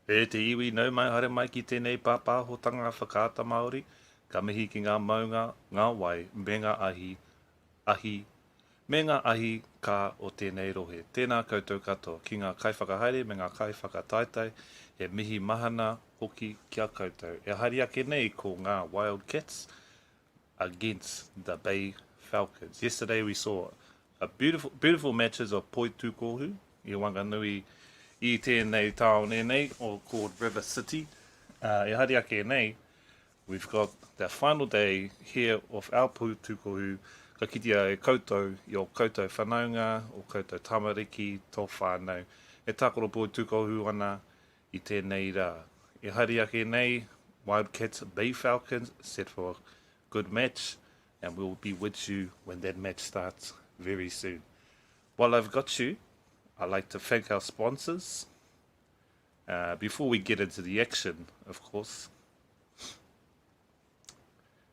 E te iwi nau mai hare mai ki tēnei pāpāhotanga whakaata Māori, ka mihi ki ngā maunga, ngā wai, me ngā me ngā ahi ka o tēnei rohe. Tēnā koutou katoa ki ngā kaiwhakahaere me ngā kaiwhakataetai, he mihi mahana hoki kia koutou. E hari ake nei ko ngā Wildcats against the Bay Falcons. Yesterday we saw a beautiful matches of Poi Tukohu, I Whanganui, I tēnei town nei, or called River City. E hari ake nei, we've got the final day here of our Poi Tukohu, ka kitia e koutou, I o koutou whanaunga, o koutou tamariki, tō whānau. E tākoro Poi Tukohu ana I tēnei rā. E hari ake nei, Wildcats Bay Falcons set for a good match, and we'll be with you when that match starts very soon. While I've got you, I'd like to thank our sponsors. Before we get into the action, of course.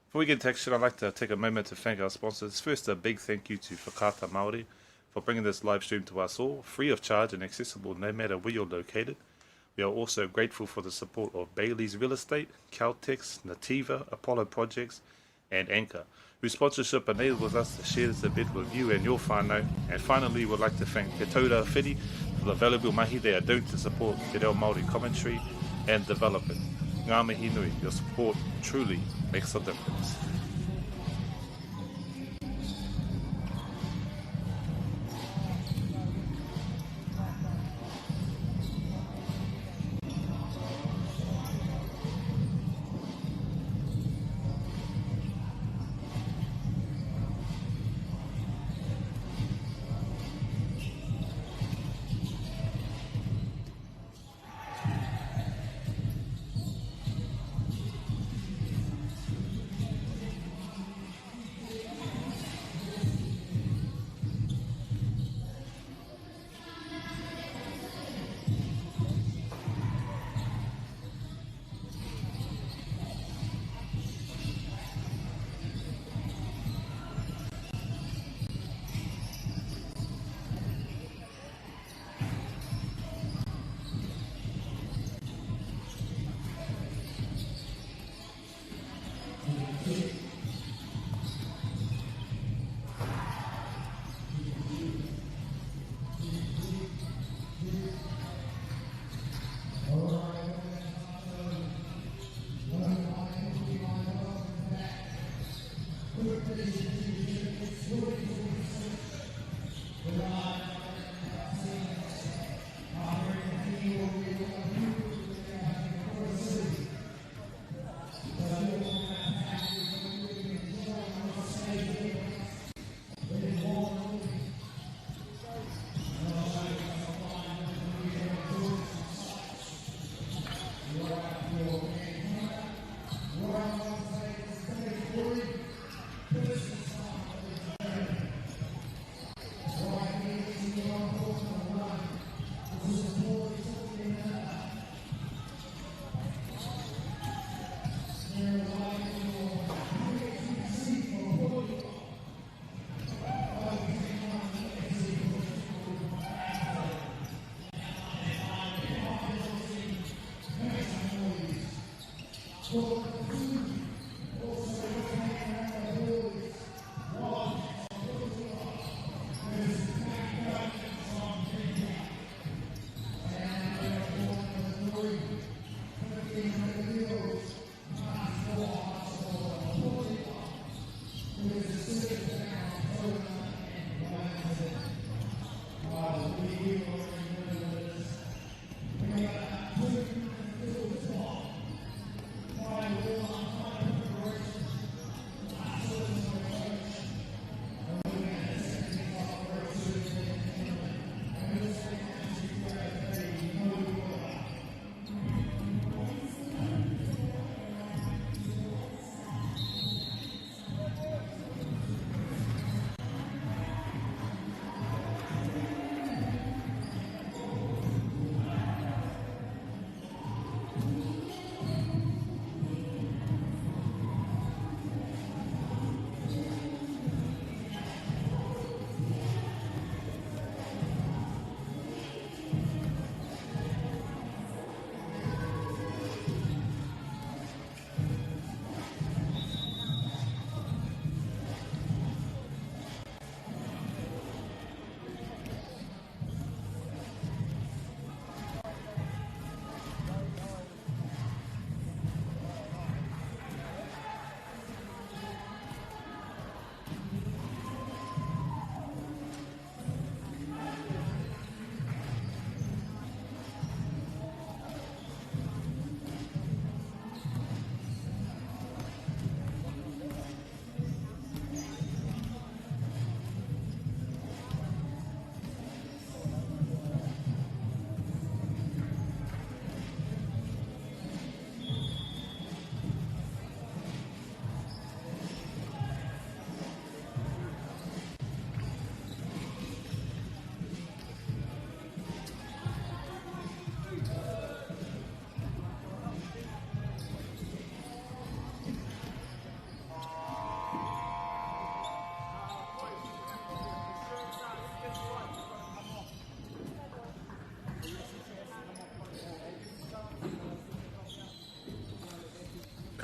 Before we get into action, I'd like to take a moment to thank our sponsors. First, a big thank you to Whakaata MāORI for bringing this live stream to us all, free of charge and accessible no matter where you're located. We are also grateful for the support of Bailey's Real Estate, Caltex, Nativa, Apollo Projects, and Anchor, whose sponsorship enables us to share this event with you and your whānau. And finally, we'd like to thank Pidora for the valuable mahi they are doing to support Te Reo Māori commentary and development. Ngā mihi nui, your support truly makes a difference.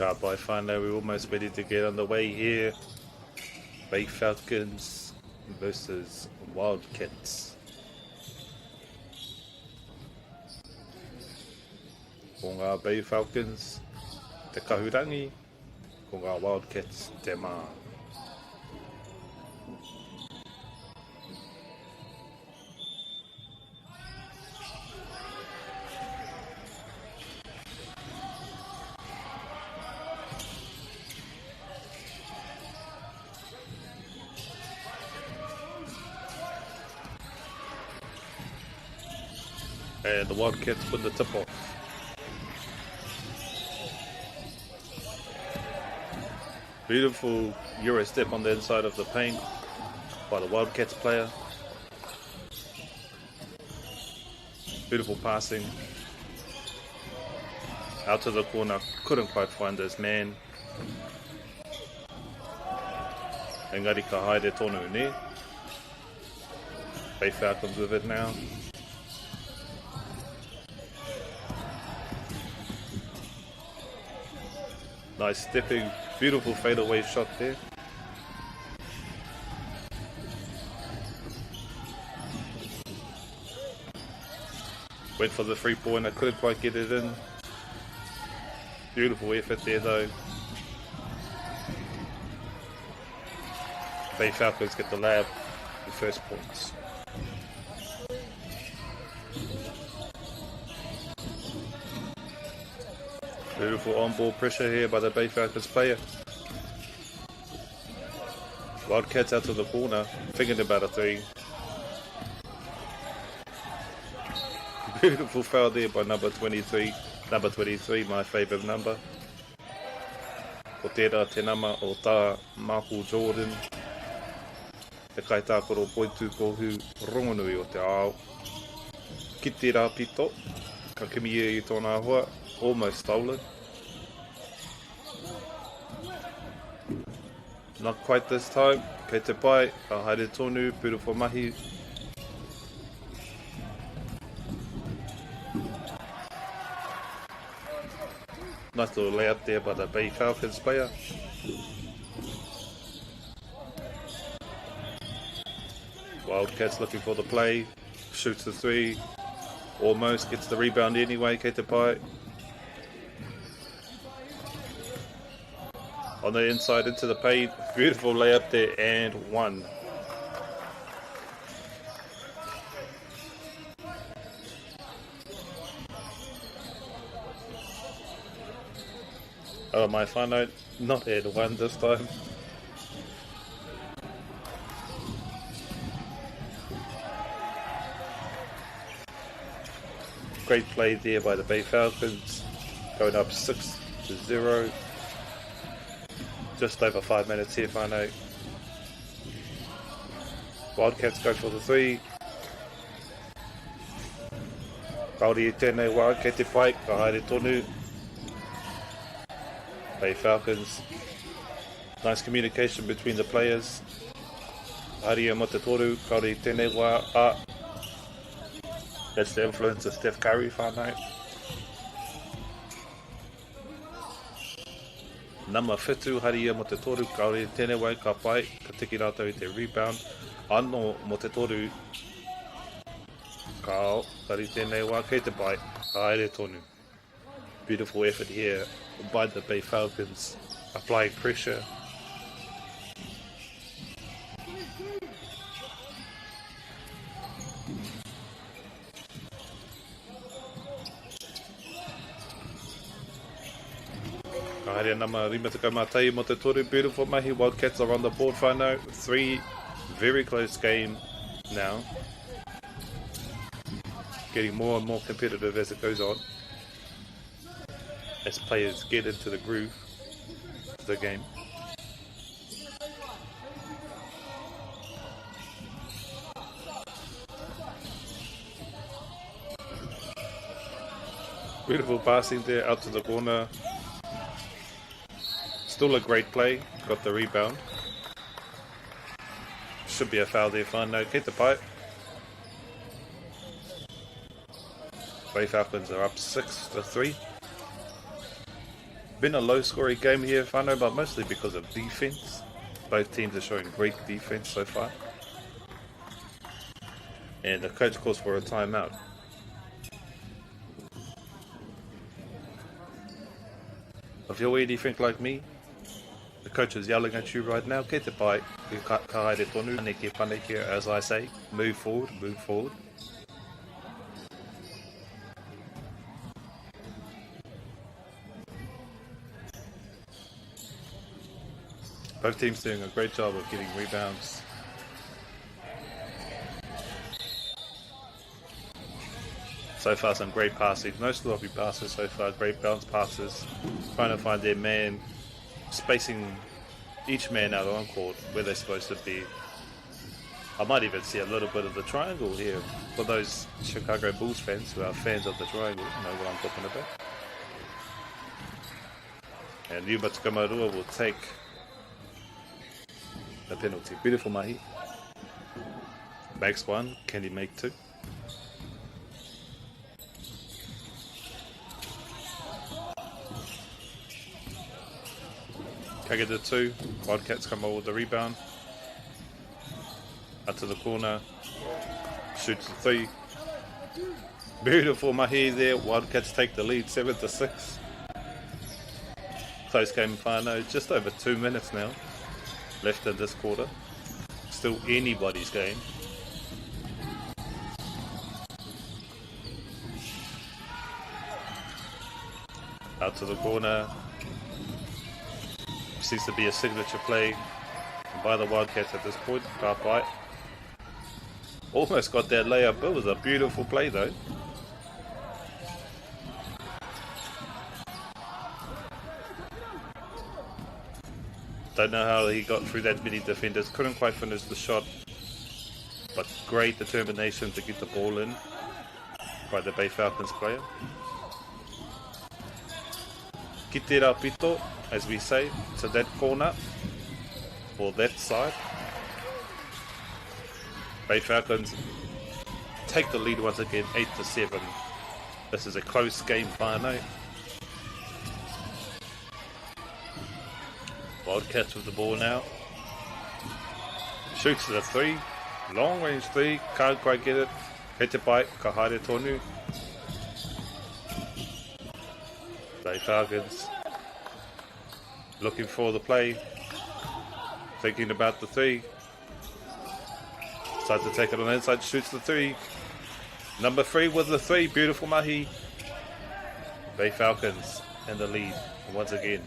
Car by whānau, we're almost ready to get underway here. Bay Falcons versus Wildcats. Ko ngā Bay Falcons, te kahurangi, ko ngā Wildcats, te mā. And the Wildcats win the tip-off. Beautiful Euro step on the inside of the paint by the Wildcats player. Beautiful passing. Out to the corner, couldn't quite find his man. Engari ka haere tonu ne. Bay Falcons with it now. Nice stepping, beautiful fadeaway shot there. Went for the 3-pointer, couldn't quite get it in. Beautiful effort there though. Bay Falcons get the lab, the first points. Beautiful on-ball pressure here by the Bay Falcons player. Wildcats out to the corner, thinking about a 3. Beautiful foul there by number 23. Number 23, my favourite number. Ko tērā te nama o tā Michael Jordan. Te kaitākoro poitu kohu Whanganui o te ao. Ki tērā pito, ka kimi i tōna hoa. Almost stolen. Not quite this time. Kei te pai, ka haere tonu, beautiful mahi. Nice little layup there by the Bay Falcons player. Wildcats looking for the play. Shoots the 3. Almost gets the rebound anyway, kei te pai. On the inside into the paint, beautiful layup there and 1. Oh, my whānau, not and 1 this time. Great play there by the Bay Falcons, going up 6-0. Just over 5 minutes here, whānau. Wildcats go for the 3. Kaori e tēnei wā, kei te pai, ka haere tonu. Bay Falcons. Nice communication between the players. Haria mo te toru, kaori e tēnei wā. That's the influence of Steph Curry, whānau. Nama whetū haria mo te toru, kaore tēnei wai ka pai, ka tiki rātou i te rebound. Anō mo te toru, ka ao, kari tēnei wā, kei te pai, ka haere tonu. Beautiful effort here by the Bay Falcons, applying pressure. Haere nama rima te kaumatai mo te toru, beautiful mahi. Wildcats are on the board, whānau. 3, very close game now. Getting more and more competitive as it goes on. As players get into the groove of the game. Beautiful passing there out to the corner. Still a great play, got the rebound. Should be a foul there, whānau. Kei te pai. Bay Falcons are up 6-3. Been a low-scoring game here, whānau, but mostly because of defense. Both teams are showing great defense so far. And the coach calls for a timeout. If you're where you think like me, the coach is yelling at you right now. Kei te pai, ka haere tonu, ane ke pane here, as I say. Move forward, move forward. Both teams doing a great job of getting rebounds. So far, some great passing. No sloppy passes so far. Great bounce passes. Trying to find their man, spacing each man out on court where they're supposed to be. I might even see a little bit of the triangle here for those Chicago Bulls fans who are fans of the triangle. You know what I'm talking about. And Yuma Tukamarua will take the penalty. Beautiful mahi. Makes one. Can he make two? Kage the two. Wildcats come over with the rebound. Out to the corner. Shoots the three. Beautiful mahi there. Wildcats take the lead 7-6. Close game whānau. Just over 2 minutes now left in this quarter. Still anybody's game. Out to the corner. Seems to be a signature play by the Wildcats at this point. Kapai almost got that layup. It was a beautiful play though. Don't know how he got through that many defenders. Couldn't quite finish the shot. But great determination to get the ball in by the Bay Falcons player. Kitera pito, as we say, to that corner or that side. Bay Falcons take the lead once again, 8-7. This is a close game, whānau. Wildcats with the ball now. Shoots to the three. Long range three. Can't quite get it. He te pai, ka haere tonu. Bay Falcons looking for the play. Thinking about the three. Decides to take it on the inside. Shoots the three. Number 3 with the three. Beautiful mahi. Bay Falcons in the lead once again.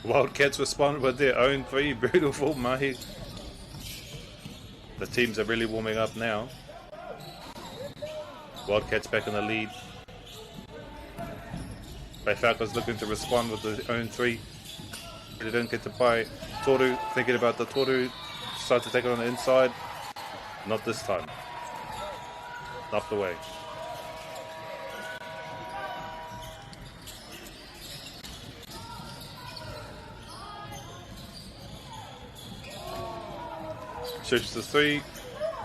Wildcats respond with their own three. Beautiful mahi. The teams are really warming up now. Wildcats back in the lead. Bay Falcons looking to respond with their own three. They didn't get to buy. Toru thinking about the Toru. Decide to take it on the inside. Not this time. Knocked away. Shoots the three.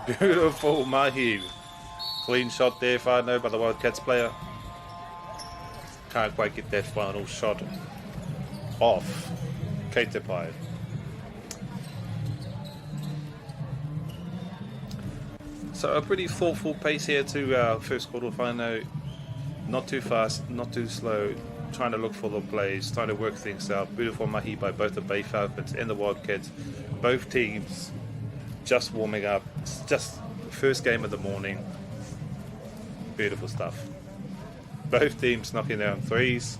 Beautiful mahi. Clean shot there, whānau, by the Wildcats player. Can't quite get that final shot off. Kei te pai. So a pretty thoughtful pace here to our first quarter, whānau. Not too fast, not too slow. Trying to look for the plays, trying to work things out. Beautiful mahi by both the Bay Falcons and the Wildcats. Both teams just warming up. It's just the first game of the morning. Beautiful stuff. Both teams knocking down threes.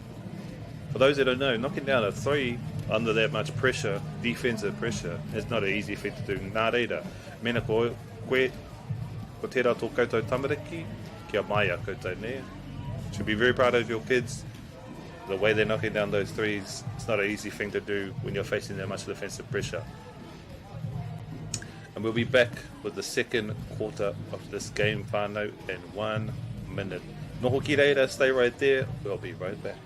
For those that don't know, knocking down a three under that much pressure, defensive pressure, is not an easy thing to do. Nā reira, mena koe, ko tērā tō koutou tamariki, kia mai a koutou nea. Should be very proud of your kids. The way they're knocking down those threes, it's not an easy thing to do when you're facing that much defensive pressure. And we'll be back with the second quarter of this game, whānau, in 1 minute. Noho ki reira, stay right there. We'll be right back.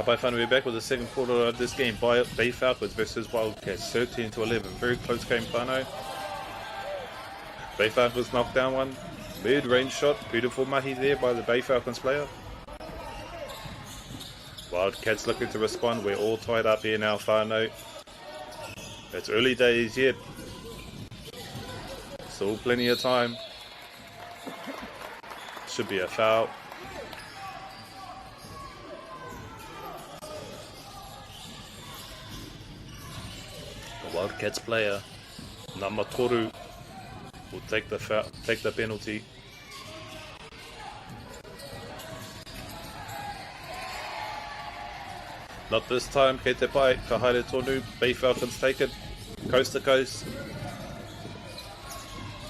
Kapai Whanganui back with the second quarter of this game. Bay Falcons versus Wildcats. 13-11. Very close game, whānau. Bay Falcons knocked down one. Mid-range shot. Beautiful mahi there by the Bay Falcons player. Wildcats looking to respond. We're all tied up here now, whānau. It's early days yet. Still plenty of time. Should be a foul. The Wildcats player, number Toru, will take the penalty. Not this time, kei te pai, ka haere tonu, Bay Falcons take it, coast to coast.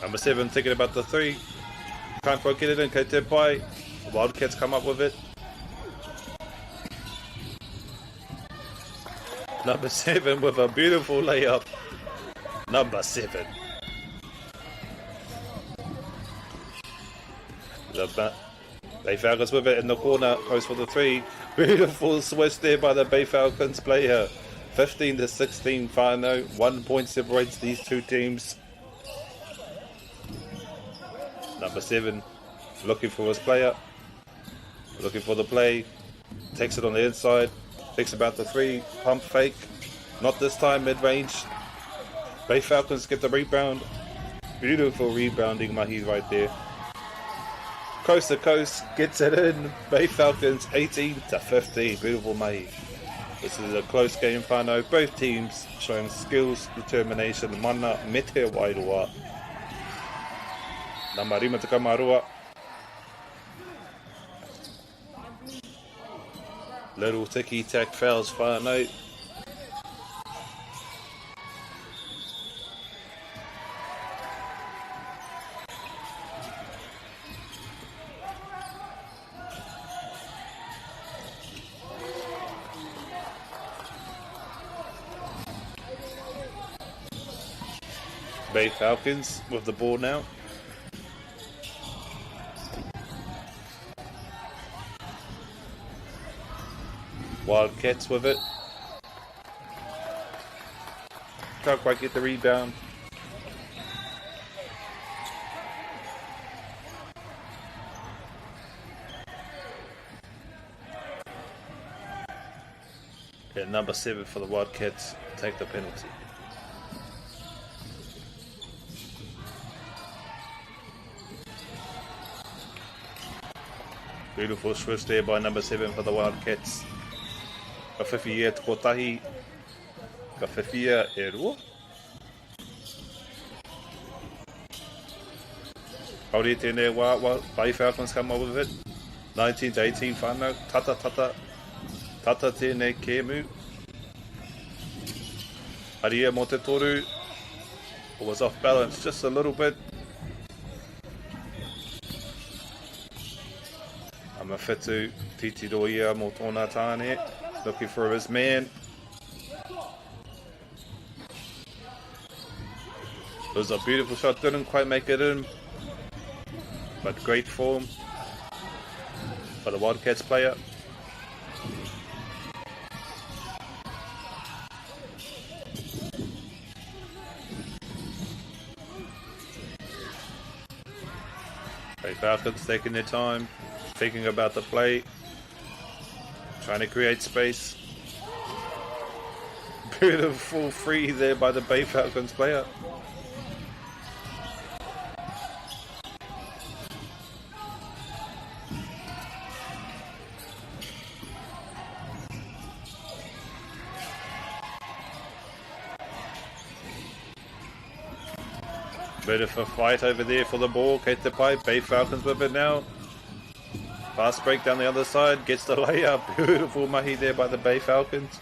Number 7 thinking about the 3, can't quite get it in, kei te pai, the Wildcats come up with it. Number 7 with a beautiful layup, number 7. The Bay Falcons with it in the corner, goes for the 3. Beautiful switch there by the Bay Falcons player. 15-16 whānau. 1 point separates these two teams. Number 7 looking for his player. Looking for the play. Takes it on the inside. Thinks about the 3. Pump fake. Not this time, mid-range. Bay Falcons get the rebound. Beautiful rebounding mahi right there. Coast to coast, gets it in. Bay Falcons 18-15. Beautiful mahi. This is a close game, whānau. Both teams showing skills, determination. Mana me te wairoa. Nā marima te kamarua. Little ticky-tack fouls, whānau. Bay Falcons with the ball now. Wildcats with it. Can't quite get the rebound. And number 7 for the Wildcats take the penalty. Beautiful switch there by number 7 for the Wildcats. Ka whiwhia te kotahi. Ka whiwhia e rua. Kauri tēnei wā, Bay Falcons come up with it. 19-18 whānau. Tata tēnei kēmu. Haria mo te toru. It was off balance just a little bit. Mawhetu Titiroia mo tōna tāne, looking for his man. It was a beautiful shot, didn't quite make it in, but great form for the Wildcats player. Bay Falcons taking their time. Thinking about the play, trying to create space. Beautiful free there by the Bay Falcons player. Bit of a fight over there for the ball. Kei te pai, Bay Falcons with it now. Fast break down the other side, gets the layup. Beautiful mahi there by the Bay Falcons.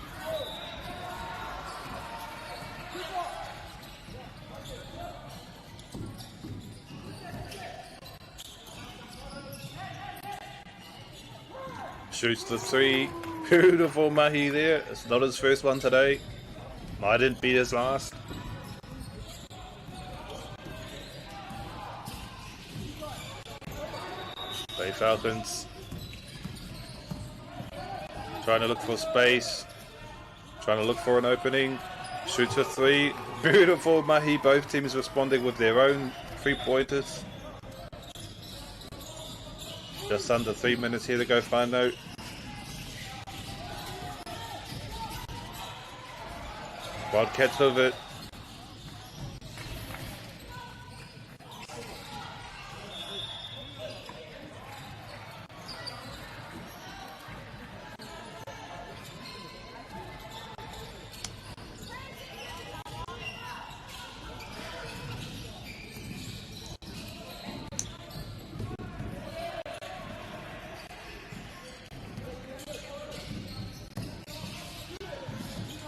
Shoots the 3. Beautiful mahi there. It's not his first one today. Mightn't be his last. Bay Falcons Trying to look for space. Trying to look for an opening. Shoots a three. Beautiful mahi. Both teams responding with their own 3-pointers. Just under 3 minutes here to go, Whanau. Wildcats with it.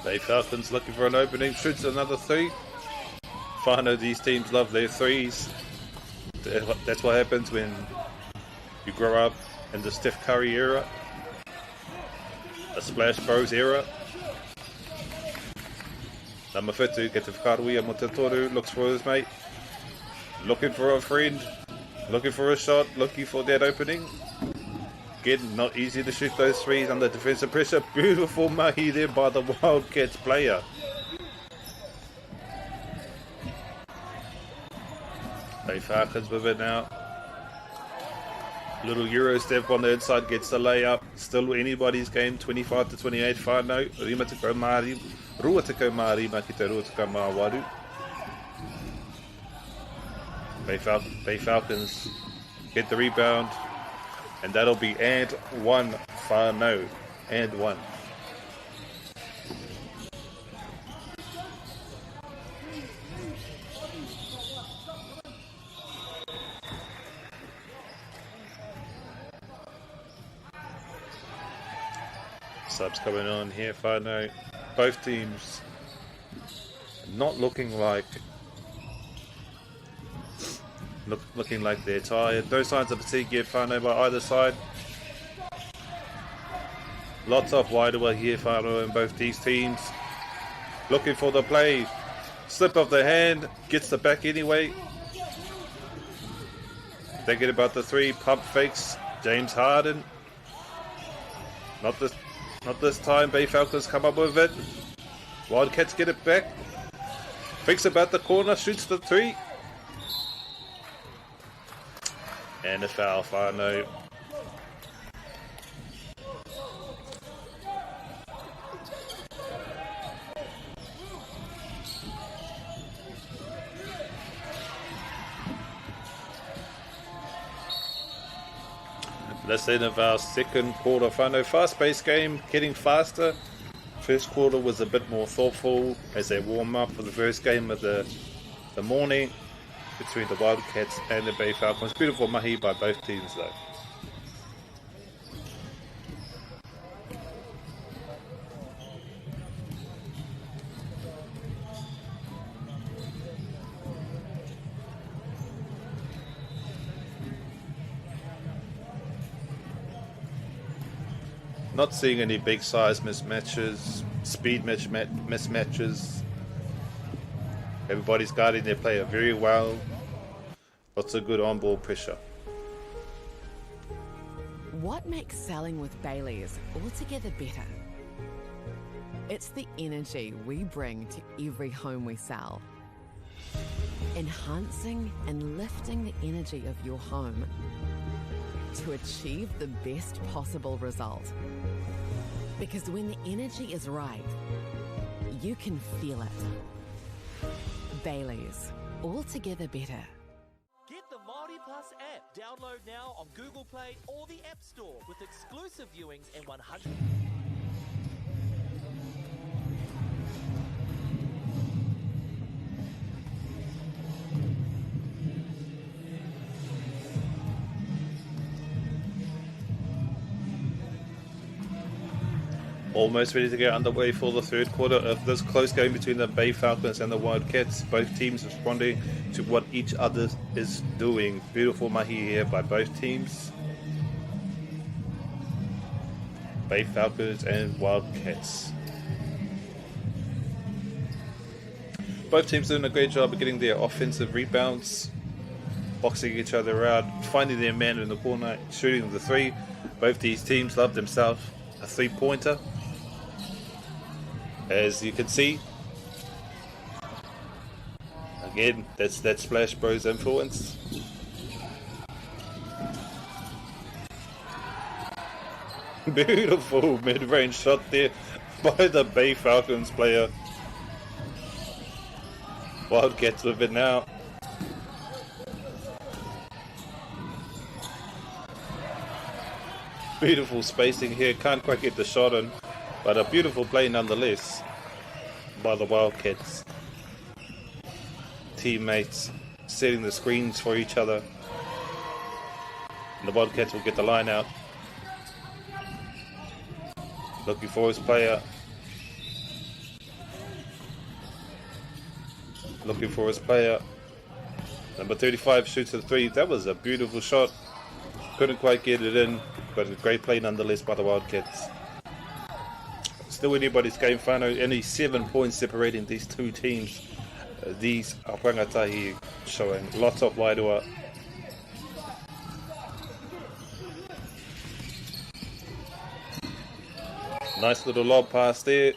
Bay Falcons looking for an opening, shoots another three. Whanau, these teams love their threes. That's what happens when you grow up in the Steph Curry era, a Splash Bros era. Number 50, gets a whakaruia mo te toru, looks for his mate. Looking for a friend, looking for a shot, looking for that opening. Again, not easy to shoot those threes under defensive pressure. Beautiful mahi there by the Wildcats player. Bay Falcons with it now. Little Euro step on the inside, gets the layup. Still anybody's game, 25-28 Whanau. Rima te kau maari, rua te kau maari, ma ki te rua te kau māwaru. Bay Falcons get the rebound. And that'll be and one Whanau. And one. Subs coming on here, Whanau. Both teams not looking like looking like they're tired. No signs of fatigue yet, Whanau by either side. Lots of wideaway here, Whanau in both these teams. Looking for the play. Slip of the hand, gets the back anyway. Thinking about the three, pump fakes, James Harden. Not this time, Bay Falcons come up with it. Wildcats get it back. Thinks about the corner, shoots the three. And a foul, Whanau. That's the end of our second quarter, Whanau. Fast-paced game, getting faster. First quarter was a bit more thoughtful as they warm up for the first game of the morning between the Wildcats and the Bay Falcons. Beautiful mahi by both teams though. Not seeing any big size mismatches, speed mismatches. Everybody's guarding their player very well. Lots of good on-ball pressure. What makes selling with Bailey's altogether better? It's the energy we bring to every home we sell. Enhancing and lifting the energy of your home to achieve the best possible result. Because when the energy is right, you can feel it. Bailey's, altogether better. Get the MāORI Plus app. Download now on Google Play or the App Store with exclusive viewings and 100... Almost ready to get underway for the third quarter of this close game between the Bay Falcons and the Wildcats. Both teams responding to what each other is doing. Beautiful mahi here by both teams. Bay Falcons and Wildcats. Both teams doing a great job of getting their offensive rebounds, boxing each other out, finding their man in the corner, shooting the three. Both these teams love themselves a three-pointer. As you can see, again, that's that Splash Bros influence. Beautiful mid-range shot there by the Bay Falcons player. Wildcats with it now. Beautiful spacing here, can't quite get the shot in, but a beautiful play nonetheless by the Wildcats. Teammates setting the screens for each other. And the Wildcats will get the line out. Looking for his player. Looking for his player. Number 35 shoots a three. That was a beautiful shot. Couldn't quite get it in, but a great play nonetheless by the Wildcats. Still anybody's game, whānau. Only 7 points separating these two teams. These are rangatahi showing lots of wairua. Nice little lob pass there.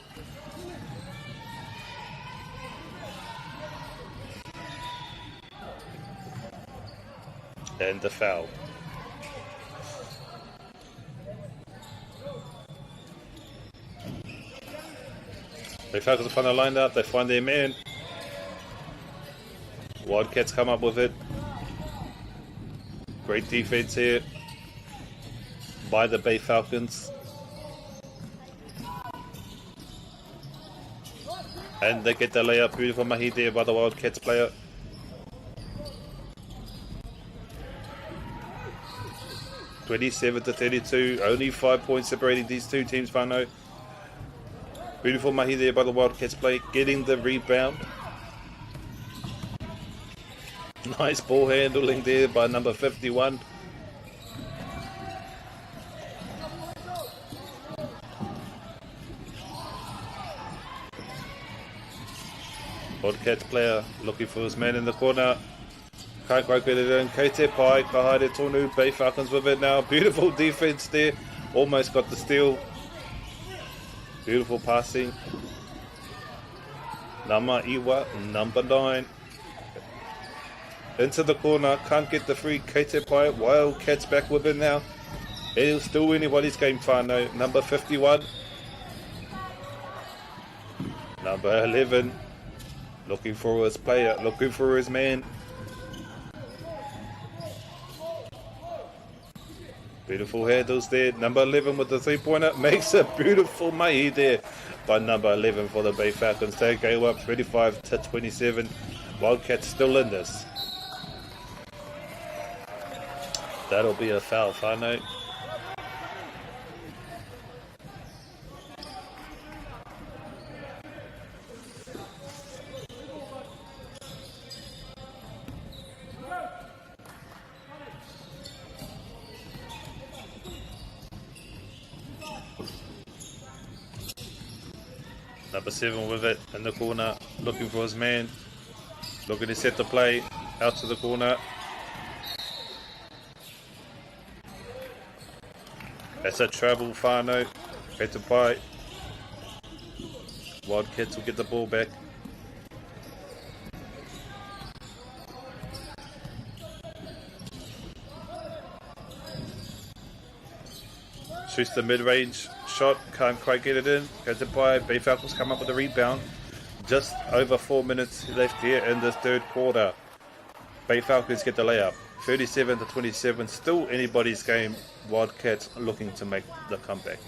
And the foul. They focus upon the line out, they find their man. Wildcats come up with it. Great defense here by the Bay Falcons. And they get the layup. Beautiful mahi there by the Wildcats player. (27-32). Only 5 points separating these two teams, whānau. Beautiful mahi there by the Wildcats player. Getting the rebound. Nice ball handling there by number 51. Wildcats player looking for his man in the corner. Can't quite get it in. Kei Pai, Kahaere Tonu, Bay Falcons with it now. Beautiful defense there. Almost got the steal. Beautiful passing. Nama Iwa, number 9. Into the corner. Can't get the free. Kei Pai, Wildcats back with it now. It'll still anybody's game, whānau. Number 51. Number 11. Looking for his player, looking for his man. Beautiful handles there. Number 11 with the three-pointer. Makes a beautiful mahi there by number 11 for the Bay Falcons. Take go up 35-27. Wildcats still in this. That'll be a foul, whānau. Number 7 with it in the corner, looking for his man, looking to set the play out to the corner. That's a travel, whānau. Kei Pai. Wildcats will get the ball back. Shoots the mid-range shot, can't quite get it in. Kei Pai. Bay Falcons come up with a rebound. Just over 4 minutes left here in this third quarter. Bay Falcons get the layup. 37-27. Still anybody's game. Wildcats looking to make the comeback.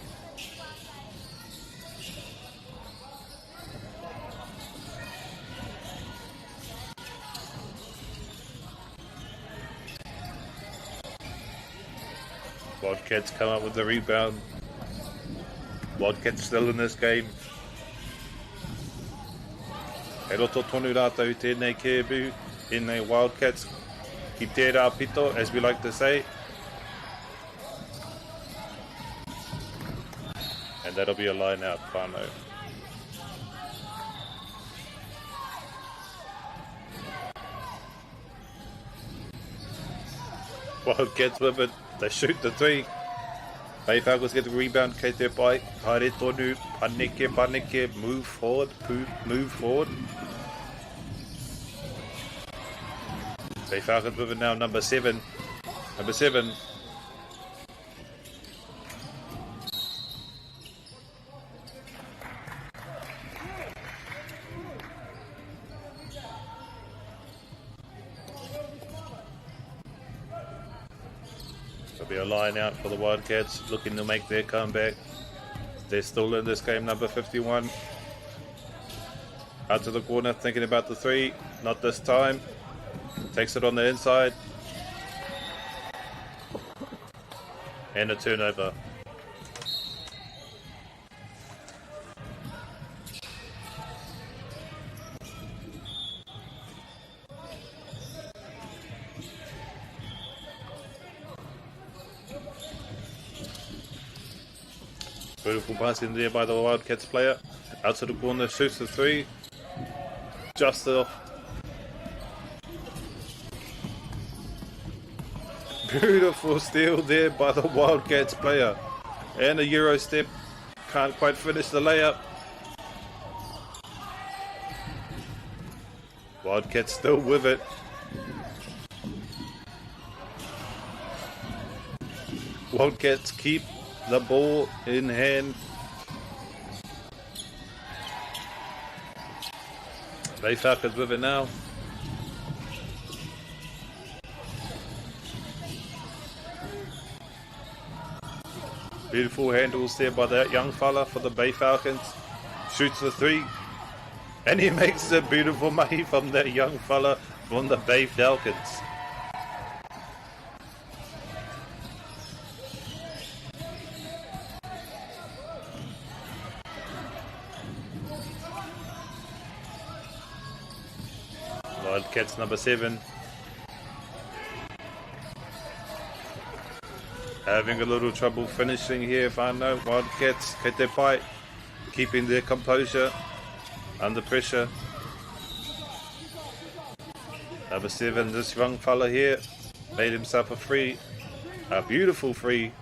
Wildcats come up with the rebound. Wildcats still in this game. E roto tonu rātou tēnei kēbu, tēnei Wildcats, ki tērā pito, as we like to say. And that'll be a line out, whānau. Wildcats with it, they shoot the three. Bay Falcons get the rebound. Kate their bite. Haere tonu. Paneke. Move forward. Move forward. Bay Falcons with it now. Number 7. Number 7. There'll be a line out for the Wildcats looking to make their comeback. They're still in this game, number 51. Out to the corner, thinking about the 3. Not this time. Takes it on the inside. And a turnover. Beautiful pass in there by the Wildcats player. Out to the corner, shoots the 3. Just off. Beautiful steal there by the Wildcats player. And a Euro step. Can't quite finish the layup. Wildcats still with it. Wildcats keep the ball in hand. Bay Falcons with it now. Beautiful handles there by that young fella for the Bay Falcons. Shoots the 3. And he makes a beautiful mahi from that young fella from the Bay Falcons. Wildcats number 7. Having a little trouble finishing here, if I know. Wildcats, Kete Pai, keeping their composure under pressure. Number 7, this young fella here, made himself a free. A beautiful free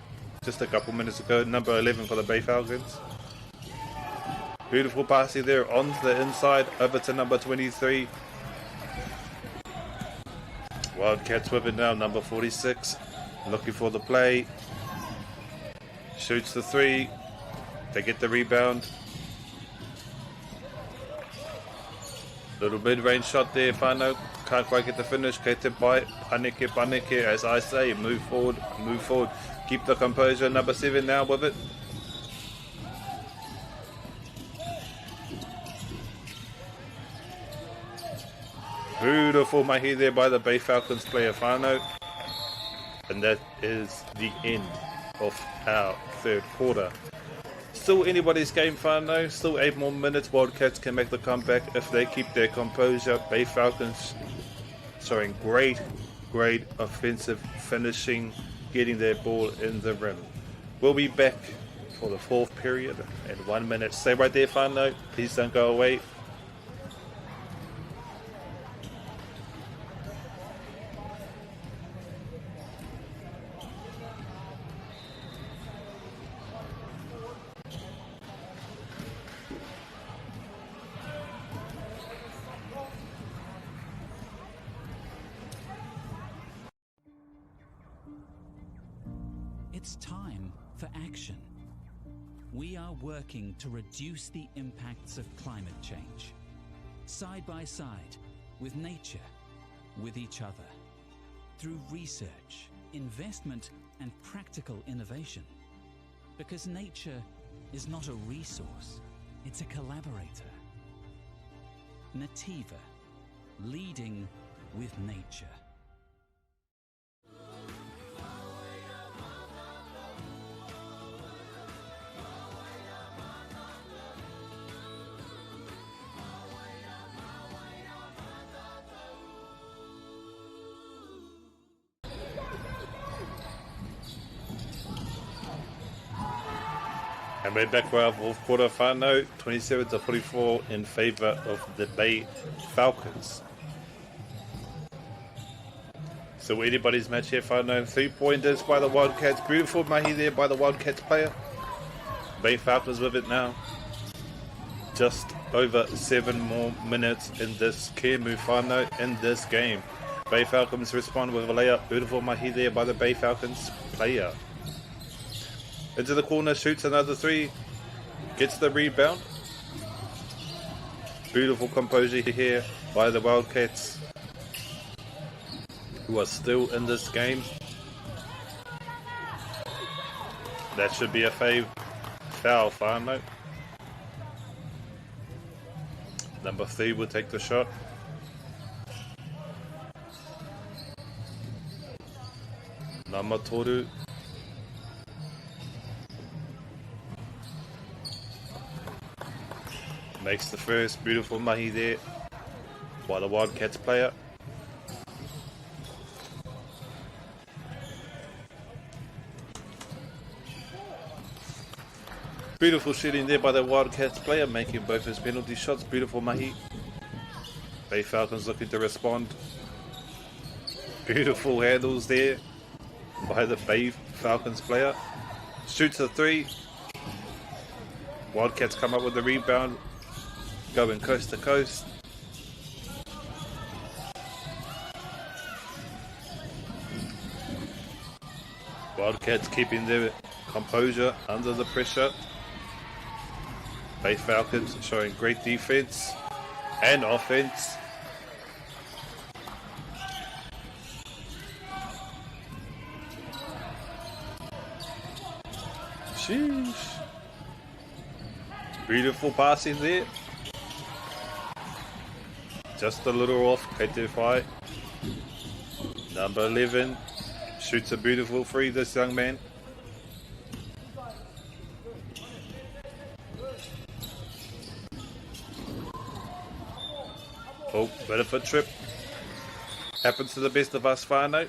just a couple minutes ago. Number 11 for the Bay Falcons. Beautiful passing there on the inside, over to number 23. Wildcats with it now, number 46. Looking for the play. Shoots the 3. They get the rebound. Little mid-range shot there, Whanau. Can't quite get the finish. Kete Pai, Paneke, as I say. Move forward. Keep the composure. Number 7 now with it. Beautiful mahi there by the Bay Falcons player, Whanau. And that is the end of our third quarter. Still anybody's game, Whanau. Still 8 more minutes. Wildcats can make the comeback if they keep their composure. Bay Falcons showing great offensive finishing, getting their ball in the rim. We'll be back for the 4th period in 1 minute. Stay right there, Whanau. Please don't go away. It's time for action. We are working to reduce the impacts of climate change, side by side with nature, with each other, through research, investment, and practical innovation. Because nature is not a resource, it's a collaborator. Nativa, leading with nature. And we're back for our 4th quarter, Whanau, 27-44 in favour of the Bay Falcons. So anybody's match here, whānau. 3-pointers by the Wildcats. Beautiful mahi there by the Wildcats player. Bay Falcons with it now. Just over 7 more minutes in this care move, whānau, in this game. Bay Falcons respond with a layup. Beautiful mahi there by the Bay Falcons player. Into the corner, shoots another 3. Gets the rebound. Beautiful composure here by the Wildcats, who are still in this game. That should be a foul, whānau. Number 3 will take the shot. Number Toru. Makes the first. Beautiful mahi there by the Wildcats player. Beautiful shooting there by the Wildcats player, making both his penalty shots. Beautiful mahi. Bay Falcons looking to respond. Beautiful handles there by the Bay Falcons player. Shoots a 3. Wildcats come up with the rebound. Going coast to coast. Wildcats keeping their composure under the pressure. Bay Falcons showing great defense and offense. Sheesh. Beautiful passing there. Just a little off, KT5. Number 11 shoots a beautiful 3, this young man. Oh, bit of a trip. Happens to the best of us, whānau.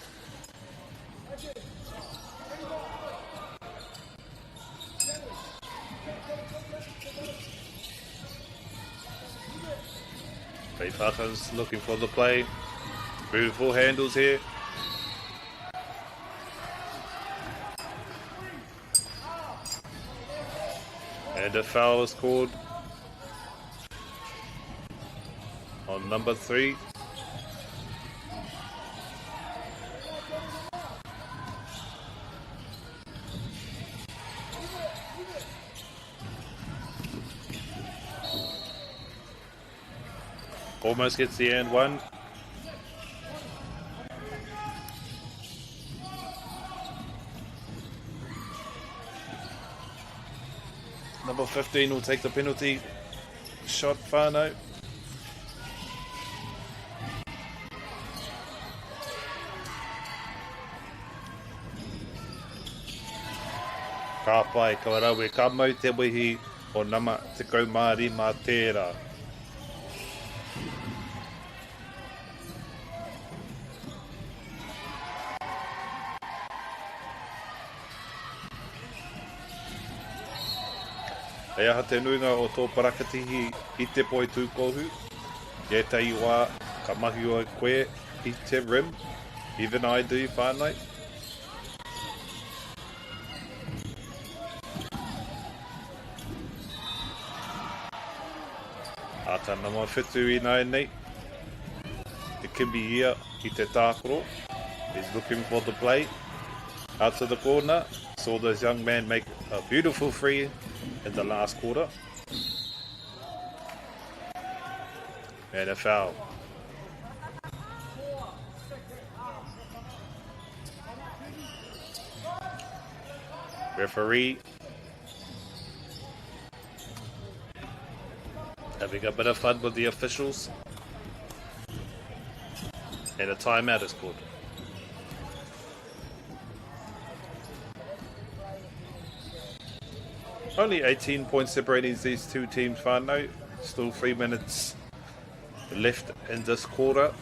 Bay Falcons looking for the play. Beautiful handles here. And a foul is called on number 3. Almost gets the and one. Number 15 will take the penalty shot, whānau. Ka pai, ka rawe, ka mau te wihi o nama te kaumari mā tērā. E aha te nuinga o tō parakatihi I te poi tūkohu. E tei wā ka mahi o koe I te rim. Even I do, whānau. Ata nama whitu I nai nei. Te kimi ia I te tākoro. He's looking for the play. Out to the corner. Saw this young man make a beautiful free in the last quarter. And a foul. Referee having a bit of fun with the officials. And a timeout is called. Only 18 points separating these two teams, whānau. Still 3 minutes left in this quarter.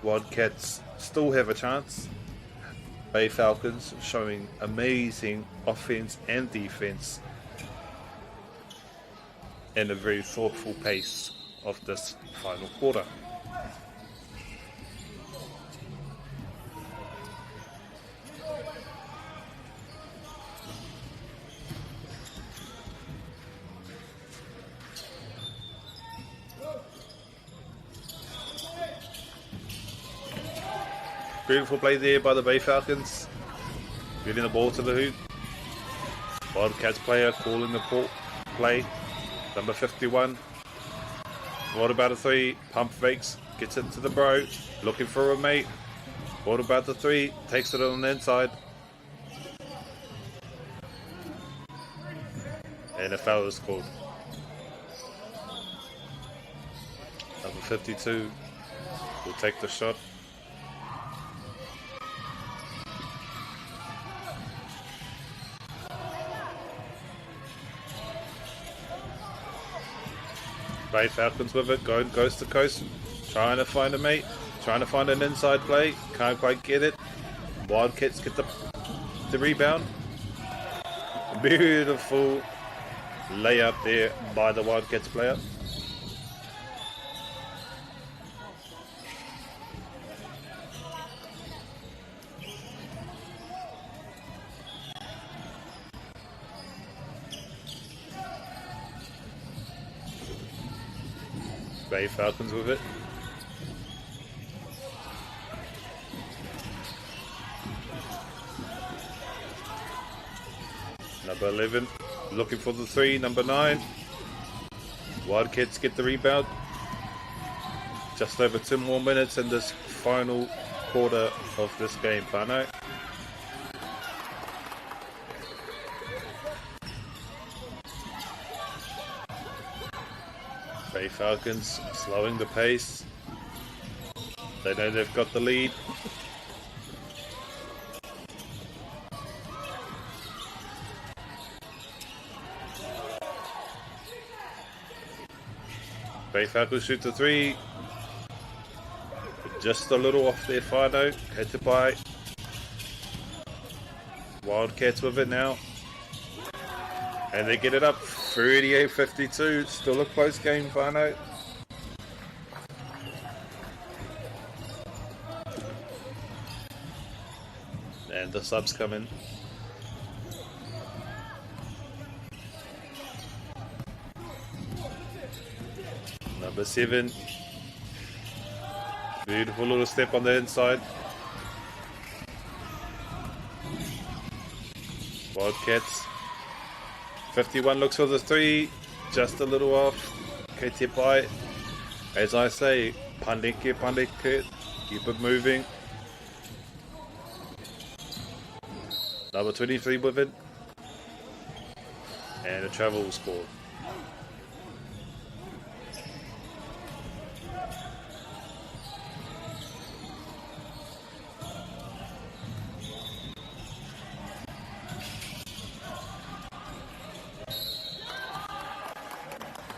Wildcats still have a chance. Bay Falcons showing amazing offense and defense and a very thoughtful pace of this final quarter. Beautiful play there by the Bay Falcons. Getting the ball to the hoop. Wildcats player calling the play. Number 51. What about a three? Pump fakes. Gets it to the bro. Looking for a mate. What about the three? Takes it on the inside. And a foul is called. Number 52 will take the shot. Bay Falcons with it, going coast to coast, trying to find a mate, trying to find an inside play, can't quite get it. Wildcats get the rebound. Beautiful layup there by the Wildcats player. Bay Falcons with it. Number 11 looking for the three. Number 9. Wildcats get the rebound. Just over 2 more minutes in this final quarter of this game, whānau. Bay Falcons slowing the pace. They know they've got the lead. Bay Falcons shoot the three. Just a little off their whānau. Katapai. Wildcats with it now. And they get it up. 38-52, still a close game, whānau. And the subs come in. Number 7. Beautiful little step on the inside. Wildcats. 51 looks for the three, just a little off. Katipai, as I say, pandike, keep it moving. Number 23 with it, and a travel score.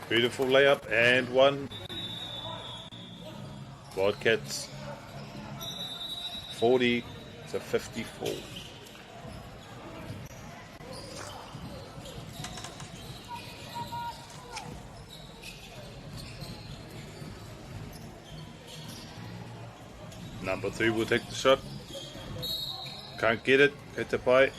Beautiful layup and one. Wildcats 40-54. Number 3 will take the shot. Can't get it. Katapai.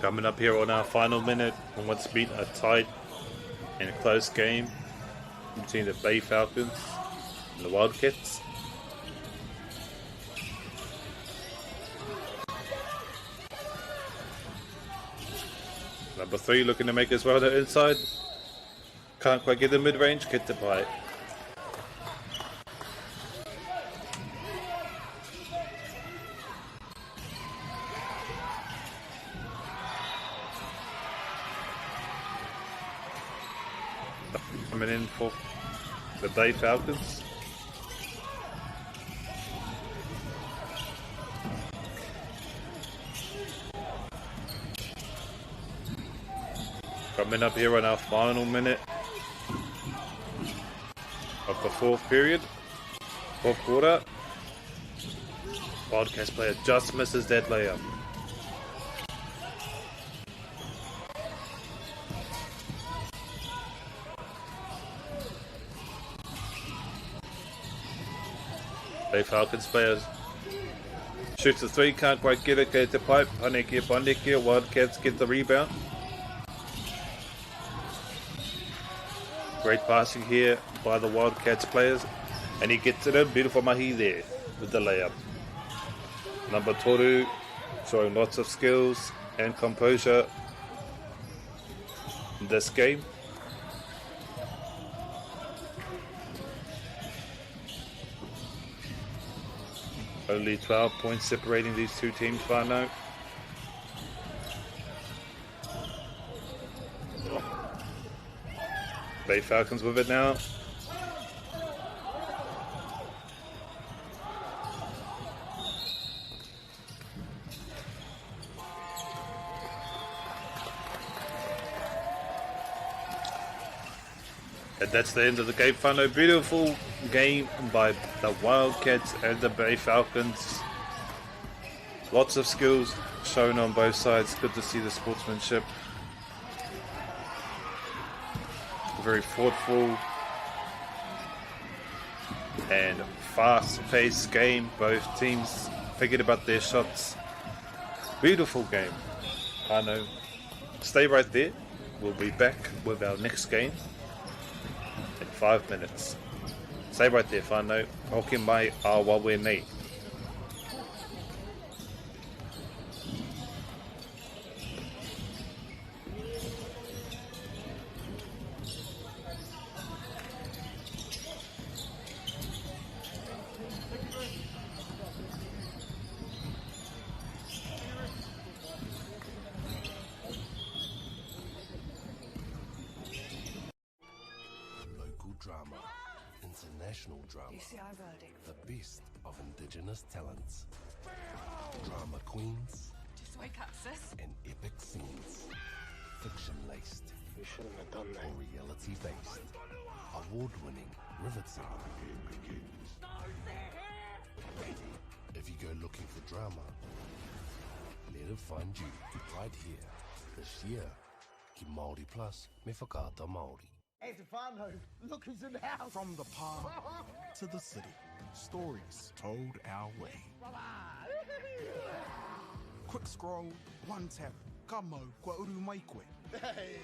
Coming up here on our final minute on what's been a tight and close game between the Bay Falcons and the Wildcats. Number 3 looking to make as well the inside. Can't quite get the mid-range, get the bite. Coming in for the Bay Falcons. Coming up here on our final minute of the fourth quarter. Wildcats player just misses that layup. Bay Falcons players. Shoots a three, can't quite get it, get the pipe. Paniki, Wildcats get the rebound. Great passing here by the Wildcats players. And he gets it in. Beautiful mahi there with the layup. Number Toru showing lots of skills and composure in this game. Only 12 points separating these two teams by now. Bay Falcons with it now. And that's the end of the game, whānau. Beautiful game by the Wildcats and the Bay Falcons. Lots of skills shown on both sides. Good to see the sportsmanship. Very thoughtful and fast-paced game. Both teams figured about their shots. Beautiful game. Whānau. Stay right there. We'll be back with our next game in 5 minutes. Stay right there, whānau. Hoki mai a wawe nei. Drama, international drama, the best of Indigenous talents, drama queens, Just wake up, sis. and epic scenes, fiction-laced or reality-based, award-winning riveting. If you go looking for drama, let it find you right here this year. Ki Māori Plus me whakaata Māori. Hey, Stefano, look who's in the house. From the park to the city, stories told our way. Quick scroll, one tap. Ka mau, kua uru mai koe. Hey,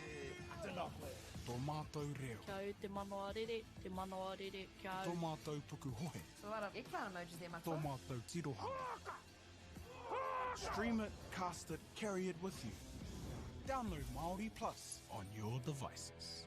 tēnā koe. Tō mātou reo, Kia te manoarere, kia tō mātou puku hohe, So a lot of eggplant emojis there, my tō mātou tirohanga. Stream it, cast it, carry it with you. Download Māori Plus on your devices.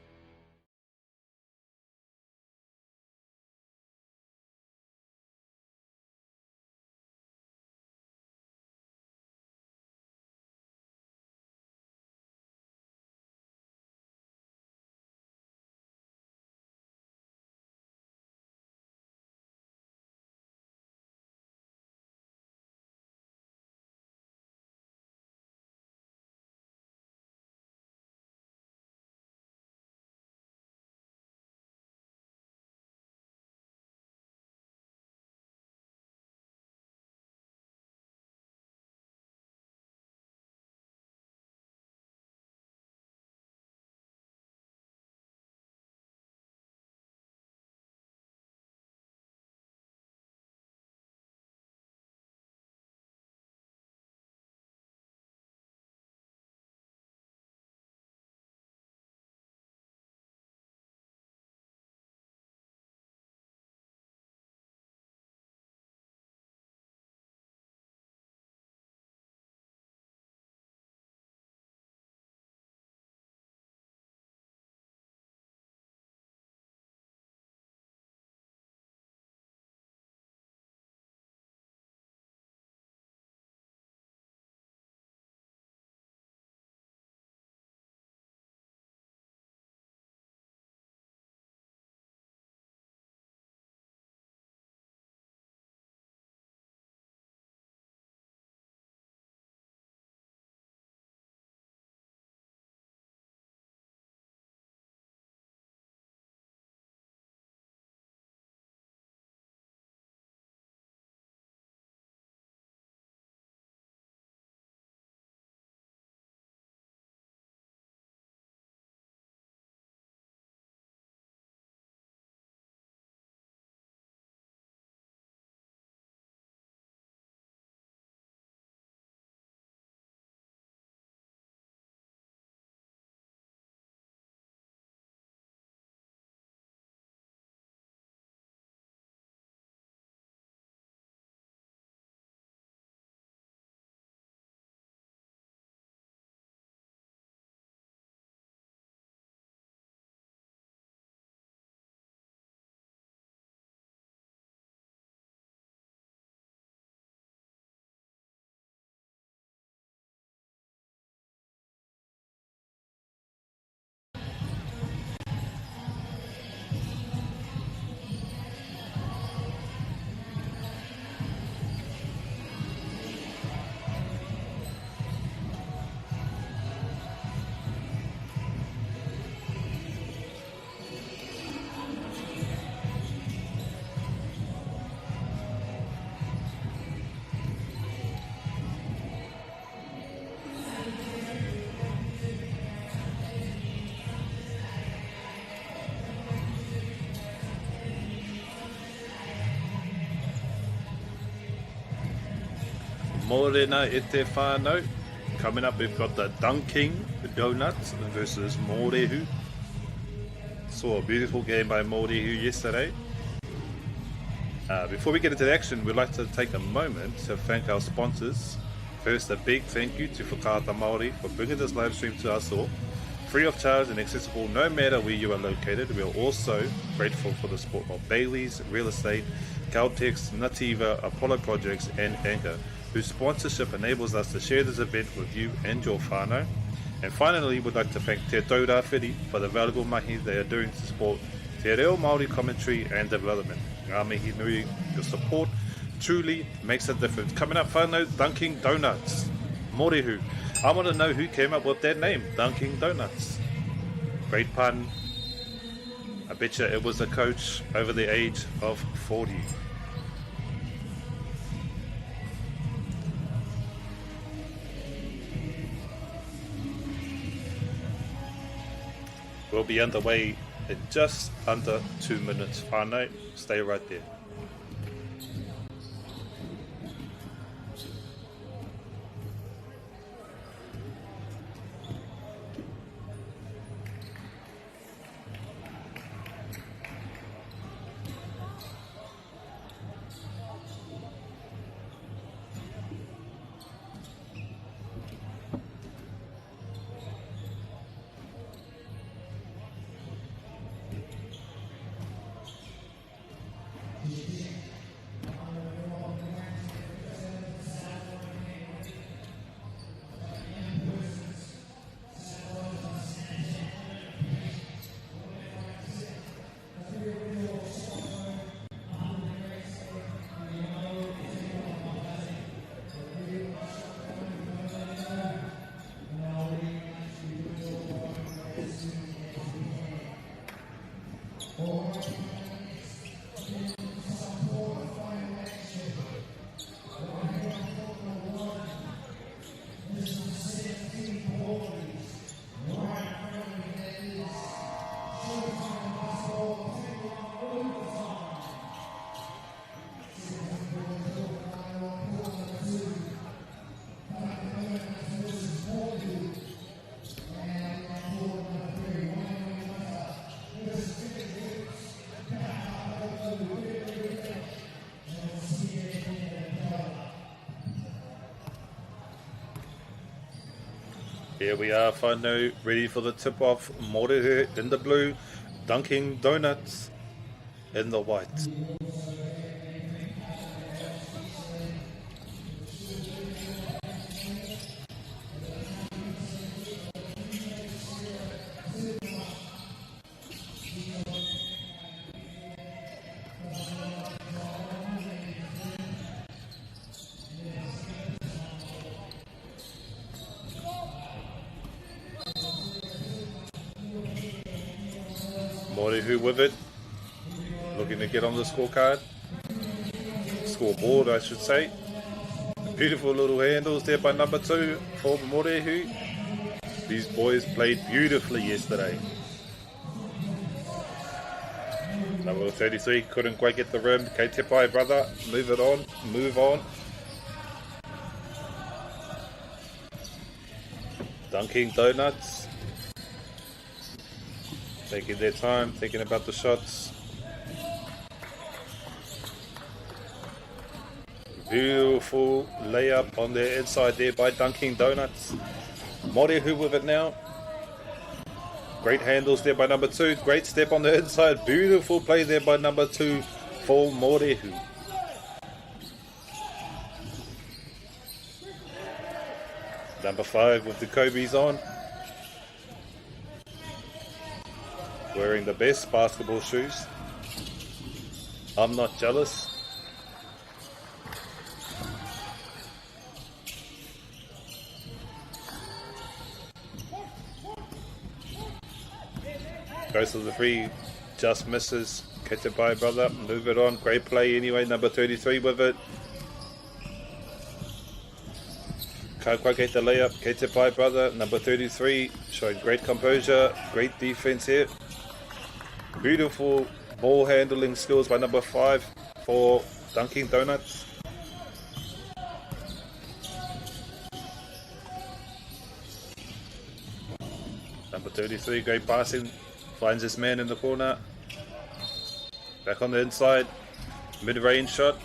Morena e te whānau. Coming up, we've got the Dunking Donuts versus Morehu. Saw a beautiful game by Morehu yesterday. Before we get into the action, we'd like to take a moment to thank our sponsors. First, a big thank you to Whakaata Māori for bringing this live stream to us all, free of charge and accessible no matter where you are located. We are also grateful for the support of Bailey's Real Estate, Caltex, Nativa, Apollo Projects and Anchor, whose sponsorship enables us to share this event with you and your whānau. And finally, we'd like to thank Te Taura Whiri for the valuable mahi they are doing to support Te Reo Māori commentary and development. Ngā mihi nui, your support truly makes a difference. Coming up, whānau, Dunking Donuts. Morehu. I want to know who came up with that name, Dunking Donuts. Great pun. I bet you it was a coach over the age of 40. We'll be underway in just under 2 minutes. Whānau, stay right there. Here we are, whānau, ready for the tip-off. Morehu in the blue, Dunking Donuts in the white. Morehu with it, looking to get on the scorecard, scoreboard I should say. Beautiful little handles there by number 2 for Morehu. These boys played beautifully yesterday. Number 33 couldn't quite get the rim. Kei te pai, brother, move it on, move on. Dunking Donuts. Taking their time, thinking about the shots. Beautiful layup on their inside there by Dunking Donuts. Morehu with it now. Great handles there by number 2. Great step on the inside. Beautiful play there by number 2 for Morehu. Number 5 with the Kobe's on. Wearing the best basketball shoes. I'm not jealous. Goes to the 3, just misses. Catch it by, brother, move it on. Great play anyway, number 33 with it. Can't quite get the layup. Catch it by, brother, number 33, showing great composure, great defense here. Beautiful ball handling skills by number 5 for Dunking Donuts. Number 33, great passing. Finds his man in the corner. Back on the inside. Mid-range shot.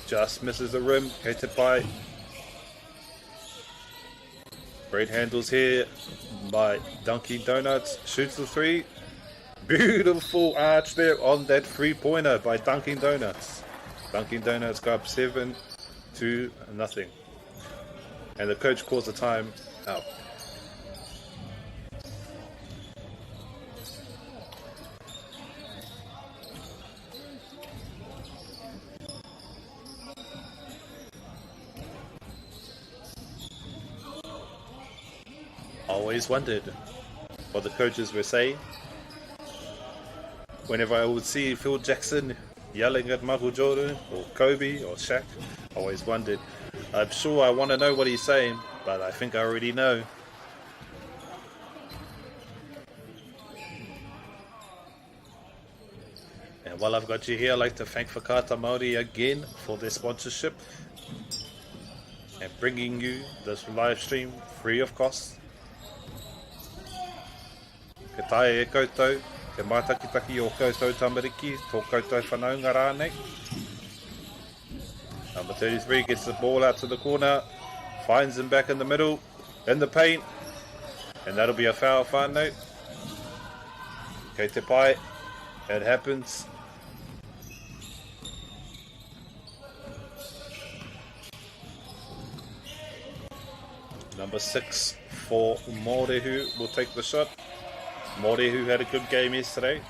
Just misses the rim. Hated by. Great handles here by Dunkin' Donuts. Shoots the three. Beautiful arch there on that three-pointer by Dunkin' Donuts. Dunkin' Donuts got up 7-0. And the coach calls the time out. Always wondered what the coaches were saying. Whenever I would see Phil Jackson yelling at Michael Jordan or Kobe or Shaq, I always wondered. I'm sure I want to know what he's saying, but I think I already know. And while I've got you here, I'd like to thank Whakaata Māori again for their sponsorship and bringing you this live stream free of cost. Ke tae e koutou, ke mātakitaki o koutou tamariki, tō koutou whanaunga rānei. Number 33 gets the ball out to the corner, finds him back in the middle, in the paint, and that'll be a foul, whānau. Kei te pai, it happens. Number 6 for Morehu will take the shot. Morehu had a good game yesterday.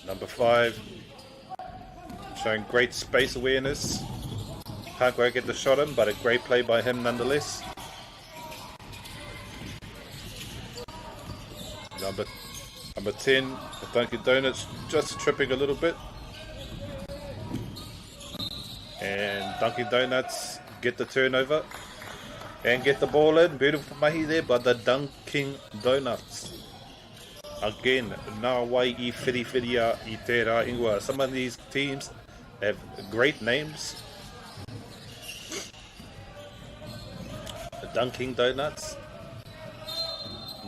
Number 5 showing great space awareness. Can't quite get the shot in, but a great play by him nonetheless. Number 10, Dunkin' Donuts just tripping a little bit. And Dunkin' Donuts get the turnover and get the ball in. Beautiful mahi there by the Dunkin' Donuts. Again, nā wai I whiriwhiria I tērā ingoa. Some of these teams have great names. The Dunkin' Donuts.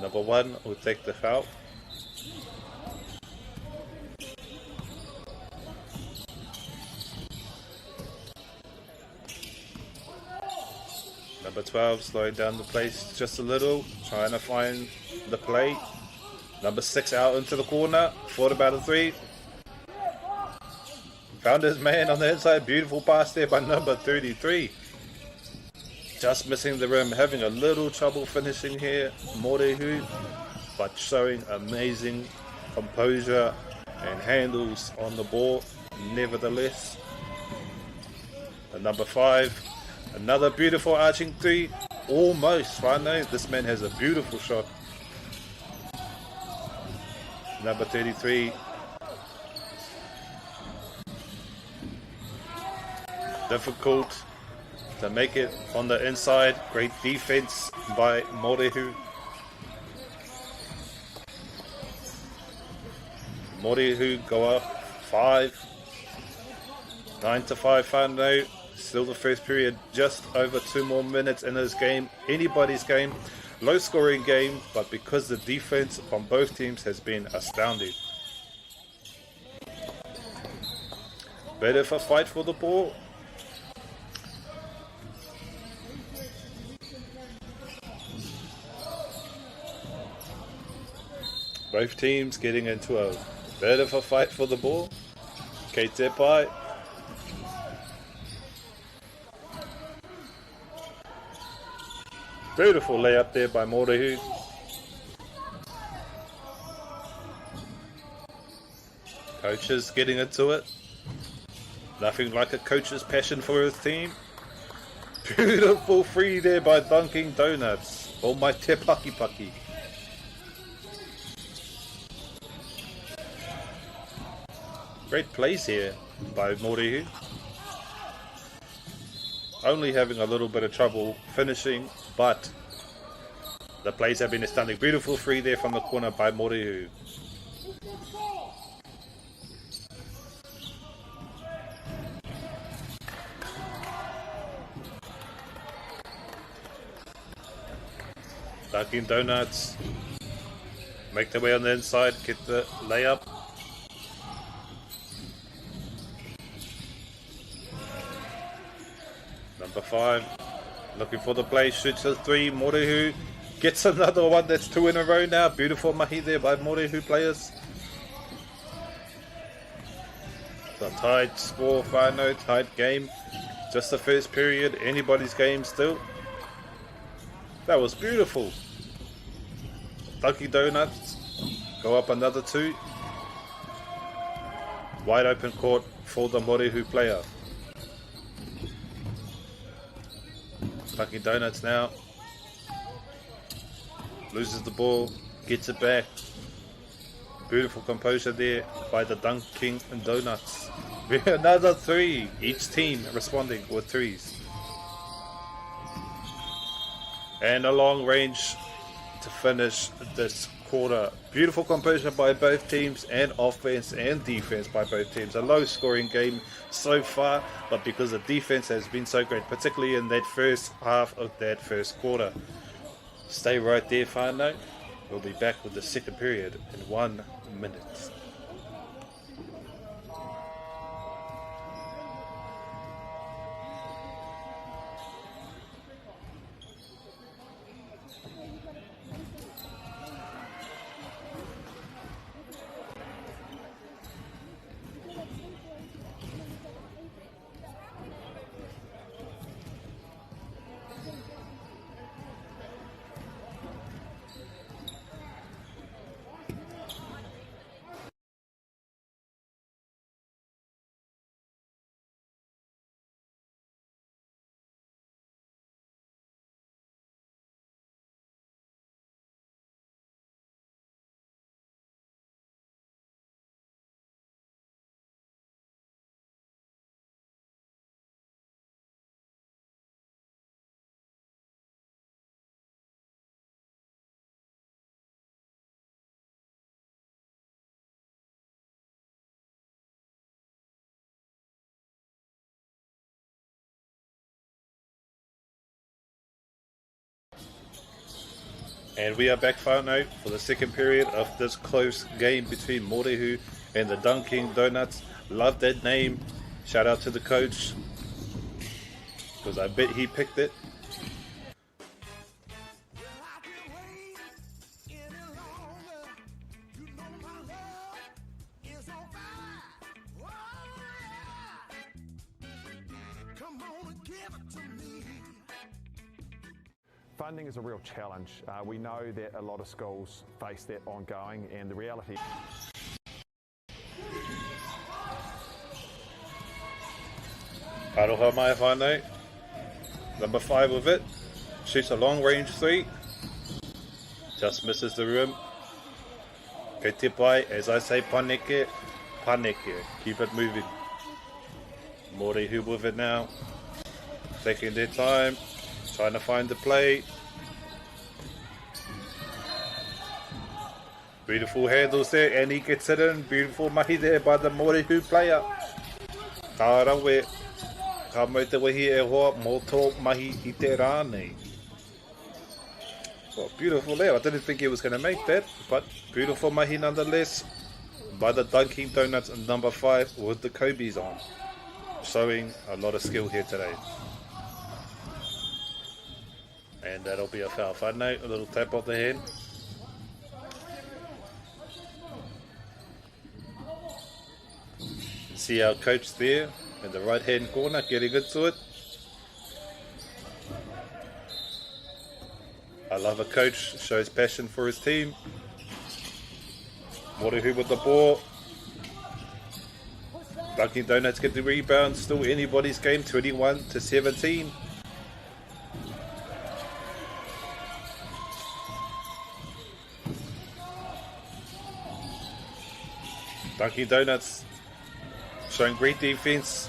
Number 1 will take the foul. Number 12 slowing down the pace just a little, trying to find the play. Number 6 out into the corner, thought about a 3. Found his man on the inside, beautiful pass there by number 33. Just missing the rim, having a little trouble finishing here, Morehu, but showing amazing composure and handles on the ball nevertheless. And number 5, another beautiful arching 3, almost, whānau. This man has a beautiful shot. Number 33. Difficult to make it on the inside. Great defense by Morehu. Morehu go up 5. 9-5 whānau. Still the first period, just over 2 more minutes in this game. Anybody's game. Low scoring game, but because the defense from both teams has been astounding. Bit of a fight for the ball. Both teams getting into a bit of a fight for the ball. Kei te pai. Beautiful layup there by Morehu. Coaches getting into it. Nothing like a coach's passion for his team. Beautiful free there by Dunkin' Donuts. Oh my te paki paki. Great plays here by Morehu. Only having a little bit of trouble finishing, but the plays have been astounding. Beautiful free there from the corner by Morehu. Dunkin' Donuts make their way on the inside, get the layup. Number 5 looking for the play, shoots a 3. Morehu gets another one. That's 2 in a row now. Beautiful mahi there by Morehu players. The tied score, Whanganui, tied game. Just the first period, anybody's game still. That was beautiful. Dunkin' Donuts go up another 2. Wide open court for the Morehu player. Dunkin' Donuts now loses the ball, gets it back. Beautiful composure there by the Dunkin' Donuts. Another 3. Each team responding with 3s. And a long range to finish this quarter. Beautiful composure by both teams, and offense and defense by both teams. A low scoring game so far, but because the defense has been so great, particularly in that first half of that first quarter. Stay right there, Whanganui. We'll be back with the second period in 1 minute. And we are back, Whanganui, for the second period of this close game between Morehu and the Dunkin' Donuts. Love that name. Shout out to the coach, because I bet he picked it. Funding is a real challenge. We know that a lot of schools face that ongoing, and the reality... Aroha mai Whanganui. Number 5 with it. Shoots a long range 3. Just misses the rim. Kei te pai, as I say, paneke, paneke. Keep it moving. Morehu with it now. Taking their time. Trying to find the play. Beautiful handles there, and he gets it in. Beautiful mahi there by the Morehu player. Tārawe. Ka mau te wahi e hoa, mō tō mahi I te rānei. Well, beautiful there. I didn't think he was going to make that, but beautiful mahi nonetheless by the Dunkin' Donuts and number 5 with the Kobe's on. Showing a lot of skill here today. And that'll be a foul. Whanganui, a little tap of the hand. See our coach there in the right hand corner getting into it. I love a coach, shows passion for his team. Morehu with the ball. Dunkin' Donuts get the rebound. Still anybody's game, 21-17. Dunkin' Donuts showing great defense.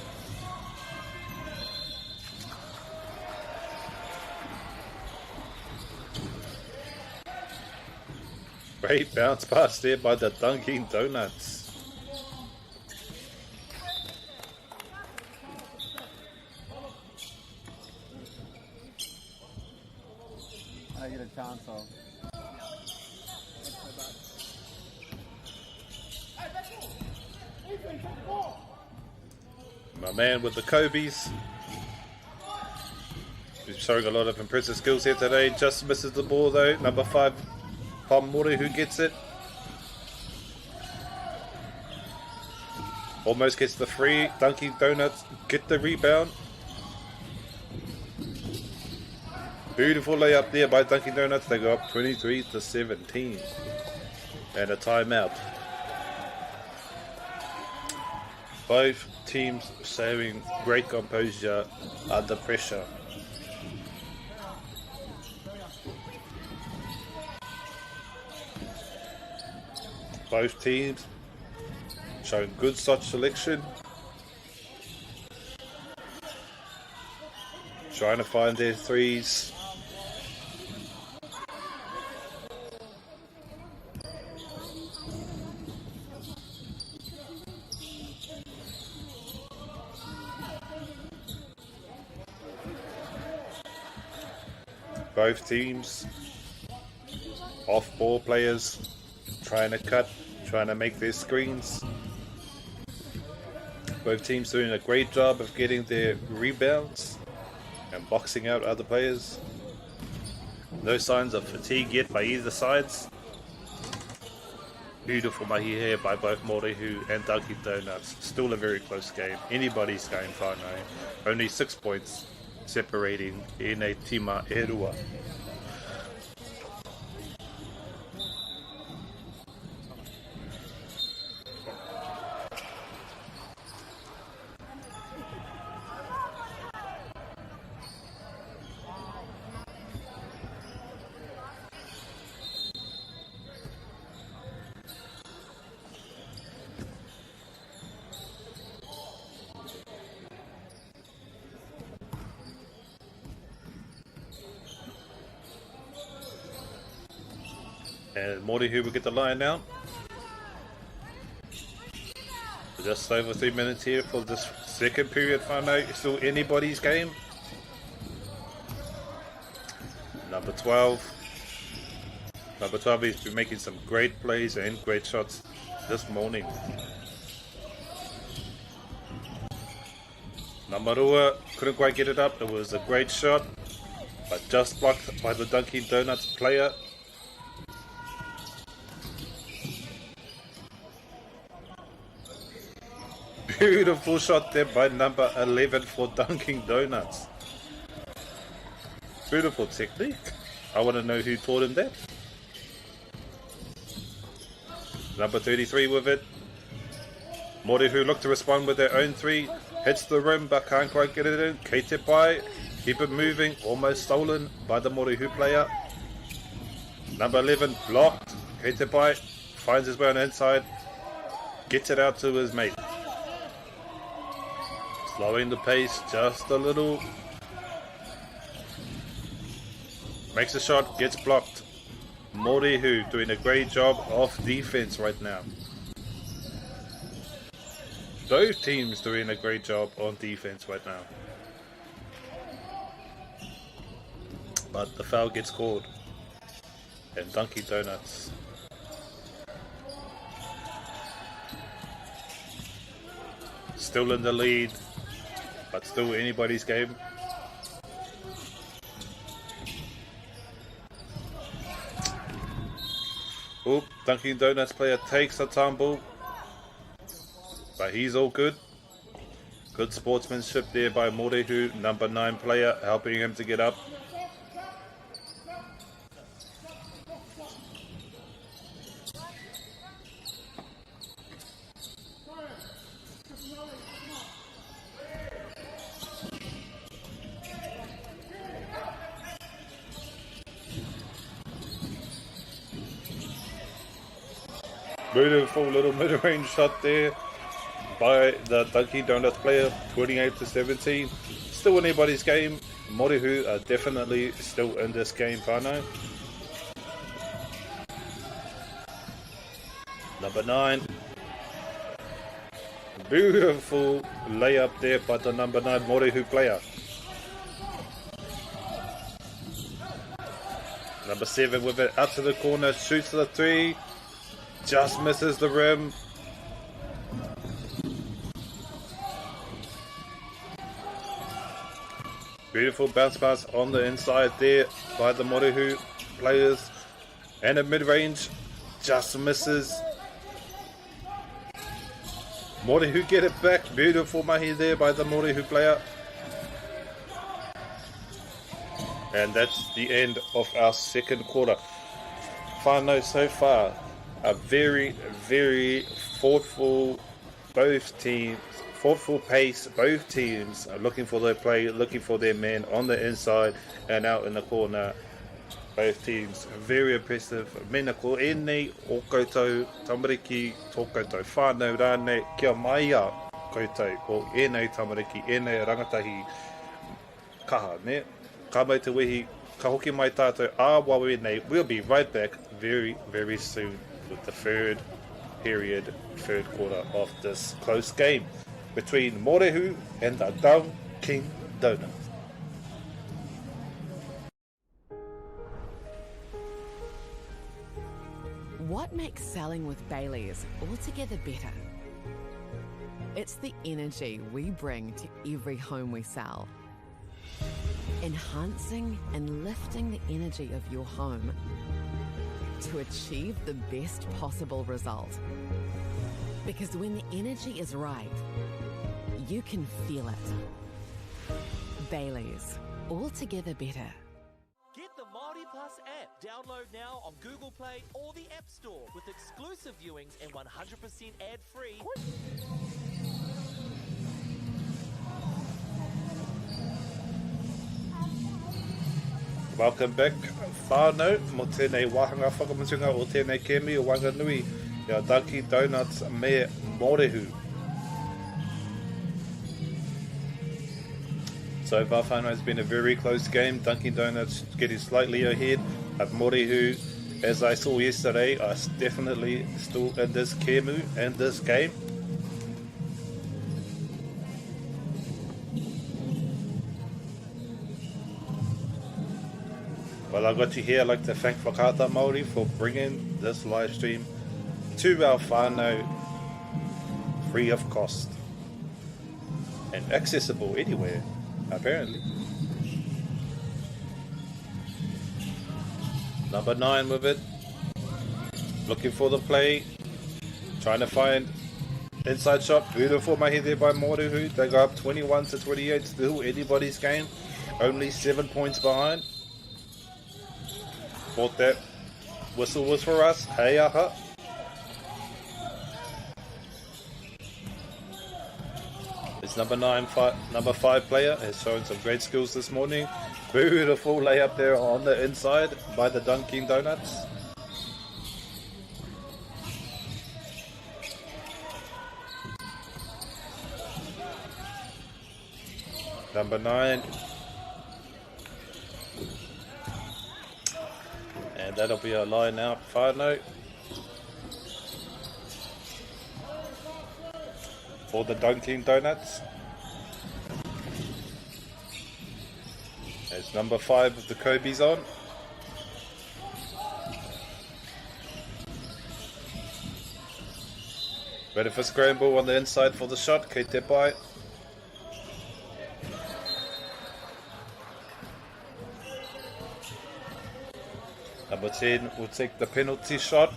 Great bounce pass there by the Dunkin' Donuts. I get a chance down, so. My man with the Kobe's. He's showing a lot of impressive skills here today. Just misses the ball though. Number 5, Morehu gets it. Almost gets the free. Dunkin' Donuts get the rebound. Beautiful layup there by Dunkin' Donuts. They go up 23-17. And a timeout. Both teams showing great composure under pressure. Both teams showing good shot selection. Trying to find their threes. Both teams, off-ball players, trying to cut, trying to make their screens. Both teams doing a great job of getting their rebounds and boxing out other players. No signs of fatigue yet by either sides. Beautiful mahi here by both Morehu and Dunkin' Donuts. Still a very close game. Anybody's game whānau. Only 6 points separating ēnei tima e rua. And Morehu will get the line now. Just over 3 minutes here for this second period. Whānau, still anybody's game. Number 12. Number 12 has been making some great plays and great shots this morning. Namarua couldn't quite get it up. It was a great shot, but just blocked by the Dunkin' Donuts player. Beautiful shot there by number 11 for Dunkin' Donuts. Beautiful technique. I want to know who taught him that. Number 33 with it. Morehu look to respond with their own three. Hits the rim but can't quite get it in. Keitepai, keep it moving. Almost stolen by the Morehu player. Number 11 blocked. Keitepai finds his way on the inside. Gets it out to his mate. Slowing the pace just a little. Makes a shot, gets blocked. Morehu doing a great job of defense right now. Both teams doing a great job on defense right now. But the foul gets called. And Dunkin' Donuts still in the lead, but still anybody's game. Oop, Dunkin' Donuts player takes a tumble, but he's all good. Good sportsmanship there by Morehu, number 9 player, helping him to get up. Beautiful little mid-range shot there by the Dunkin' Donuts player, 28-17. Still anybody's game. Morehu are definitely still in this game, whānau. Number 9. Beautiful layup there by the number 9 Morehu player. Number 7 with it out to the corner, shoots the 3, just misses the rim. Beautiful bounce pass on the inside there by the Morehu players. And a mid-range, just misses. Morehu get it back. Beautiful mahi there by the Morehu player. And that's the end of our second quarter. Whanau so far, a very, very thoughtful, both teams, thoughtful pace. Both teams are looking for their play, looking for their man on the inside and out in the corner. Both teams very impressive. Mena ko enei o koutou tamariki tō koutou whānau rānei kia mai a koutou o enei tamariki, enei rangatahi kaha, ne? Ka mai te wehi, ka hoki mai tātou a wawe nei. We'll be right back very, very soon with the third quarter of this close game between Morehu and the Dunkin' Donuts. What makes selling with Bailey's altogether better? It's the energy we bring to every home we sell. Enhancing and lifting the energy of your home to achieve the best possible result. Because when the energy is right, you can feel it. Bailey's, altogether better. Get the MāORI Plus app. Download now on Google Play or the App Store with exclusive viewings and 100% ad-free. Welcome back, whānau, mo tēnei wāhanga whakamatunga o tēnei kemi o Whanganui, ia Dunkin' Donuts me Morehu. So far, whānau, has been a very close game. Dunkin' Donuts getting slightly ahead, but Morehu, as I saw yesterday, are definitely still in this kemu and this game. Well, I've got you here. I'd like to thank Whakaata Māori for bringing this live stream to our whānau free of cost and accessible anywhere, apparently. Number 9 with it, looking for the play, trying to find inside shot. Beautiful mahi there by Morehu. They go up 21-28, still anybody's game, only 7 points behind. Thought that whistle was for us. Hey, aha. It's number 5 player has shown some great skills this morning. Beautiful layup there on the inside by the Dunkin' Donuts. Number 9. And that'll be our line out, whānau. For the Dunkin' Donuts. As number 5 of the Kobe's on. Ready for scramble on the inside for the shot, Kei te pai. Number 10 will take the penalty shot.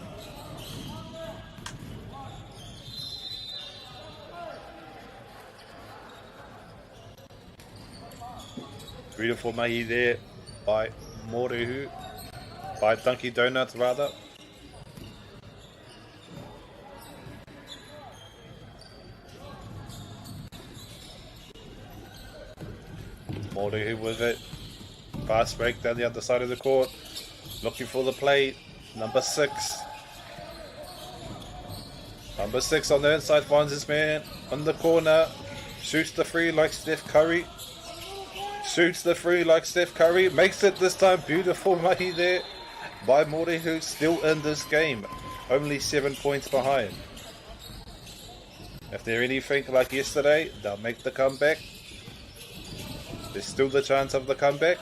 Beautiful mahi there by Morehu, by Dunkin' Donuts rather. Morehu with it. Fast break down the other side of the court. Looking for the play, number 6. Number 6 on the inside finds his man on the corner. Shoots the free like Steph Curry. Shoots the free like Steph Curry. Makes it this time. Beautiful mahi there by Morehu, still in this game. Only 7 points behind. If they're anything like yesterday, they'll make the comeback. There's still the chance of the comeback.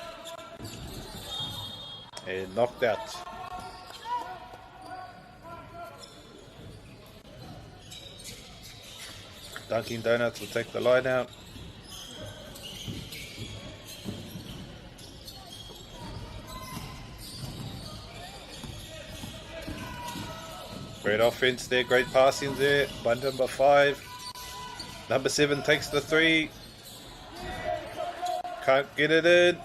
And knocked out. Dunkin' Donuts will take the line out. Great offense there, great passing there by number 5. Number 7 takes the 3. Can't get it in.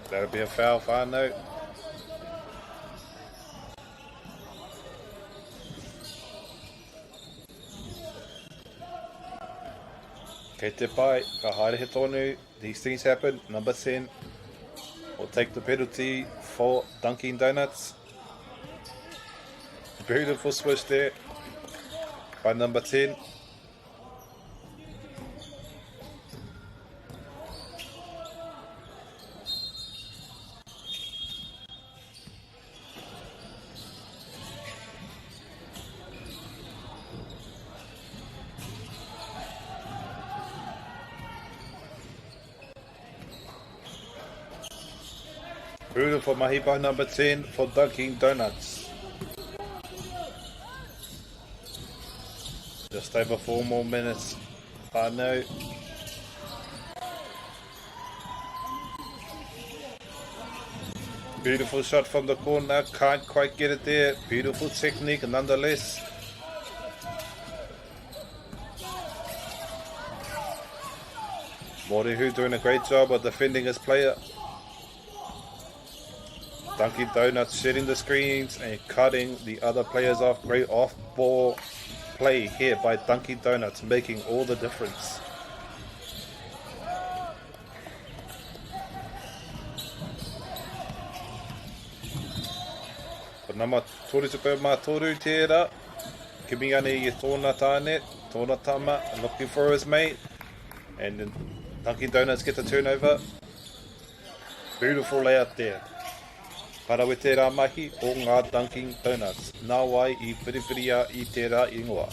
That'll be a foul, Whanganui. Kei te pai, ka haere he tonu. These things happen. Number 10 will take the penalty for Dunkin' Donuts. Beautiful switch there by number 10. Beautiful mahi by number 10 for Dunkin' Donuts. Just over 4 more minutes. Whanganui. Beautiful shot from the corner. Can't quite get it there. Beautiful technique nonetheless. Morehu doing a great job of defending his player. Dunkin' Donuts setting the screens and cutting the other players off. Great off-ball play here by Dunkin' Donuts, making all the difference. Nama toru tuko mātoru tērā. Kimiane I tōna tāne, tōna tama, looking for his mate. And then Dunkin' Donuts get the turnover. Beautiful layout there. Parawe tērā mahi o ngā Dunkin' Donuts. Nā wai I whiriwhiria I tērā ingoa.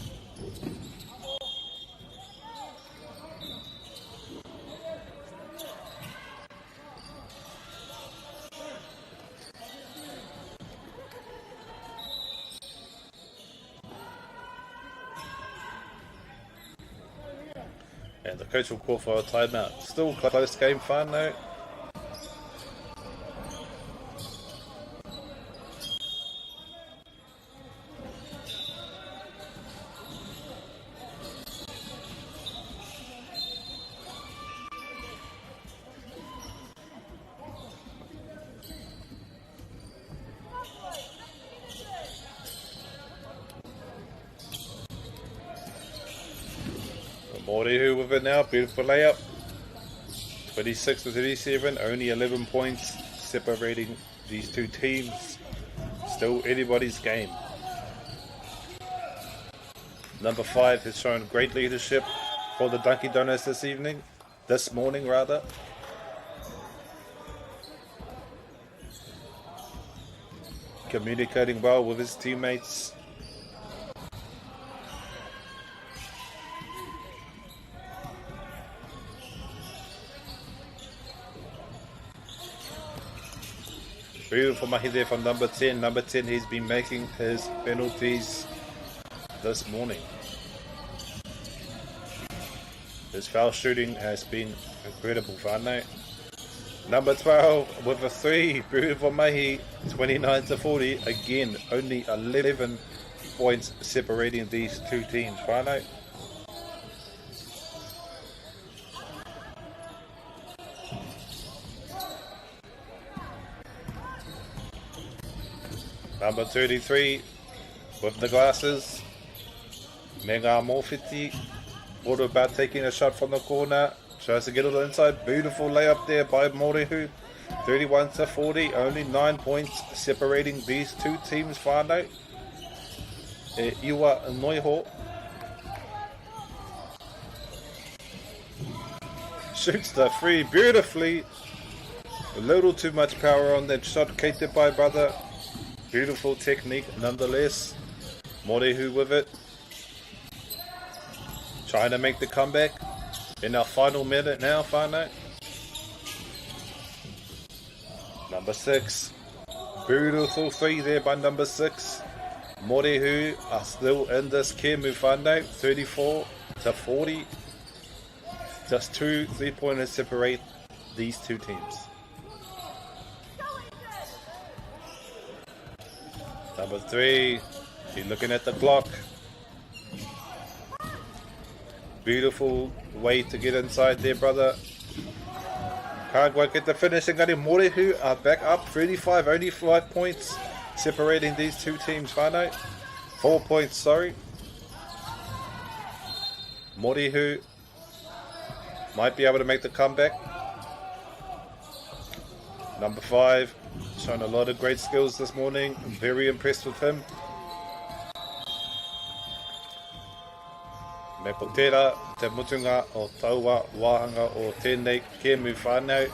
And the coach will call for a timeout. Still close game, Whanganui. Morehu with it now, beautiful layup. 26-37, only 11 points separating these two teams. Still anybody's game. Number 5 has shown great leadership for the Dunkin' Donuts this morning rather. Communicating well with his teammates. Beautiful mahi there from number 10. Number 10, he's been making his penalties this morning. His foul shooting has been incredible, Whanganui. Number 12 with a 3. Beautiful mahi, 29-40. Again, only 11 points separating these two teams, Whanganui. Number 33 with the glasses. Me ngā mōwhiti. All about taking a shot from the corner. Tries to get it inside. Beautiful layup there by Morehu. 31-40. Only 9 points separating these two teams, Whanganui. Iwa Noiho. Shoots the free beautifully. A little too much power on that shot. Kei te pai, brother. Beautiful technique nonetheless. Morehu with it. Trying to make the comeback. In our final minute now, Whanganui. Number 6. Beautiful 3 there by number 6. Morehu are still in this Kemu whānau, 34 to 40. Just 2 3-pointers separate these two teams. Number 3, you're looking at the clock. Beautiful way to get inside there, brother. Can't quite get the finish. And Morehu are back up 35, only 5 points separating these two teams, whānau. 4 points, sorry. Morehu might be able to make the comeback. Number 5, shown a lot of great skills this morning. I'm very impressed with him. Me po tērā te mutunga o taua wāhanga o tēnei Kemu whānau.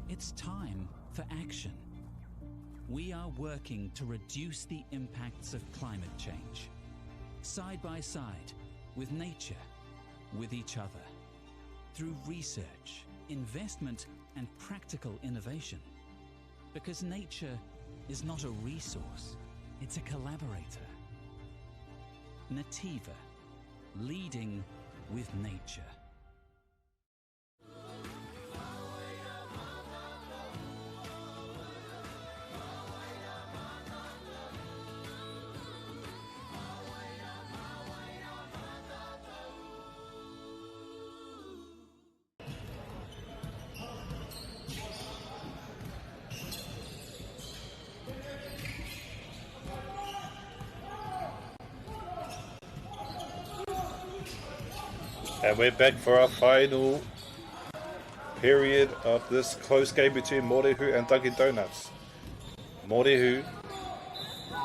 It's time for action. We are working to reduce the impacts of climate change, side by side, with nature, with each other, through research, investment, and practical innovation. Because nature is not a resource, it's a collaborator. Nativa, leading with nature. And we're back for our final period of this close game between Morehu and Dunkin' Donuts. Morehu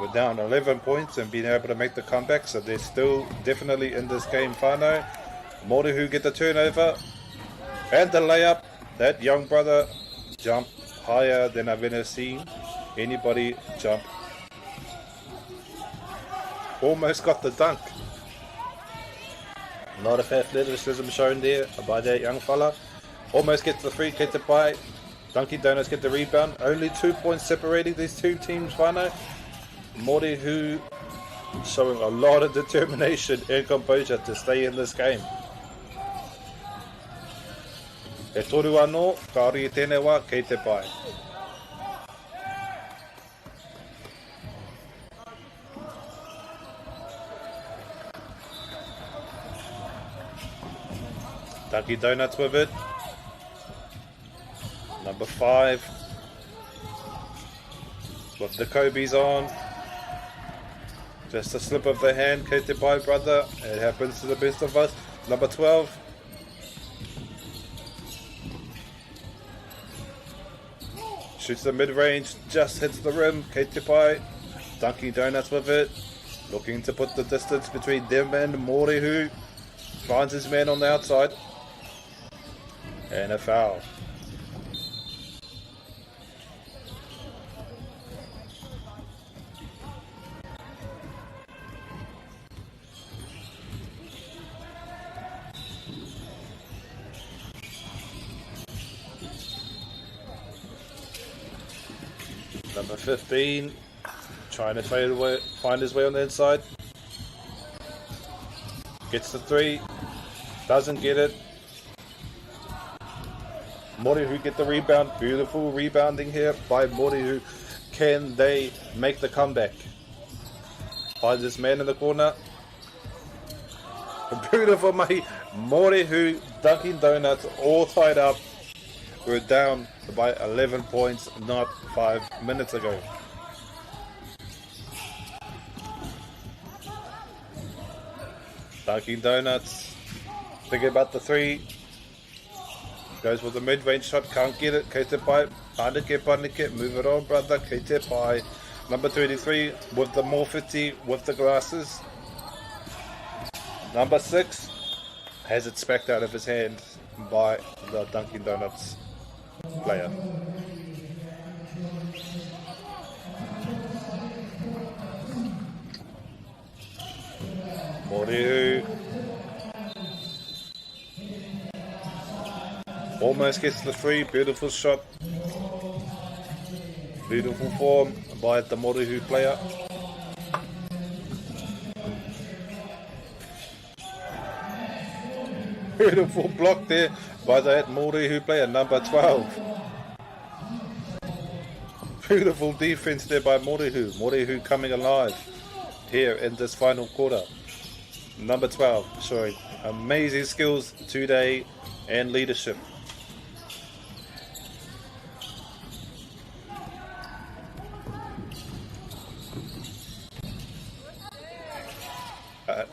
were down 11 points and being able to make the comeback, so they're still definitely in this game, whānau. Morehu get the turnover and the layup. That young brother jumped higher than I've ever seen anybody jump. Almost got the dunk. A lot of athleticism shown there by that young fella. Almost gets the free kick to buy. Dunkin' Donuts get the rebound. Only 2 points separating these two teams, whānau. Morehu showing a lot of determination and composure to stay in this game. E toru anō, kaori e tēnei wā, kei te pai. Dunkin' Donuts with it. Number 5. With the Kobe's on. Just a slip of the hand, kei te pai, brother. It happens to the best of us. Number 12. Shoots the mid-range, just hits the rim, kei te pai. Dunkin' Donuts with it. Looking to put the distance between them and Morehu. Finds his man on the outside. And a foul. Number 15, trying to find his way on the inside. Gets the 3, doesn't get it. Morehu get the rebound. Beautiful rebounding here by Morehu. Can they make the comeback? Finds this man in the corner. Beautiful, mate. Morehu, Dunkin' Donuts, all tied up. We're down by 11 points not 5 minutes ago. Dunkin' Donuts, thinking about the 3. Goes with the mid-range shot, can't get it. Kei te pai, panike, move it on, brother. Kei te pai. Number 33 with the more 50 with the glasses. Number 6 has it smacked out of his hand by the Dunkin' Donuts player. Morehu almost gets the free. Beautiful shot. Beautiful form by the Morehu player. Beautiful block there by that Morehu player, number 12. Beautiful defense there by Morehu. Morehu coming alive here in this final quarter. Number 12 showing amazing skills today and leadership.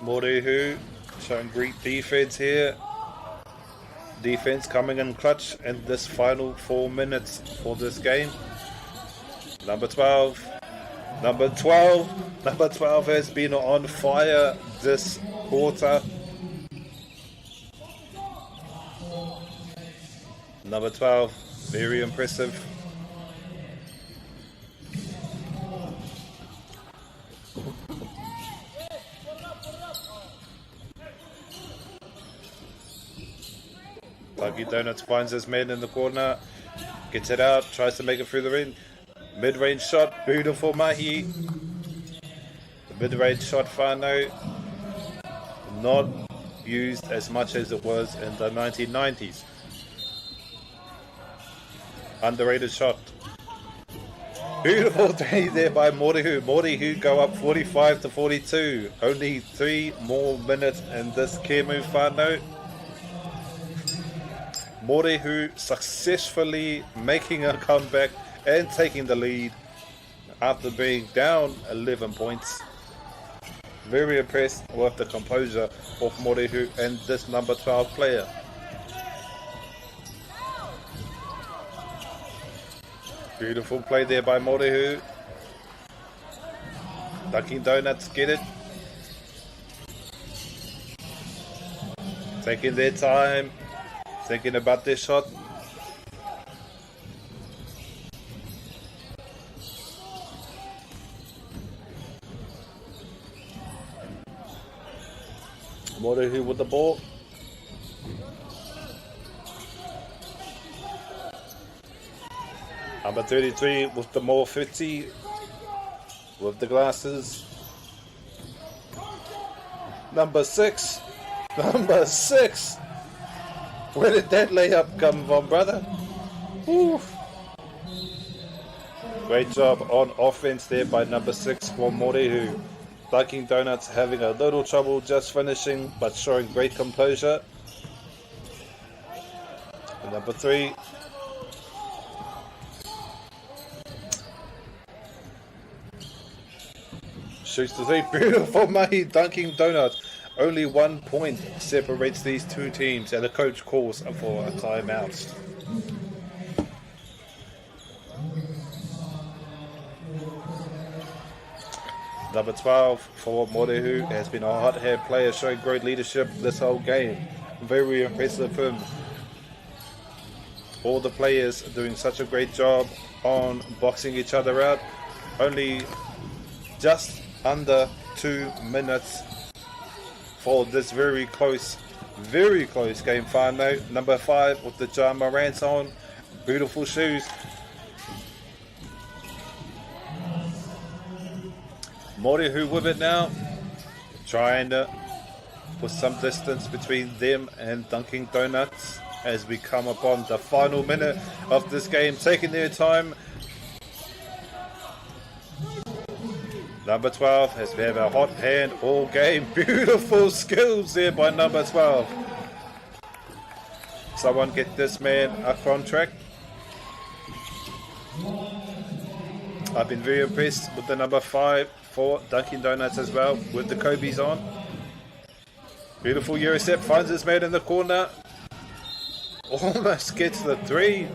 Morehu showing great defense here. Defense coming in clutch in this final 4 minutes for this game. Number 12 has been on fire this quarter. Number 12, very impressive. Dunkin' Donuts finds his man in the corner, gets it out, tries to make it through the ring. Mid-range shot, beautiful mahi. The mid-range shot, whānau, not used as much as it was in the 1990s. Underrated shot. Beautiful day there by Morehu. Morehu go up 45-42. Only 3 more minutes in this Kemu whānau. Morehu successfully making a comeback and taking the lead after being down 11 points. Very impressed with the composure of Morehu and this number 12 player. Beautiful play there by Morehu. Dunkin' Donuts get it. Taking their time. Thinking about this shot. Morehu with the ball. Number 33 with the more 50 with the glasses. Number 6. Number 6. Where did that layup come from, brother? Oof. Great job on offense there by number 6 for Morehu. Dunkin' Donuts having a little trouble just finishing, but showing great composure. And number 3. Shoots the 3. Beautiful mahi, Dunkin' Donuts. Only 1 point separates these two teams, and the coach calls for a timeout. Number 12 for Morehu has been a hot-head player, showing great leadership this whole game. Very impressive him. All the players are doing such a great job on boxing each other out. Only just under 2 minutes for this very close game whānau. Number 5 with the Ja Morants on. Beautiful shoes. Morehu with it now. Trying to put some distance between them and Dunkin' Donuts as we come upon the final minute of this game. Taking their time. Number 12 has had a hot hand all game. Beautiful skills there by number 12. Someone get this man a contract. I've been very impressed with the number 5 for Dunkin' Donuts as well, with the Kobe's on. Beautiful Eurostep, finds his man in the corner. Almost gets the 3.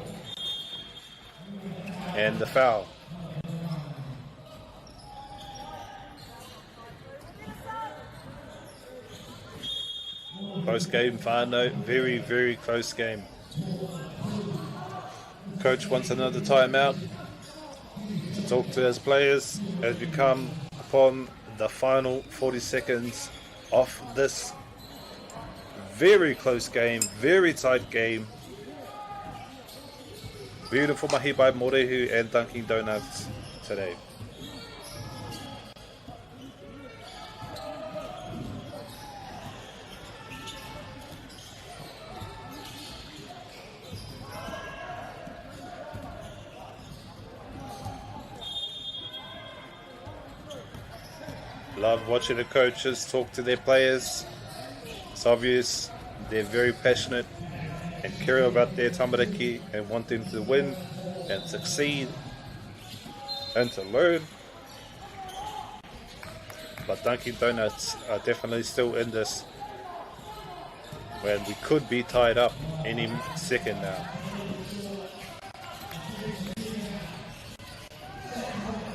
And the foul. Close game, whānau. Very, very close game. Coach wants another timeout to talk to his players as we come upon the final 40 seconds of this very close game, very tight game. Beautiful mahi by Morehu and Dunkin' Donuts today. Love watching the coaches talk to their players. It's obvious they're very passionate and care about their tamariki and want them to win and succeed and to learn. But Dunkin' Donuts are definitely still in this when we could be tied up any second now.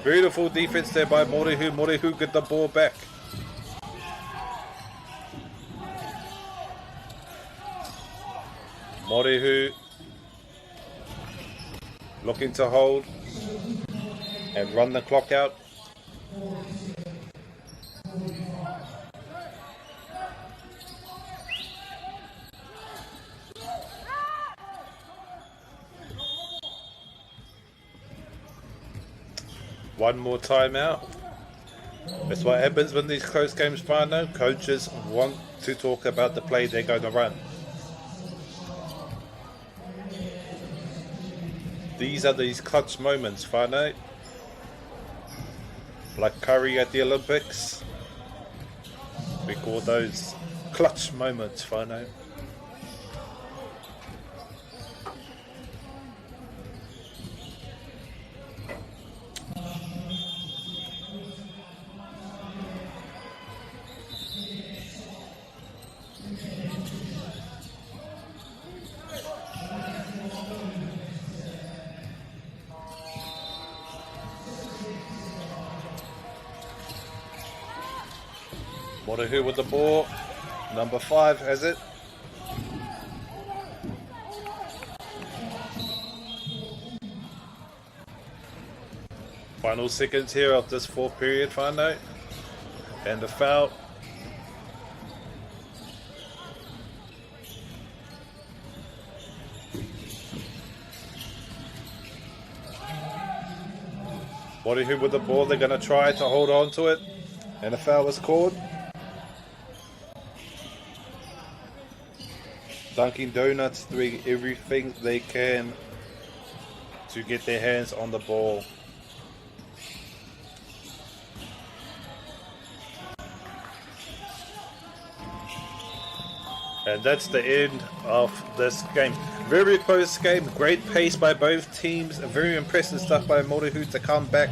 Beautiful defense there by Morehu. Morehu get the ball back. Morehu looking to hold and run the clock out. One more timeout. That's what happens when these close games whānau. Coaches want to talk about the play they're going to run. These are these clutch moments, whānau. Like Curry at the Olympics. We call those clutch moments, whānau. Morehu with the ball. Number 5 has it. Final seconds here of this fourth period, whānau. And the foul. Morehu with the ball. They're going to try to hold on to it. And a foul was called. Dunkin' Donuts doing everything they can to get their hands on the ball. And that's the end of this game. Very close game, great pace by both teams. Very impressive stuff by Morehu to come back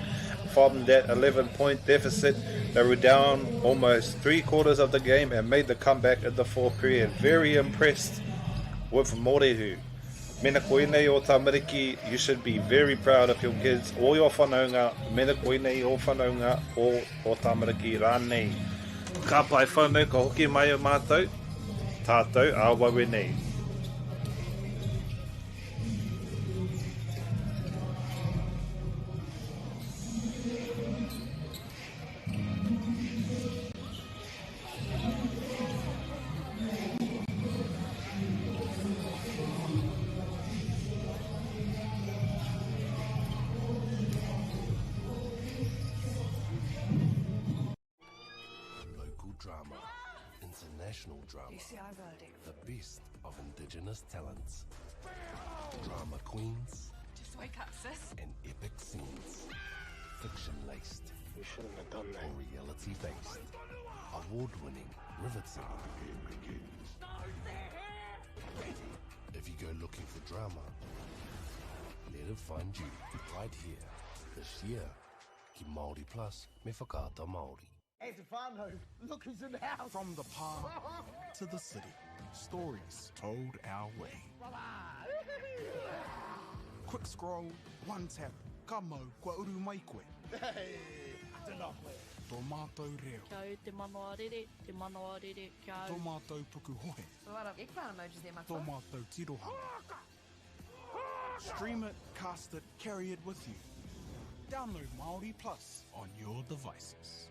from that 11-point deficit. They were down almost 3/4 of the game and made the comeback in the fourth period. Very impressed with Morehu. Mena koinei o tamariki, you should be very proud of your kids. O your whanaunga, mena koinei o whanaunga o tamariki rānei. Ka pai whanau ka hoki mai o mātou, tātou āwawe nei. Drama, international drama, the best of indigenous talents, drama queens, Just wake up, sis. and epic scenes, fiction-laced, We shouldn't have done that. or reality-based, award-winning, riveting. If you go looking for drama, let it find you right here. This year, ki Māori Plus me whakaata Māori. Hey, Stefano, look who's in the house. From the park to the city, stories told our way. Quick scroll, one tap, ka mau kua uru mai koe. Hey, Denokle. Tō mātou reo. Kia au te manoa rere, te manoa rere, kia au. Tō mātou puku hohe. So a lot of egg fan emojis there, Tō mate. mātou tirohanga. Stream it, cast it, carry it with you. Download Māori Plus on your devices.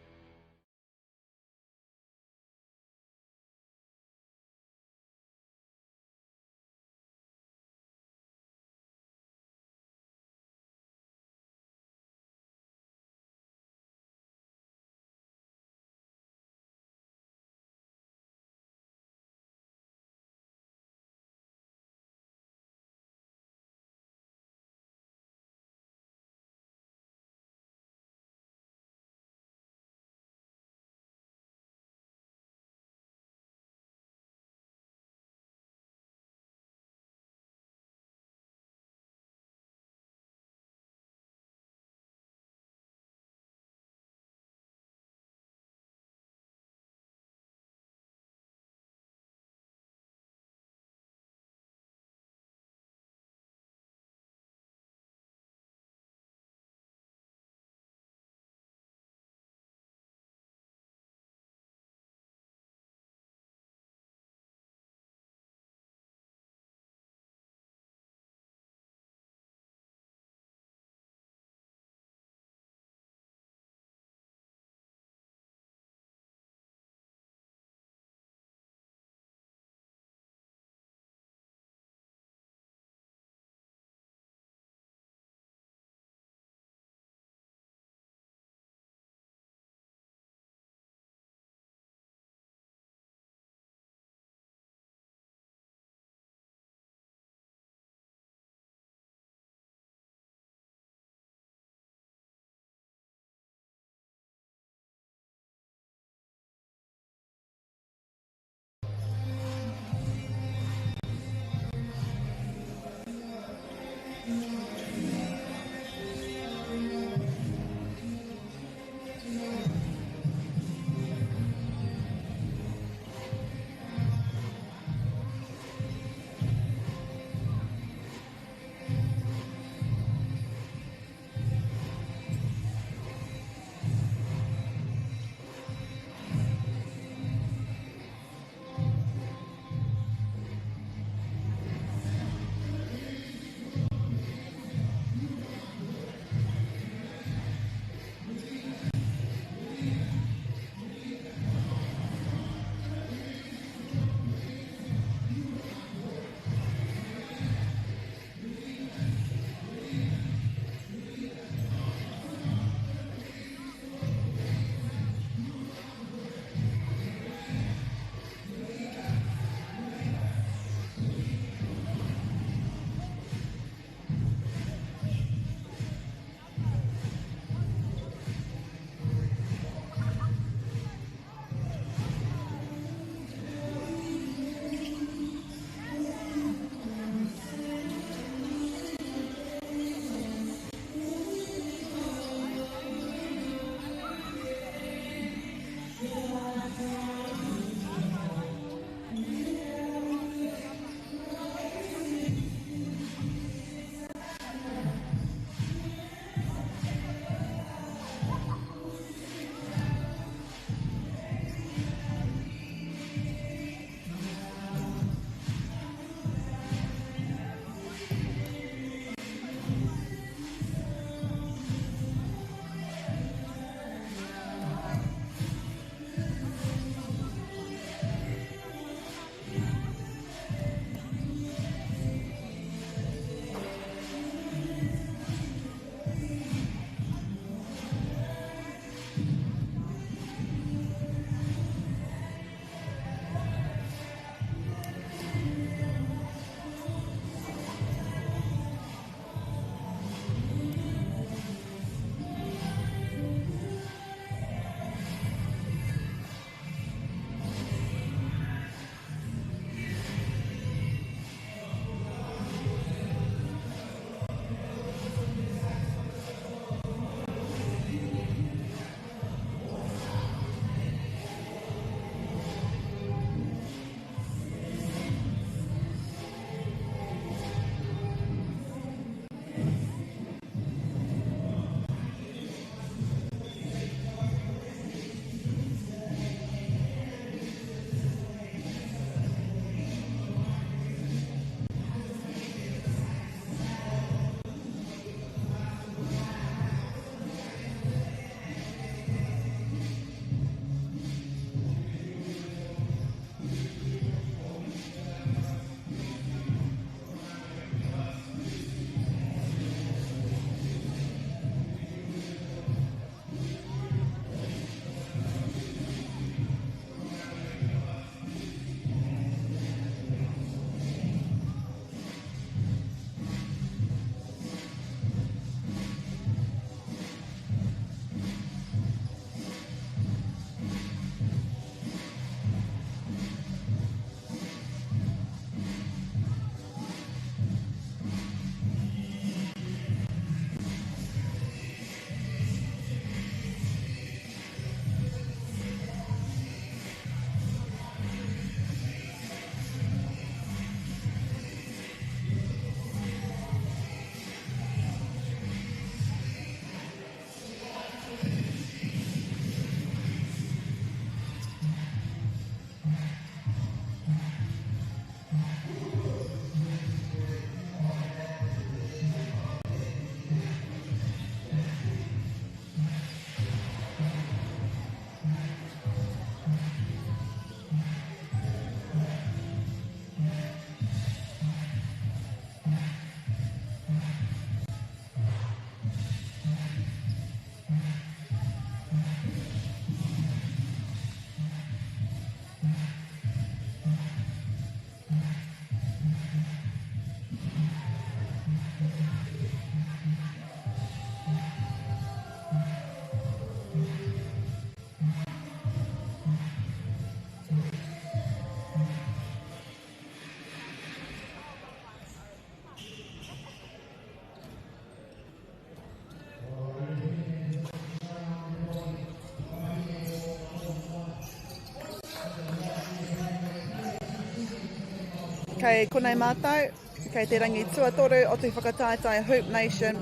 Kei konei mātou, kei te rangi tuatoru o te whakataetai HoopNation.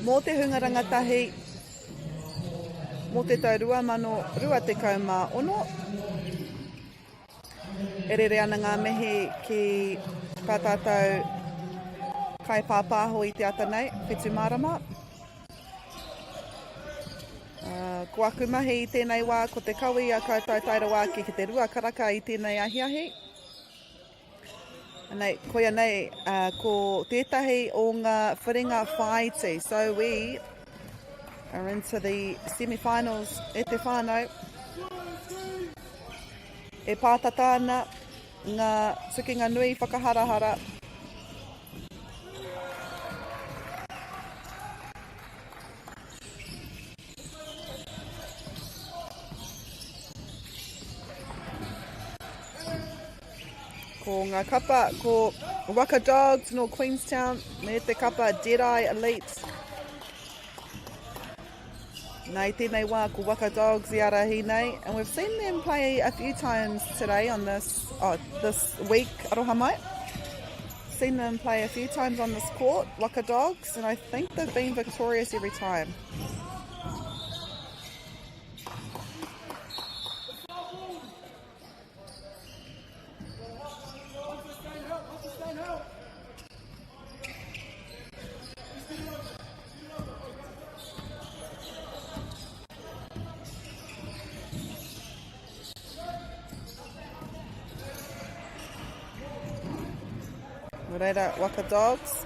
Mō te hunga rangatahi, mō te tau 2026, e rere ana ngā mihi ki pātātou kai pāpāho i te ata nei, whetū marama. Ko aku mahi i tēnei wā, ko te kawi a koutou taira wā ki te rua karaka i tēnei ahiahi. Nei, koia nei, ko tētahi o ngā wharenga whaiti. So we are into the semifinals e te whānau. E pātata ana ngā tukinga nui whakaharahara. Ko ngā kapa, ko Waka Dogs no Queenstown, me te kapa Deadeye Elite. Nei tēnei wā ko Waka Dogs i arahi nei, and we've seen them play a few times today on this week, aroha mai. Seen them play a few times on this court, Waka Dogs, and I think they've been victorious every time. Reira Waka Dogs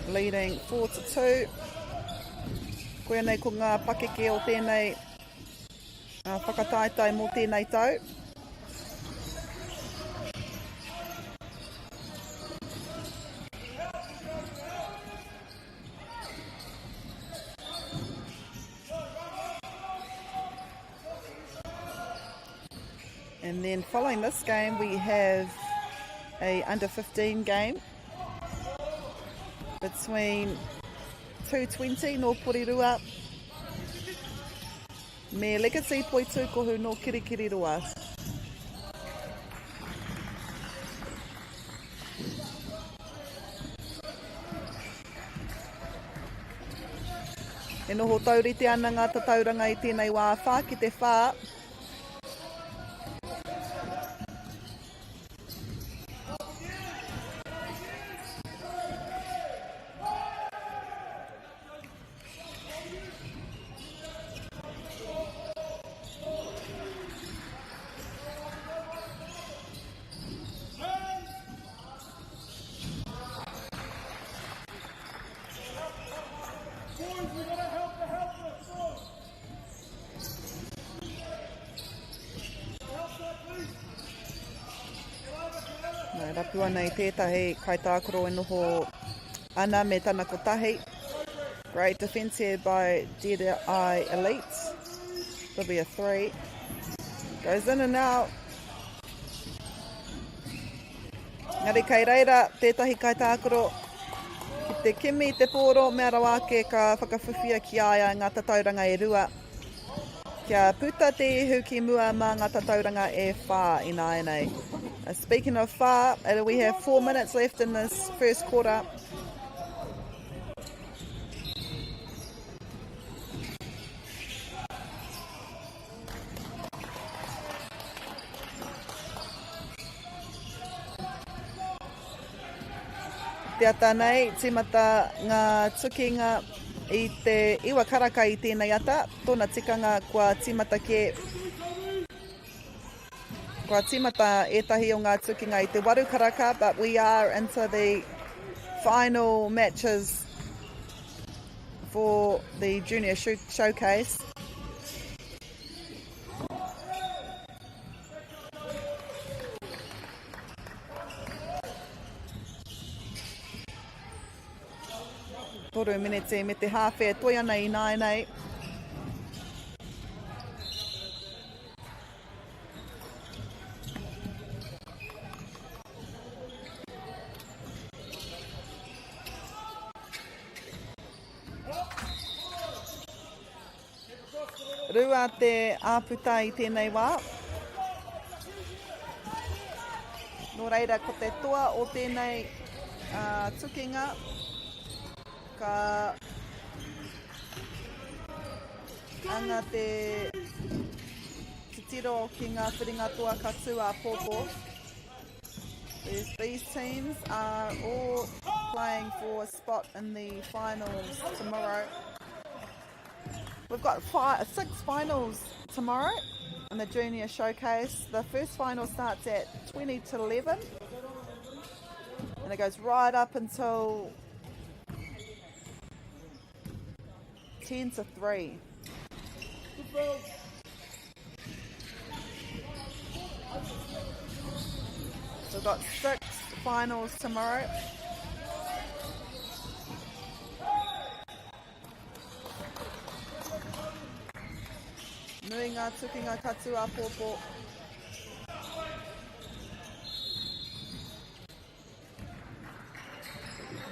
leading 4-2. Koe nei ko ngā pakeke o tēnei whakataetai mō tēnei tau. And then following this game we have a under 15 game between 220 no Porirua me Legacy Poitukohu no Kirikiriroa. E noho taurite ana ngā tatauranga i tēnei wā whā ki te whā. Rapua nei tētahi kaitākoro e noho ana me tana kotahi. Great defence here by Deadeye Elite. There'll be a 3. Goes in and out. Ngari kei reira, tētahi kaitākoro ki te kimi, te pōro, mea rawake ka whakawhiwhia ki aia ngā tatauranga e rua. Kia puta te ihu ki mua mā ngā tatauranga e whā i nāenei. Speaking of far, we have 4 minutes left in this first quarter. Te ata nei, timata ngā tukinga i te iwa karaka i tēnei ata, tōna tikanga kua timata ke Kua timata etahi o ngā tukinga i te waru karaka, but we are into the final matches for the Junior Showcase. Toru minute me te hawhea toi ana i nāenei. Rua te āputa i tēnei wā. Nō reira, ko te toa o tēnei tukinga, ka anga te tiro ki ngā whiringa toa ka tū a pōpō. These teams are all playing for a spot in the finals tomorrow. We've got 6 finals tomorrow in the Junior Showcase. The first final starts at 20 to 11 and it goes right up until 10 to 3. So we've got 6 finals tomorrow. Nui ngā tukinga katu a pōpō.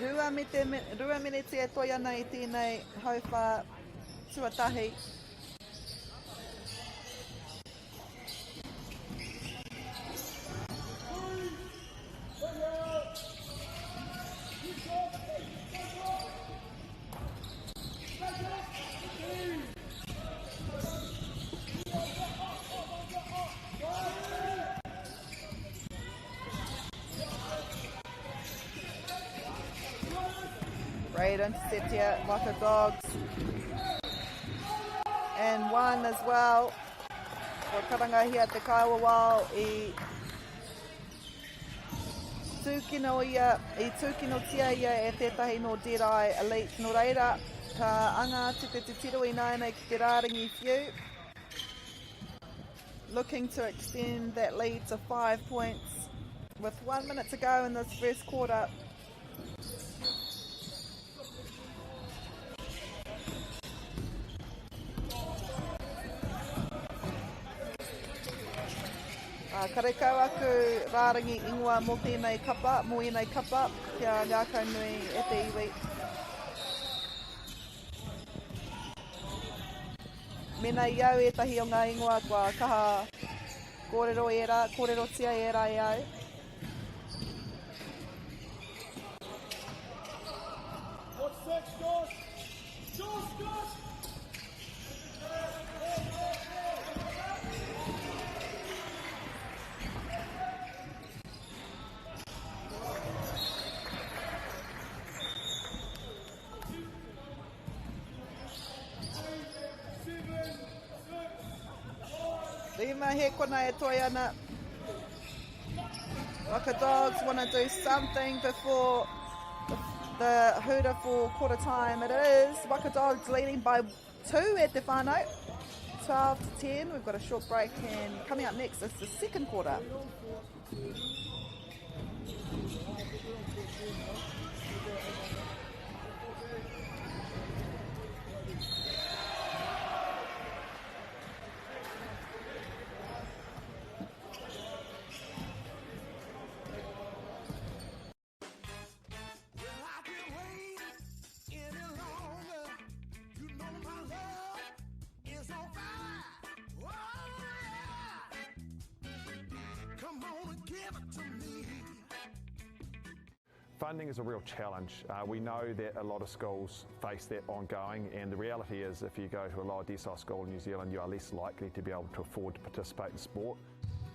Rua miniti e toi ana i tēnei hauwha tuatahi. Great intercept here, Waka Dogs. And one as well. Ko karanga hia te kaiwa wao I tūkino tia ia e tētahi no Derai Elite. No reira, ka anga te tiro I nāna ki te rāringi whiu. Looking to extend that lead to 5 points with 1 minute to go in this first quarter. Karekau aku rārangi ingoa mō tēnei kapa, mō enei kapa, kia Whanganui e te iwi. Mena iau e tahi o ngā ingoa kua kaha kōrero tia e rā e au. Rima he kona e toi ana. Waka Dogs want to do something before the hooter for quarter time. It is Waka Dogs leading by 2 at te whānau. 12 to 10. We've got a short break and coming up next is the second quarter. Funding is a real challenge. We know that a lot of schools face that ongoing, and the reality is if you go to a lower decile school in New Zealand, you are less likely to be able to afford to participate in sport.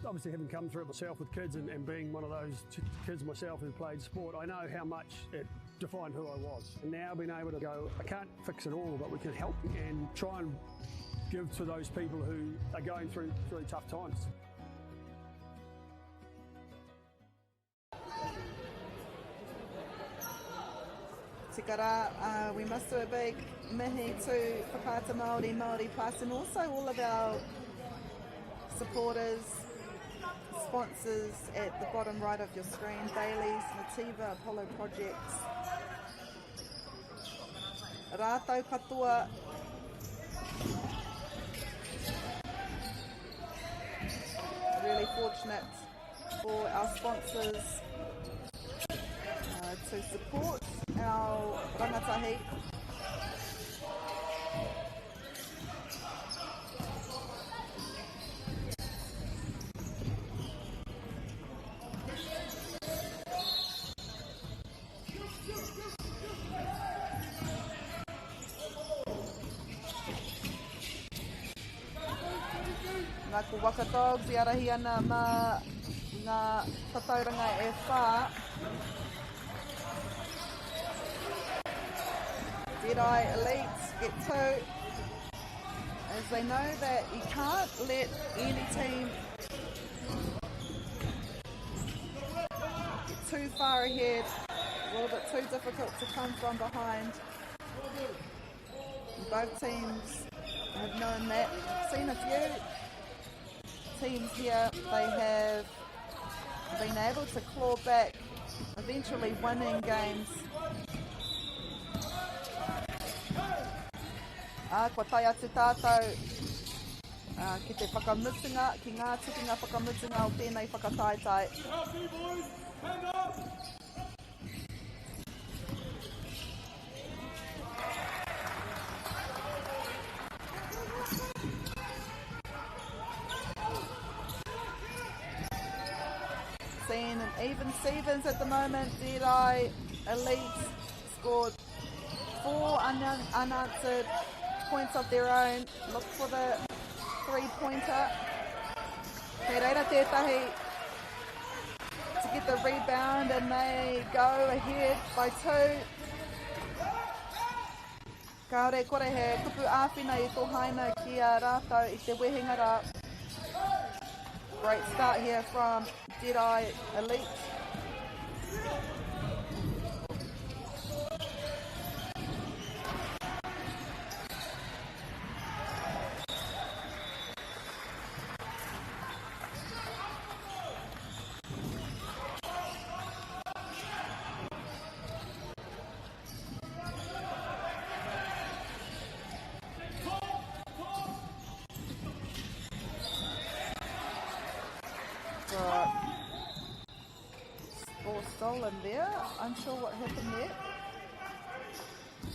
Obviously, having come through it myself with kids and being one of those kids myself who played sport, I know how much it defined who I was. And now being able to go, I can't fix it all, but we can help and try and give to those people who are going through really tough times. Tikara, we must do a big mihi to Whakaata Māori, MāORI Plus, and also all of our supporters, sponsors at the bottom right of your screen, Dailies, Nativa, Apollo Projects. Rātau katoa. Really fortunate for our sponsors to support our rangatahi. Nā ko Waka Dogs i arahi ana mā ngā tatauranga e whā. Deadeye Elites get 2, as they know that you can't let any team get too far ahead, a little bit too difficult to come from behind. And both teams have known that. I've seen a few teams here, they have been able to claw back, eventually winning games. Kua tai atu tātou ki te whakamutunga, ki ngā tukinga whakamutunga o tēnei whakataitai. Seeing an even Stevens at the moment. Deadeye Elites scored 4 unanswered points of their own. Look for the 3-pointer. Te reira tētahi to get the rebound, and they go ahead by 2. Kāore kore he kupu āwhina I tō haina ki a rātou I te wehenga rā. Great start here from Deadeye Elite. Stolen there. Unsure what happened there.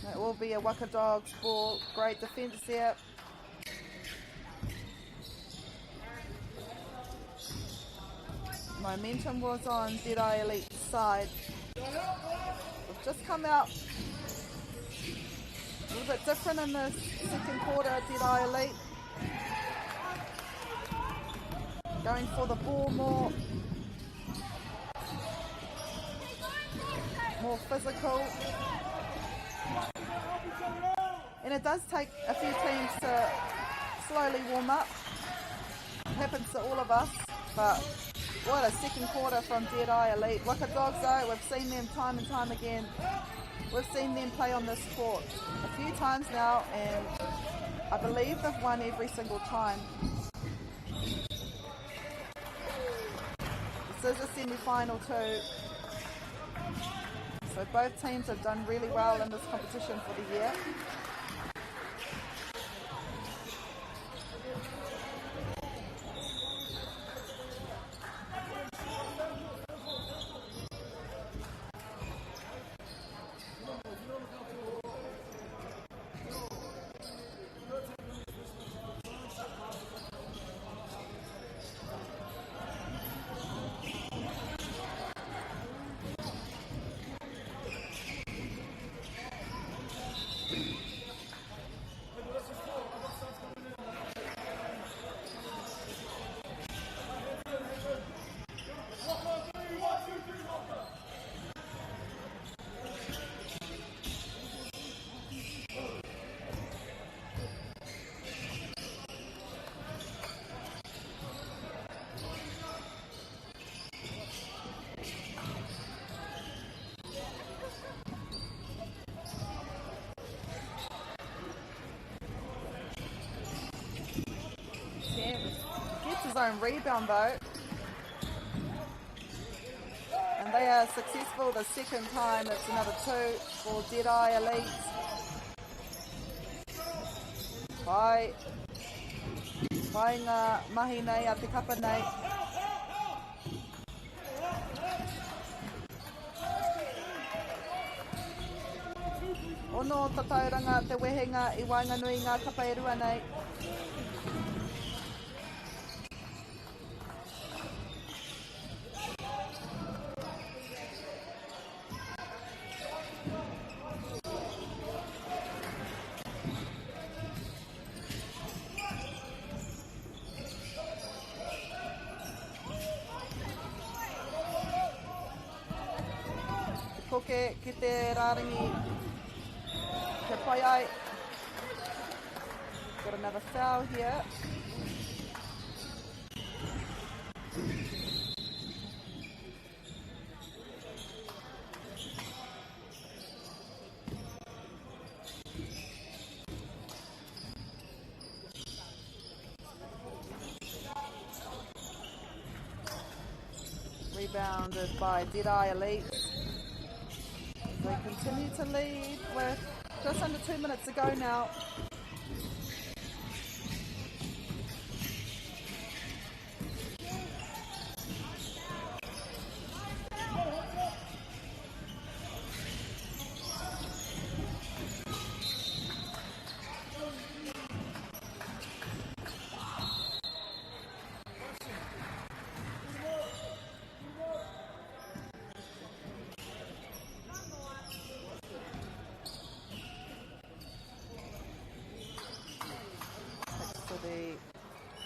That will be a Waka Dogs ball. Great defence there. Momentum was on Deadeye Elite's side. We've just come out a little bit different in the second quarter. Deadeye Elite going for the ball more physical, and it does take a few teams to slowly warm up. It happens to all of us, but what a second quarter from Deadeye Elite. Waka Dogs though, we've seen them time and time again. We've seen them play on this court a few times now, and I believe they've won every single time. This is a semi-final too. So both teams have done really well in this competition for the year. Own rebound though, and they are successful the second time. It's another 2 for Deadeye Elite. Pai ngā mahi nei a te kapa nei. Ono tatauranga te wehenga I Whanganui ngā kapa e rua nei. koke ki te rārangi. Kia pai ai. Got another foul here. Rebounded by Deadeye Elite. They continue to lead with just under 2 minutes to go now.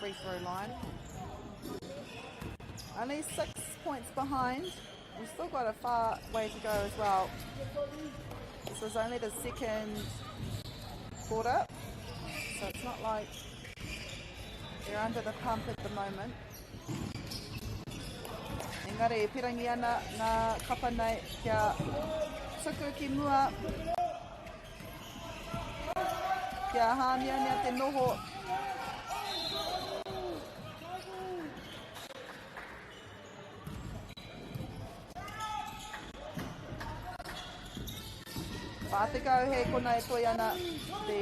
Free throw line. Only 6 points behind. We've still got a far way to go as well. This was only the second quarter, so it's not like they're under the pump at the moment. Engari, pirangi ana na kapa nei kia tuku ki mua. Kia hānia nia te noho. Pāteko he kona e toi ana. The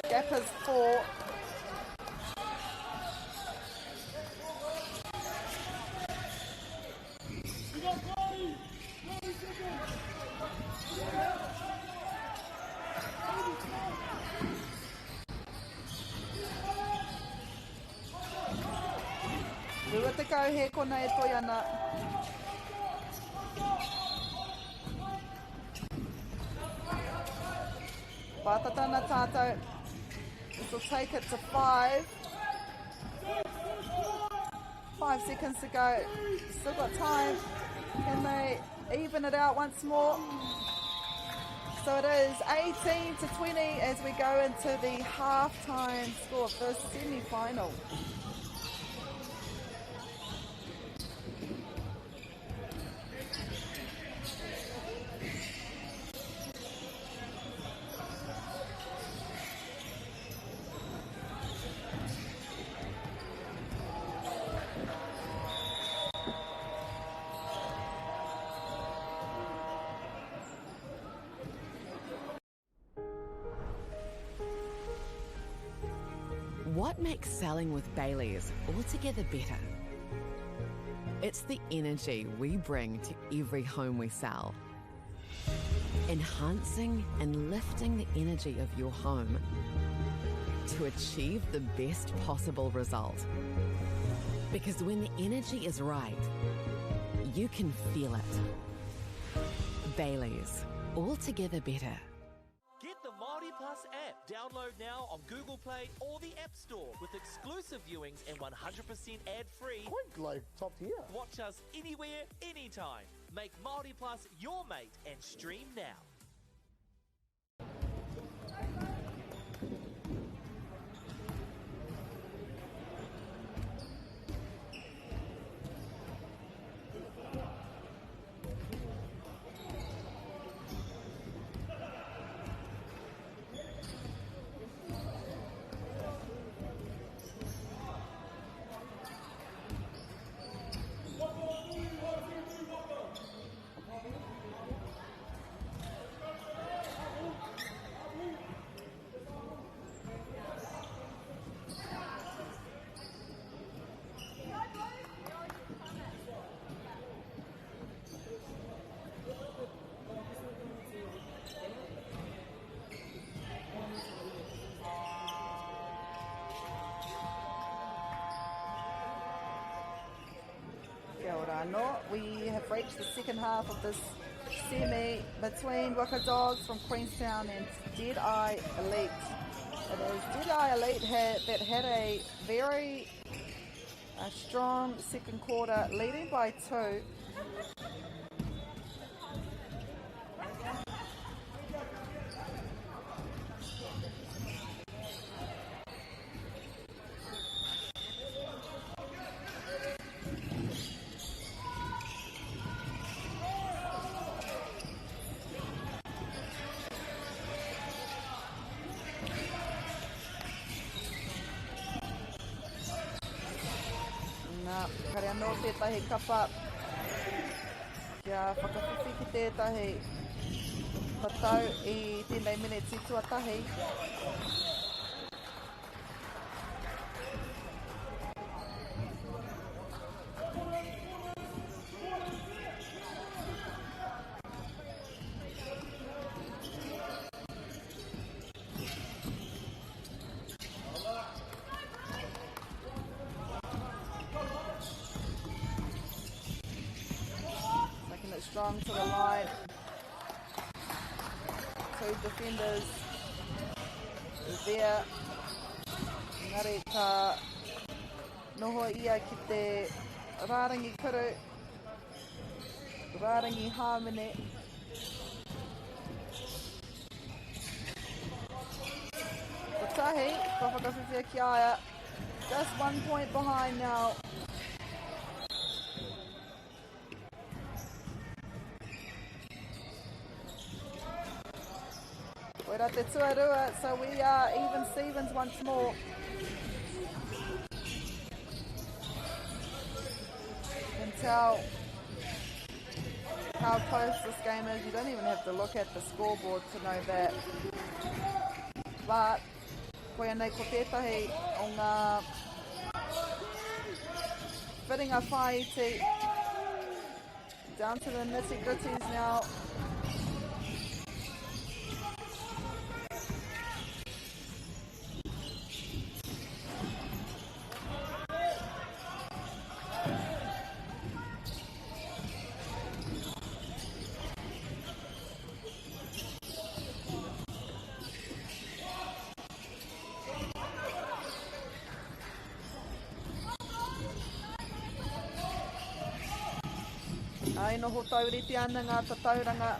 gap is 4. Rua te kau he kona e toi ana. Pātatana tātou. This will take it to 5. 5 seconds to go. Still got time. Can they even it out once more? So it is 18 to 20 as we go into the halftime score of this semi-final. What makes selling with Bailey's altogether better? It's the energy we bring to every home we sell. Enhancing and lifting the energy of your home to achieve the best possible result. Because when the energy is right, you can feel it. Bailey's, altogether better. Get the MāORI Plus app. Download now on Google Play or the App Store with exclusive viewings and 100% ad-free. Quite like top tier. Watch us anywhere, anytime. Make MāORI Plus your mate and stream now. We have reached the second half of this semi between Waka Dogs from Queenstown and Deadeye Elite. It is Deadeye Elite that had a very strong second quarter, leading by 2. no tētahi kapa kia whakawhiwhi ki tētahi patau I tēnei minutes I tuatahi. Strong to the line. Two defenders there. Engari ka noho ia ki te rārangi kuru, rārangi hāmene. Kotahi, ka whakawhiwhia ki aia. Just 1 point behind now. Koira te tuarua, so we are even Stevens once more. You can tell how close this game is. You don't even have to look at the scoreboard to know that. But, koia nei ko tētahi o ngā whiringa whāiti. Down to the nitty-gritties now. Ai noho tauriti ana ngā tatauranga.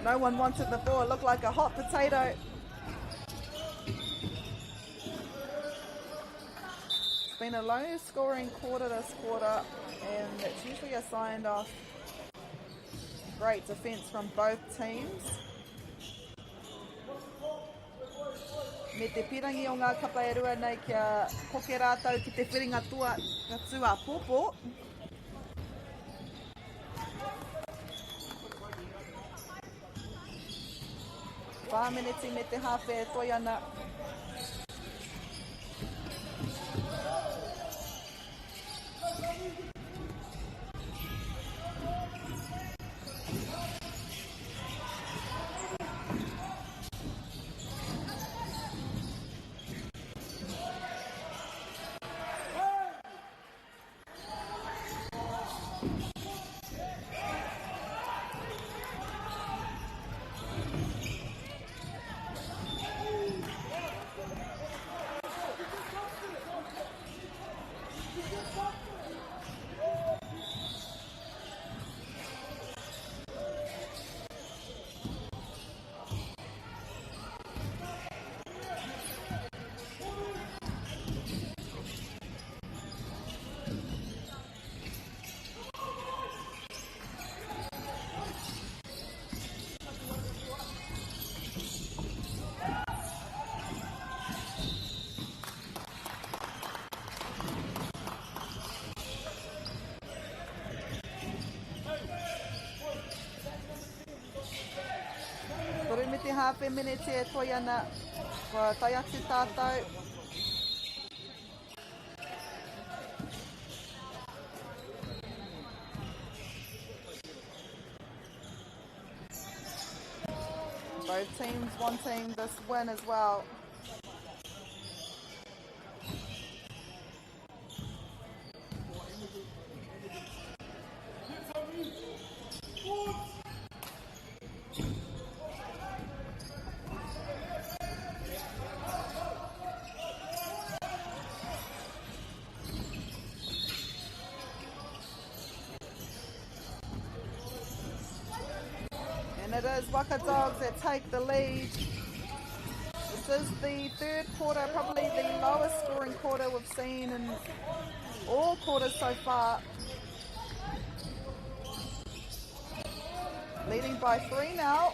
No one wanted the ball. It looked like a hot potato. It's been a low scoring quarter this quarter, and it's usually a sign of great defence from both teams. Me te pirangi o ngā kapa e rua nei kia koke rātau ki te whiringa tua ka tua popo. Whāmeneti me te hawhe e toi ana. Me te hawhe minute e toi ana, kua tai atu tātou. Both teams wanting this win as well. And it is Waka Dogs that take the lead. This is the third quarter, probably the lowest scoring quarter we've seen in all quarters so far. Leading by 3 now.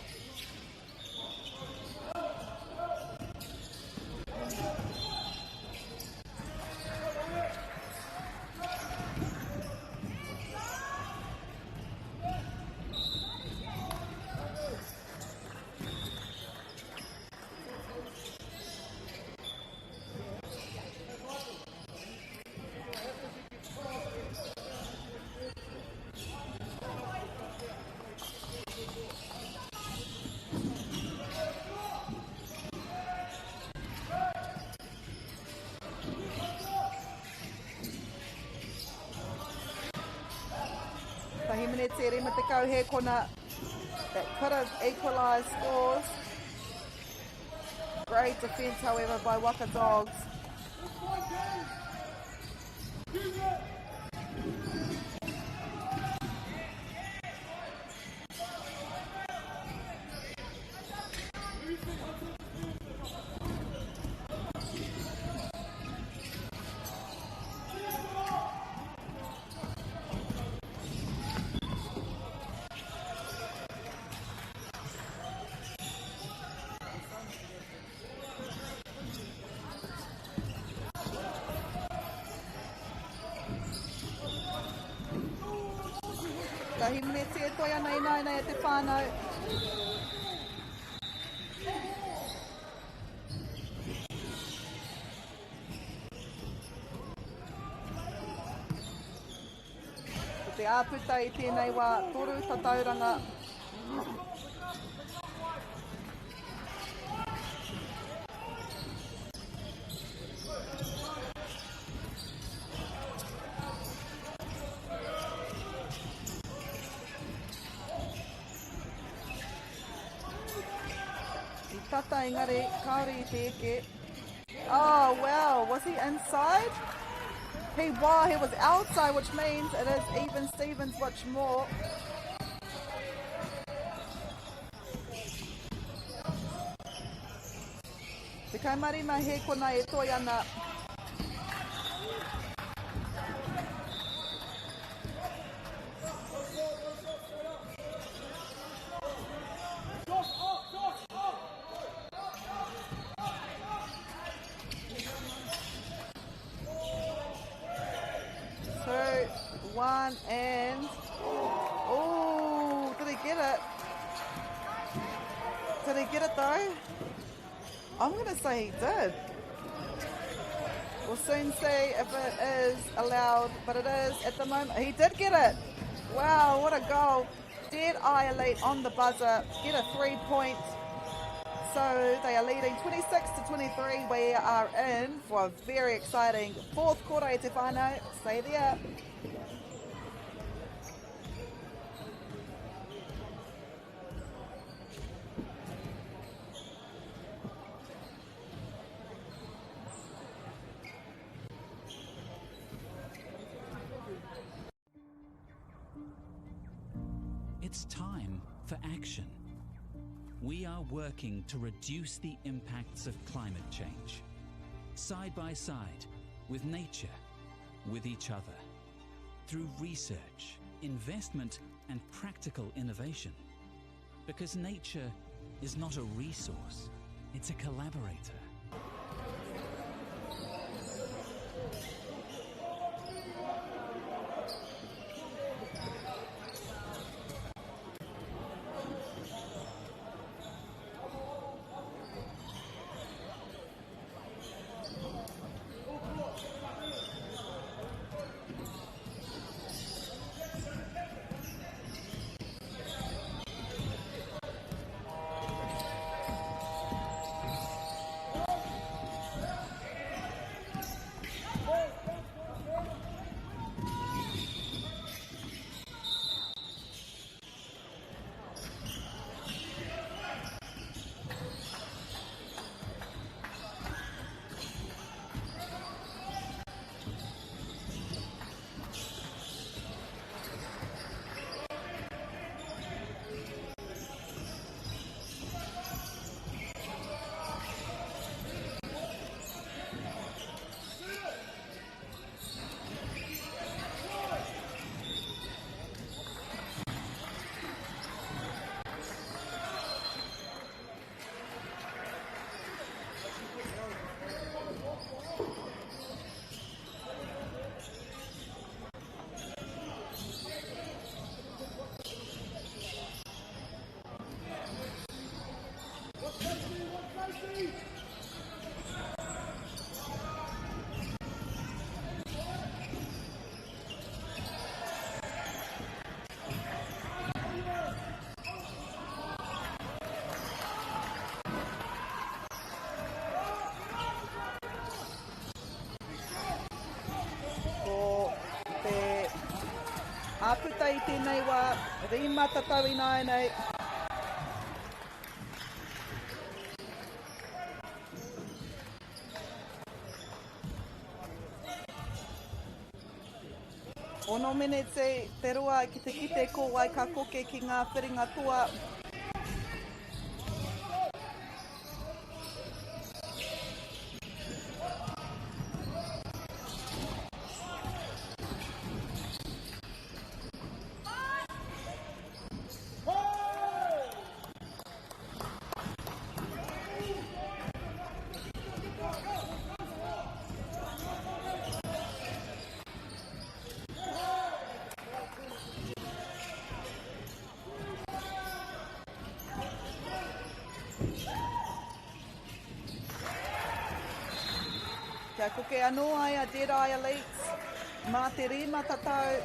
minute rima te kau he kona that could have equalised scores. Great defence, however, by Waka Dogs. Tahi minute e toi ana ina e te whānau. Ko te āputa i tēnei wā toru tatauranga. Tata engari, kaori I te eke. Oh, wow. Was he inside? He was outside, which means it is even Stevens much more. Te kaimarima he kona e toi ana. And oh, did he get it? Did he get it though? I'm gonna say he did. We'll soon see if it is allowed, but it is at the moment. He did get it. Wow, what a goal. Dead Eye Elite on the buzzer, get a 3-point. So they are leading 26-23. We are in for a very exciting fourth quarter e te whānau. Stay there. It's time for action. We are working to reduce the impacts of climate change, side by side with nature, with each other, through research, investment, and practical innovation. Because nature is not a resource, it's a collaborator. Āputa I tēnei wā, rima tatau I nāi nei. Ono menete, te roa ki te kite ko wai ka koke ki ngā whiringa toa. Kia koke anō ai a Dead Eye Elites, mā te rima tatau.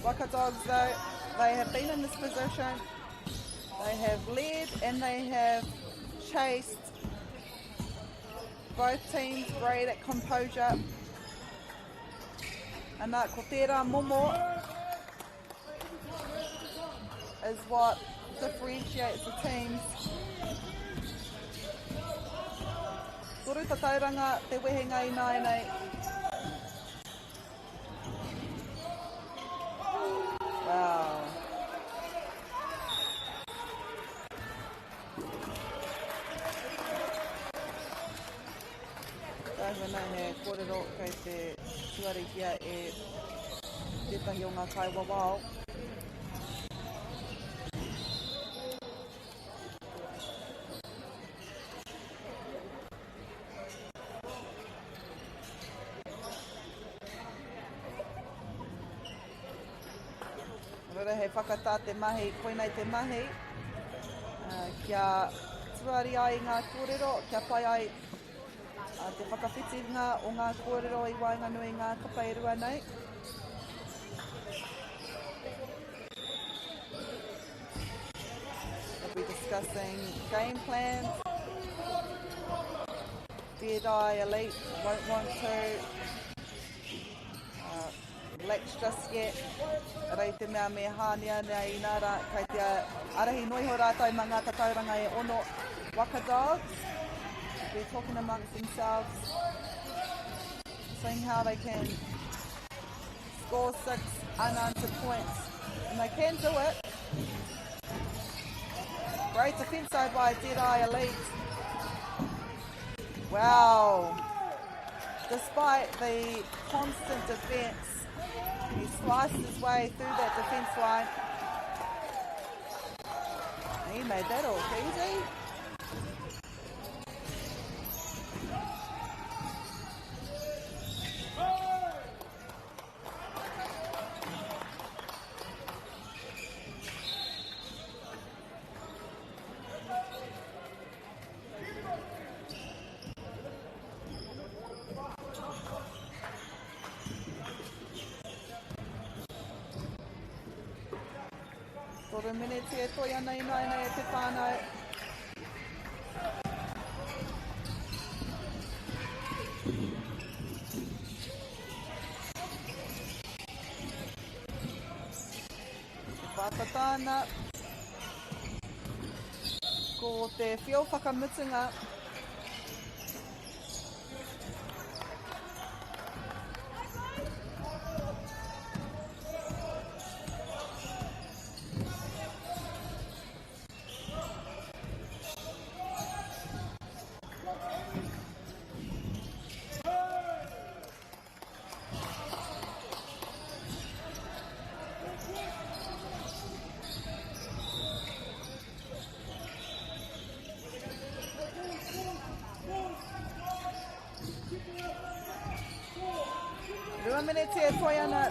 Waka Dogs though, they have been in this position, they have led and they have chased. Both teams great at composure. Anā, ko tērā momo is what differentiates the teams. Toru tatauranga te wehenga I nāi nei. Wow. Tāwhana he kōrero kei te tuarikia e tētahi o ngā kaiwa wao. He whakatā te mahi, koinei te mahi, kia tuari ai ngā kōrero, kia pai ai te whakawhitinga o ngā kōrero I Whanganui ngā kapa I rua nei. We'll be discussing game plans. Dead Eye Elite won't want to latch just yet. Rei te mea me hānia nei inara kai te arahi noiho rātai ma ngā tatauranga e ono Waka Dogs. They're talking amongst themselves, seeing how they can score 6 unanswered points. And they can do it. Great defence side by Dead Eye Elite. Wow. Despite the constant defence, he sliced his way through that defence line. He made that all easy. Toro minute e toi ana I nai e te whānau. Te whātatana. Ko te whio whakamutunga.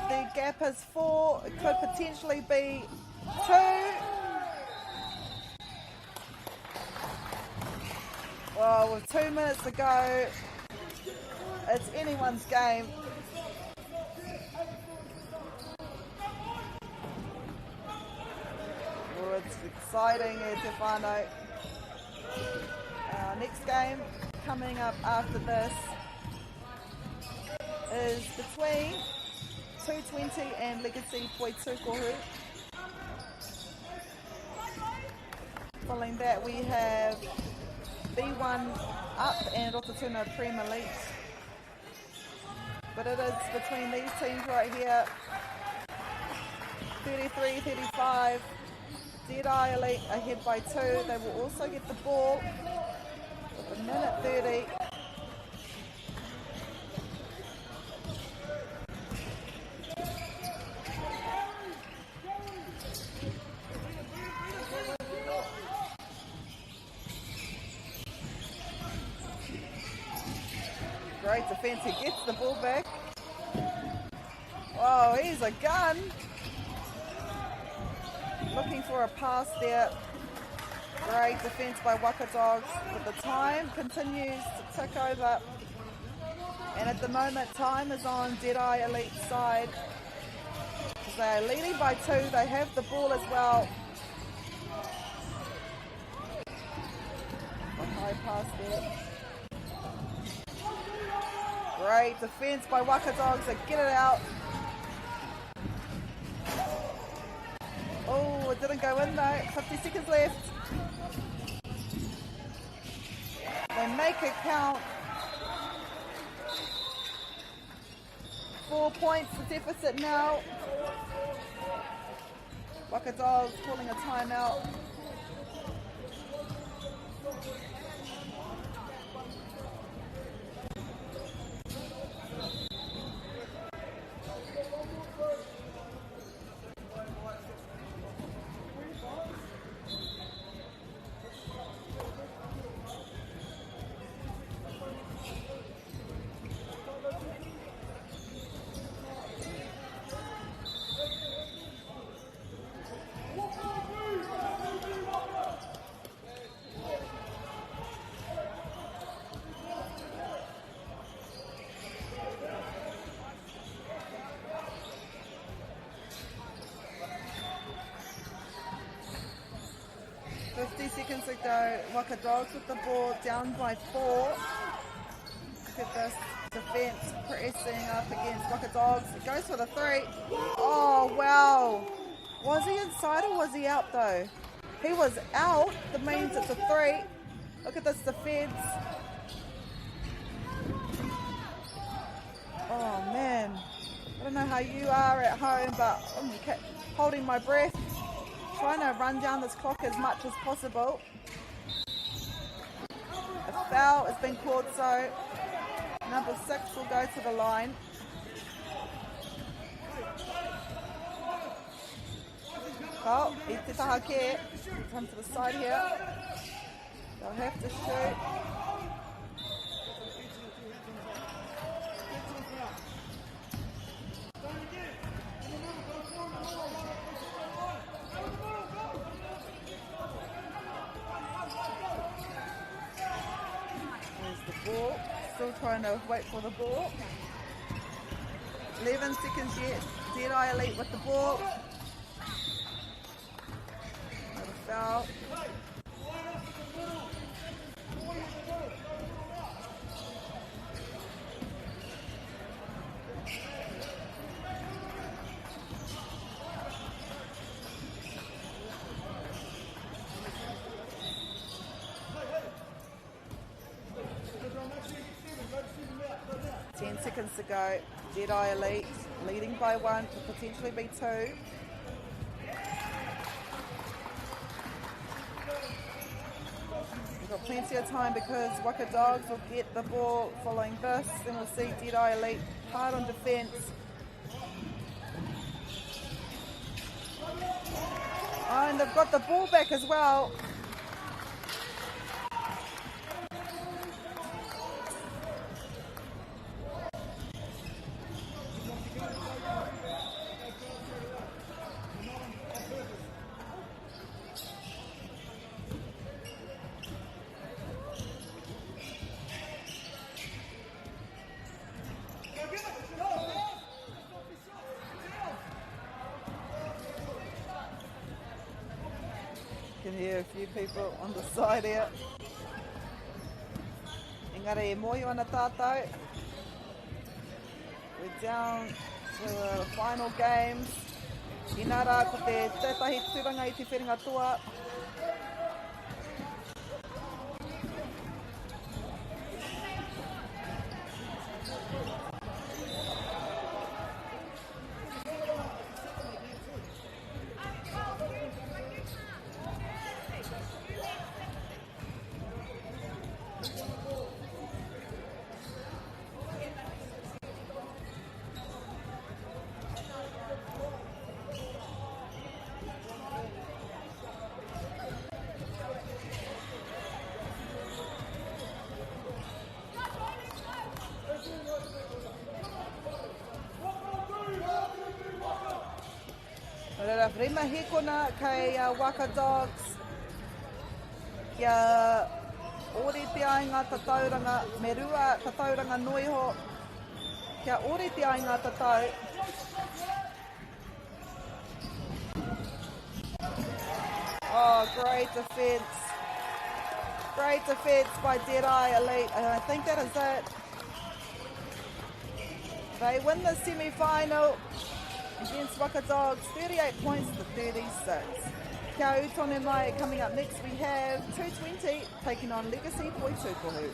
The gap is 4, it could potentially be 2. Well, with 2 minutes to go, it's anyone's game. Well, it's exciting, Tefano. Next game coming up after this is between 220 and Legacy Poitukohu. Following that, we have B1 Up and Rototuna Prem Elite. But it is between these teams right here. 33-35. Deadeye Elite ahead by 2. They will also get the ball with a minute 30. Great defense. He gets the ball back. Oh, he's a gun. Looking for a pass there. Great defense by Waka Dogs. But the time continues to tick over. And at the moment, time is on Deadeye Elite's side. They are leading by 2. They have the ball as well. A high pass there. Great defense by Waka Dogs. They get it out. Oh, it didn't go in though. 50 seconds left. They make it count. 4 points the deficit now. Waka Dogs calling a timeout. Seconds ago, Waka Dogs with the ball down by 4. Look at this defense pressing up against Waka Dogs. It goes for the 3. Oh, wow. Was he inside or was he out though? He was out. That means it's a 3. Look at this defense. Oh, man. I don't know how you are at home, but I'm holding my breath. Trying to run down this clock as much as possible. A foul has been called, so number 6 will go to the line. Oh, i te taha ke. Come to the side here. They'll have to shoot. Ball. Still trying to wait for the ball. 11 seconds yet. Deadeye Elite with the ball. Not a foul. Seconds to go. Deadeye Elite leading by 1, could potentially be 2. We've got plenty of time because Waka Dogs will get the ball following this. Then we'll see Deadeye Elite hard on defense. Oh, and they've got the ball back as well. Can hear a few people on the side here. Engari, e moio ana tātou. We're down to the final games. Inara ko te tētahi turanga I te whenga toa. Rera rima hikona kei Waka Dogs. Kia ōrite ai ngā tatauranga, me rua tatauranga noiho. Kia ōrite ai ngā tatau. Oh, great defence. Great defence by Deadeye Elite. And I think that is it. They win the semi-final against Waka Dogs, 38 points to 36. Kia utone mai. Coming up next we have 220 taking on Legacy Poitupohu.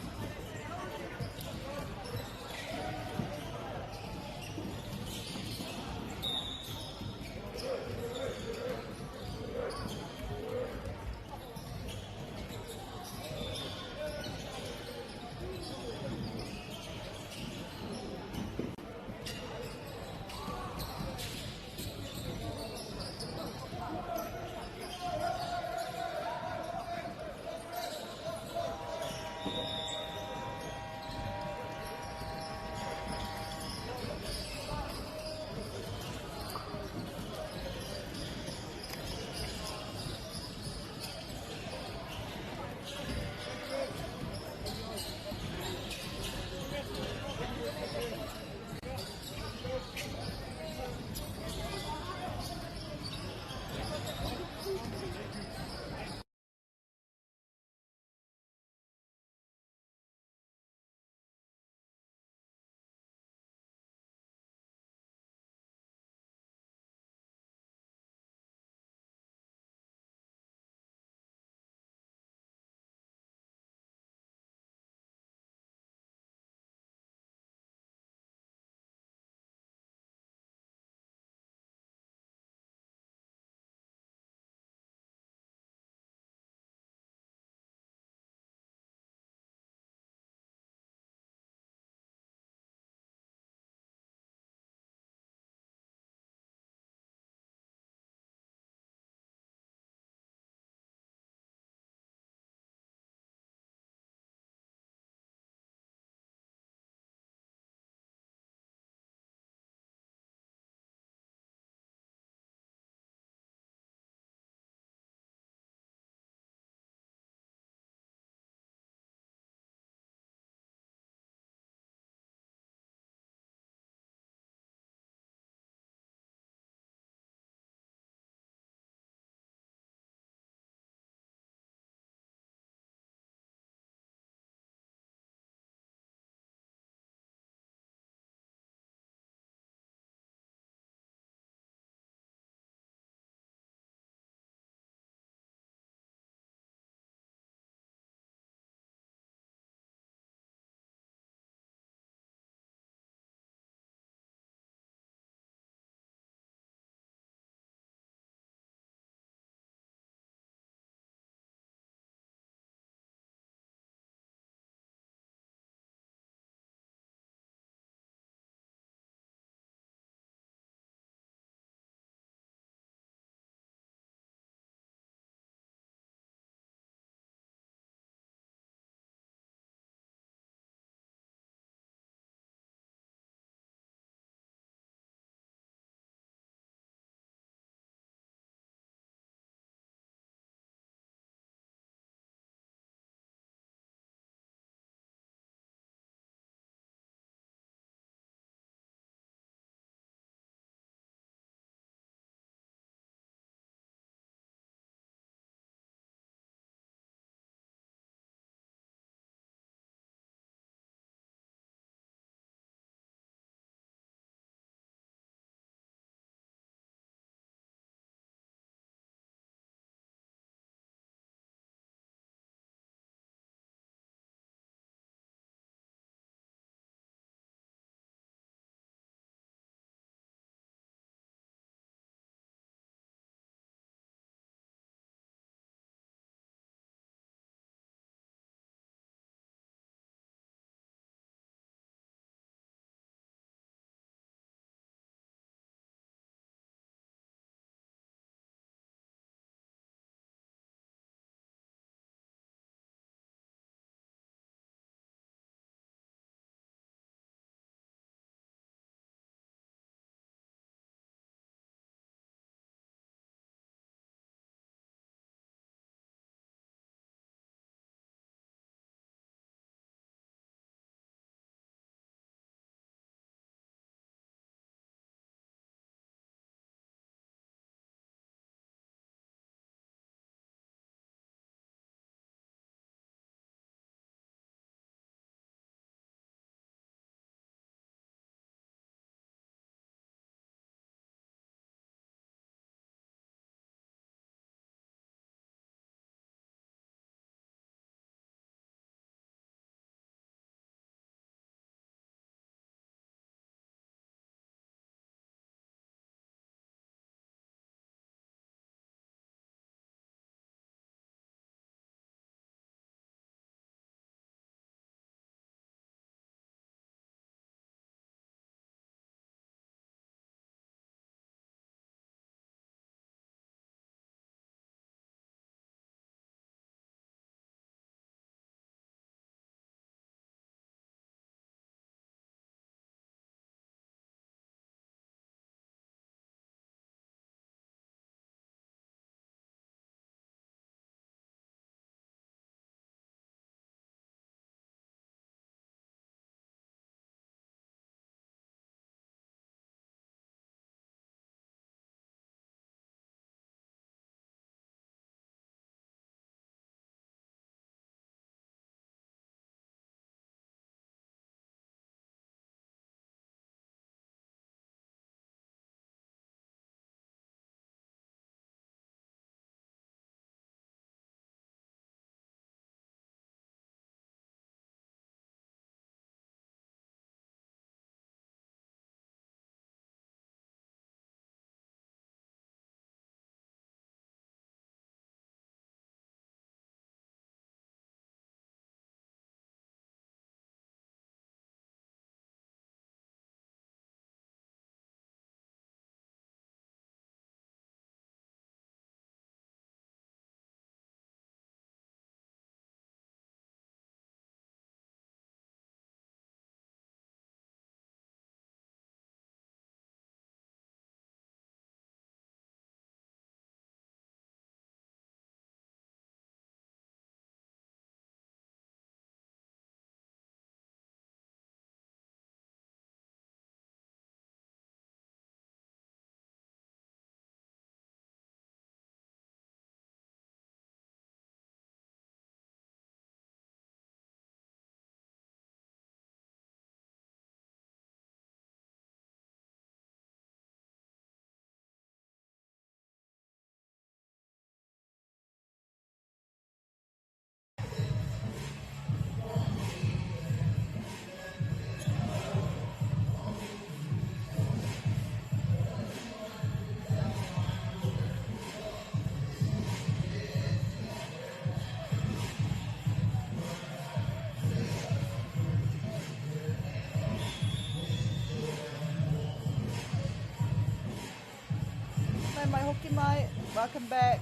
Mai hoki mai. Welcome back.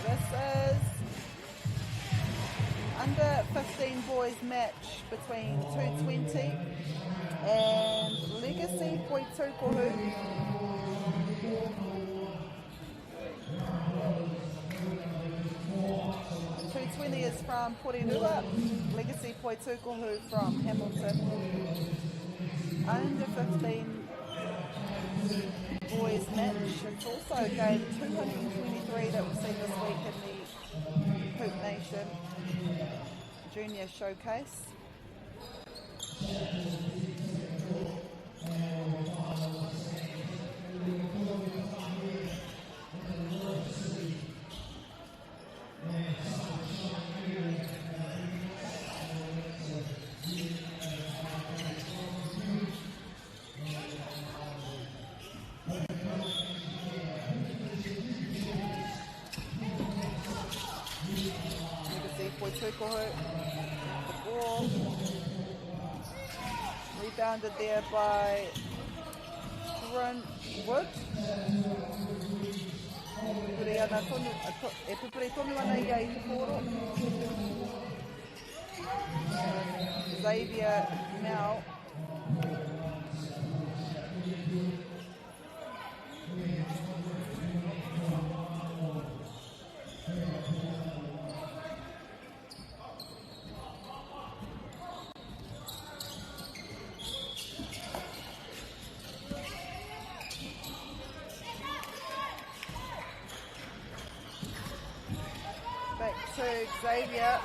This is under 15 boys match between 220 and Legacy Poitukohu. 220 is from Porirua, Legacy Poitukohu from Hamilton. Under 15 boys match. It's also game 223 that we've seen this week in the HoopNation Junior Showcase. Poitukohu, the ball rebounded there by Wood. Pupuri tonu ana ia I te koro. Xavier now. Back to Xavier.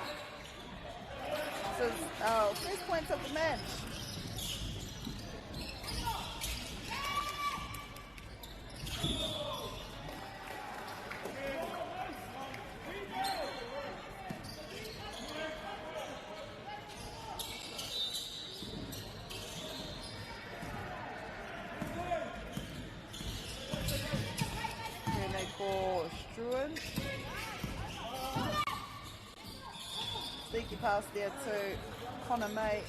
This is our first points of the match. Then they call Struan. Sneaky pass there to Connor May.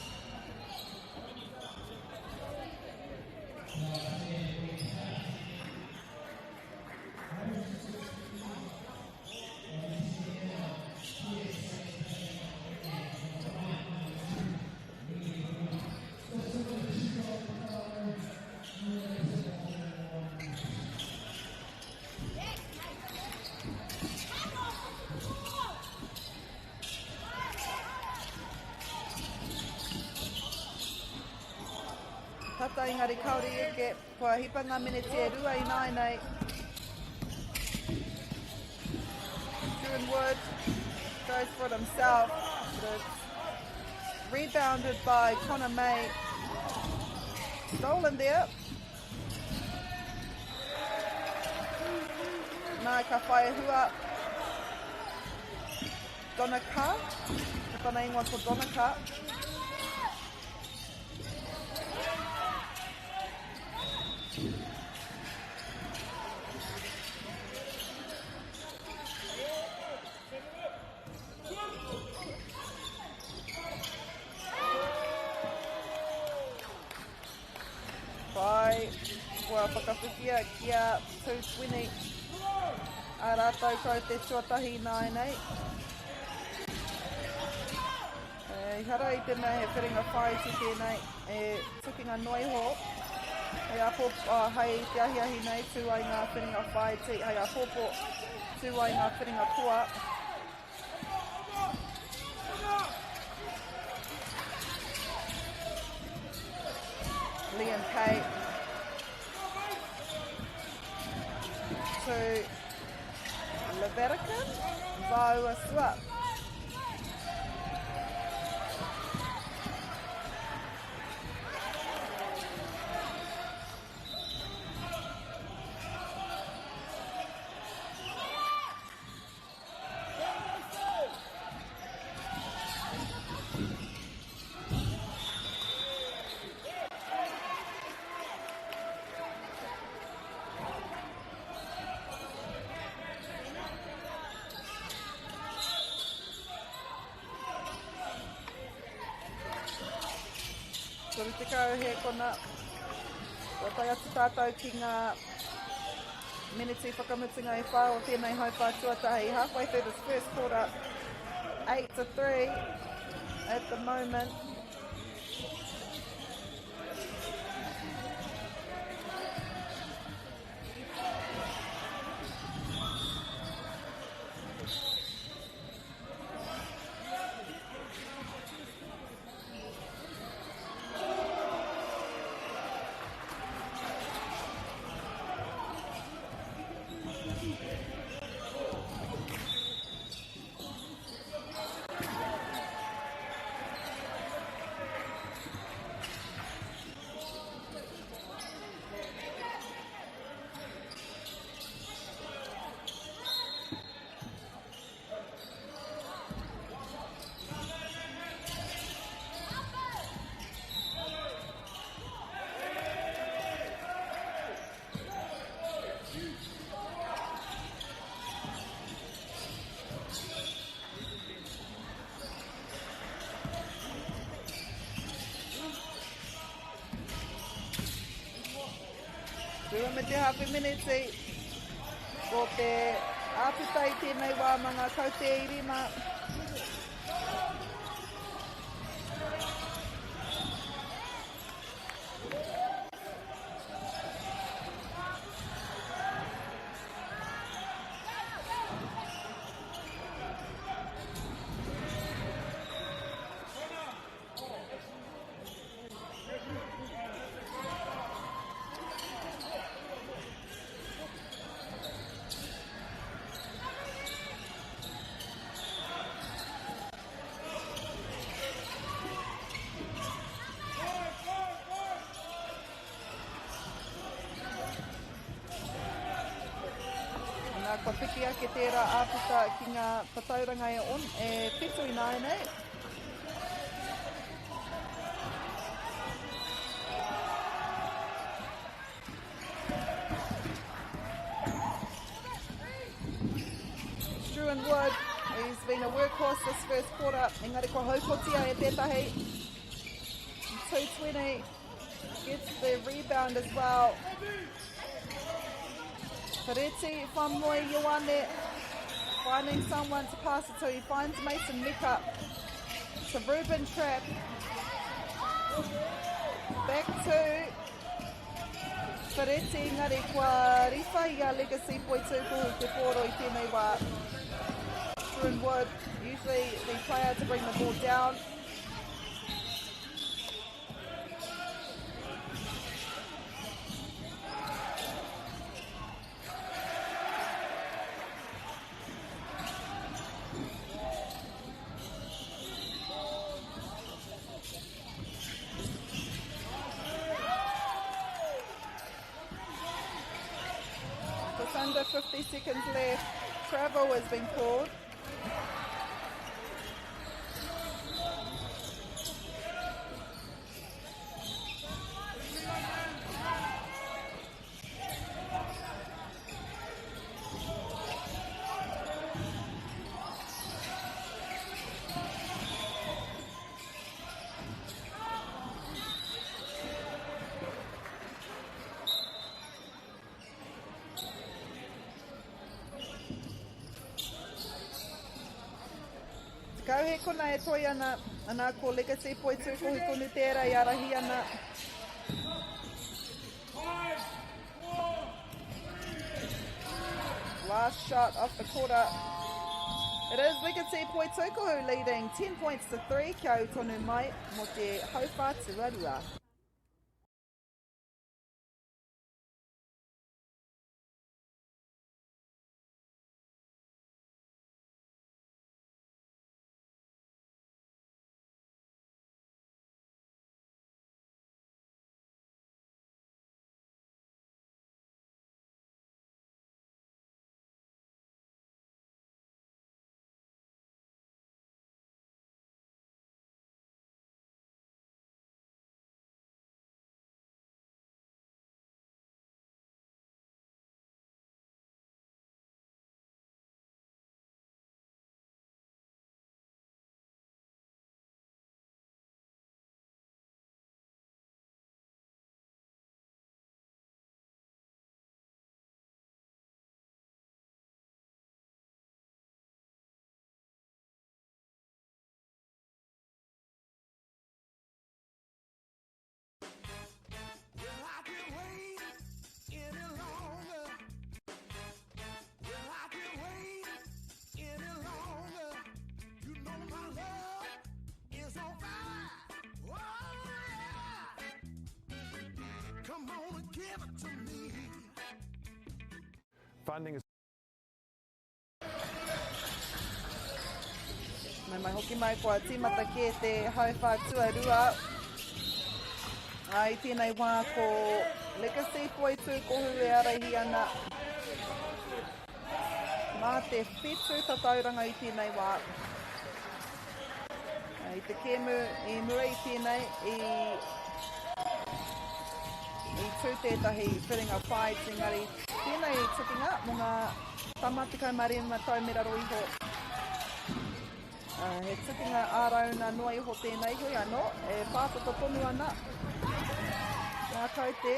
Tata ingari kauri eke, kua hipanga minute e rua I nai nei. Kieran Wood goes for it himself, but it's rebounded by Connor May. Stolen there. Nā ka whae hua. Donaka. Tana ingoa ko Donaka. Kua whakawhikia kia 220 a rātou ko te tuatahi nai nei. I hara I tēnei he whiringa whai si tēnei e tukinga noiho. Hei a popo, hei te ahiahi nei tūai ngā whiringa whai ti, hei a popo tūai ngā whiringa kua. Liam Kay to Leverican, Vaua Swap. Kuri te kau he kona, o tai atu tātou ki ngā miniti whakamutunga e whā o tēnei haupā tuatahi. Halfway through this first quarter, 8-3 at the moment. Rua me te hape miniti, ko te āputai tēnei wā mga kau te irima. Ka whiki ake tērā āputa ki ngā whatauranga e whitu i nāi nei. Struan Wood, he's been a workhorse this first quarter. Engari ko haukotia e tētahi. 220 gets the rebound as well. Pareti Whanmoe Ioane, finding someone to pass it to. He finds Mason Mika. It's a Ruben trap. Back to Pareti ngari kua rifa I a legacy poi tūku te pōro I tēnei wā. Struan Wood, usually the player to bring the ball down. Under 50 seconds left. Travel has been called. Kau he kona e toi ana ko legacy poi tūku hi kunu tērā I arahi ana. Last shot off the quarter. It is legacy poi tūku leading 10 points to 3 kia tonu mai mo te hauwha te rarua. Funding is mai hoki mai kua tīmata ke te hauwhātua rua. Ai tēnei wā ko legacy poitu kohu e arahi ana. Mā te whetū tatauranga i tēnei wā. I te kēmu I mua I tēnei I tū tētahi whiringa whai tingari. Tēnei tukinga mō ngā tamatikau marima taumera roiho. He tukinga ārauna noa iho tēnei hui anō, e pātata tonu ana. Ngā kau te.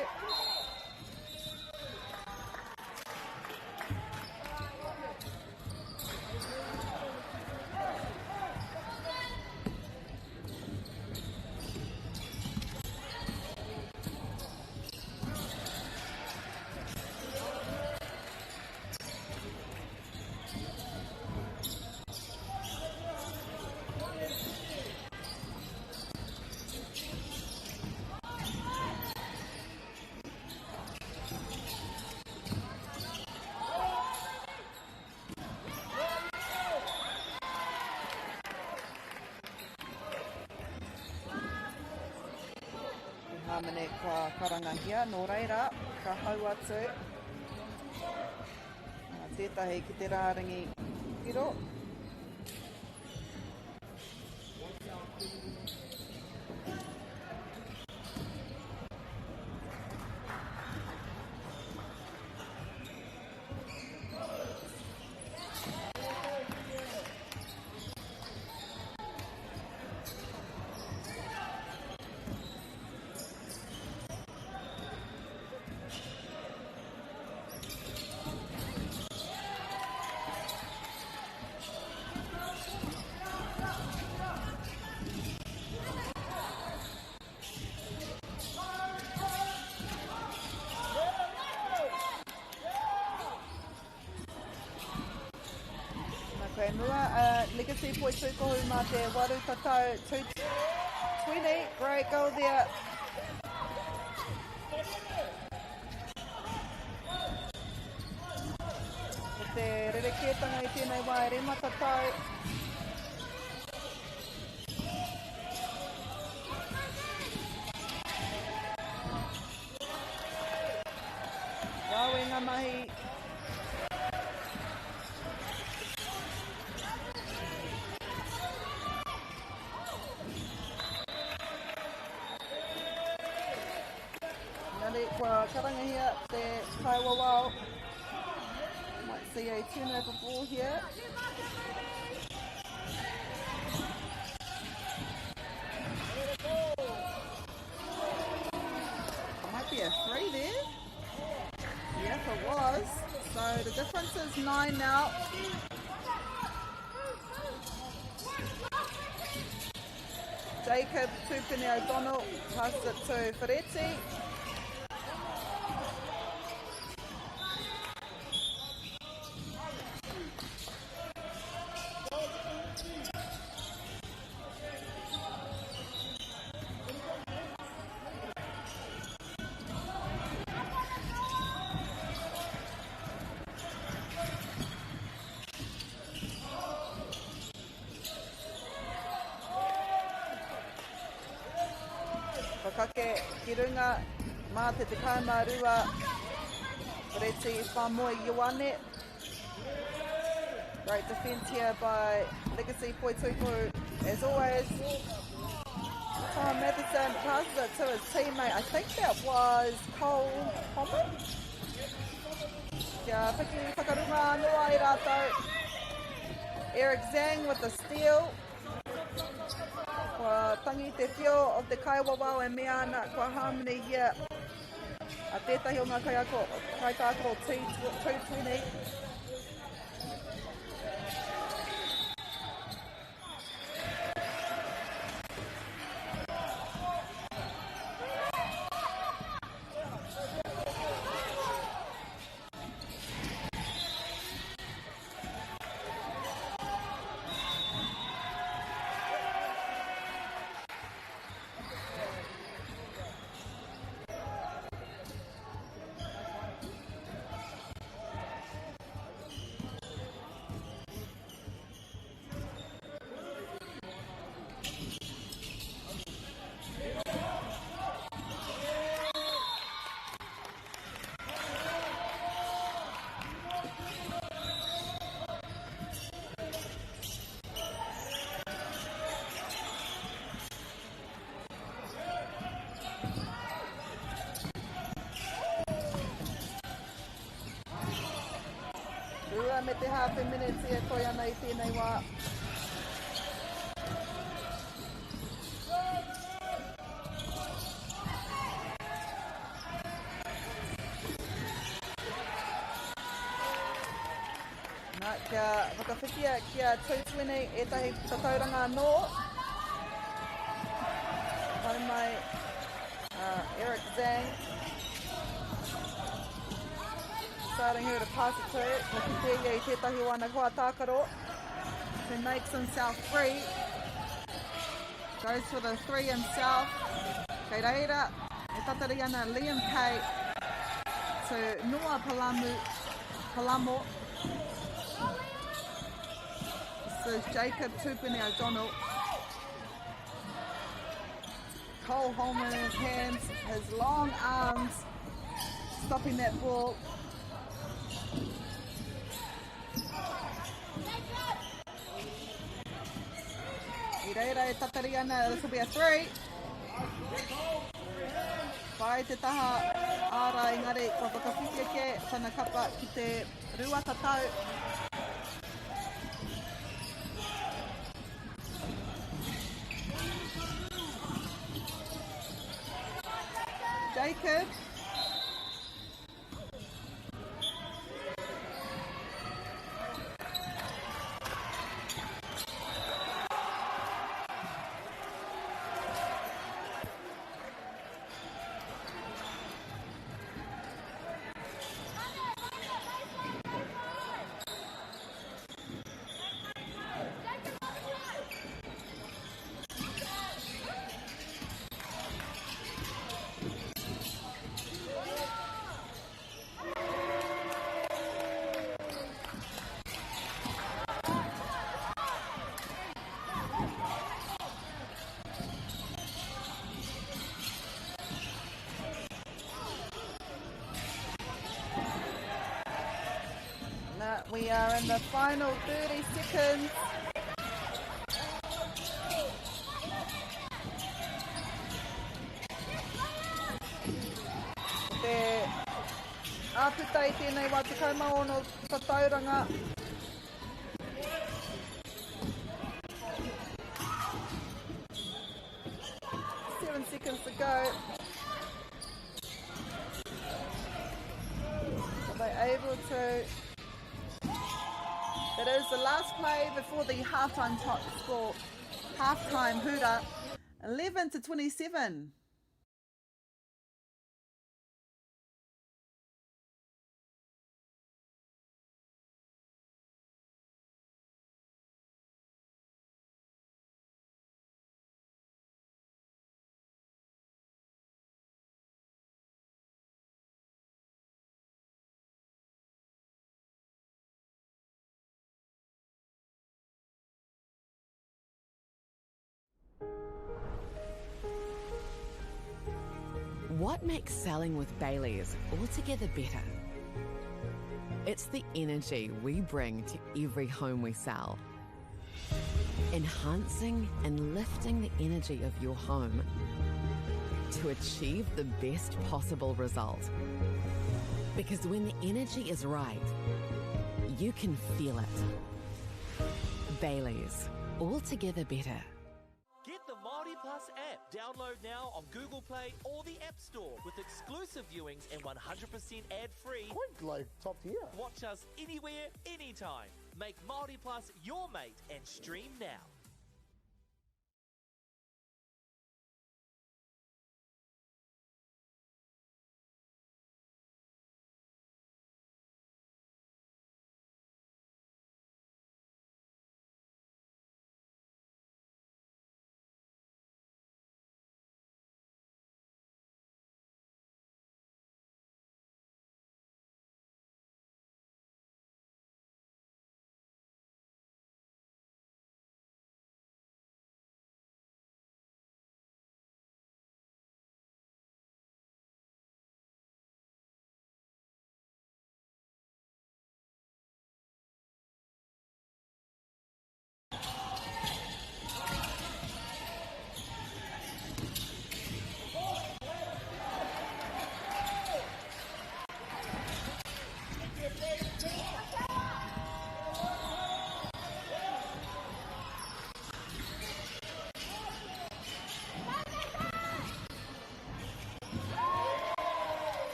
Hāmene kua karangahia, nō reira, ka hau atu. Tētahi ki te rārangi piro. Legacy points kohu mā te waru tatau 20. Great goal there. Te rerekētanga I tēnei wā e rema tatau. Wawe ngā mahi. Kua karangahia te kaiwawao. Might see a turnover ball here. Might be a 3 there. Yep, it was. So the difference is 9 now. Jacob Tupini O'Donnell passed it to Ferretti. Kake ki runga mā te kaimārua Reti Whamoi Ioane. Great defence here by Legacy Poituku as always. Tom Matheson passes it to his teammate. I think that was Cole Homer. Kia piki whakarunga anō ai rātou. Eric Zhang with the steal. Kua tangi te whio of the kaiwawao e mea ana kua harmony here. A tētahi o ngā kai tākoro 220. Penmir me te half a minute e toi ana I tēnei wā. Nā, kia whakawhikia kia 220 e tahi tatauranga anō. Hau mai Eric Zhang. Starting here to pass it to it. Ka kite I tētahi wana hoa tākaro. Who makes himself free. Goes for the three himself. Kei reira, e tatari ana Liam Kay to Noa Palamo. This is Jacob Tupini O'Donnell. Cole Holman in his hands, his long arms, stopping that ball. I reira e tatari ana, this will be a three. Pai te taha ara engari, kua whakawhikia ke, tana kapa ki te rua tatau. Jacob. We are in the final 30 seconds. Te āputa I tēnei wā te kaumaono tatauranga. Seven seconds to go. Are they able to... That is the last play before the halftime top score. Halftime hura, 11-27. What makes selling with Bailey's altogether better? It's the energy we bring to every home we sell. Enhancing and lifting the energy of your home to achieve the best possible result. Because when the energy is right, you can feel it. Bailey's, altogether better. Get the MāORI Plus app. Download now on Google Play or the App Store with exclusive viewings and 100% ad-free. Quite like top tier. Watch us anywhere, anytime. Make MāORI Plus your mate and stream now.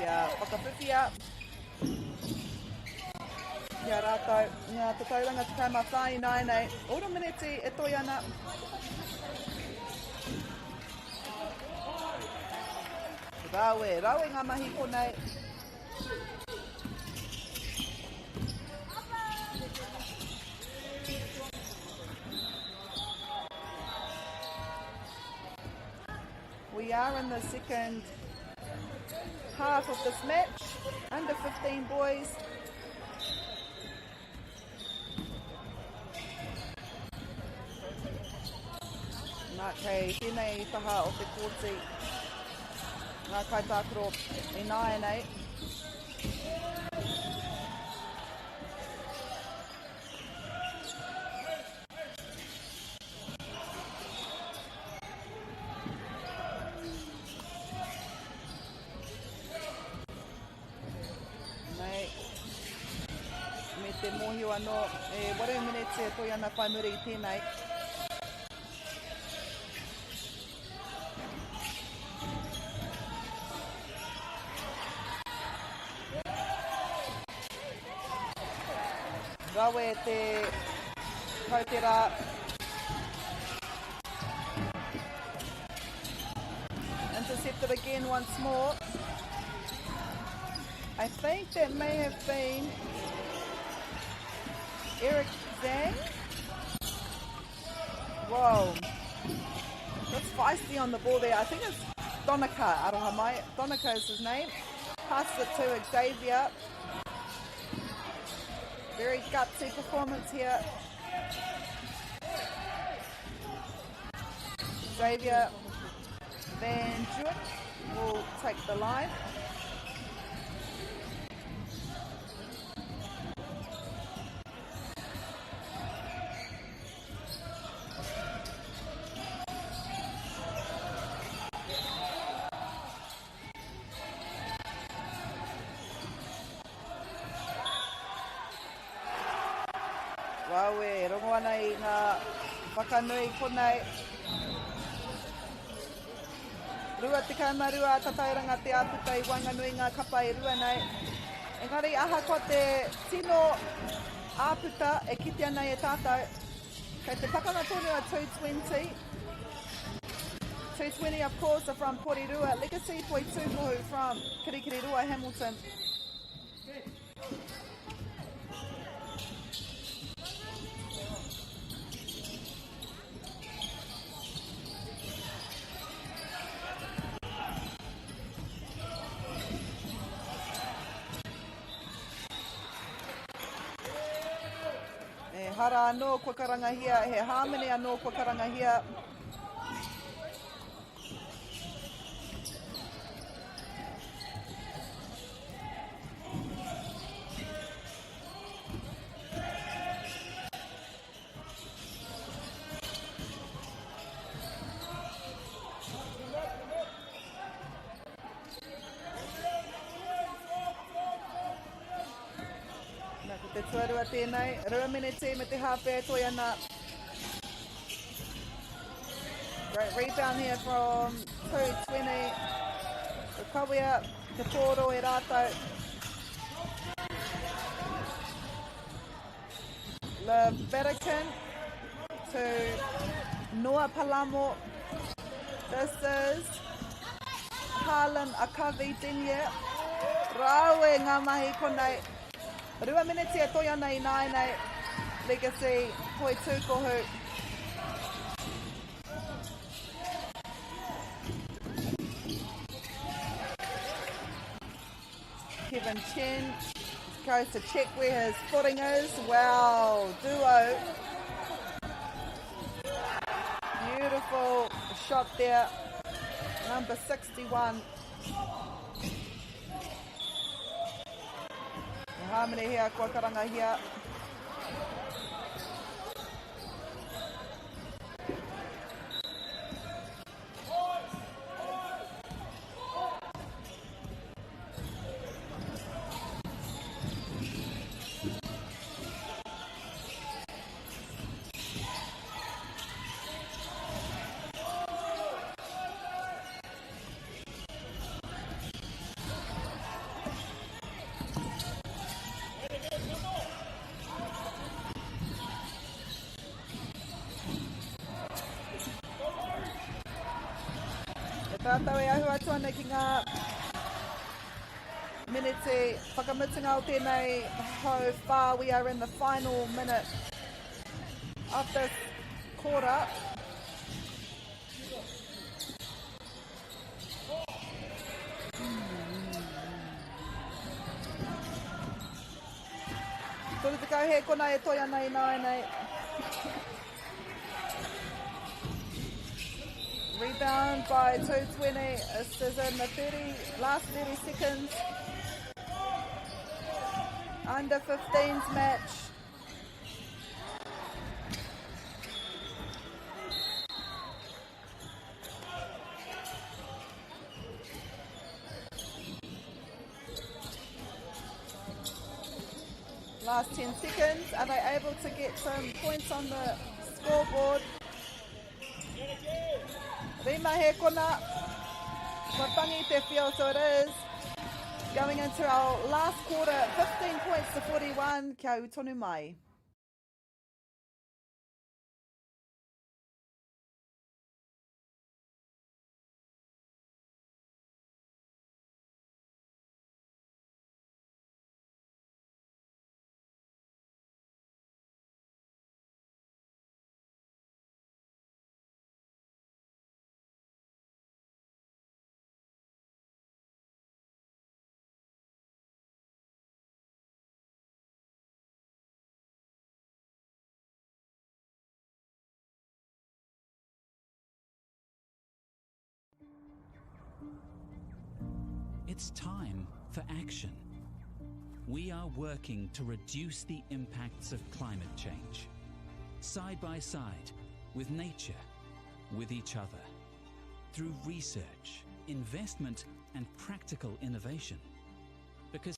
Kia whakawhiwhia. Kia rātou, ngā tatauranga te kaima whāi nai nei. Ora mineti e toi ana. Rawe ngā mahi konei. We are in the second half of this match. Under 15 boys. Nā kei tēnei taha o te kōti. Ngā kaitākaro e nāe nei. Nei, me te mōhio anō, e ware minete e toi ana whai muri i tēnei. Rawe te kautera. Intercepted again once more. I think that may have been Eric Zhang. Whoa. That's feisty on the ball there. I think it's Donica Arohamai. Donica is his name. Passes it to Xavier. Very gutsy performance here. Xavier Van Duyn will take the line. Wawe, rongo ana I ngā whakanui konei. Rua te kaumarua, tatauranga te āputa I Whanganui ngā kapa I rua nei. Engari, aha ko te tino āputa e kite ana e tātou. Kei te pakanga tonu a 220. 220 of course are from Porirua. Legacy Poi Tūkohu from Kirikiri Rua, Hamilton. Hara anō kua karangahia, he harmony anō kua karangahia. Te tuarua tēnei, rua minute me te hāpea toi ana. Great rebound here from 220. Te kawea, te pōro e rātou. Le Vatican to Noa Palamo. This is Harlan Akavi Dinya. Rawe ngā mahi konei. Rua minute e toi ana I nai nei. Legacy Poi Tūkohu. Kevin Chen goes to check where his footing is. Wow, duo. Beautiful shot there. Number 61. Harmony here, kua karanga here. rātau e ahu atu ana ki ngā minute whakamutunga o tēnei hau whā. We are in the final minute of this quarter. Turu te kau he kona e toia nei nei. Rebound by 220. This is in the last 30 seconds. Under 15s match. Last 10 seconds. Are they able to get some points on the scoreboard? Rima he kona. Watangi te whio, so it is. Going into our last quarter, 15 points to 41. Kia utonu mai. It's time for action. We are working to reduce the impacts of climate change, side by side, with nature, with each other, through research, investment, and practical innovation. Because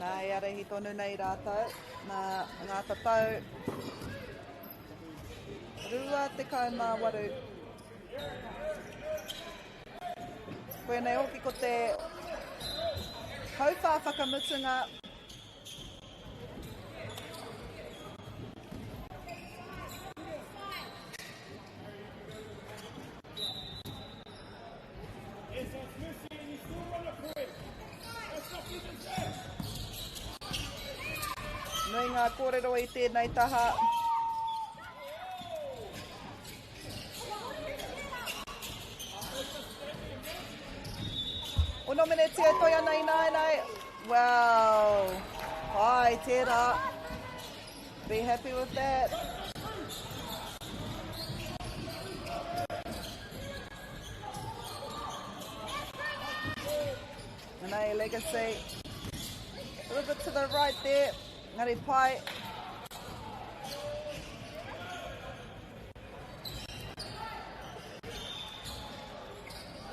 Nā e arehi tonu nei rātou, nā ngā tatau rua te kaumā waru. Koe nei hoki ko te hauwhā whakamutunga. Nui ngā kōrero i tēnei taha. Ono minute e toia nei nei. Wow. Hai, tērā. Be happy with that. Nei, legacy. A little bit to the right there. Ngari pai.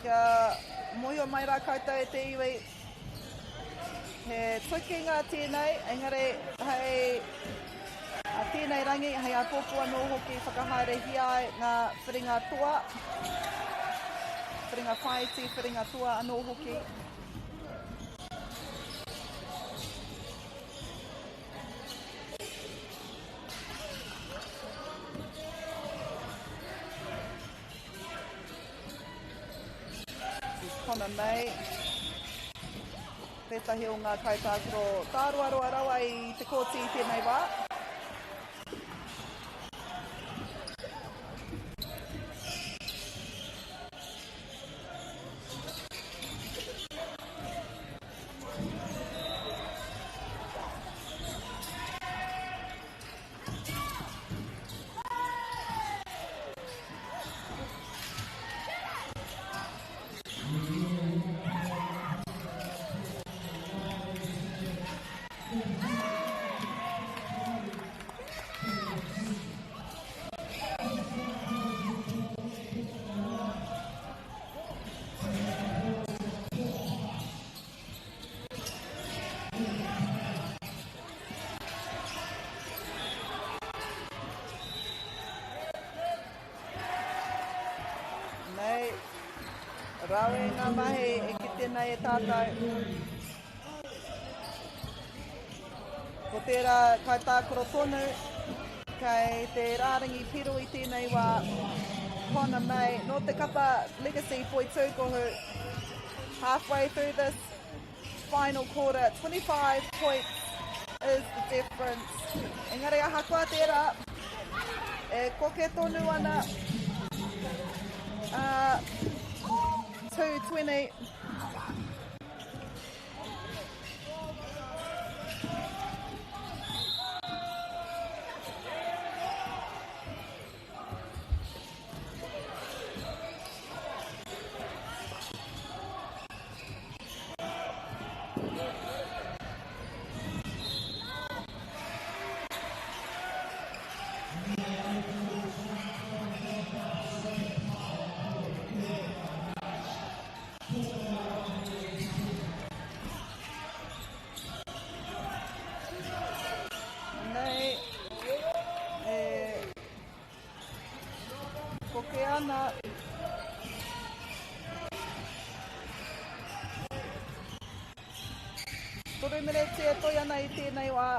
Kia mohi o mai rā koutou e te iwi. He tukinga tēnei, engari hei tēnei rangi, hei a pōpua no hoki whakahaere hi ai ngā whiringa toa. Whiringa whaiti, whiringa toa anō hoki. Kona nei. Pētahi o ngā kaitākuro tāruaroa rawa I te kōti I tēnei wā. Rawe ngā mahi e ki tēnei e tātou. Ko tērā kaitākuro tonu, kei te rārangi piro I tēnei wā Kona mai, no te kapa legacy poi tūkohu. Halfway through this final quarter, 25 points is the difference. Engari aha kua tērā, e koke tonu ana. 220. Tore mere te toi ana I tēnei wā.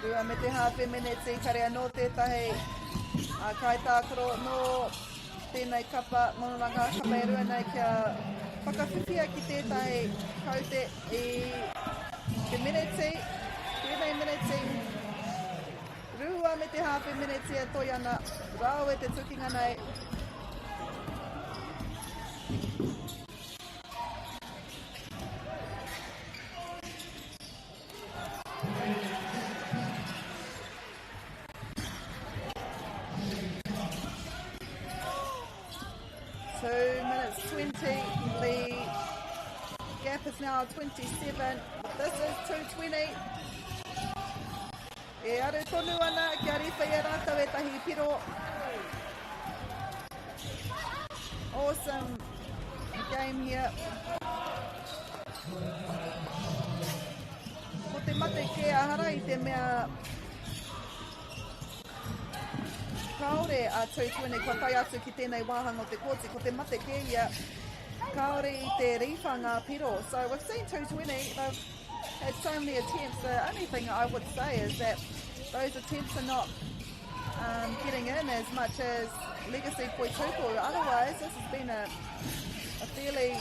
Rua me te hawhi minutes I karea no tētahi a kaitākuro no tēnei kapa, monoranga kapa e rua nei kia whakawhiwhia ki tētahi kaute I te minutes, tēnei minutes. Rua me te hawhi minutes e toi ana, rau e te tukinga nei. Is now 27. This is 220. E are tonu ana kia riwha I rātau e tahi piro. Awesome game here. Ko te mate ke ahara I te mea kaore a 220 kua tai atu ki tēnei wāhanga o te kōti. Ko te mate ke ia kaore I te rewhanga piro. So we've seen 220, they've had so many attempts. The only thing I would say is that those attempts are not getting in as much as Legacy Poituku. Otherwise, this has been a fairly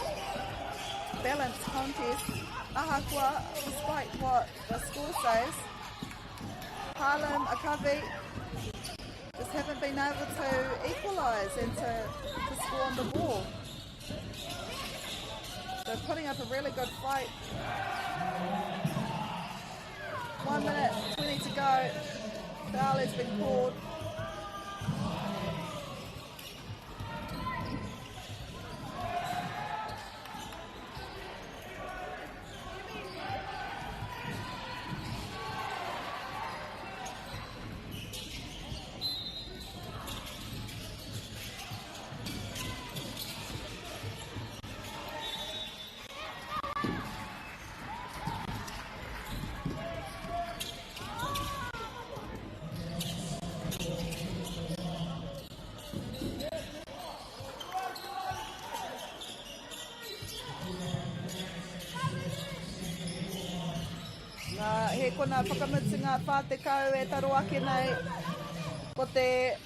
balanced contest. Ahakua, despite what the score says. Harlan, Akavi just haven't been able to equalise and to score on the ball. They're putting up a really good fight. 1 minute, 20 to go. Foul has been called. He kona whakamutunga whātekau e taro ake nei ko te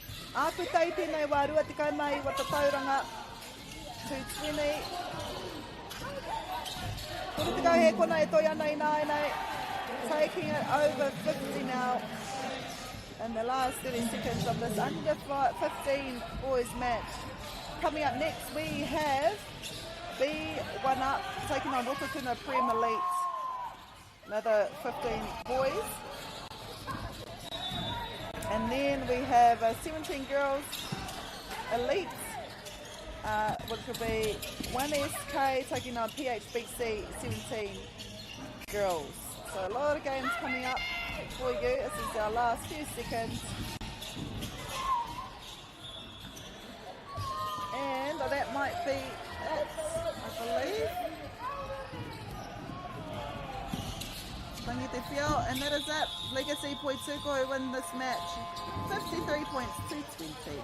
āputai tēnei wā rua tekau mai wa te tauranga 220. Kore tekau he kona e toi ana i nāi nei, taking it over 50 now in the last 30 seconds of this under 15 boys match. Coming up next we have B1 up taking on Rototuna Prem Elite. Another 15 boys. And then we have 17 girls elite, which will be 1SK taking on PHBC 17 girls. So a lot of games coming up for you. This is our last few seconds. And that might be it, I believe. And that is it. Legacy Poituko win this match 53 points to 20.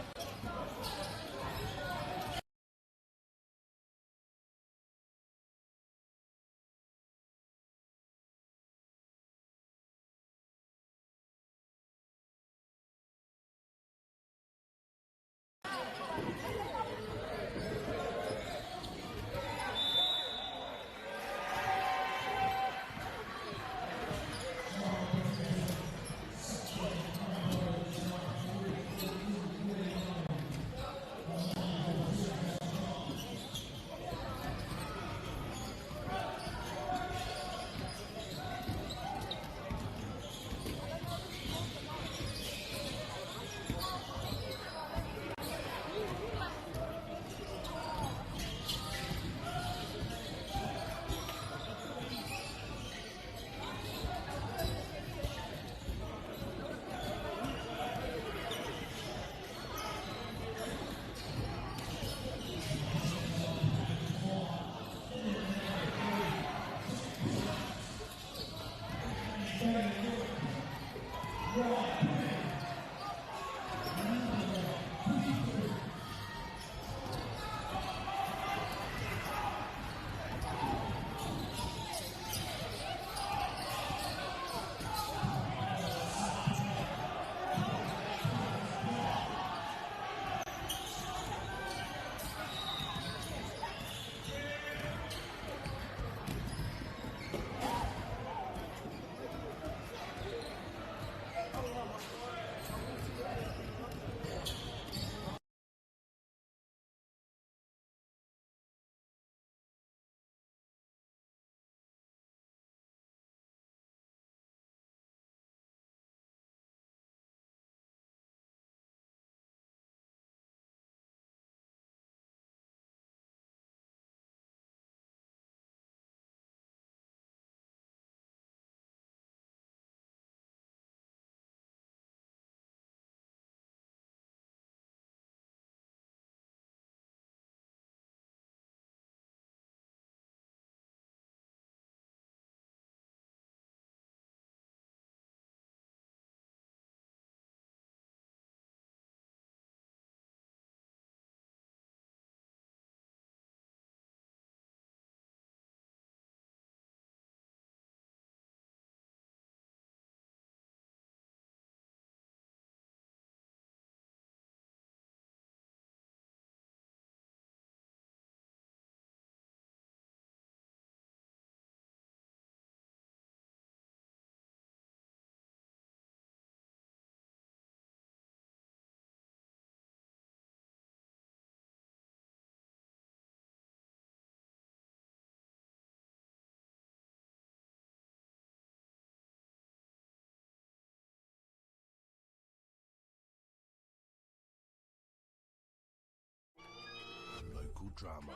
drama,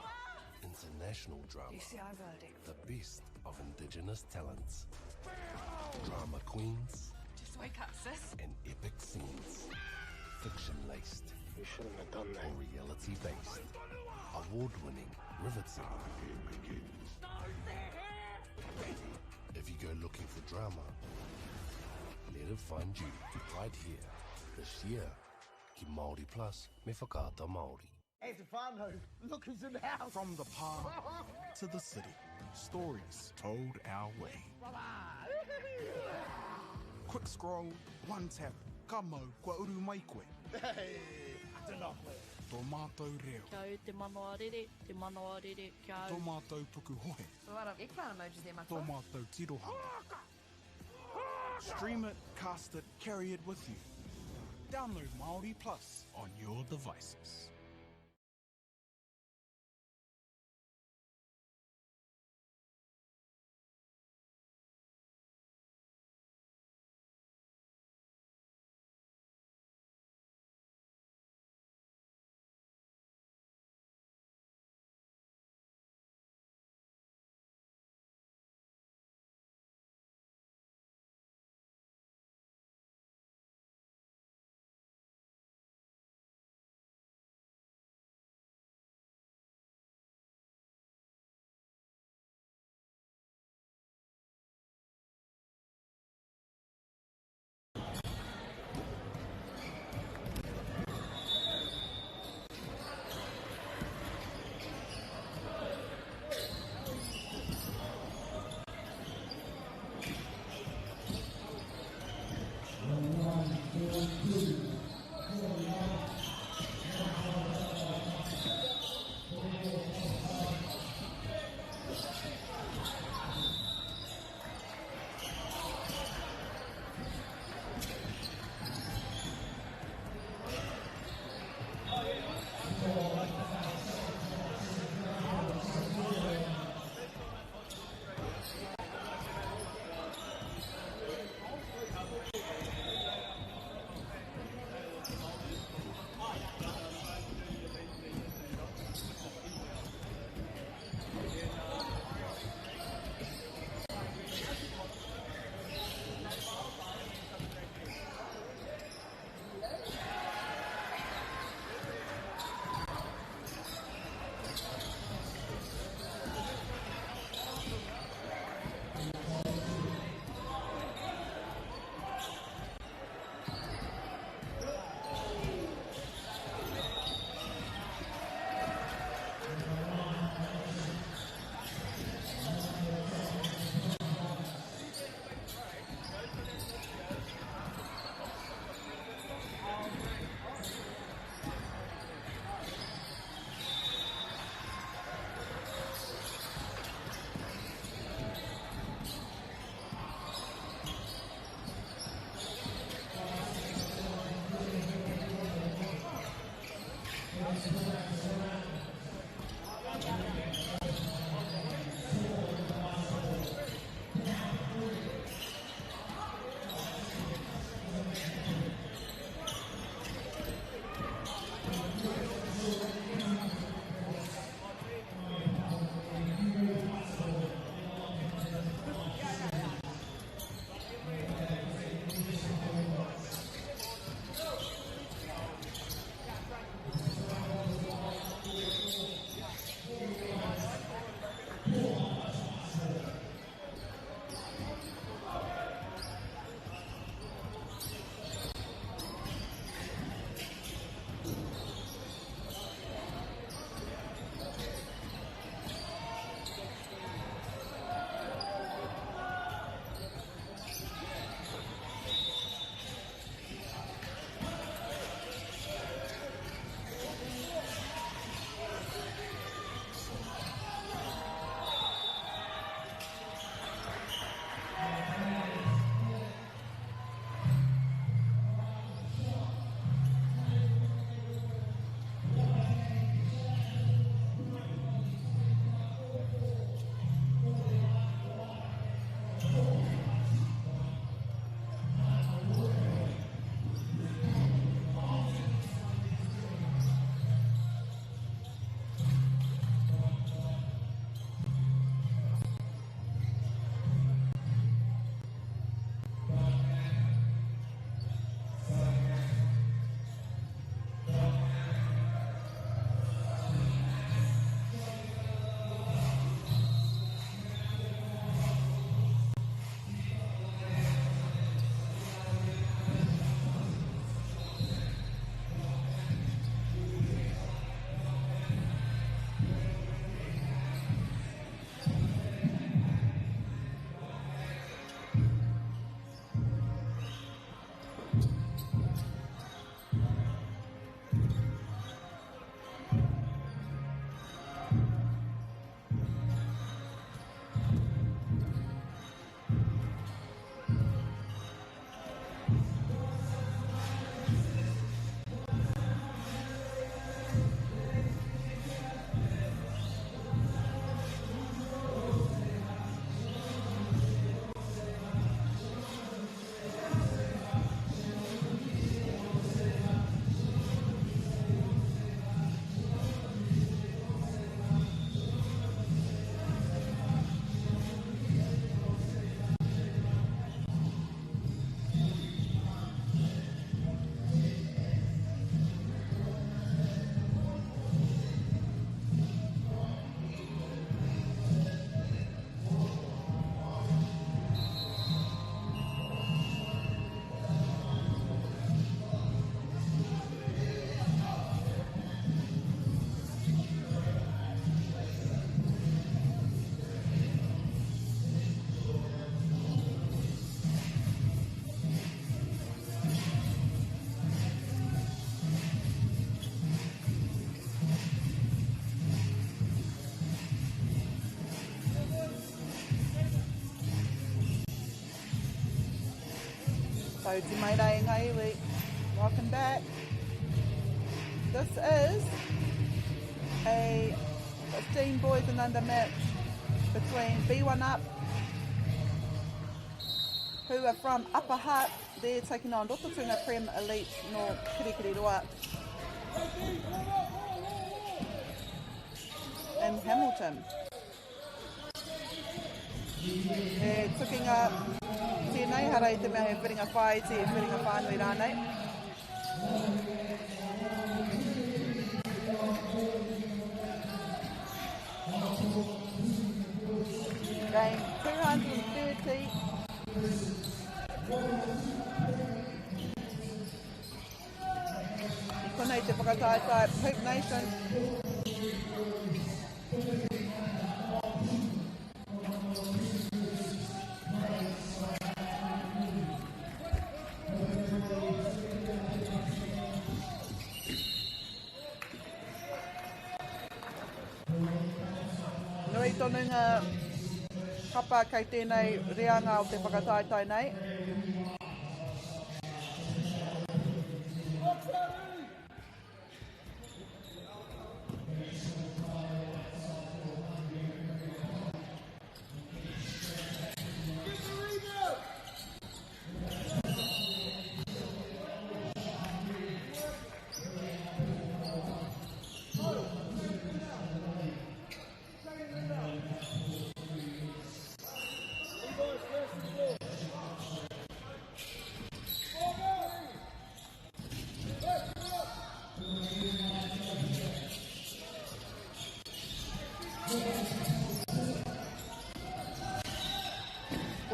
international drama, the best of Indigenous talents, drama queens, Just wake up, sis. and epic scenes. Fiction-laced You shouldn't have done that. or reality-based. Award-winning, riveting. If you go looking for drama, let it find you right here. This year, ki Māori Plus me whakaata Māori. Hey, Stefano, look who's in the house. From the park to the city, stories told our way. Quick scroll, one tap, ka mau kua uru mai koe. Hey, I don't know. Tō mātou reo, Kia au te manoariri, kia tō au. mātou puku hohe, So what ek whāna emojis there, tō matoa. mātou tirohanga. Stream it, cast it, carry it with you. Download Māori Plus on your devices. Tauti mai rai ngā iwi. Welcome back. This is a 15 boys and under match between B1 Up, who are from Upper Hutt. They're taking on Rototunga Prem Elite no Kirikiriroa in Hamilton. E tukinga tēnei, harai te mea he whiringa whai, te whiringa whānui rānei. Game 230. I konei te whakataitai HoopNation. Nui tonu ngā kapa kei tēnei reanga o te whakataitai nei.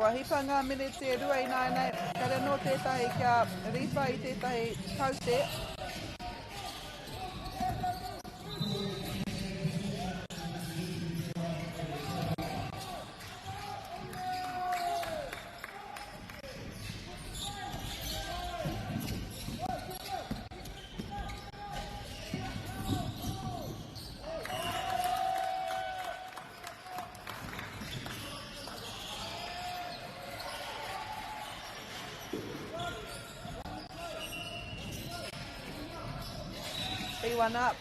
Kua hipa ngā minute e rua i nānei, kare no tētahi kia ripa i tētahi kaute. B1 Up,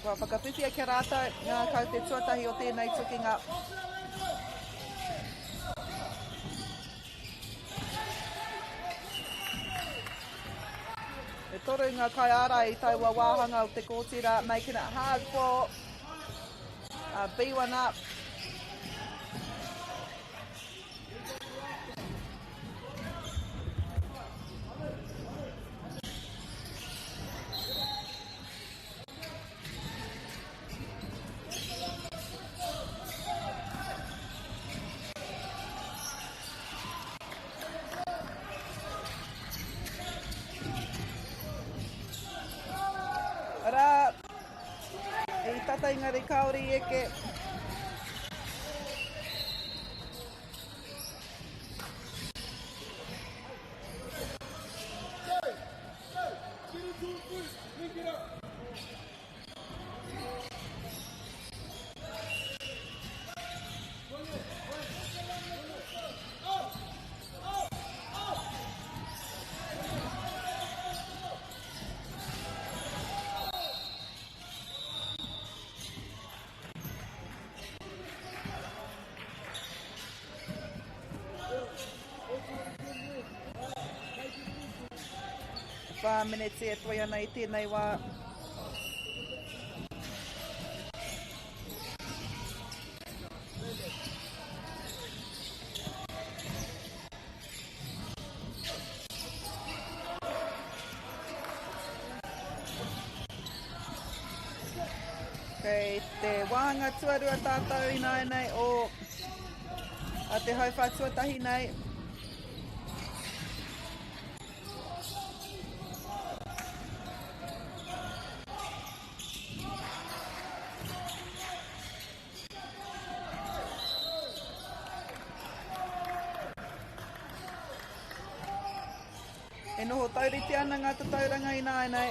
kua whakawhiwhia kia rātou, ngā kau te tuatahi o tēnei tukinga. E toru ngā kai ara i taua wāhanga o te kōtira, making it hard for B1 Up. Tata ingari kaori eke. Minute e toi ana i tēnei wā. Kei te wāhanga tuarua tātou i nei o a te hauwha tuatahi nei. E noho tauriti ana ngā tatauranga i nāi.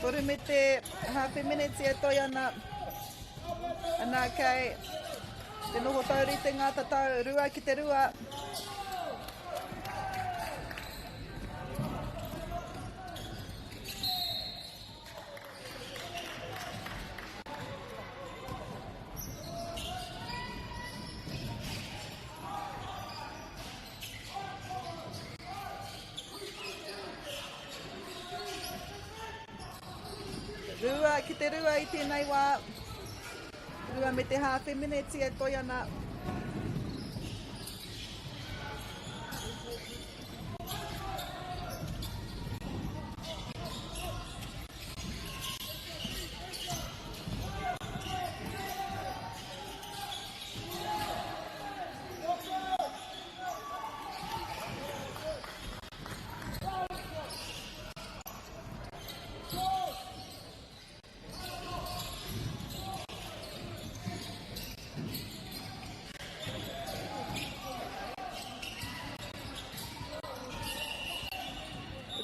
Toru me te half a minute e toi ana. Ana kei te noho taurite ngā tatau, rua ki te rua. Rua ki te rua I tēnei wā. Rua me te half a minute e toi ana.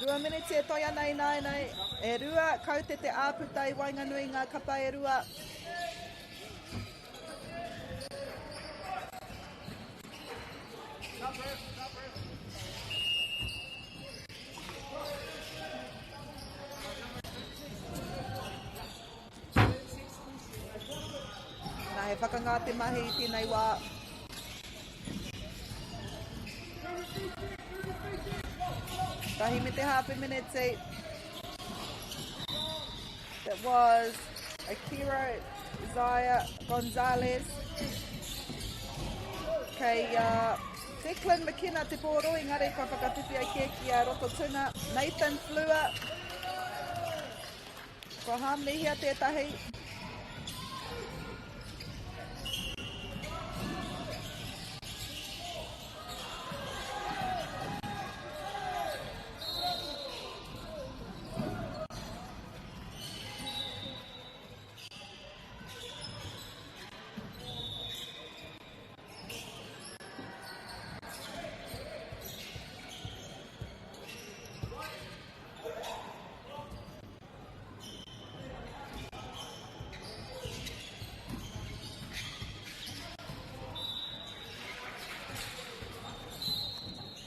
Rua minute e toi ana I nei. E rua, kau te āputa I Whanganui ngā kapa e rua. Nā he whakangāte mahi I tēnei wā. Tahi me te half a minute. That was Akira Zaya Gonzalez. Kei Declan McKenna te pōro engari kua whakawhiwhi ai kia ki a roto tuna. Nathan Flua. Kua hamnihia tētahi.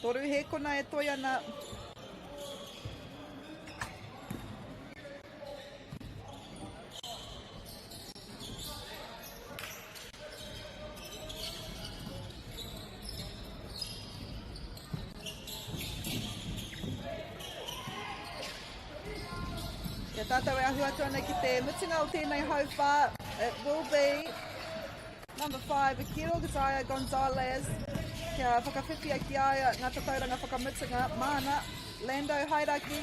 Toru he kona e toi ana. Kia tātou e ahu atu ana ki te mutinga o tēnei hauwha. It will be number 5, Akira Zaya Gonzalez. Kia whakawhiwhi ai ki aia ngā tatauranga whakamutinga. Mana, Lando Hairaki.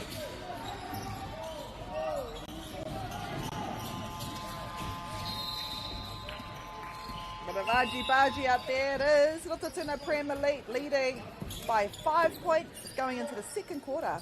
But a Raji Baji out there it is. Rototuna Prem Elite leading by 5 points going into the second quarter.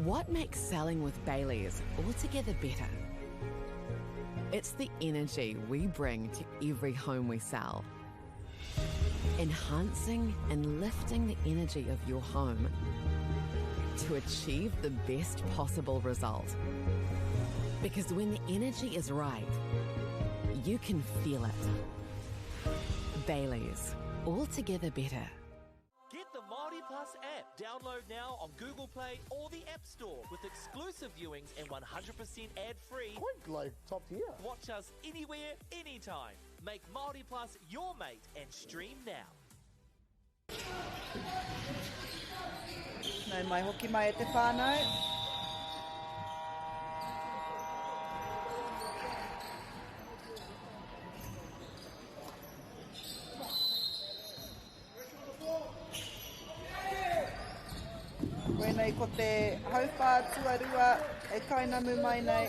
What makes selling with Bailey's altogether better? It's the energy we bring to every home we sell. Enhancing and lifting the energy of your home to achieve the best possible result. Because when the energy is right, you can feel it. Bailey's, altogether better. Get the MāORI Plus app. Download now on Google Play or the App Store with exclusive viewings and 100% ad-free. Quite like top tier. Watch us anywhere, anytime. Make MāORI Plus your mate and stream now. Nau mai hoki mai e te whānau. nei ko te haupā tuarua e kainamu mai nei.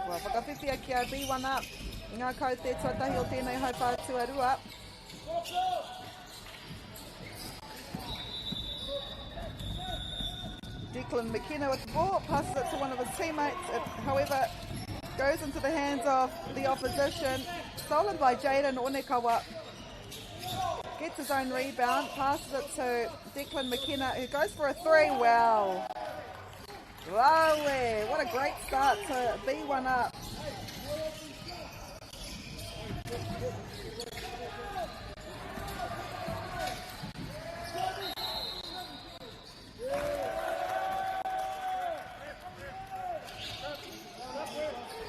Whakawhiwhia ki a B1 up. Ngā kau te tuatahi o tēnei haupā tuarua. Declan McKenna with the ball, passes it to one of his teammates. It, however, goes into the hands of the opposition. Stolen by Jaden Onekawa. Gets his own rebound, passes it to Declan McKenna, who goes for a three. Wow. Wow, what a great start to B1 up.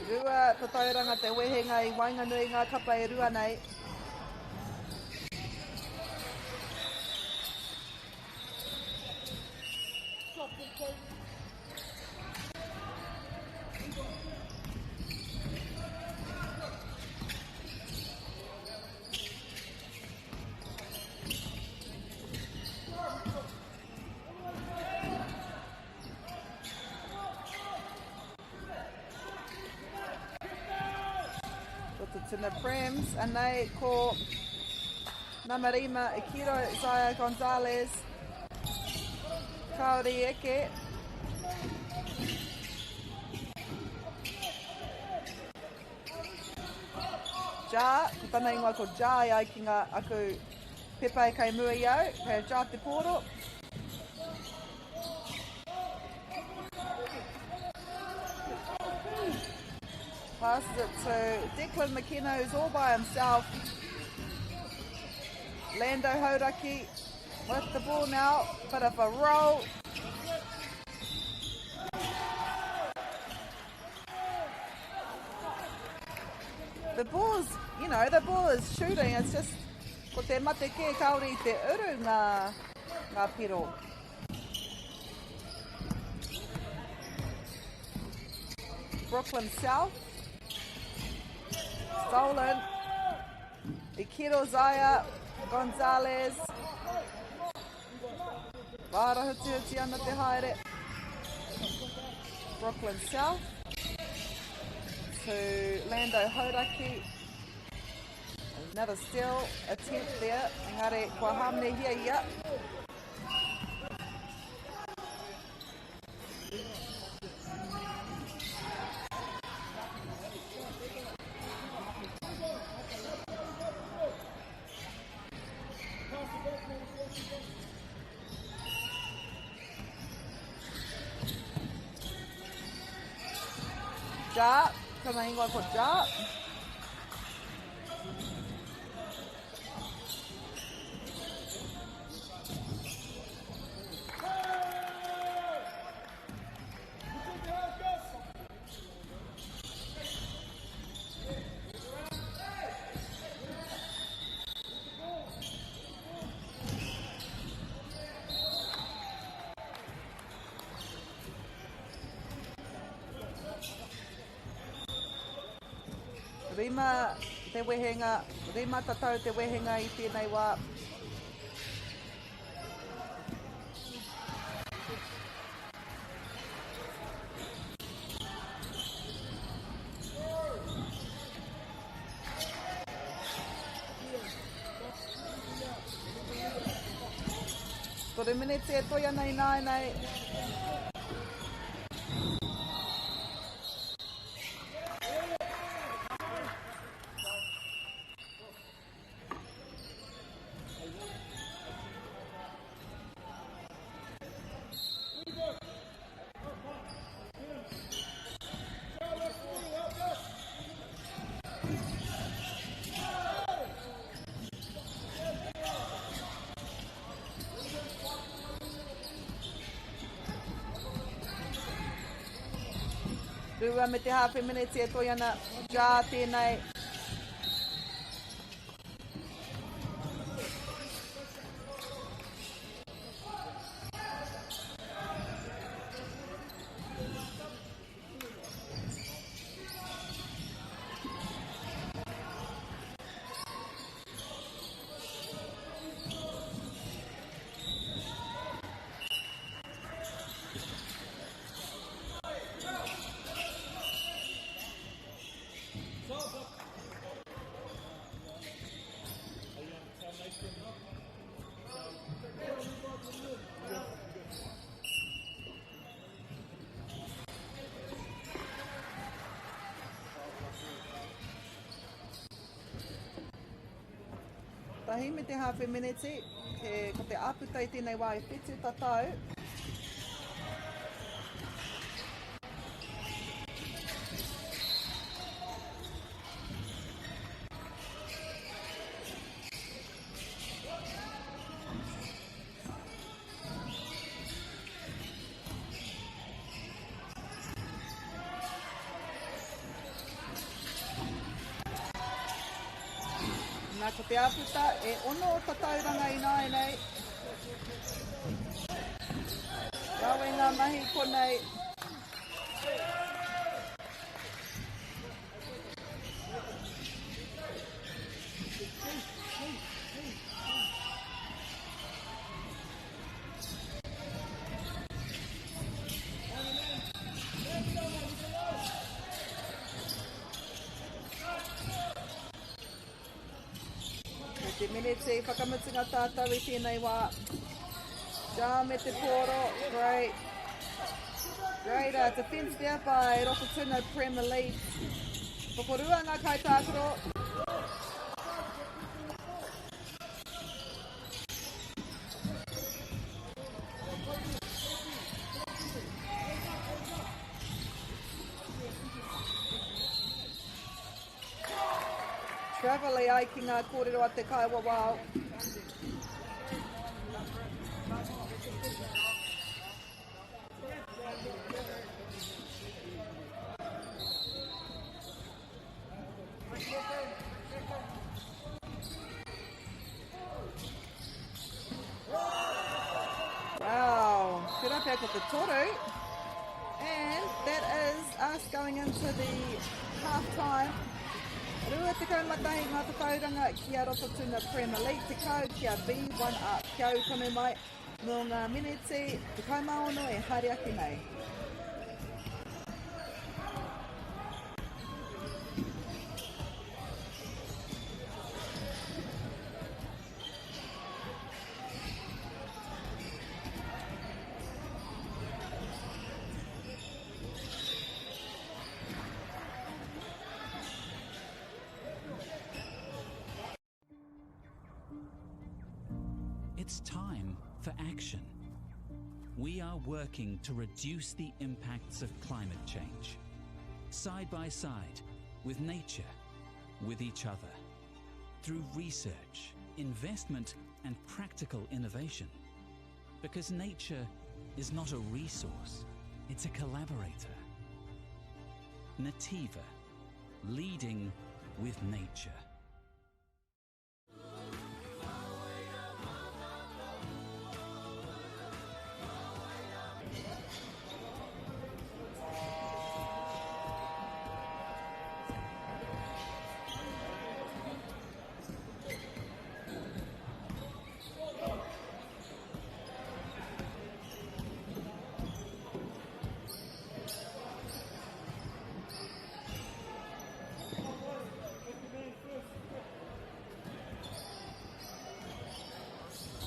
Rua tatauranga te wehenga I Whanganui ngā kapa e rua nei. Tuna Prems, anei ko Namarima Ikiro Zaya Gonzalez, Kaori Eke. Ja, ko tana ingoa ko Ja ai ki ngā aku pepai kai mua iau, kei Ja te poro. Passes it to Declan McKenna, who's all by himself. Lando Hodaki with the ball now, bit of a roll. The ball's, you know, the ball is shooting, it's just ko te mate ke kauri te uru ngā piro. Brooklyn South. Stolen. Ikiro Zaya Gonzalez. Wārahuti ana te haere. Brooklyn South. To Lando Hodaki. Another steal attempt there. Engari, kua hamne hia ia. Ja, kana ingoa ko Ja. Rima te wehenga, rima tatau te wehenga I tēnei wā. Tore minute e toia nei nei. Rua me te hawhi minute e toi ana. Ja tēnei. Tahi me te hawhi minute, ko te aputai tēnei wā e whetū tatau. Nā ko te aputa e ono o tatauranga i nāi nei. Kawe ngā mahi konei. Te minute e whakamutunga tātou I tēnei wā. Ja me te pōro, great. Great, defence there by Rototuna Premier League. Pokorua ngā kai tākoro. Travel ai ki ngā kōrero a te kaiwa wao. Wow, good up here with the toru. And that is us going into the half-time. Rua te kaumatahi ngā tatauranga ki a Rototuna Premier League, te kau ki a B1 up. Kia au tonu mai, no ngā minute, te kaumaono e haere ake nei. It's time for action. We are working to reduce the impacts of climate change, side by side, with nature, with each other, through research, investment, and practical innovation. Because nature is not a resource, it's a collaborator. Nativa, leading with nature.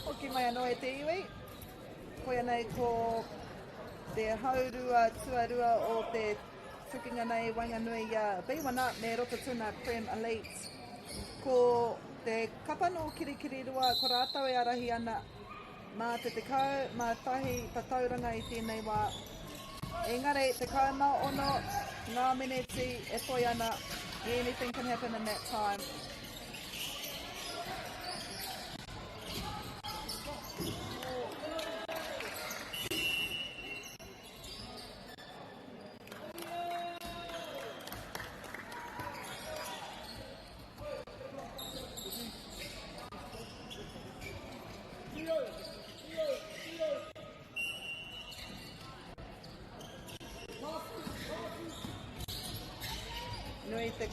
Hoki mai anō e te iwi. Koia nei ko te haurua tuarua o te tukinga nei Whanganui B1 up me Rototuna Prem Elite. Ko te kapano kirikiri rua ko rātau e arahi ana mā te tekau, mā tahi tatauranga I tēnei wā. Engari, te kaumau ono, ngā mineti e toi ana. Anything can happen in that time.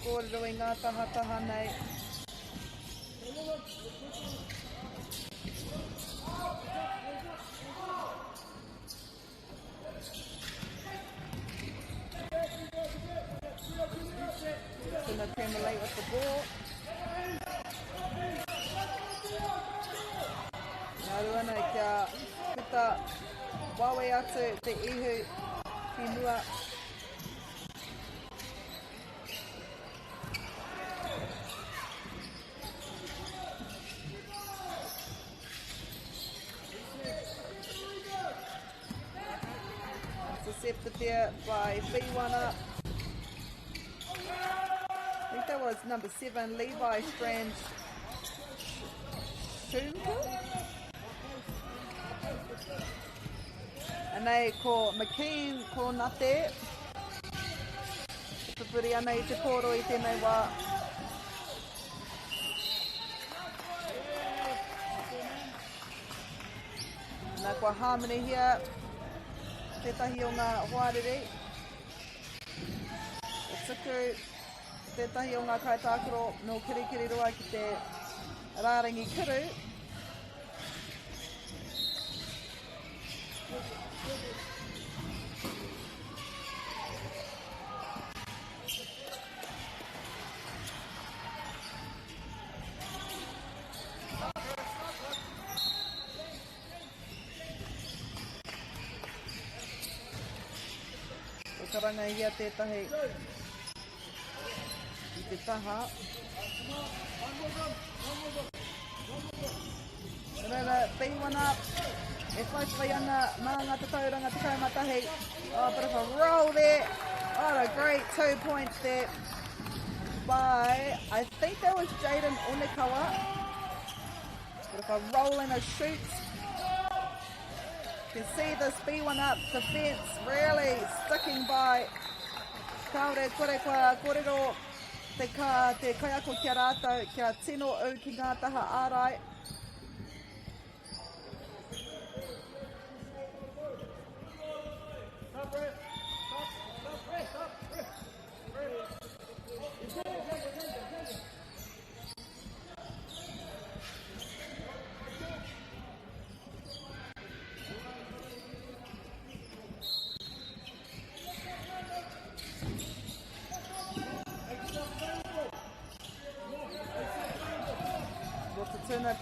kōrero i ngā tahataha nei. Tuna Penmir late with the ball. Nā rua nei kia puta wawe atu te ihu ki mua. Intercepted there by B1 up. I think that was number 7, Levi Strand Shumku. And they ko McKean ko Nate. Pupuri ana I te pōro I tēnei wā. Nā kua Harmony here. Tētahi o ngā hoariri. E tuku. Tētahi o ngā kaitākaro no kirikiri roa ki te rārangi kuru. E karanga hia tētahi I te taha. Rara, B1 up. E whaiwhai ana mā ngā tatauranga te kaumatahi. Oh, bit of a roll there. Oh, a great 2 points there by, I think that was Jaden Onekawa. Bit of a roll and a shoot. You can see this B1 up defence really sticking by. Kaore kore kua kōrero. Te kaiako kia rātou, kia tino au ki ngā taha ārai.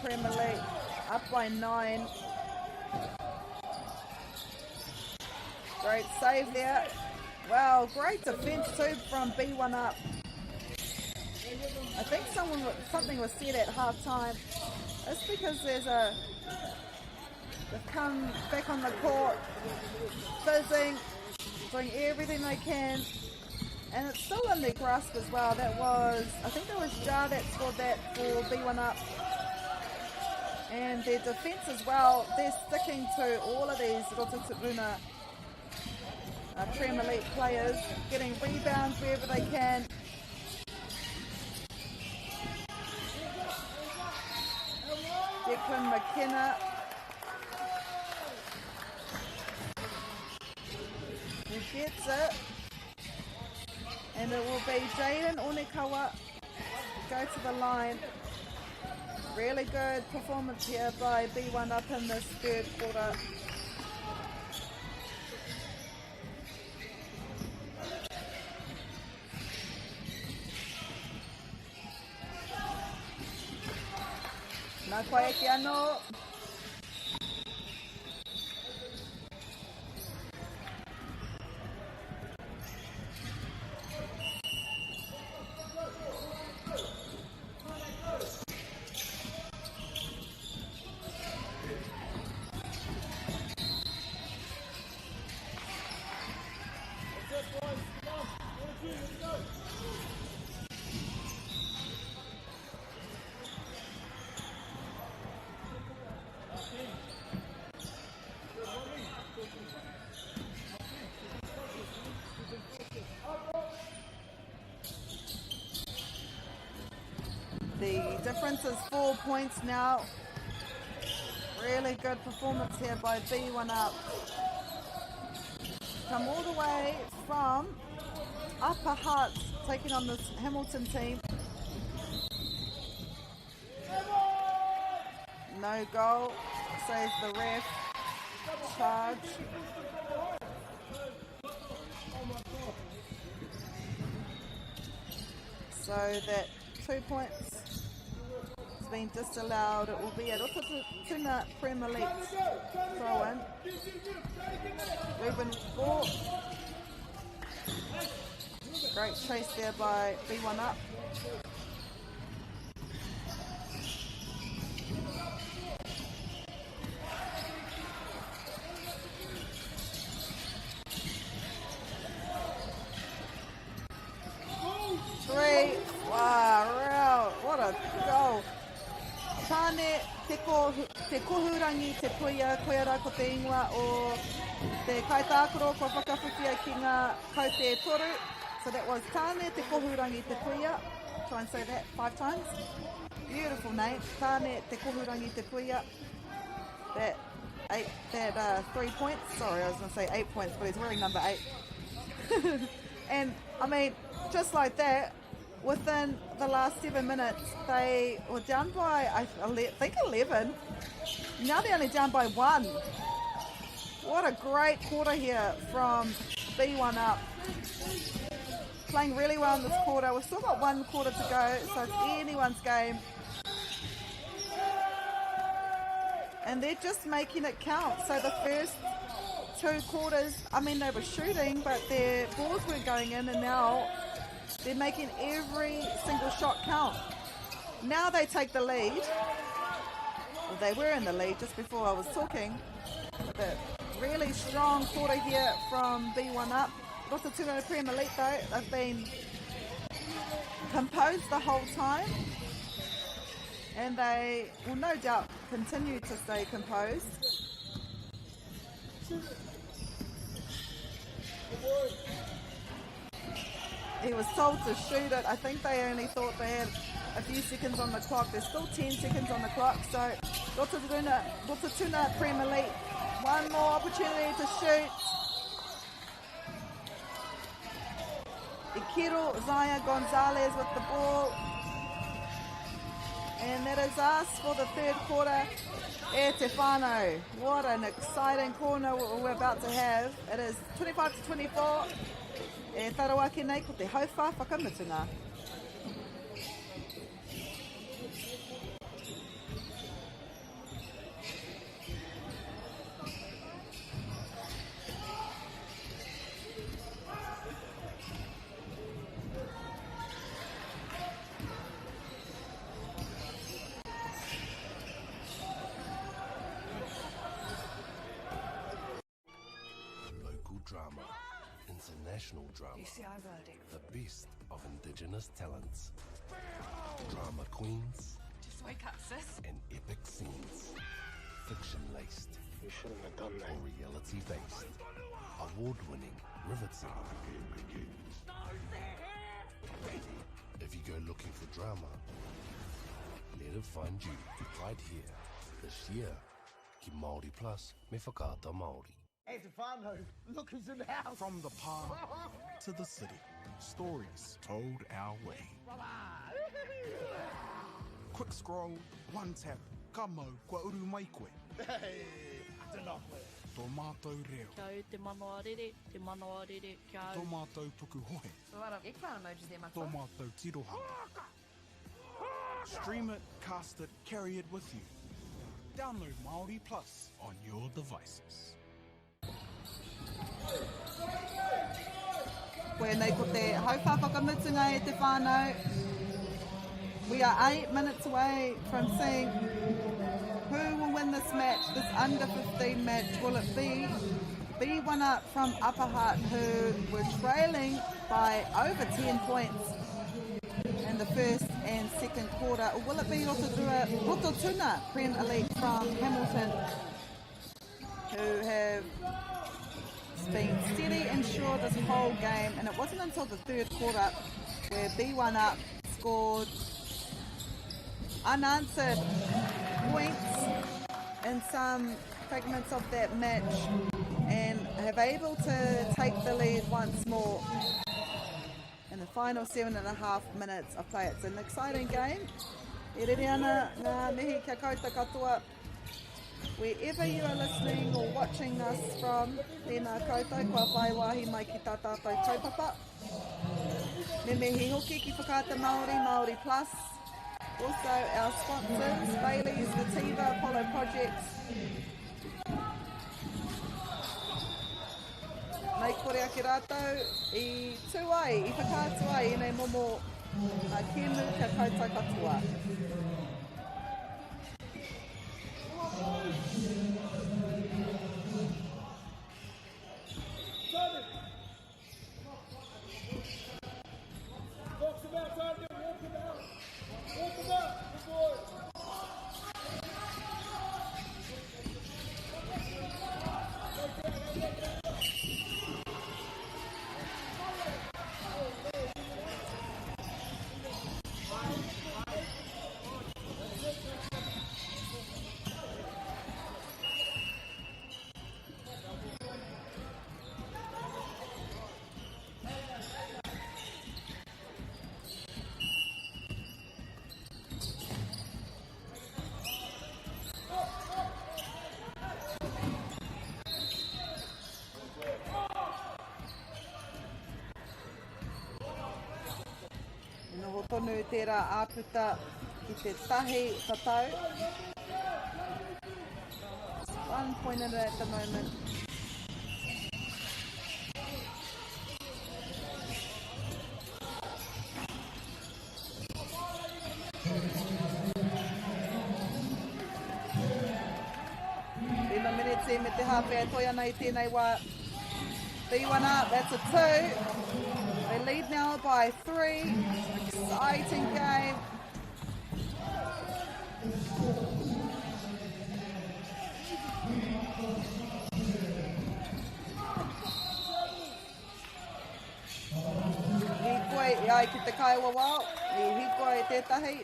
Penmir late, up by 9. Great save there. Wow, great defence too from B1 up. I think something was said at half time. It's because they've come back on the court, fizzing, doing everything they can. And it's still in their grasp as well. I think that was Jar that scored that for B1 up. And their defence as well, they're sticking to all of these Rototoruna Premier League players, getting rebounds wherever they can. Declan McKenna. Who gets it. And it will be Jaden Onekawa go to the line. Really good performance here by B1 up in this third quarter. Nā koe ki anō. The difference is 4 points now. Really good performance here by B1 up. Come all the way from Upper Hutt taking on this Hamilton team. No goal, says the ref. Charge. So that 2 points has been disallowed. It will be a Rototuna Premier League throw-in. Ruben Ball. Great chase there by B1 up. Wow, what a goal. Tāne te kohurangi te puia, koe ara ko te ingoa o te kaitākuro ko whakawhiwhia ki ngā kaute toru. So that was Tāne te kohurangi te puia. Try and say that 5 times. Beautiful name. Tāne te kohurangi te puia. That 3 points. Sorry, I was going to say 8 points, but he's wearing number 8. And I mean, just like that, within the last 7 minutes, they were down by, I think 11. Now they're only down by 1. What a great quarter here from B1 up. Playing really well in this quarter. We've still got 1 quarter to go, so it's anyone's game. And they're just making it count. So the first 2 quarters, I mean, they were shooting, but their balls weren't going in, and now they're making every single shot count. Now they take the lead. Well, they were in the lead just before I was talking. But really strong quarter here from B1 up. Rototuna Premier League though, they've been composed the whole time. And they will no doubt continue to stay composed. He was told to shoot it. I think they only thought they had a few seconds on the clock. There's still 10 seconds on the clock. So Rototuna Premier League, 1 more opportunity to shoot. Ikiro Zaya Gonzalez with the ball. And that is us for the 3rd quarter. E te whānau. What an exciting corner we're about to have. It is 25-24. E tarawaki nei ko te hauwha whakamutunga. Drama, international drama, the best of indigenous talents, drama queens, Just wake up, sis. and epic scenes, fiction-laced You shouldn't have done that. or reality-based, award-winning, riveting. If you go looking for drama, let it find you right here, this year. Ki Māori Plus, me whakaata Māori. Hey, Stefano, look who's in the house. From the park to the city, stories told our way. Quick scroll, 1 tap, ka mau, kua uru mai koe. Hey, I don't know. Tō mātou reo, Kia te MāORI, te MāORI, kia tō mātou puku hohe, So what are eggplant emojis there, my tō mātou tirohanga. Stream it, cast it, carry it with you. Download MāORI Plus on your devices. Koe nei ko te hauwha whakamutunga e te whānau. We are 8 minutes away from seeing who will win this match, this under 15 match. Will it be B1 up from Upper Hutt, who were trailing by over 10 points in the first and second quarter, or will it be Rototuna Premier League from Hamilton, who have been steady and sure this whole game? And it wasn't until the 3rd quarter where B1 up scored unanswered points in some fragments of that match and have able to take the lead once more in the final 7.5 minutes of play. It's an exciting game. E rere ana ngā mihi kia koutou katoa. Wherever you are listening or watching us from, tēnā koutou, kua whai wahi mai ki tā tātou taupapa. Me mihi hoki ki whakaata Māori, MāORI Plus. Also our sponsors, Bailey's, Nativa, Apollo Projects. Nei kore ake rātou, I tū ai, I whakātu ai, I nei momo kēmu kia koutou katoa. Noho tonu tērā āputa ki te tahi tatau. 1 point in it at the moment. Rima minute me te hawhea toia nei tēnei wā. B1 up, that's a 2. They lead now by 3. Exciting game. Hikoe ai ki te kaiwa wao. Hikoe tētahi.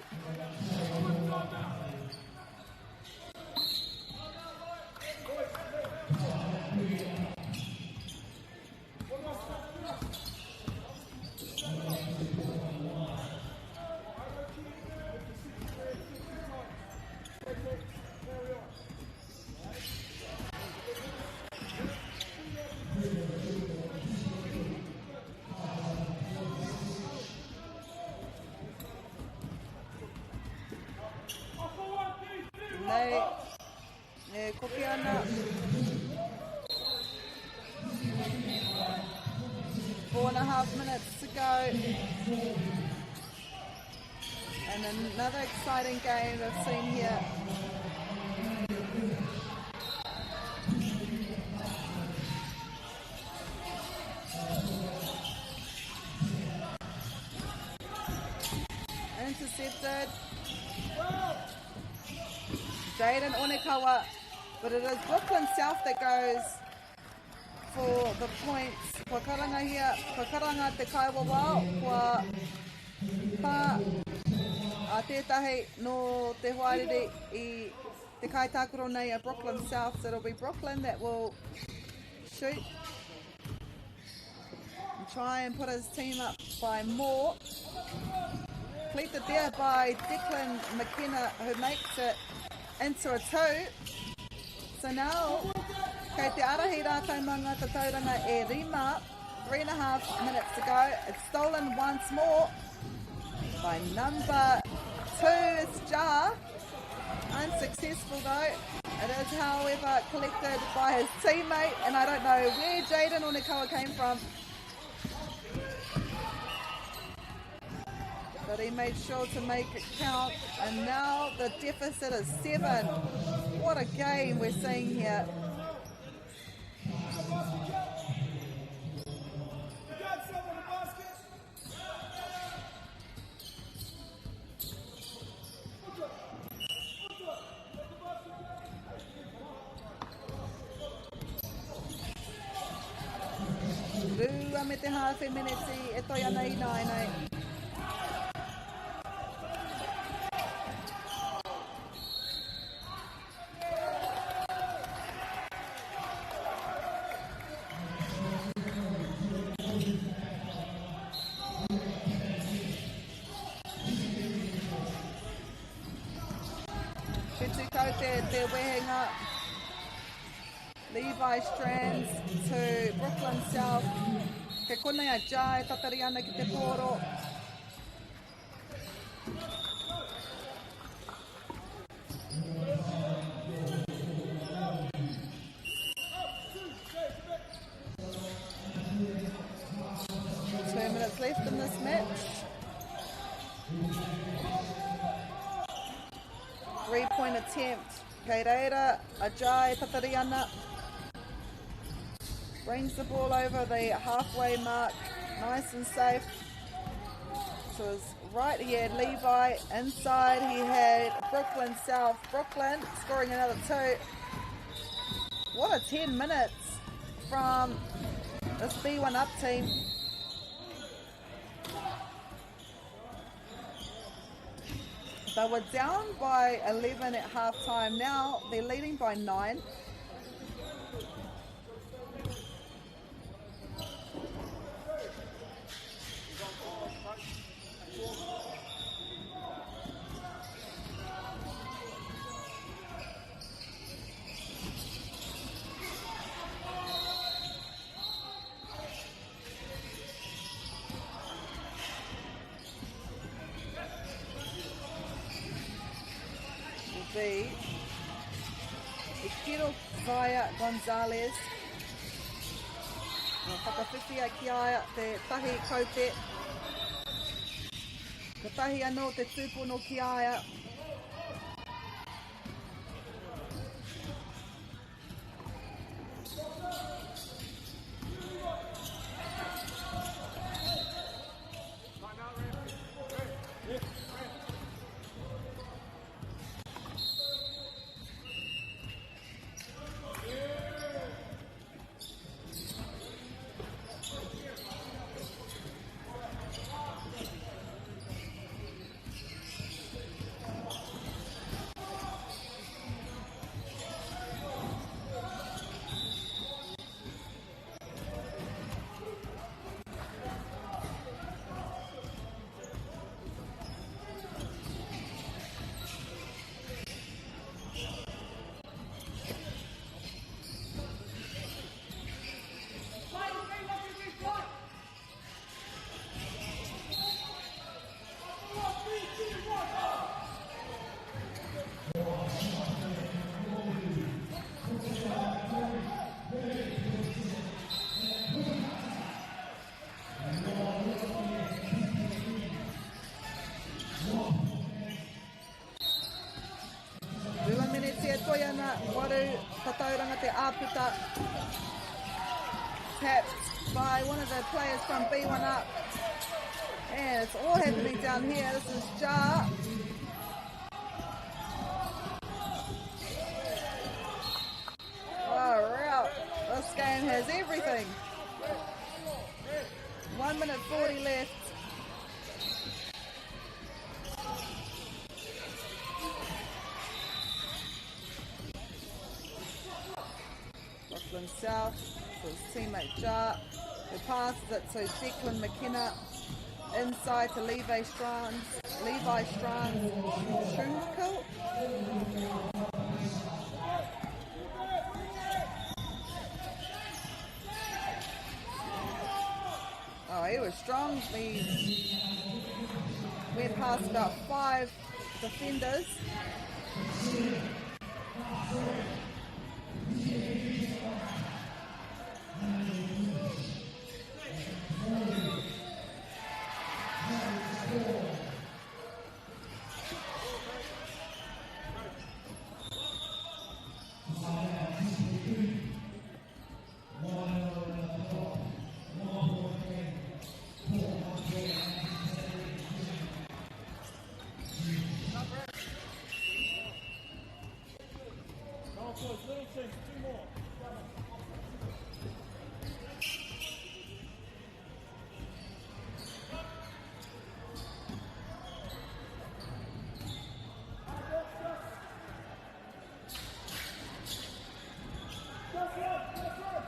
Koki ana. 4.5 minutes to go. And another exciting game we've seen here. Intercepted. Jaden Onekawa, but it is Brooklyn South that goes for the points. Kua karanga here, kua karanga te kaiwa wao, kua pā a tētahi no te hoariri I te kaitākuro nei a Brooklyn South, so it'll be Brooklyn that will shoot and try and put his team up by more. Completed there by Declan McKenna, who makes it into a 2. So now, kei te arahi rātou manga te tauranga e rima, 3.5 minutes to go. It's stolen once more by number 2, it's Jar. Unsuccessful though. It is, however, collected by his teammate, and I don't know where Jaden Onekawa came from. But he made sure to make it count, and now the deficit is 7. What a game we're seeing here. Rua me te hawhi mineti e toi ana I nai. Kaute te wehenga. Levi strands to Brooklyn South. Ke kona ia Jai, tatari ana ki te poro. Minutes left in this match. 3-point attempt. Kei reira, Ajay Tatariana brings the ball over the halfway mark, nice and safe. So his right, he had Levi. Inside he had Brooklyn South. Brooklyn scoring another 2. What a 10 minutes from this B1 up team. They were down by 11 at halftime. Now they're leading by 9. Be Ikiro via Gonzalez. Whakawhiwhia ki aia te tahi kaute. Te tahi anō te tūpono ki aia. Tapped by one of the players from B1 up. And it's all happening down here. This is Jar. Far out. This game has everything. 1 minute 40 left. Brooklyn South, so his teammate Jar, who passes it to Declan McKenna, inside to Levi Strands, Shunko. Oh, he was strong. He went past about 5 defenders.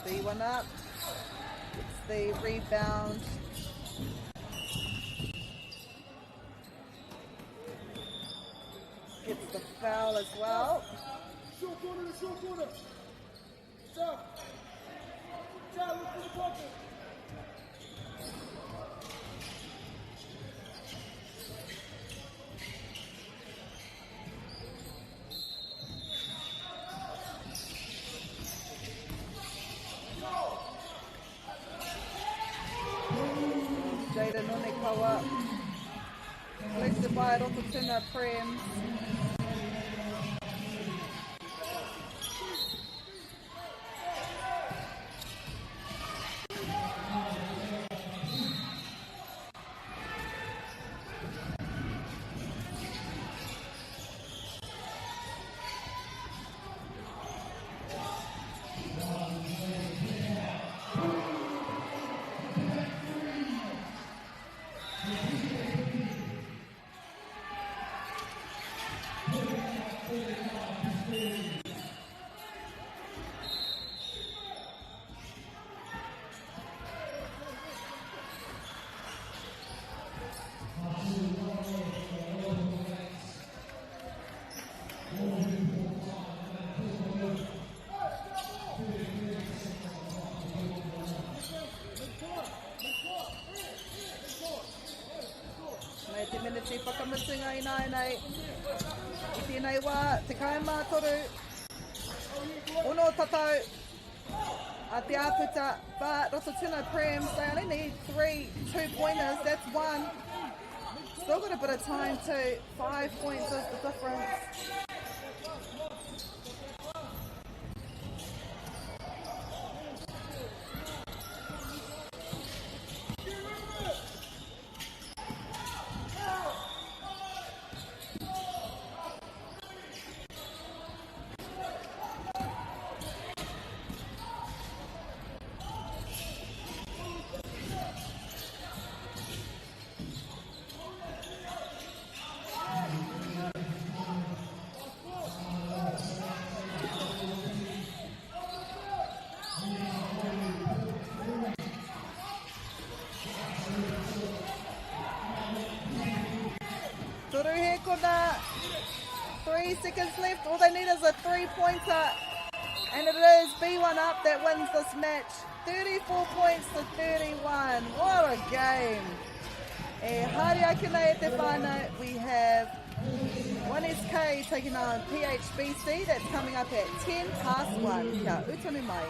B1 up. It's the rebound. gets the foul as well. Short corner, short corner. South. South, look for the pocket. Jada Nonekawa. Collected by Rototuna Prems. Mai te miniti whakamutunga i nai nei. I tēnei wā, te kaimā toru. Ono tatau. A te āputa. But Rototuna Prems, they only need 3 2-pointers. That's 1. Still got a bit of time too. 5 points is the difference. Toru he kona. 3 seconds left. All they need is a 3-pointer. And it is B1 up that wins this match. 34 points to 31. What a game. E haere ake nei e te whānau. We have 1SK taking on PHBC. That's coming up at 10 past 1. Kia utonu mai.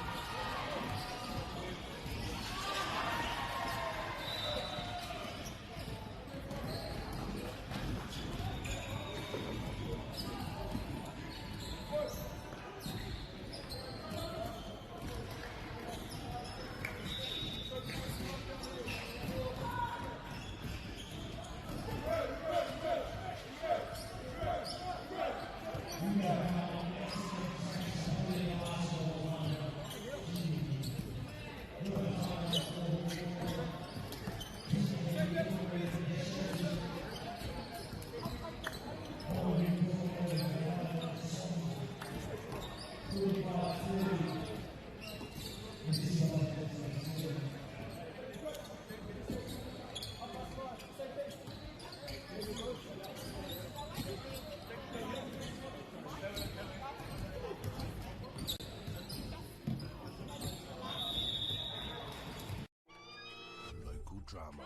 Drama,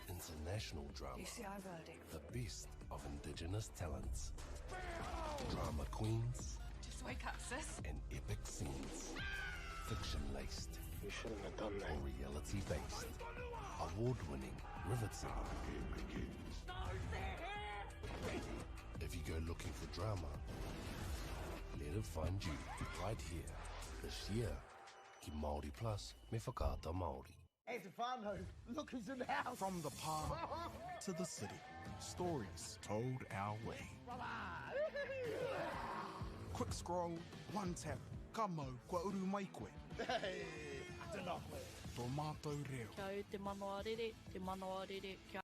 international drama, the best of indigenous talents, drama queens, Just wake up, sis. and epic scenes, fiction-laced You shouldn't have done that. or reality-based, award-winning, riveting. If you go looking for drama, let it find you right here. This year, ki Māori Plus me whakaata Māori. Hey, Stefano, look who's in the house. From the park to the city, stories told our way. Quick scroll, one tap. Ka mau, kua uru mai koe. Hey, I don't know. Tō mātou reo. Kia u te MāORI, te MāORI, kia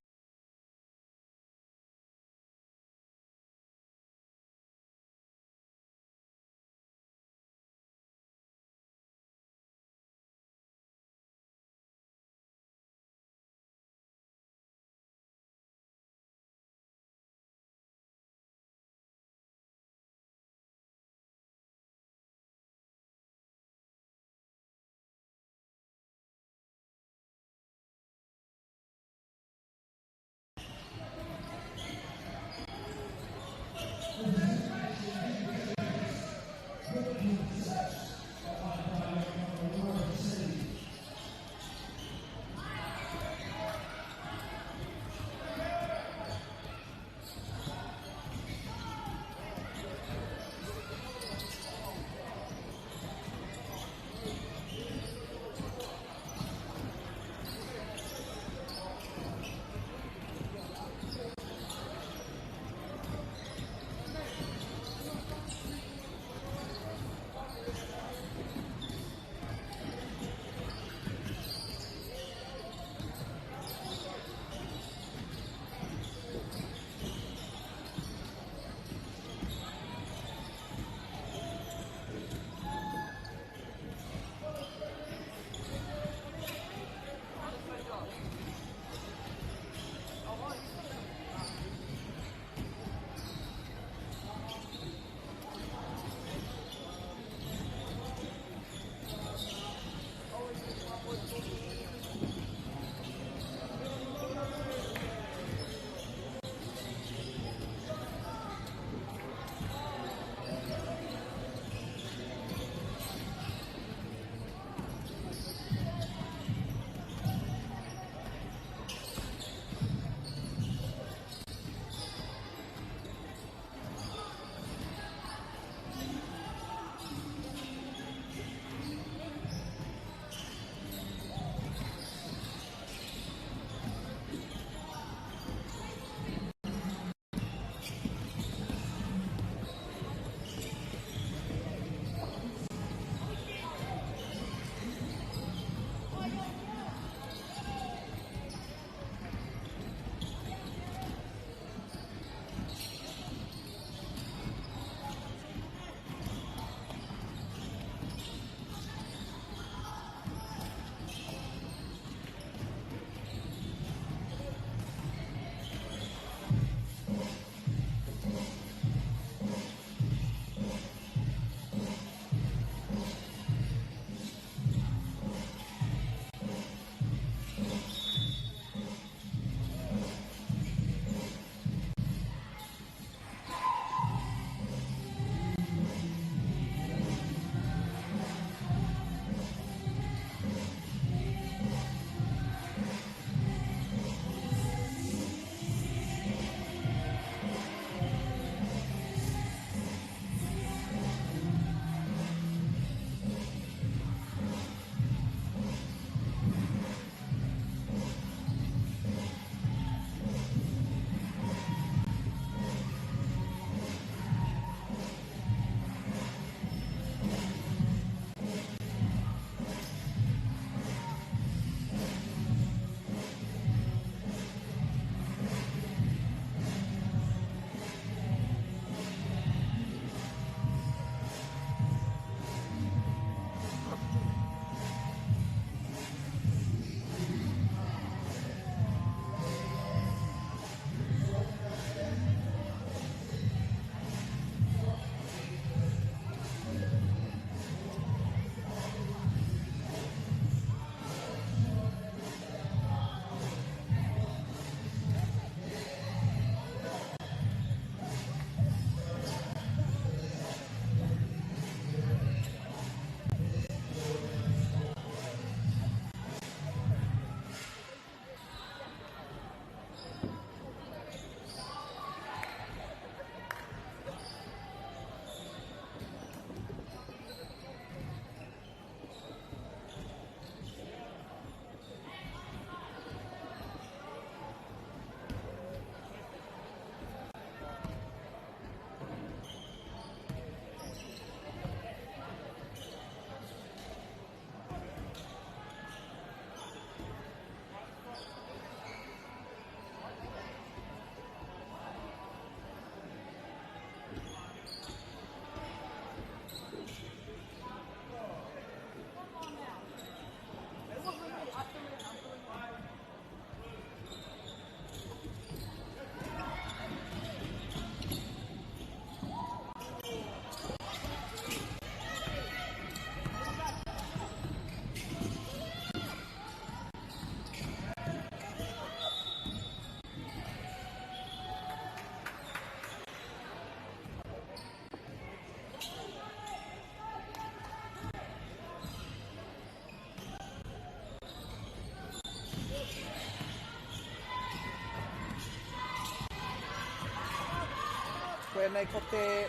Koe nei ko te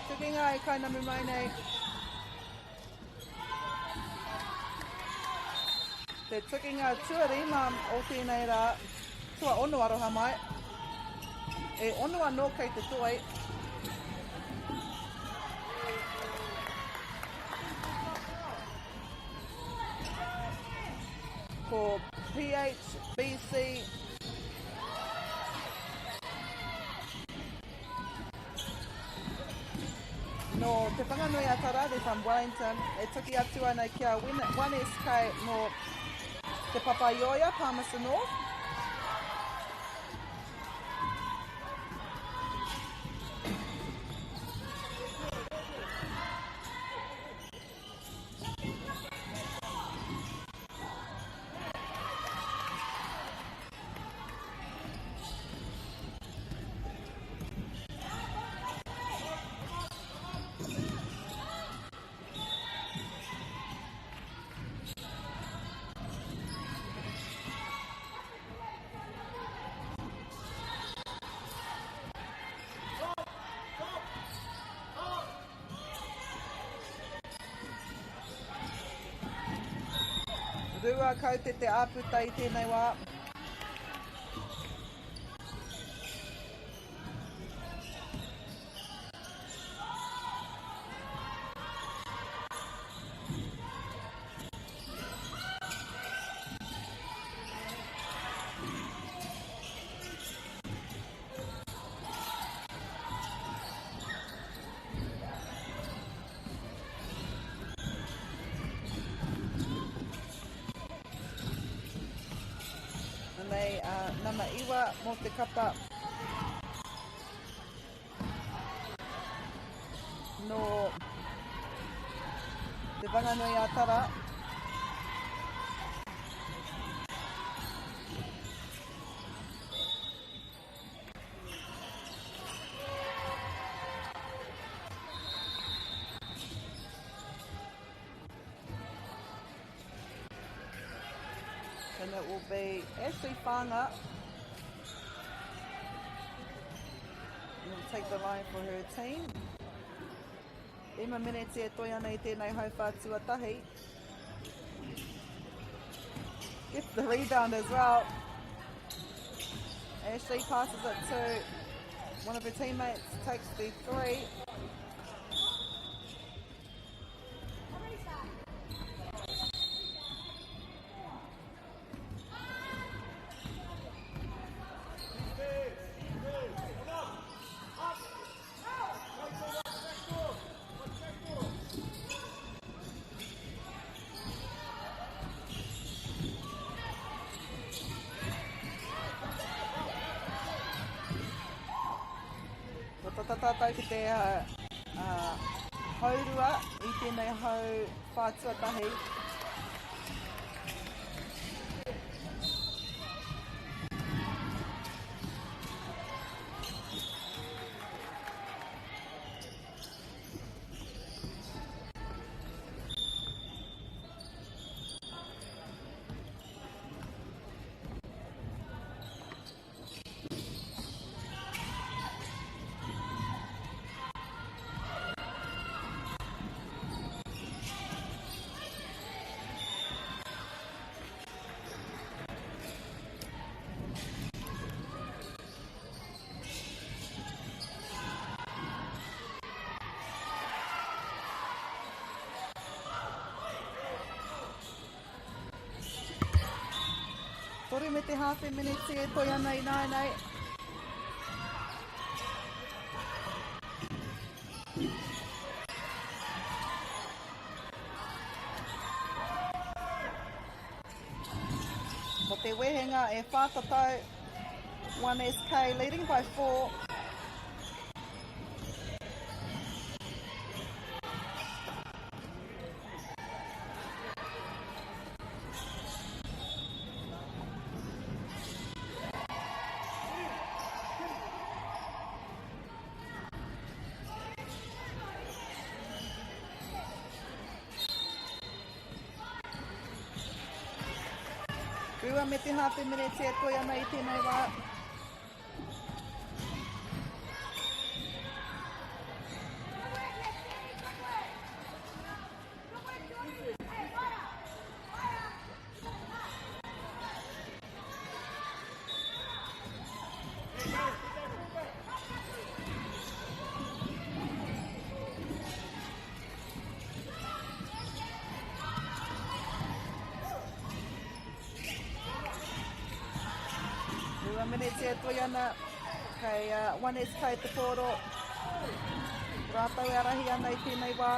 tukinga e kainamu mai nei. Te tukinga tuarima o tēnei rā. Tua ono aroha mai. E ono anō kei te toi. Ko PH, BC, no te Whanganui a Tarade from Wellington, e tuki atu ana kia 1SK no te Papaioia, Palmerston North. Rua kau te āputa I tēnei wā. Nei nama iwa mo te kapa no te Whanganui a Tara. And it will be Ashley Whanga. Will take the line for her team. Emma Menete e toi ana I tēnei hauwha tuatahi. Gets the rebound as well. Ashley passes it to one of her teammates, takes the three. Tātou ki te haurua I tēnei hau whātuatahi. Tori me te hawhi minute e toi ana I nānei. Ko te wehenga e whātatau 1SK leading by 4. Rua me te hawhi minute e toi ana I tēnei wā. minutes e toi ana. Kei 1S kei te pōro. Rātau e arahi ana i tēnei wā.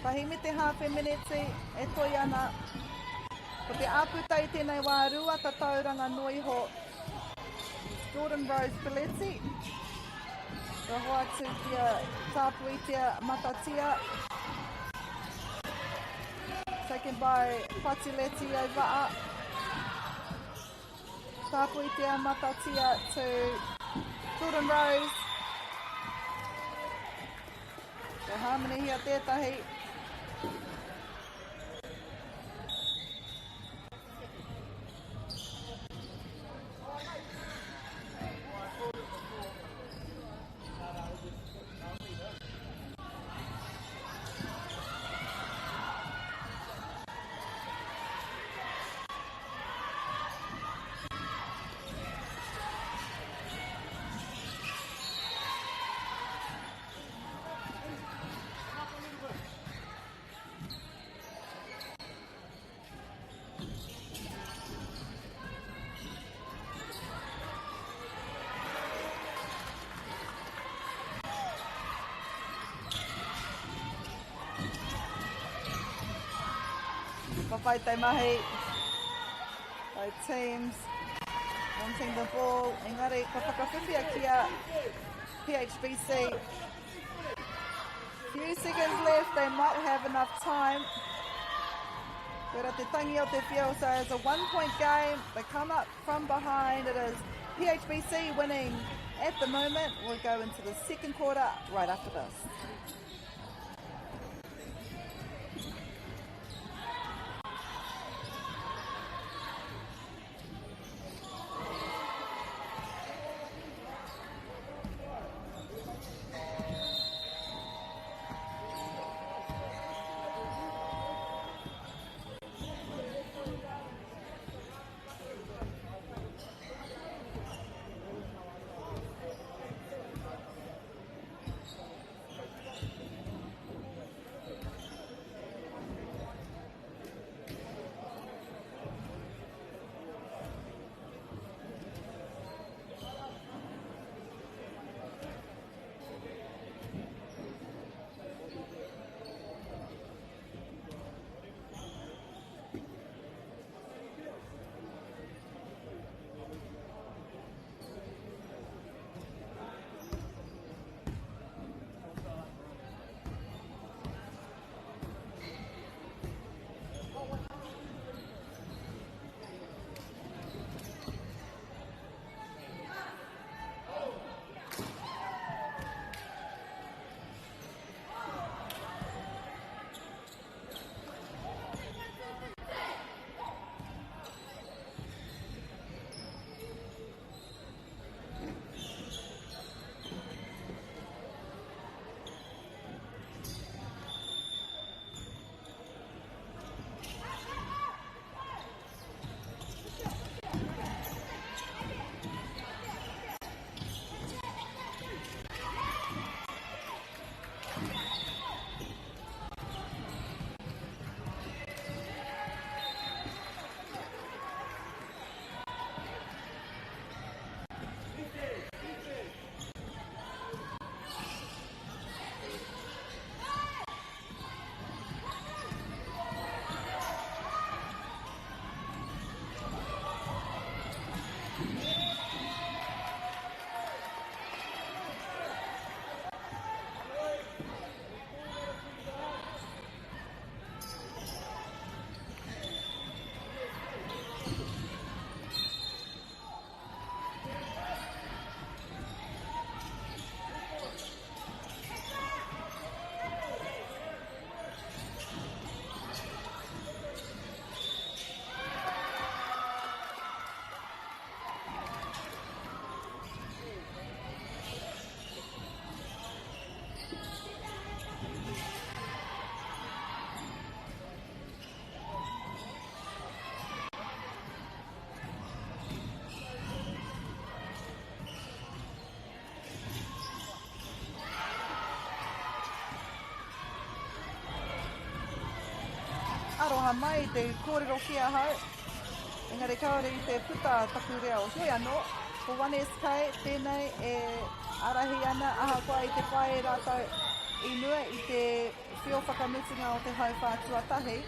Pahi me te half a minute e toi ana. Ko te āputa i tēnei wā rua ta tauranga noi ho Jordan Rose Pelletzi. Ka hoa atu kia tāpuitia matatia. Taken by Patileti Ova'a. Tāpuitia matatia to Jordan Rose. Ka harmony hia tētahi. Whawhai te mahi. Both teams wanting the ball. Engari, ka whakawhiwhia kia PHBC. Few seconds left, they might have enough time. Kura te tangi o te whio, so it's a 1-point game. They come up from behind. It is PHBC winning at the moment. We'll go into the second quarter right after this. aronga mai te kōrero kia hau. Engari kaore I te puta taku reo. Hoi anō, ko 1SK, tēnei e arahi ana ahakoa I te whae rātou inua I te whio whakamutunga o te hau tuatahi.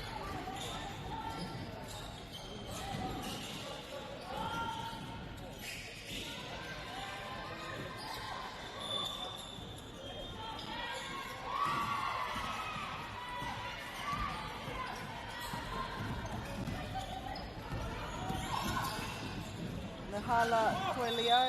Hala koe leo.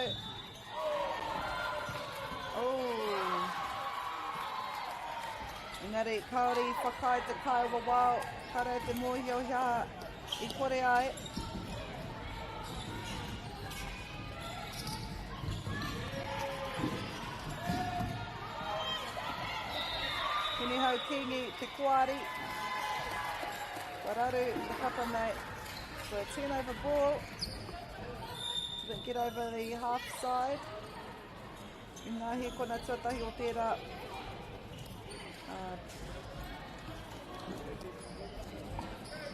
Engari, kaori whakai te kaua wao, kare te mōhio hea I kore ai. Kini hau kingi te kuari. Wararu, the kapa mate. So a turnover ball. Get over the half side. I ngā he kona tuatahi o tērā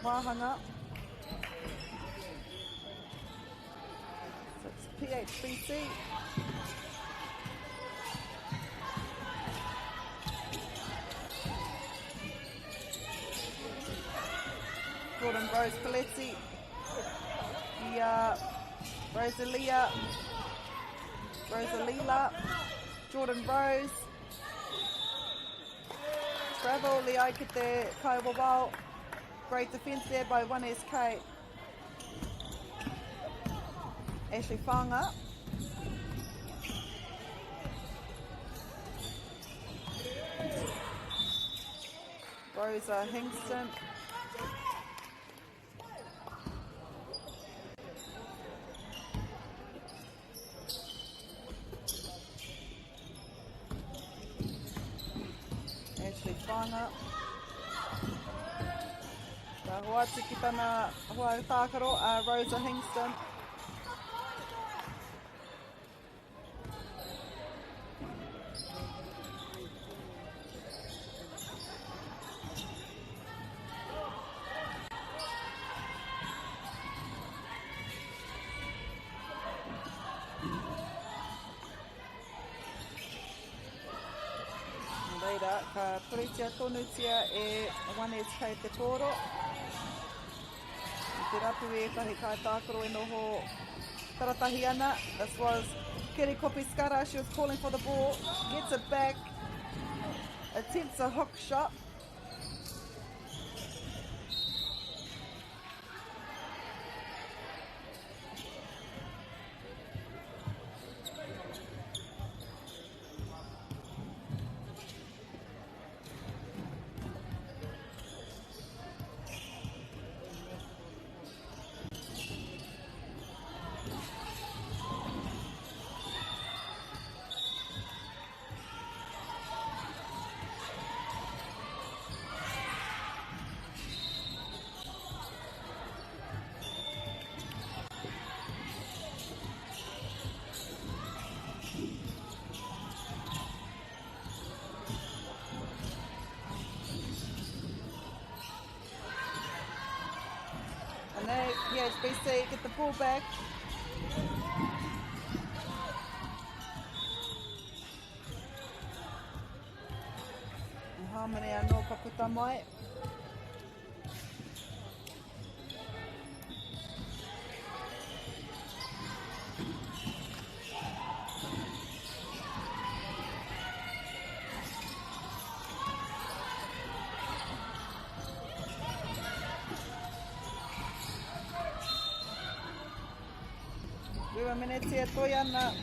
wāhanga. So it's PHBC. Jordan Rose Coletti. Rosalila, Jordan Rose, travel liai ki te kaiwawao, great defence there by 1SK, Ashley Whanga, Rosa Hingston, Whanga. Ka hoatu ki tana hoa tākaro, Rosa Hingston. Ka puritia tonutia e 1SK te toro. I te rapu e kahi kai tākaro e noho taratahi ana. This was Keri Kopiskara. She was calling for the ball. Gets it back. Attempts a hook shot. PHBC get the ball back. Harmony anō ka puta mai. Minutes here, Toyana.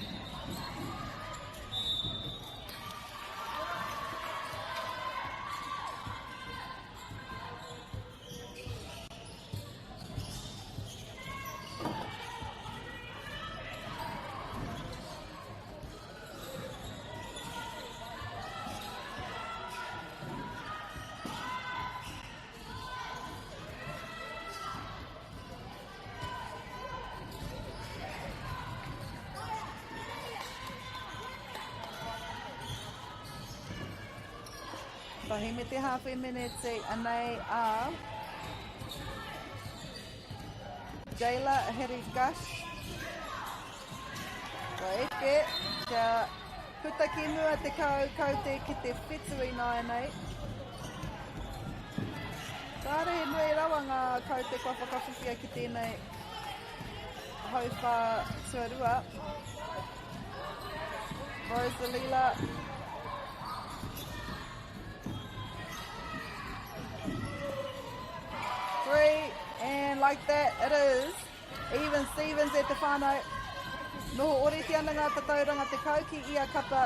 Pahi me te halfway minutes anei a Jayla Herigash. Ko eke, kia puta ki mua te kau te ki te whetui nai nei. Kāre he nui rawa ngā kau te kua whakawhiwhia ki tēnei hauwha tuarua. Rosalila. Three, and like that it is. Even Stevens e te whānau. Noho oreti ana ngā tatauranga te kau ki ia kapa.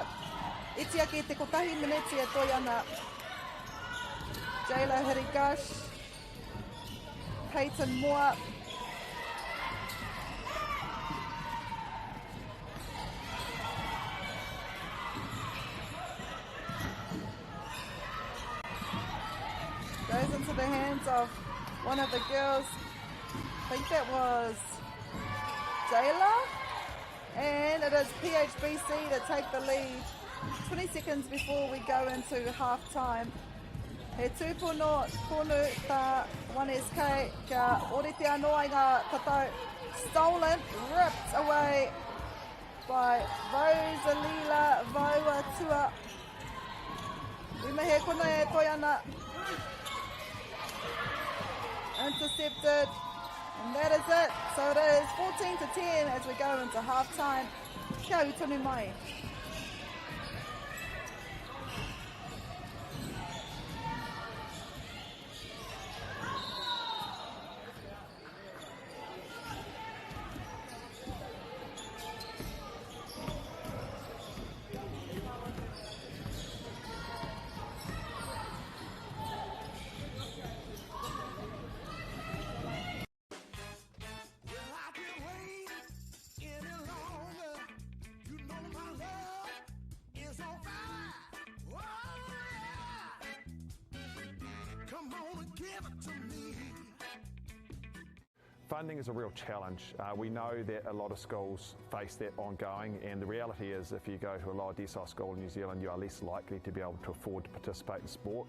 Iti ake te kotahi mineti e toi ana. Jayla Hirigash. Peyton Moore. Goes into the hands of one of the girls. I think that was Jayla. And it is PHBC that take the lead 20 seconds before we go into half time. He tūpono tonu tā 1SK kia orete anō ai ngā tatau. Stolen, ripped away by Rosalila Vauatua. Wimehe kona e toi ana. Intercepted. And that is it. So it is 14-10 as we go into half time. Kia utonu mai. Funding is a real challenge. We know that a lot of schools face that ongoing, and the reality is if you go to a lower decile school in New Zealand, you are less likely to be able to afford to participate in sport.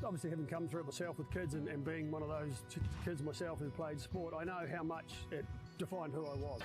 Obviously, having come through it myself with kids and being one of those kids myself who played sport, I know how much it defined who I was.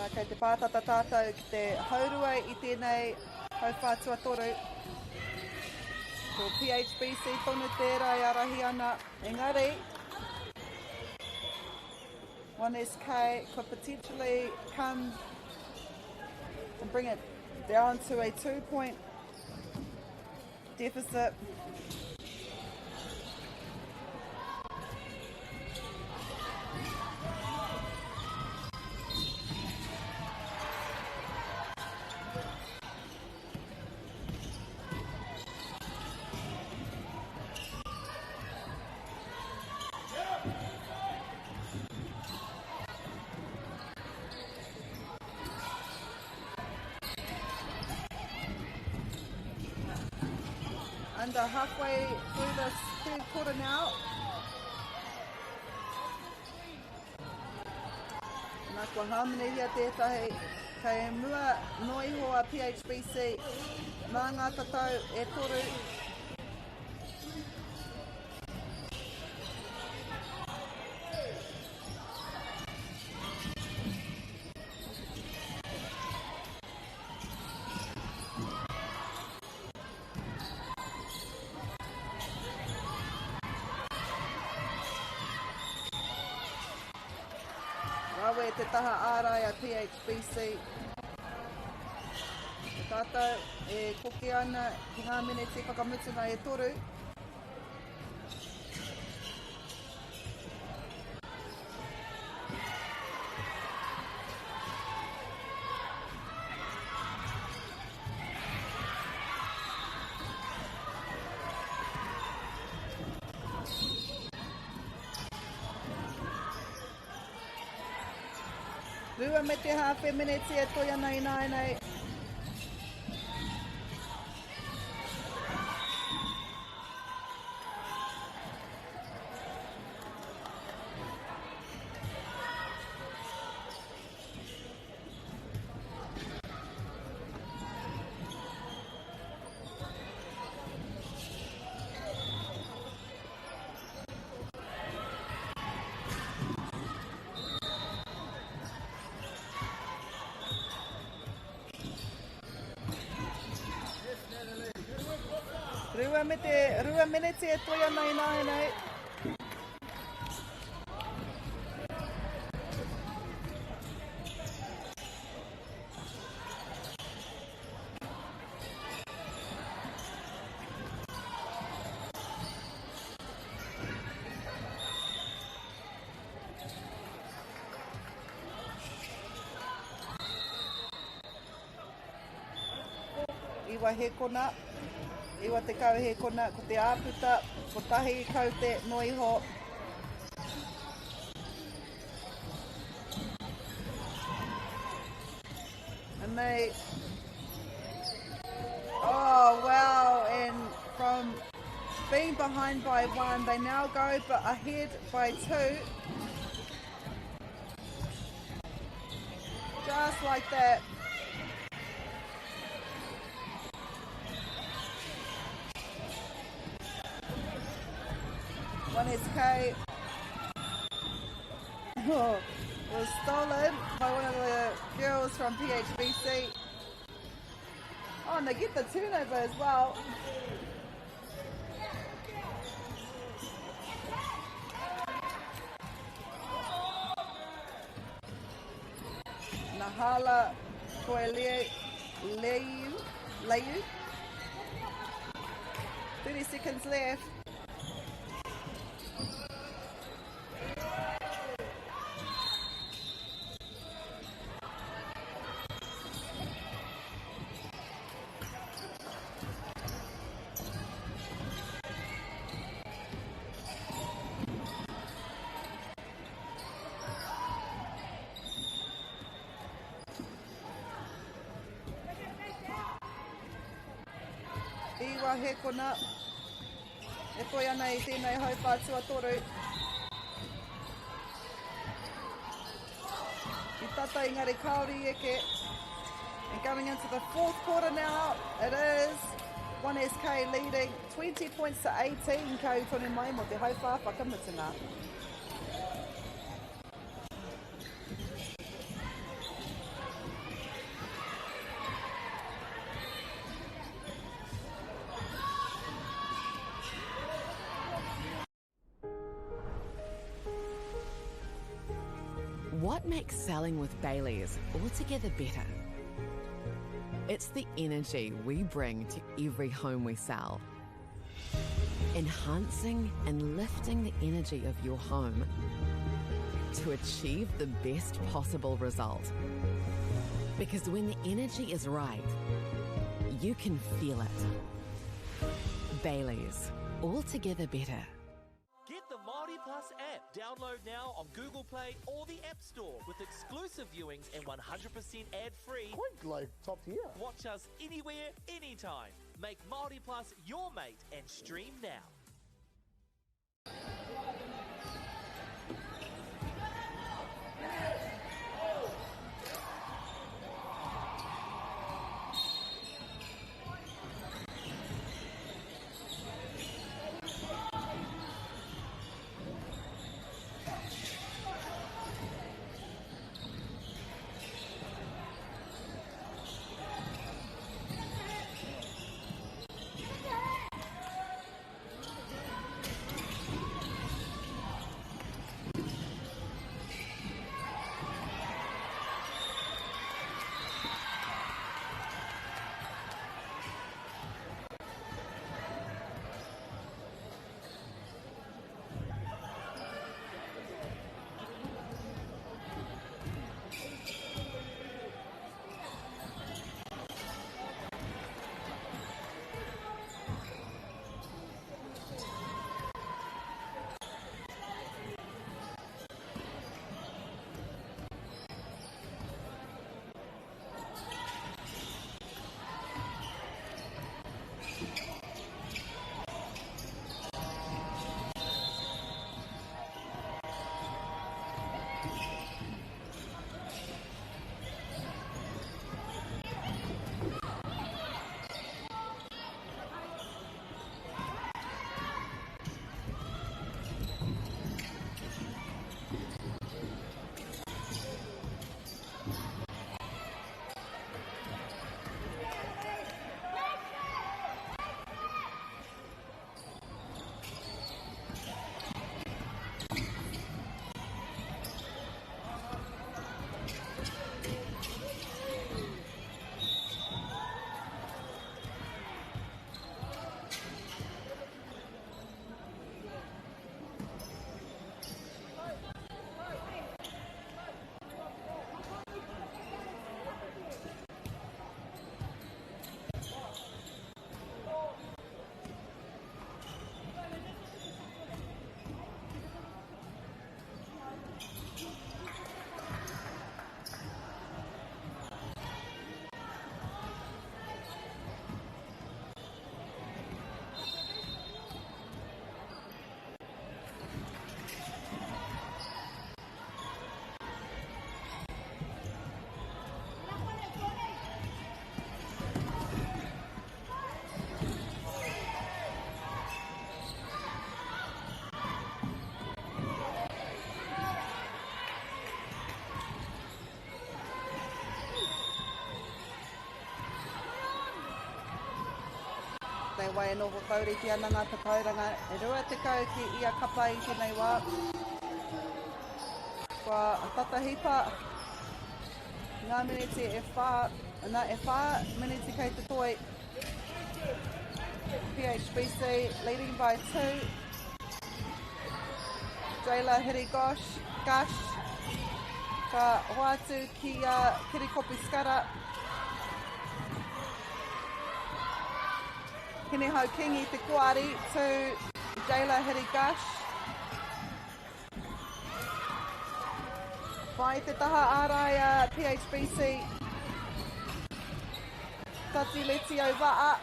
Nā kei te pātata tātou ki te haurua I tēnei hauwhātua toru. Ko PHBC tonu tērā I arahi ana. Engari, 1SK could potentially come and bring it down to a 2-point deficit. Under halfway through this third quarter now. Nā kua hāmenehia tētahi kei mua noihoa PHBC nā ngā tatau e toru. Rawe te taha ārai a PHBC. Te tātou e koke ana ki ngā mene te whakamutunga e toru. Rua me te hawhe mineti e toi ana I nāinei. Rua mineti e toi ana I nāinei. Iwa he kona. Iwa te kau he kona ko te āputa, ko tahi kau te noiho. And they, oh wow, and from being behind by 1, they now go but ahead by 2. Just like that. One SK was stolen by one of the girls from PHBC. Oh, and they get the turnover as well. Nahala Koeleu. 30 seconds left. Iwa he kona. E toi ana I tēnei hauwhātua toru. I tata engari kaori eke. And going into the fourth quarter now, it is 1SK leading 20 points to 18 kau tonu mai mo te hauwha whakamutunga. What makes selling with Baileys altogether better? It's the energy we bring to every home we sell. Enhancing and lifting the energy of your home to achieve the best possible result. Because when the energy is right, you can feel it. Baileys, altogether better. Get the MāORI Plus app. Download now on Google Play or the App Store with exclusive viewings and 100% ad-free. Quite like top tier. Watch us anywhere, anytime. Make MāORI Plus your mate and stream now. Nei wai e noho tauriti ana ngā tatauranga e rua te kau ki ia kapa i tēnei wā. Kua tatahipa ngā miniti e whā miniti kei te toi. PHBC leading by 2. Jayla Hirigosh, Gash, ka hoatu ki Kirikopi Skara. Kini hau kingi te kuari to Jayla Hirigosh. Whai te taha ārai PHBC. Tati leti au waa.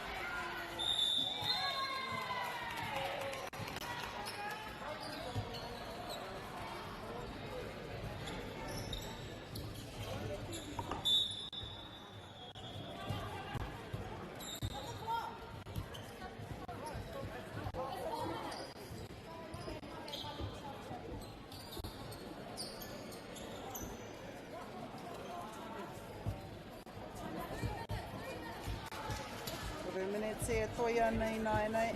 Minutes e toia nei nei.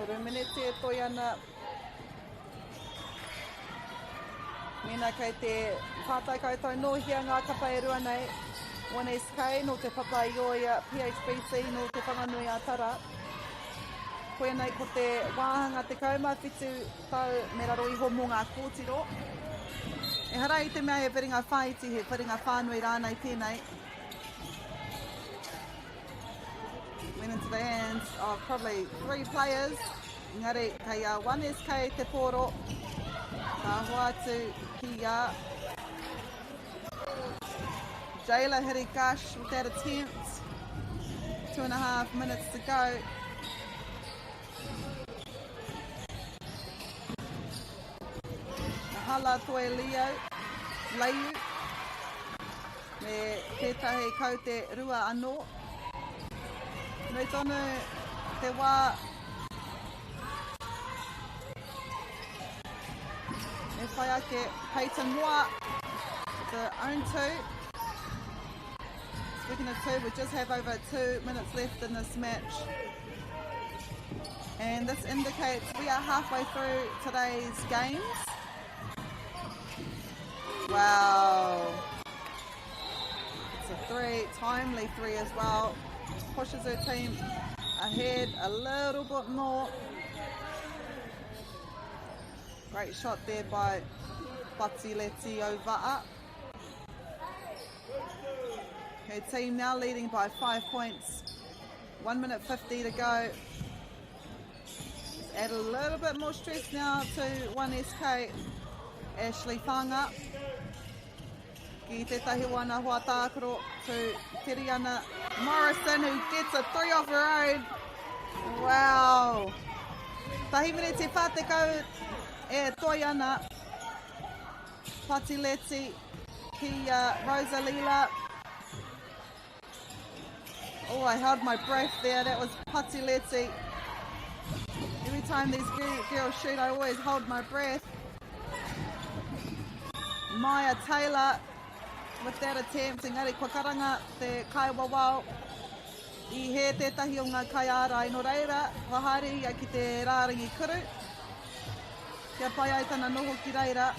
Ruminete e toi ana. Mena kei te whātai koutou nohia ngā kapa e rua nei. 1SK no te papa i oia PHBC no te Whanganui a Tara. Koe nei ko te wāhanga te kaumawhitu tau me raro iho mō ngā kōtiro. E hara i te mea e whiringa whaiti he whiringa whānui rānei tēnei. Went into the hands of probably 3 players. Ngare kei 1SK te poro. Ka hoa atu ki Jayla hit a gush with that attempt. 2.5 minutes to go. Hala toe Leiu. Me tētahi kau te rua anō. Noi tonu te wā. Me whai ake Peyton Moa. The own 2. Speaking of 2, we just have over 2 minutes left in this match. And this indicates we are halfway through today's games. Wow. It's a 3, timely 3 as well. Pushes her team ahead a little bit more. Great shot there by Patileti Ova'a. Her team now leading by 5 points. 1 minute 50 to go. Just add a little bit more stress now to 1SK. Ashley Whanga. Ki te tahiwana hoa tākaro to Tiriana Morrison, who gets a 3 off her own. Wow. Tahimere te whātekau e toi ana. Patileti ki Rosalila. Oh, I held my breath there. That was Patileti. Every time these girls shoot, I always hold my breath. Maya Taylor with that attempt. Engari kua karanga te kaiwawao. I he tētahi o ngā kaiara no reira. Wahari ia ki te rārangi kuru. Kia pai ai tana noho ki reira.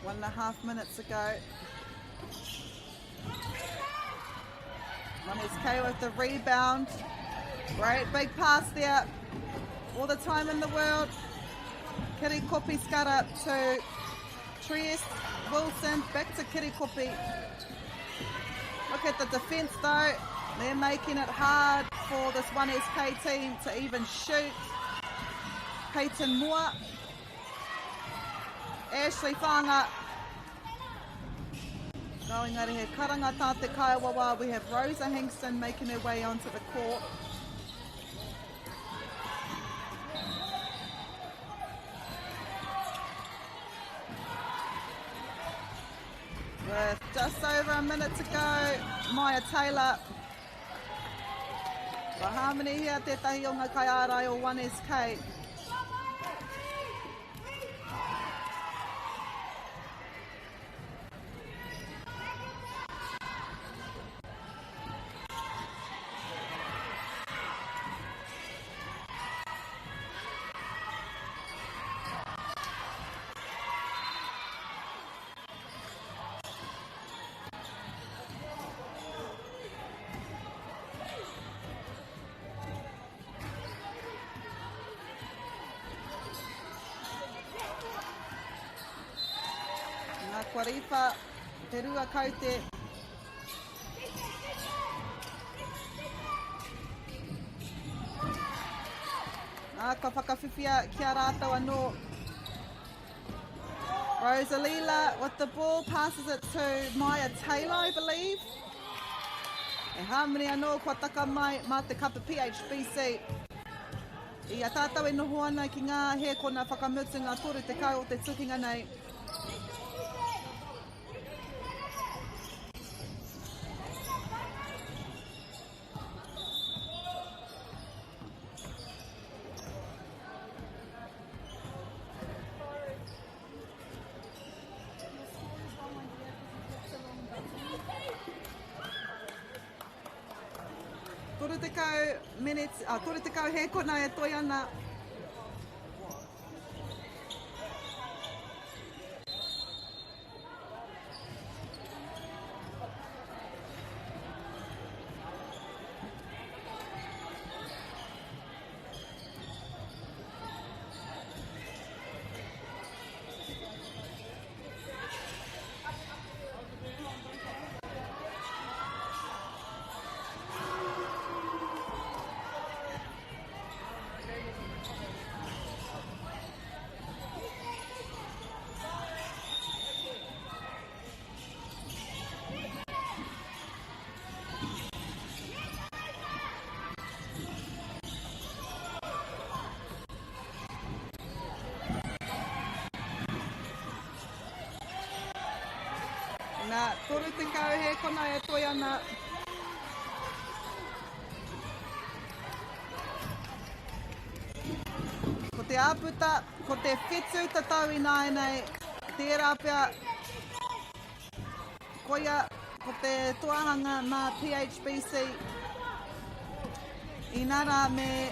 One and a half minutes ago. 1SK with the rebound. Great big pass there. All the time in the world. Kirikopi Skara to Trieste. Wilson back to Kirikopi. Look at the defence though. They're making it hard for this 1SK team to even shoot. Peyton Moa. Ashley Whanga going out of here. Karangata te Kaiwawa. We have Rosa Hingston making her way onto the court. With just over a minute to go, Maya Taylor. Wahamini here te tahi o ngā kaiarai o 1SK. Kwarifa, te rua kaute. Ka whakawhiwhia kia rātou anō. Rosalila with the ball, passes it to Maya Taylor, I believe. E hāmini anō kua taka mai mā te kapa PHBC. I a tātou e noho ana ki ngā he kona whakamutu ngā toru te kau o te tukinga nei. Toro tekau minutes, toro tekau he kona e toi ana. Nā, toro tekau he kona e toi ana. Ko te āputa, ko te whetū tatau i nāenei, tērā pia koia, ko te toahanga mā PHBC. I nara me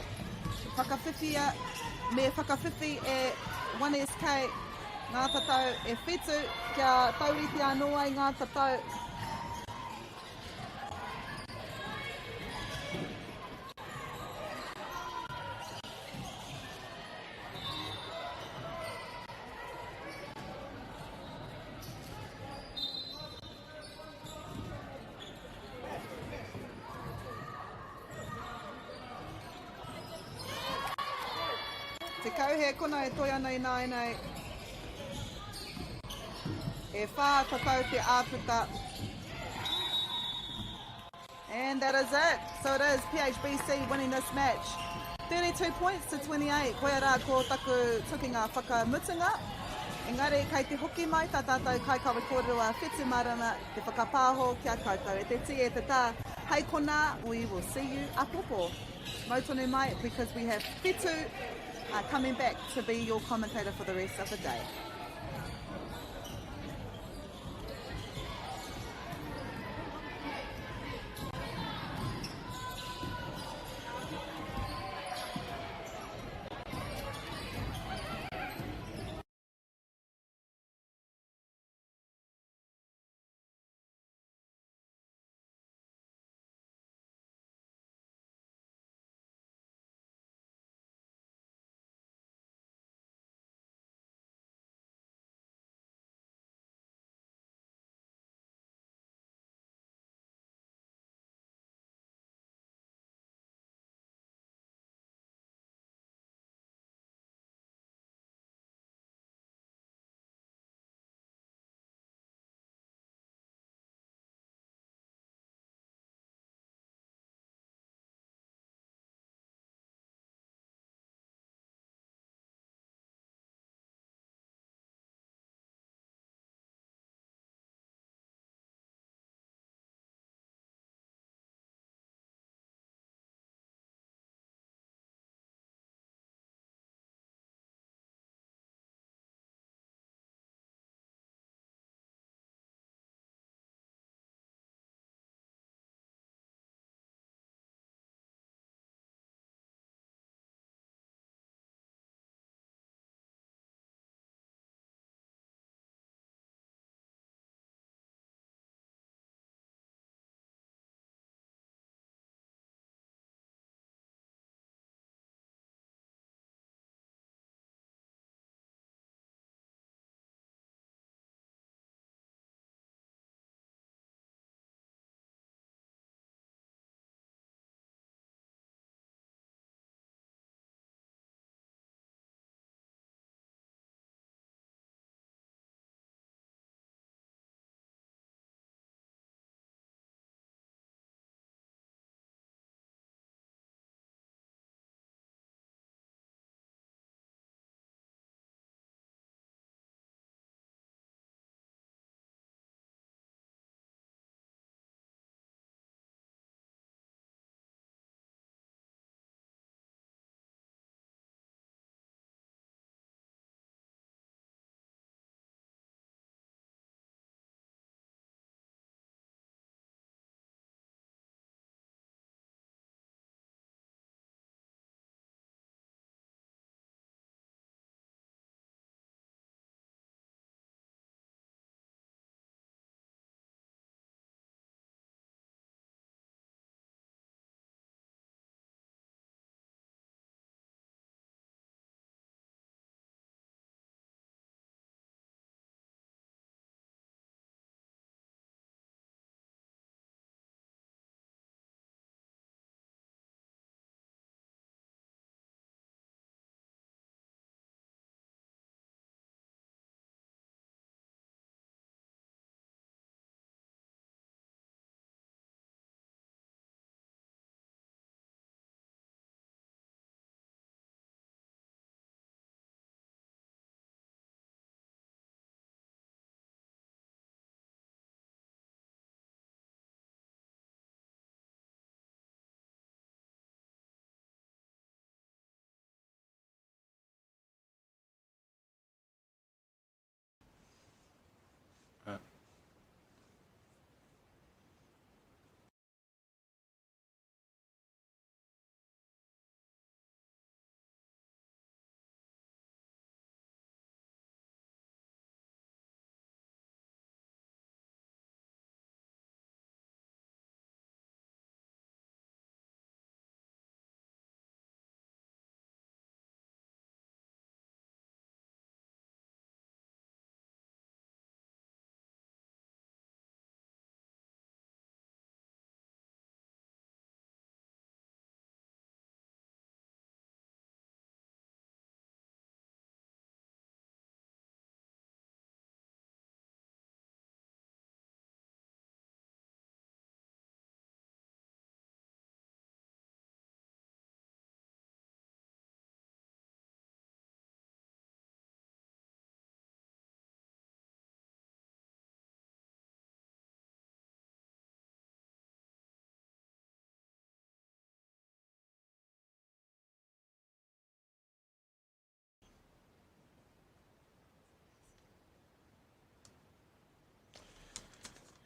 whakawhiwhi e 1SK ngā tatau e whetū kia tauriti anō ai ngā tatau. Te kauhe kona e toi ana i nāenei. E whā tatau te āputa. And that is it. So it is PHBC winning this match. 32 points to 28. Koia rā ko taku tukinga whakamutunga. Engari, kei te hoki mai tā tātou kai kawe kōrua whetū marama, te whakapāho kia koutou. E te ti e te tā. Hei kona, we will see you apopo. Mautonu mai, because we have whetū coming back to be your commentator for the rest of the day.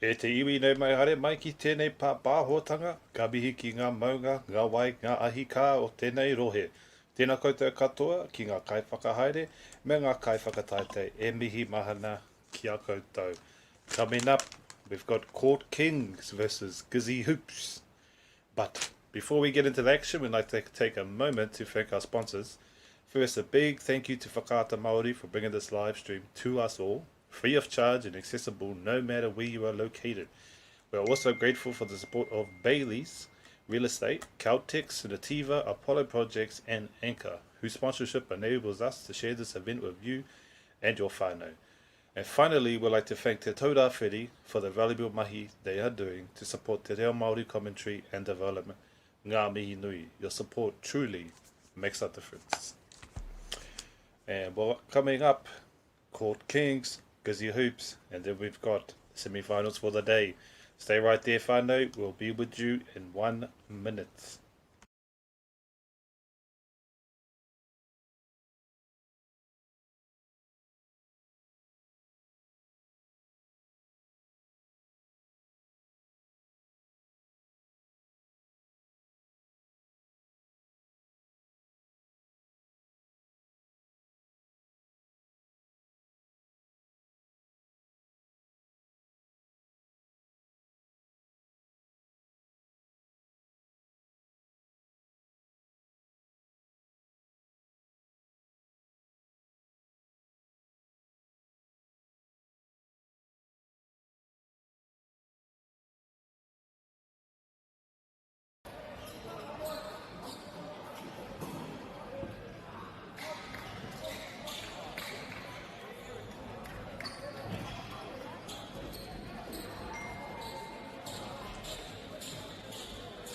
E te iwi nei mai hare mai ki tēnei pāhotanga, ka mihi ki ngā maunga, ngā wai, ngā ahika o tēnei rohe. Tēnā koutou katoa ki ngā kaiwhakahaere, me ngā kaiwhakataitei e mihi mahana ki a koutou. Coming up, we've got Court Kings versus Gizzy Hoops. But before we get into the action, we'd like to take a moment to thank our sponsors. First, a big thank you to Whakaata Māori for bringing this live stream to us all, free of charge and accessible no matter where you are located. We are also grateful for the support of Bailey's Real Estate, Caltex, Nativa, Apollo Projects and Anchor, whose sponsorship enables us to share this event with you and your whānau. And finally, we'd like to thank Te Taura Whiri for the valuable mahi they are doing to support Te Reo Māori commentary and development. Ngā mihi nui, your support truly makes a difference. And well, coming up, Court Kings, Gizzy Hoops, and then we've got semi-finals for the day. Stay right there, whānau. We'll be with you in 1 minute.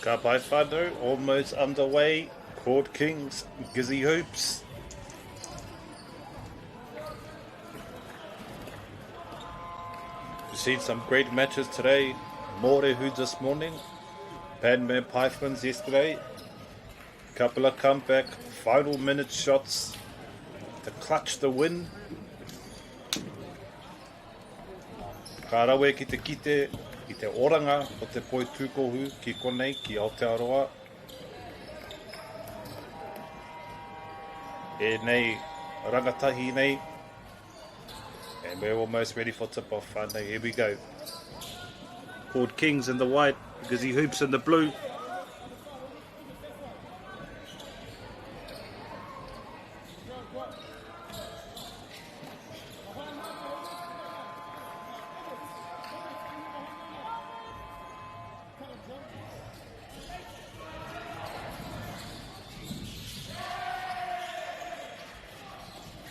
Ka pai whānau, almost underway. Court Kings, Gizzy Hoops. We've seen some great matches today. Morehu this morning. Penmir Pythons yesterday. Couple of comeback, final minute shots to clutch the win. Ka rawe ki te kite, i te oranga o te poi tūkohu ki konei ki Aotearoa. E nei rangatahi nei. And we're almost ready for tip-off, whānau. Here we go. Court Kings in the white, Gizzy Hoops in the blue.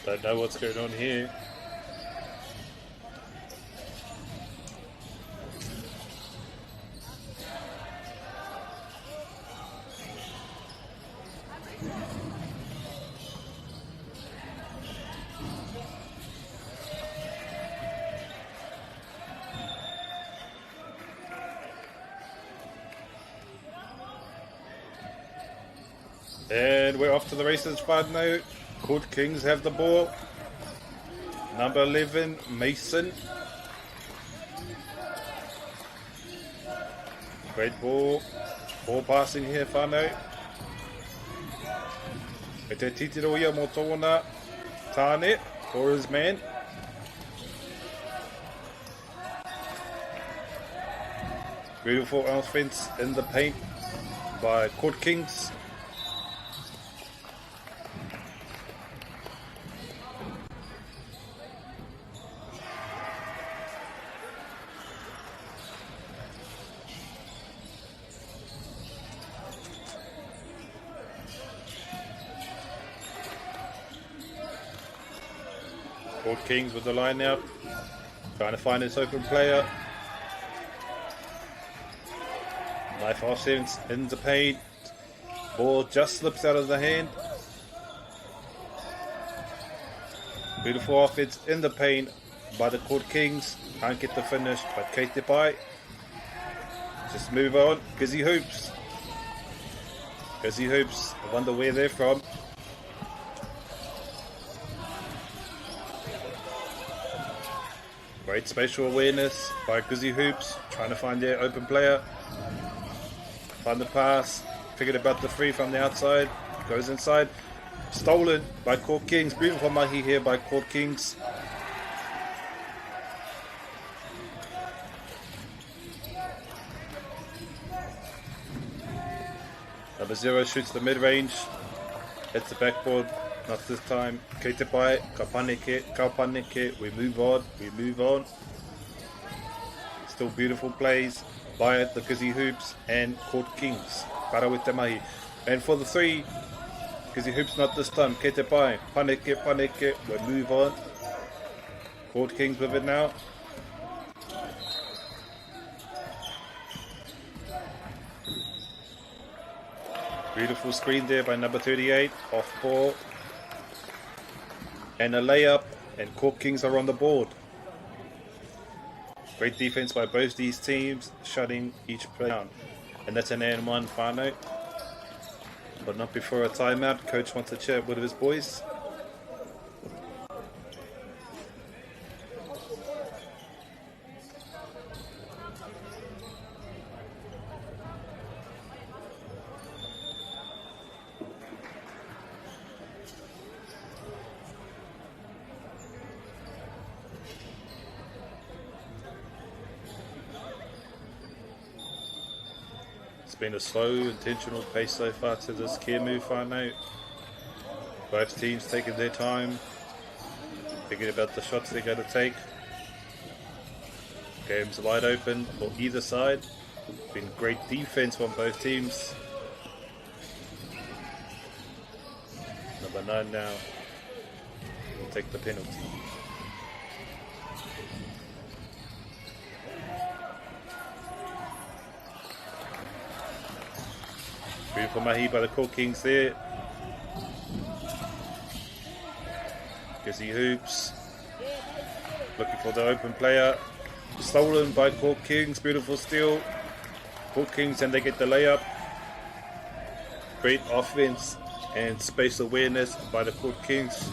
Don't know what's going on here. And we're off to the races, whānau. Court Kings have the ball. Number 11, Mason. Great ball. Ball passing here, whānau. E te titiro ia mo tōna tāne for his man. Beautiful offense in the paint by Court Kings. Court Kings with the line out, trying to find his open player. Knife offense in the paint. Ball just slips out of the hand. Beautiful offense in the paint by the Court Kings. Can't get the finish, but kei te pai. Just move on. Gizzy Hoops. Gizzy Hoops. I wonder where they're from. Great spatial awareness by Guzzi Hoops, trying to find their open player. Find the pass, figured about the free from the outside, goes inside. Stolen by Court Kings. Beautiful mahi here by Court Kings. Number 0 shoots the mid-range. Hits the backboard. Not this time. Keitepai, Kaupaneke. We move on. Still beautiful plays by the Guzzi Hoops and Court Kings. Para with the mahi. And for the 3, Guzzi Hoops not this time. Keitepai, Paneke. We move on. Court Kings with it now. Beautiful screen there by number 38. Off ball. And a layup. And Court Kings are on the board. Great defense by both these teams, shutting each play down. And that's an N1 whānau. But not before a timeout. Coach wants to chat with his boys. It's been a slow, intentional pace so far to this care move whānau. Both teams taking their time, thinking about the shots they're going to take. Game's wide open for either side. Been great defense from both teams. Number 9 now will take the penalty. Beautiful mahi by the Court Kings there. Guzzi Hoops looking for the open player. Stolen by Court Kings. Beautiful steal. Court Kings, and they get the layup. Great offense and space awareness by the Court Kings.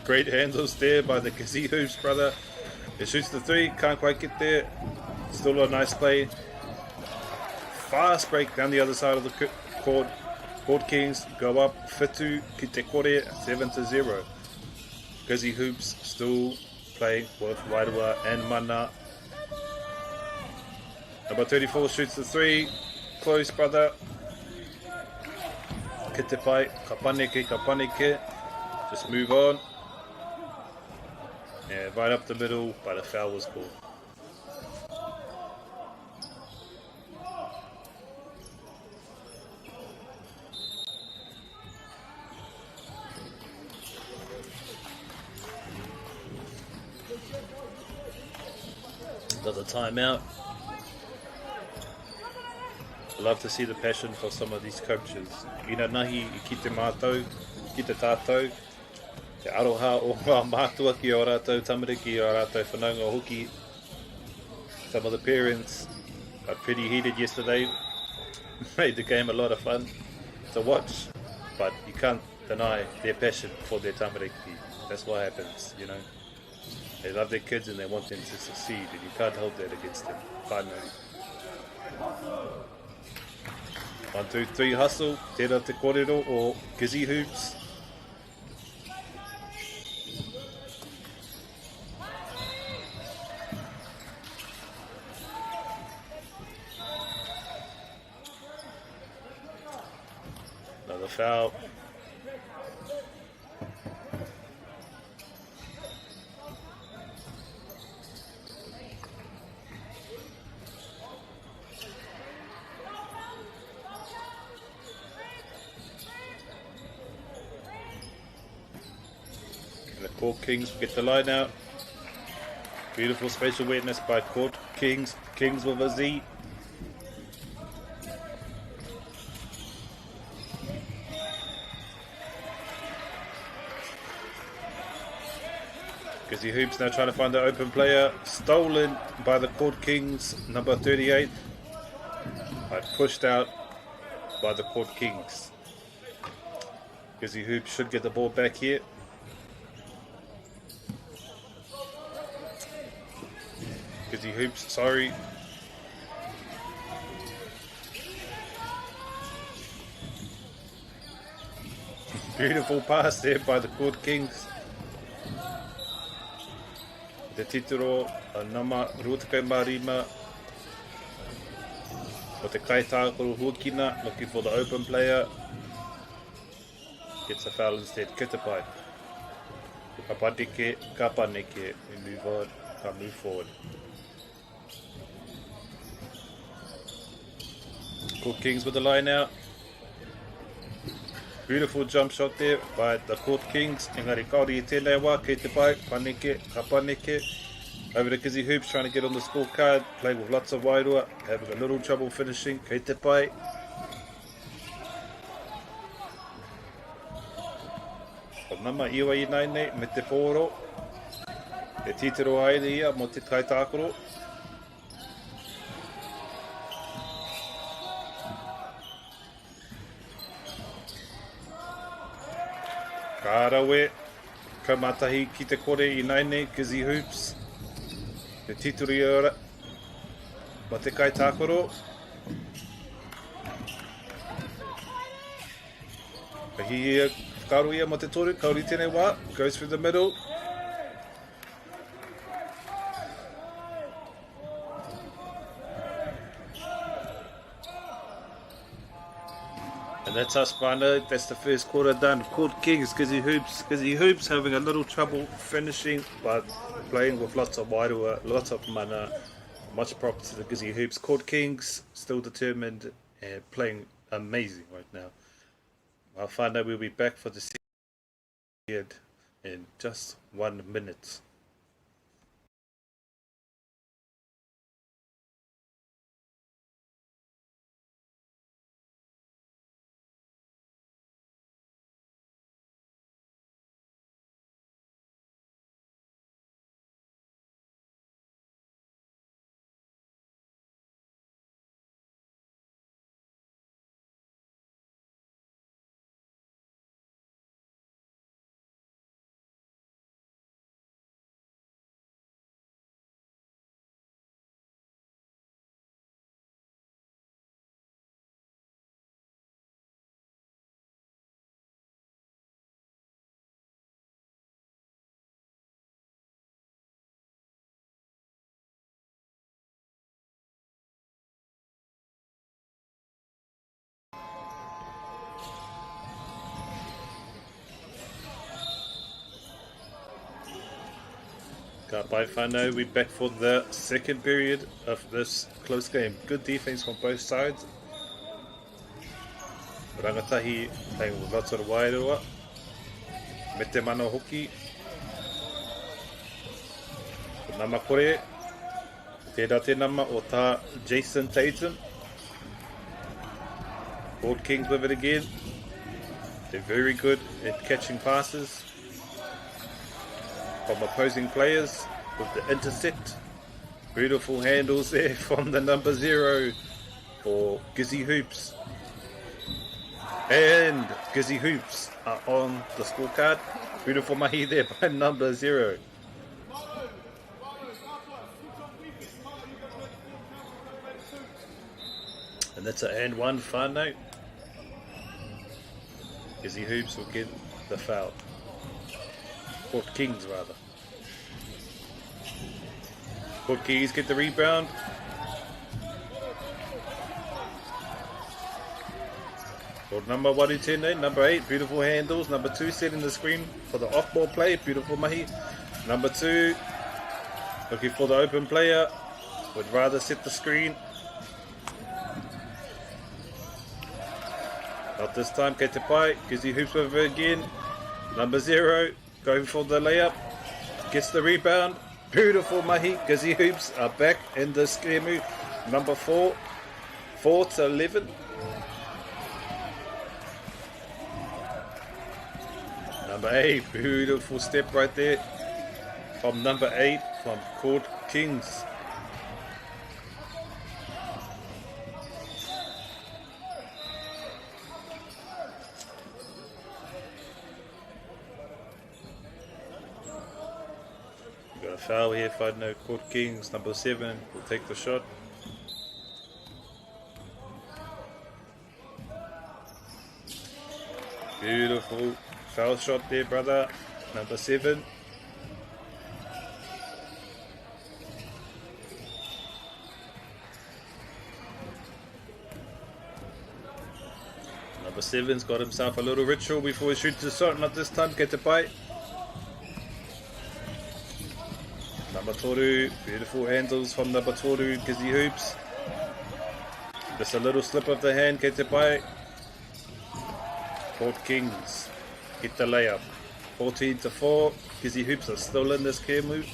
Great handles there by the Guzzi Hoops brother. It shoots the 3, can't quite get there. Still a nice play. Fast break down the other side of the court. Court Kings go up. Fitu ki te kore 7-0. Guzzi Hoops still playing with Wairua and Mana. Number 34 shoots the 3. Close, brother. Kitepai, kapaneke. Just move on. And right up the middle, but a foul was called. Another timeout. I love to see the passion for some of these coaches. Ina nahi I ki te mātou, ki te tātou, te aroha o ngā mātua ki o rātou tamariki o rātou whanaunga hoki. Some of the parents got pretty heated yesterday. Made the game a lot of fun to watch, but you can't deny their passion for their tamariki. That's what happens, you know. They love their kids and they want them to succeed, and you can't hold that against them. Whānau. 1, 2, 3 hustle. Tērā te kōrero o Guzzi Hoops. Another foul. Court Kings get the line out. Beautiful spatial awareness by Court Kings. Kings with a Z. Guzzi Hoops now trying to find the open player. Stolen by the Court Kings, number 38. Pushed out by the Court Kings. Guzzi Hoops should get the ball back here. Gizzy Hoops, sorry. Beautiful pass there by the Court Kings. Te tituro a nama Rutika Marima. O te kaitākoro Huakina, looking for the open player. Gets a foul instead. Kitapai. Kapaneke, kapaneke. We move on. Can't move forward. Court Kings with the line out. Beautiful jump shot there by the Court Kings. Engari kauri I tēnei wā, kei te pai, paneke, kapaneke. Over to Gizzy Hoops, trying to get on the scorecard, playing with lots of wairua, having a little trouble finishing, kei te pai. O nama iwa I nai nei, me te pōro. E titiro haere ia mo te kaitākoro. Kārawe, kaumatahi ki te kore I nai nei, Gizzy Hoops. Te tituri ora, ma te kaitākoro. Kahi ia, whakaru ia mo te toru, kauri tēnei wā, goes through the middle. And that's us, whānau. That's the first quarter done. Court Kings, Gizzy Hoops. Gizzy Hoops having a little trouble finishing, but playing with lots of wairua, lots of mana. Much props to the Gizzy Hoops. Court Kings still determined and playing amazing right now. Our whānau will be back for the second in just 1 minute. Bye whānau, we're back for the second period of this close game. Good defense from both sides. Rangatahi playing with lots of wairua. Me te mana hoki. Nama kore. Tērā te nama o tā Jason Tatum. Court Kings with it again. They're very good at catching passes from opposing players with the intercept. Beautiful handles there from the number 0 for Gizzy Hoops. And Gizzy Hoops are on the scorecard. Beautiful mahi there by number 0. And that's an and one whānau. Gizzy Hoops will get the foul. Court Kings rather. Court Kings get the rebound. For number 1 in 10, number 8, beautiful handles. Number 2 setting the screen for the off-ball play, beautiful mahi. Number 2 looking for the open player, would rather set the screen. Not this time, kei te pai, Gizzy Hoops with it again. Number 0 going for the layup, gets the rebound. Beautiful mahi, Gizzy Hoops are back in the skemu. Number 4, 4-11. Number 8, beautiful step right there from number 8 from Court Kings. foul here, no Court Kings, number 7, will take the shot. Beautiful foul shot there, brother, number 7. Number 7's got himself a little ritual before he shoots his shot, not this time, get the bite. Number Toru, beautiful handles from number Toru, Gizzy Hoops. Just a little slip of the hand, get the bite. Court Kings, hit the layup. 14-4, Gizzy Hoops are still in this care move.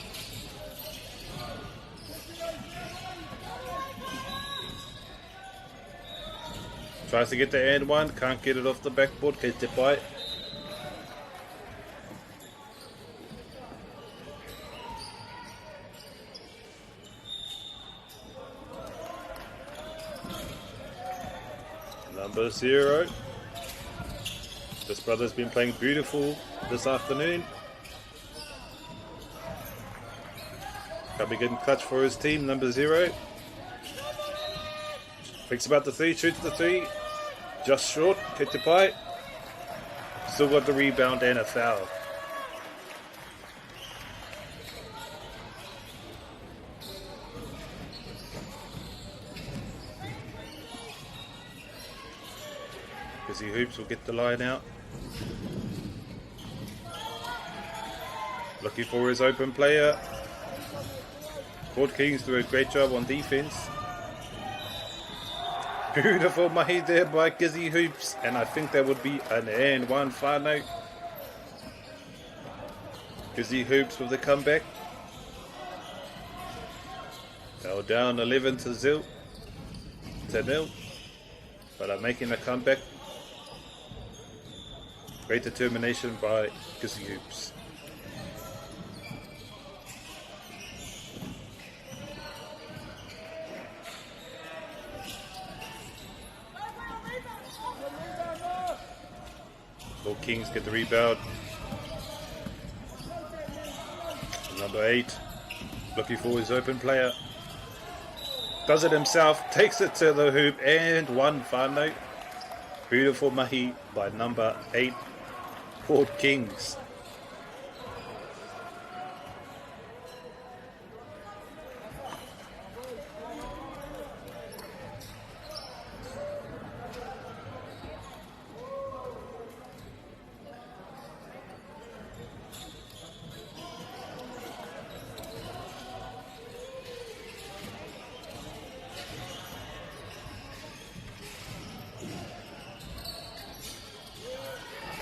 Tries to get the and one, can't get it off the backboard, gets it by. Number 0. This brother's been playing beautiful this afternoon. Coming in clutch for his team, number 0. Thinks about the 3, shoots the 3. Just short, kicked it by. Still got the rebound and a foul. Gizzy Hoops will get the line out. Looking for his open player. Court Kings do a great job on defense. Beautiful mahi there by Gizzy Hoops, and I think that would be an and one whānau. Gizzy Hoops with the comeback. They're down 11-0, but are making a comeback. Great determination by Gizzy Hoops. Kings get the rebound. Number 8, looking for his open player. Does it himself, takes it to the hoop, and one whānau. Beautiful mahi by number 8, Court Kings.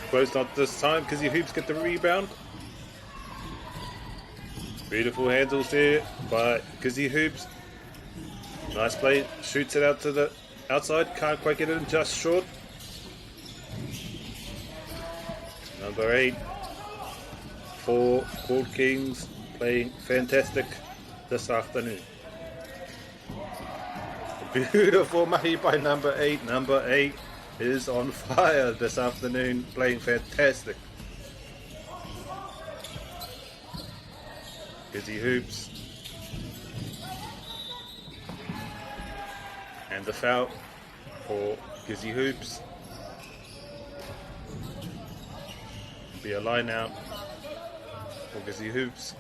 Close not this time because Gizzy Hoops get the rebound. Beautiful handles there by Gizzy Hoops. Nice play, shoots it out to the outside, can't quite get it in, just short. Number 8 for Court Kings, playing fantastic this afternoon. Beautiful mahi by number 8. Number 8 is on fire this afternoon, playing fantastic. Gizzy Hoops. And the foul for Gizzy Hoops. Be a line out for Gizzy Hoops.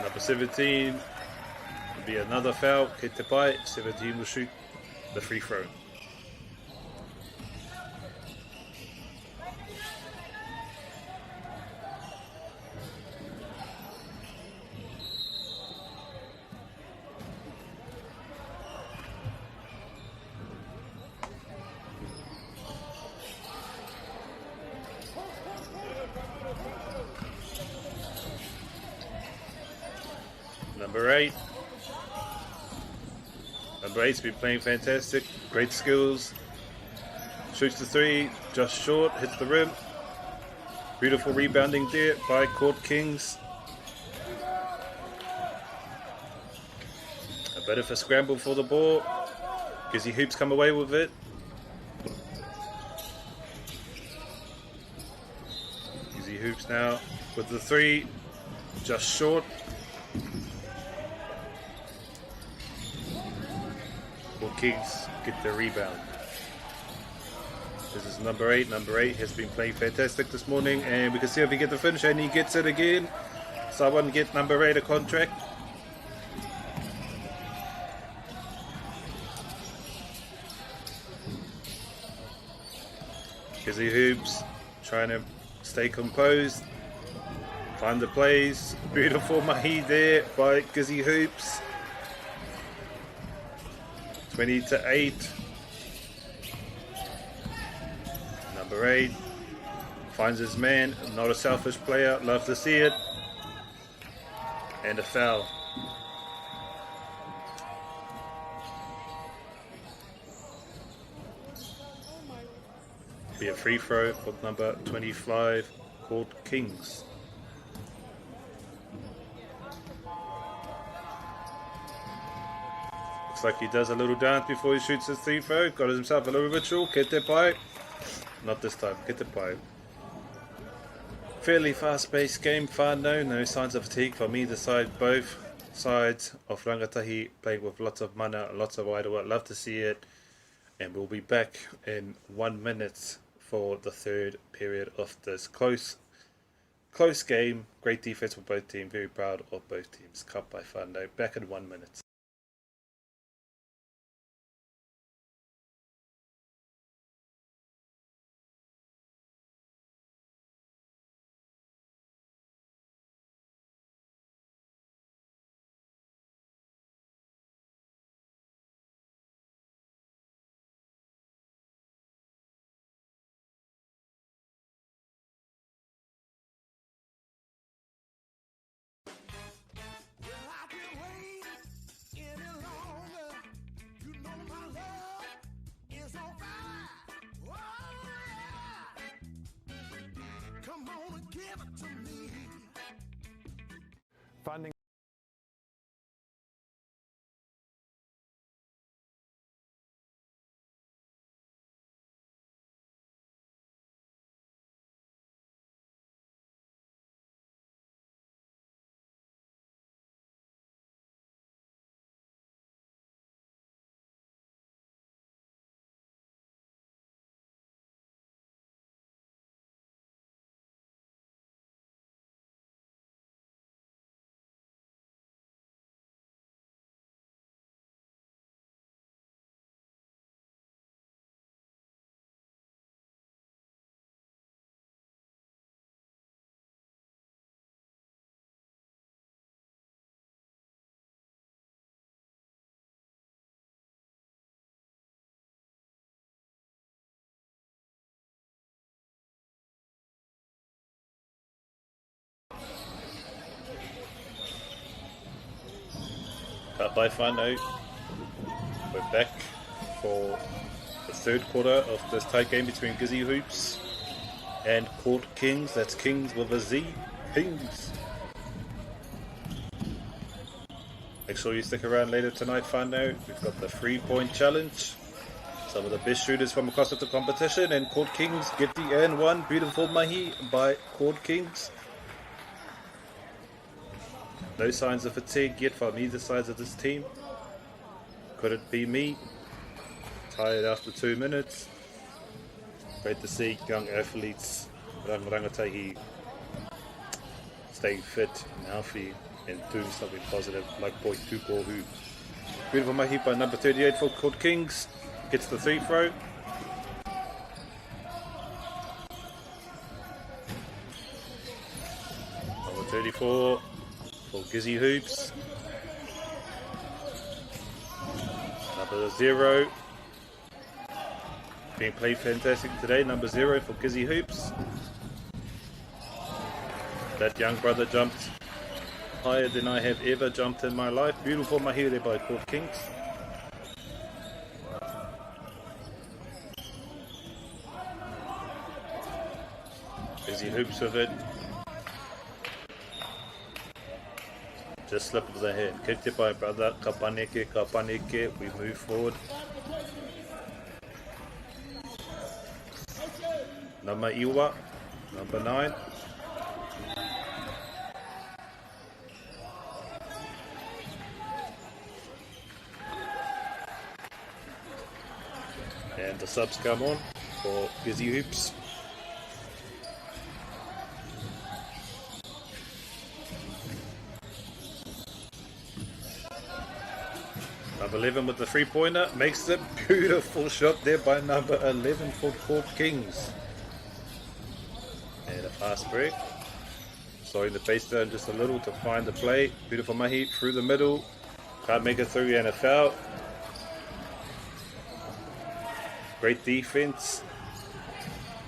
Number 17 will be another foul. Ketepai, 17 will shoot the free throw. Number 8. Number 8's been playing fantastic. Great skills. Shoots the 3, just short, hits the rim. Beautiful rebounding there by Court Kings. A bit of a scramble for the ball. Gizzy Hoops come away with it. Gizzy Hoops now with the 3, just short. Will Kings get the rebound. This is number 8. Number 8 has been playing fantastic this morning, and we can see if he gets the finish, and he gets it again. Someone get number 8 a contract. Gizzy Hoops trying to stay composed, find the plays. Beautiful mahi there by Gizzy Hoops. 20-8. Number 8 finds his man. Not a selfish player. Love to see it. And a foul. Be a free throw for number 25 called Kings. Looks like he does a little dance before he shoots his free throw. Got himself a little ritual. Kete pai. Not this time. Kete pai. Fairly fast-paced game. Whanau. No signs of fatigue from either side. Both sides of rangatahi playing with lots of mana, lots of wide work. Love to see it. And we'll be back in 1 minute for the third period of this close game. Great defense for both teams. Very proud of both teams. Cut by Whanau. Back in 1 minute. Funding. Cut by Whanau. We're back for the third quarter of this tight game between Gizzy Hoops and Court Kings. That's Kings with a Z. Kings. Make sure you stick around later tonight, Whanau. We've got the 3-point challenge. Some of the best shooters from across the competition, and Court Kings get the and one. Beautiful mahi by Court Kings. No signs of fatigue yet from either side of this team. Could it be me? Tired after 2 minutes. Great to see young athletes, rangatahi, staying fit and healthy and doing something positive like boy Morehu. Beautiful mahi by number 38 for Court Kings. Gets the 3 throw. Number 34 for Gizzy Hoops. Number 0. Being played fantastic today. Number 0 for Gizzy Hoops. That young brother jumped higher than I have ever jumped in my life. Beautiful mahi there by Court Kings. Gizzy Hoops with it. Just slip of the hand. Kick te pai, brother. Ka paneke, ka paneke. We move forward. Nama Iwa, number 9. And the subs come on for Busy Hoops. Number 11 with the 3-pointer makes a beautiful shot there by number 11 for Court Kings. And a fast break. Slowing the pace down just a little to find the play. Beautiful mahi through the middle. Can't make it through and a foul. Great defense.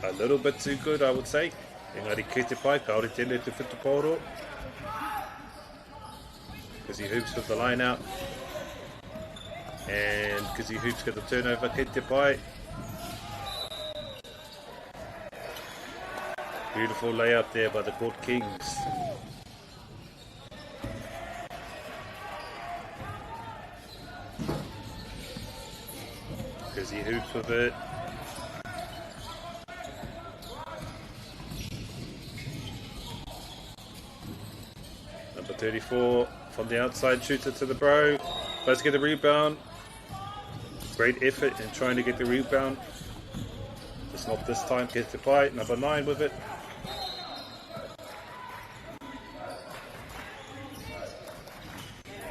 A little bit too good, I would say. Engari ki te pai, kaore tēnei te whutuporo. Kizzy Hoops with the line out. And Kizzy Hoops get the turnover, ki te pai. Beautiful layup there by the Court Kings. Kizzy Hoops with it. Number 34 from the outside shoots it to the bro. Let's get the rebound. Great effort in trying to get the rebound. Just not this time. Gets the play. Number 9 with it.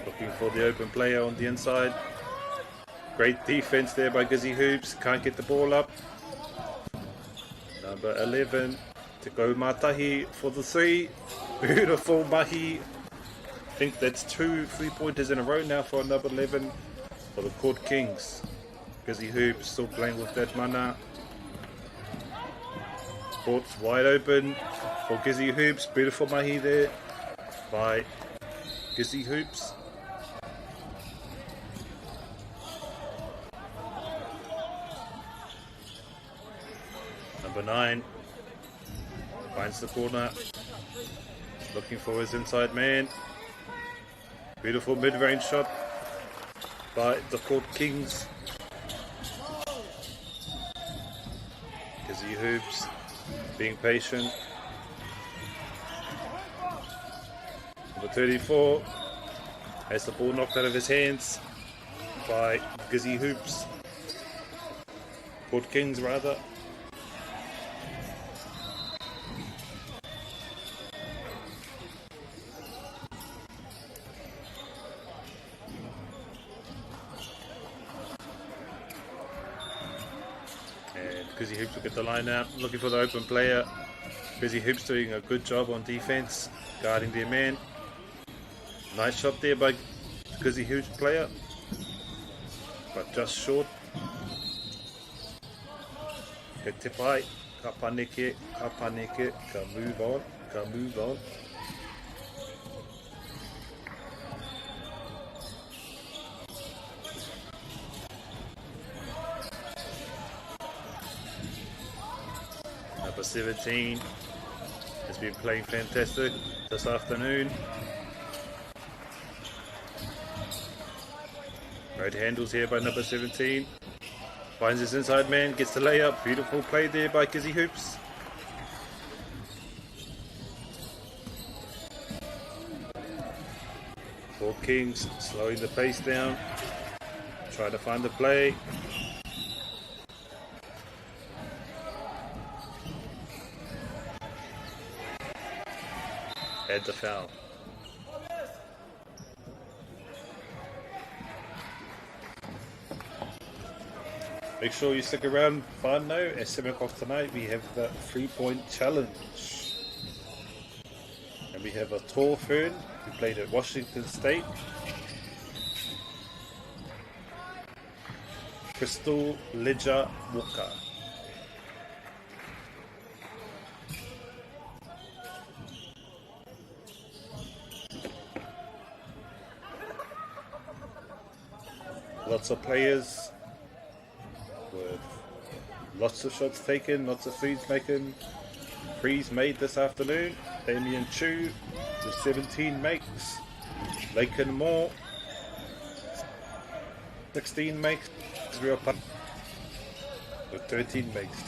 Looking for the open player on the inside. Great defense there by Gizzy Hoops. Can't get the ball up. Number 11 to go Matahi for the 3. Beautiful mahi. I think that's 2 3-pointers in a row now for number 11 for the Court Kings. Gizzy Hoops still playing with that mana. Court's wide open for Gizzy Hoops. Beautiful mahi there by Gizzy Hoops. Number 9 finds the corner, looking for his inside man. Beautiful mid-range shot by the Court Kings. Gizzy Hoops being patient. Number 34 has the ball knocked out of his hands by Gizzy Hoops. Court Kings rather. Gizzy Hoops will get the line out, looking for the open player. Gizzy Hoops doing a good job on defense, guarding their man. Nice shot there by Gizzy Hoops player, but just short. He te pai, ka paneke, ka move on. Number 17 has been playing fantastic this afternoon. Great handles here by number 17. Finds his inside man, gets the layup. Beautiful play there by Gizzy Hoops. Four Kings slowing the pace down. Trying to find the play. Had the foul. Make sure you stick around, whānau. At 7 o'clock tonight we have the 3-point challenge. And we have a tall fern who played at Washington State. Crystal Ledger Walker. Lots of players with lots of shots taken, lots of threes made this afternoon. Damien Chu with 17 makes. Laken Moore. 16 makes. Real punt. So 13 makes.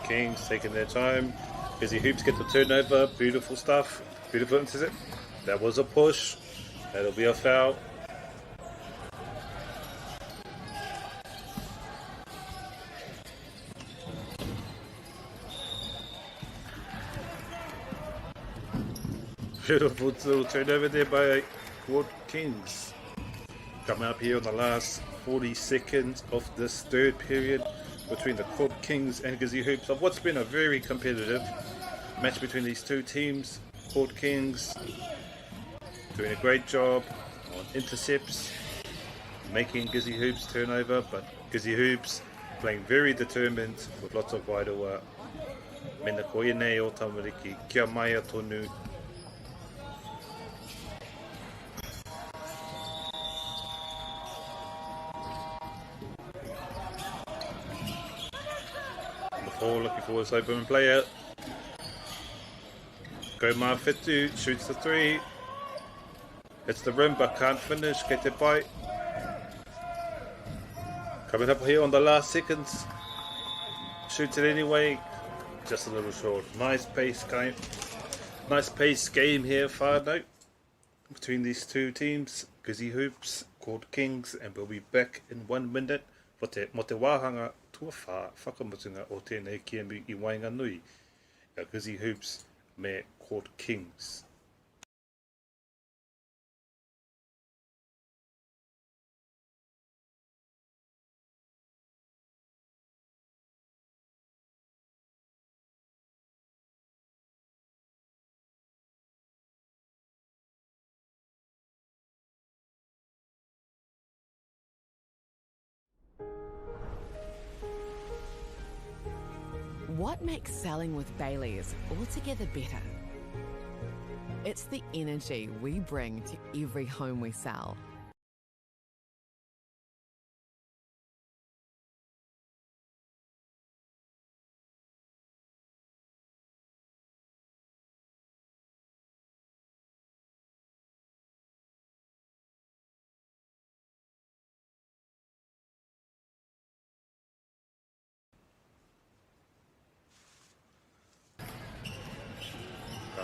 Kings taking their time. Busy Hoops get the turnover. Beautiful stuff. Beautiful intercept. That was a push. That'll be a foul. Beautiful little turnover there by Court Kings. Coming up here on the last 40 seconds of this third period between the Court Kings and Gizzy Hoops of what's been a very competitive match between these two teams. Court Kings doing a great job on intercepts, making Gizzy Hoops turnover, but Gizzy Hoops playing very determined with lots of wairoa. Mena koe nei o tamariki, kia mai a tonu. Looking for this open player. Go Marfitu, shoots the three. Hits the rim but can't finish. Get it by. Coming up here on the last seconds. Shoots it anyway. Just a little short. Nice pace game. Nice pace game here, Whanganui. Between these two teams. Gizzy Hoops, Court Kings, and we'll be back in 1 minute. Mo te wāhanga tuawha whakamutunga o tēnei kiamu I Whanganui. Gizzy Hoops me Court Kings. What makes selling with Bailey's altogether better? It's the energy we bring to every home we sell.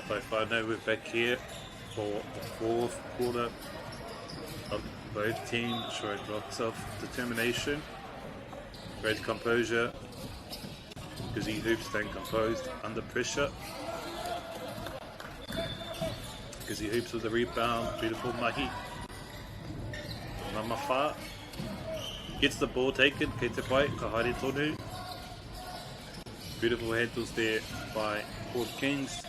Whanganui, we're back here for the fourth quarter of both teams showing lots of determination, great composure. Gizzy Hoops staying composed under pressure. Gizzy Hoops with the rebound, beautiful mahi. Mamafa gets the ball taken, kei te pai, ka haere tonu. Beautiful handles there by Court Kings.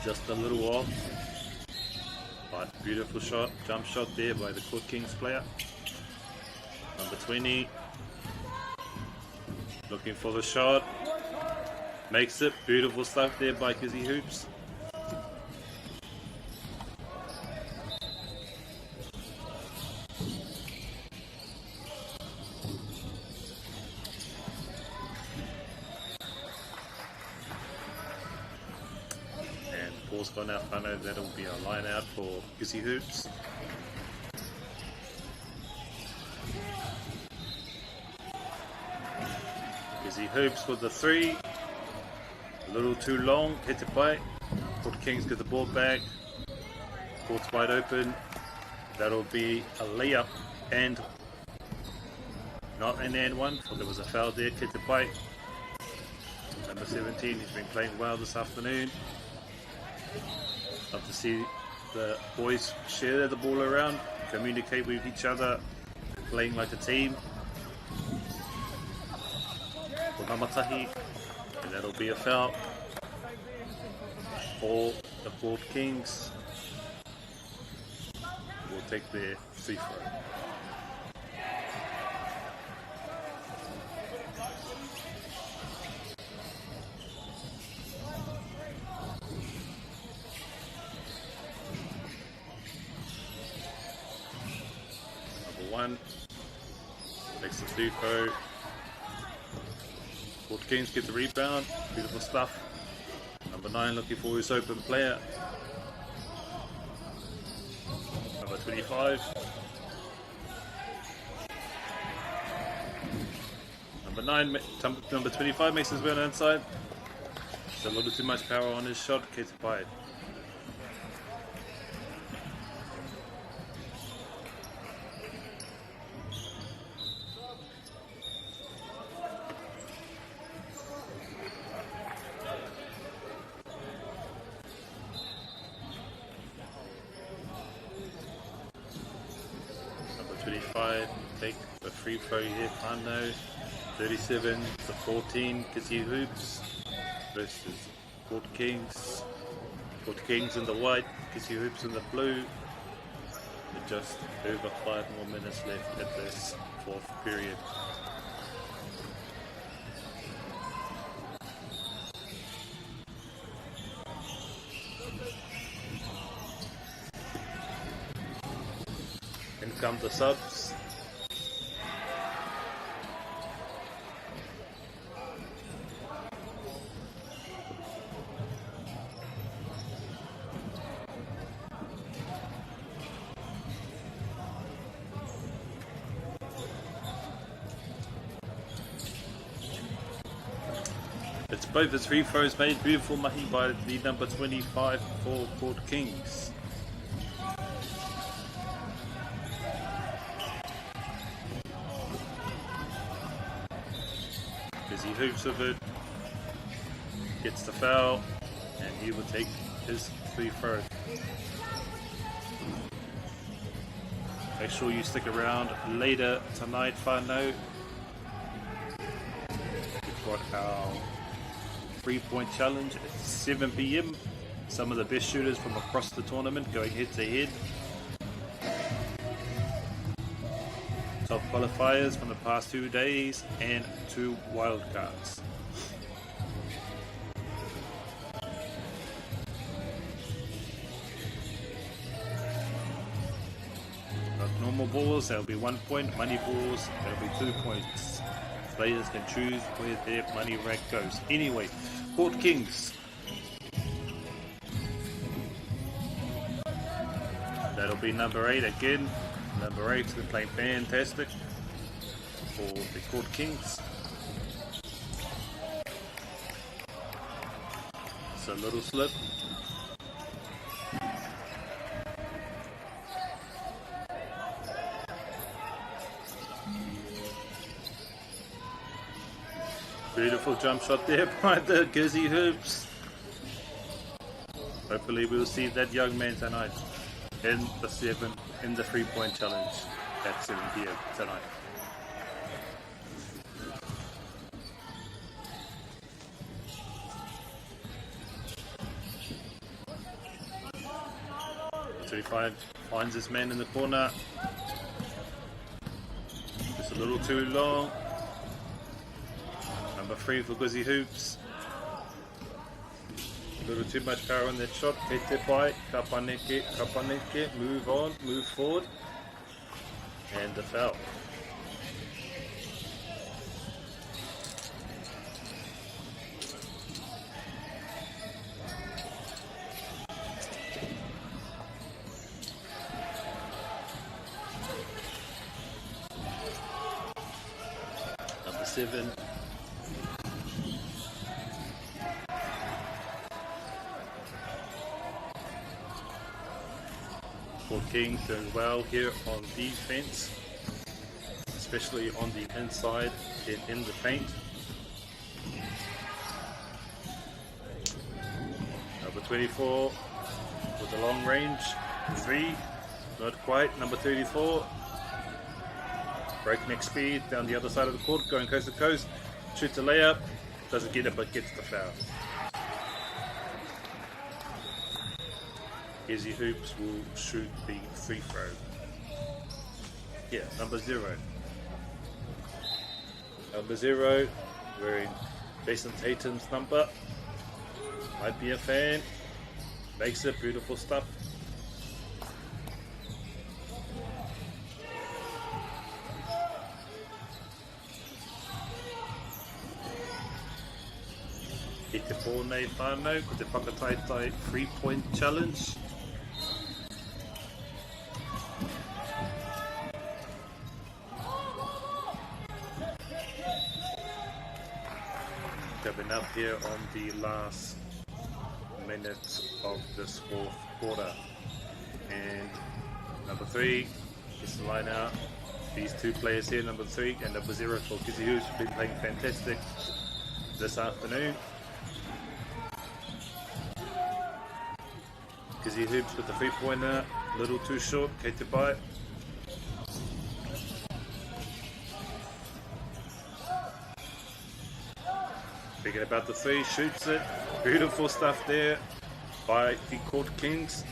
Just a little off, but beautiful shot, jump shot there by the Court Kings player. Number 20, looking for the shot, makes it, beautiful stuff there by Gizzy Hoops. Gone out, I know that'll be a line out for Gizzy Hoops. Gizzy Hoops with the three, a little too long, hit it by. Court Kings get the ball back, court's wide open, that'll be a layup and not an and one, for there was a foul there, hit it by. Number 17, he's been playing well this afternoon. Love to see the boys share the ball around, communicate with each other, playing like a team. For Mamatahi, and that'll be a foul for the Court Kings. Will take their free throw. Takes the free throw. Court Kings get the rebound. Beautiful stuff. Number 9 looking for his open player. Number 25. Number 25 makes his way on the inside. It's a little too much power on his shot. Gets it by it. Number 25 take the free throw here. Pano. 37 to 14, Kizzy Hoops versus Court Kings. Court Kings in the white, Kizzy Hoops in the blue. With just over 5 more minutes left at this fourth period. In come the subs. It's both his free throws made. Beautiful mahi by the number 25 for Court Kings. As he hoops with it, gets the foul, and he will take his free throw. Make sure you stick around later tonight, Whanau. We've got our 3-point challenge at 7 PM. Some of the best shooters from across the tournament going head to head. Top qualifiers from the past 2 days and 2 wildcards. Normal balls, there'll be 1 point. Money balls, there'll be 2 points. Players can choose where their money rank goes. Anyway, Court Kings. That'll be number 8 again. Number 8's been playing fantastic for the Court Kings. It's a little slip. Beautiful jump shot there by the Kizzy Hoops. Hopefully we'll see that young man tonight in the 3-point challenge at 7 PM tonight. Number 35 finds his man in the corner. Just a little too long. Number 3 for Kizzy Hoops. A little too much power on that shot. Pete by Kapaneke, move on, move forward. And the foul. Number 7. Court Kings doing well here on defense, especially on the inside and in the paint. Number 24 with the long range 3, not quite. Number 34, breakneck speed down the other side of the court, going coast to coast, shoots a layup, doesn't get it but gets the foul. Kizzy Hoops will shoot the free throw. Yeah, number 0. Number 0, wearing Jason Tatum's number. Might be a fan. Makes it beautiful stuff. I te pōnei whānau ko te whakataitai 3-point challenge. Coming up here on the last minute of this fourth quarter. And number 3 is the line out. These two players here, number 3 and number 0 for Kizzy Hughes, have been playing fantastic this afternoon. Kizzy Hoops with the 3-pointer, little too short, Kate to bite. Thinking about the 3, shoots it. Beautiful stuff there by the Court Kings.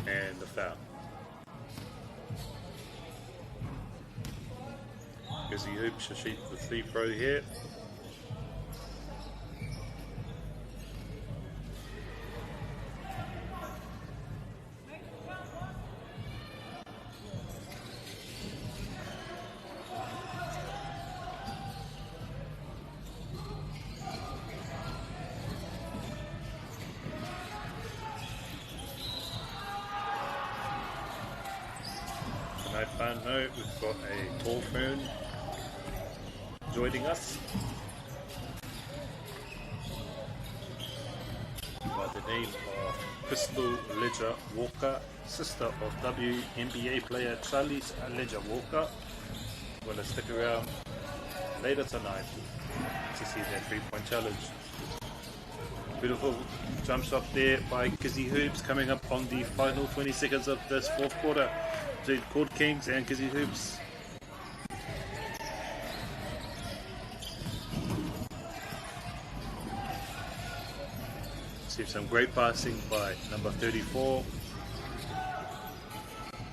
And the foul. Kizzy Hoops should shoot the 3 throw here. No, we've got a tall fern joining us by the name of Crystal Ledger Walker, sister of WNBA player Charlize Ledger Walker. Going to stick around later tonight to see their 3-point challenge. Beautiful jump shot there by Kizzy Hoops, coming up on the final 20 seconds of this fourth quarter. The Court Kings and Kizzy Hoops. See some great passing by number 34.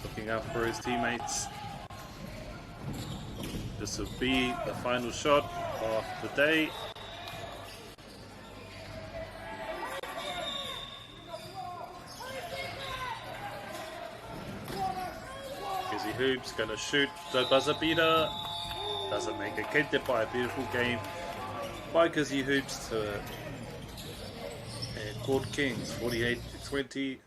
Looking out for his teammates. This will be the final shot of the day. Hoops gonna shoot the buzzer beater. Doesn't make it. Kate by a beautiful game by Kizzy Hoops to Court Kings 48-20.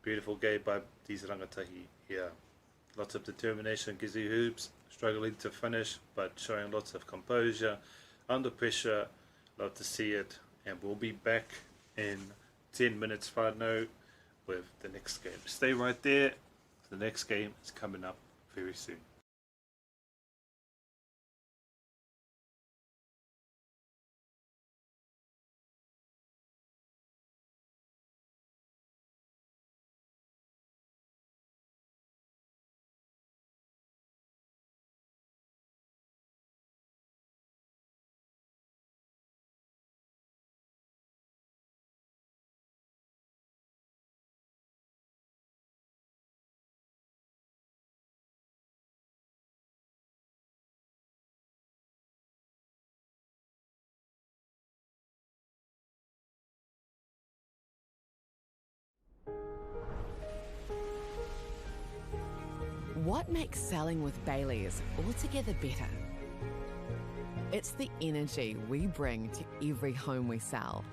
Beautiful game by these rangatahi. Yeah, lots of determination. Kizzy Hoops struggling to finish, but showing lots of composure under pressure. Love to see it, and we'll be back in 10 minutes. Whānau with the next game. Stay right there. The next game is coming up very soon. What makes selling with Baileys altogether better? It's the energy we bring to every home we sell.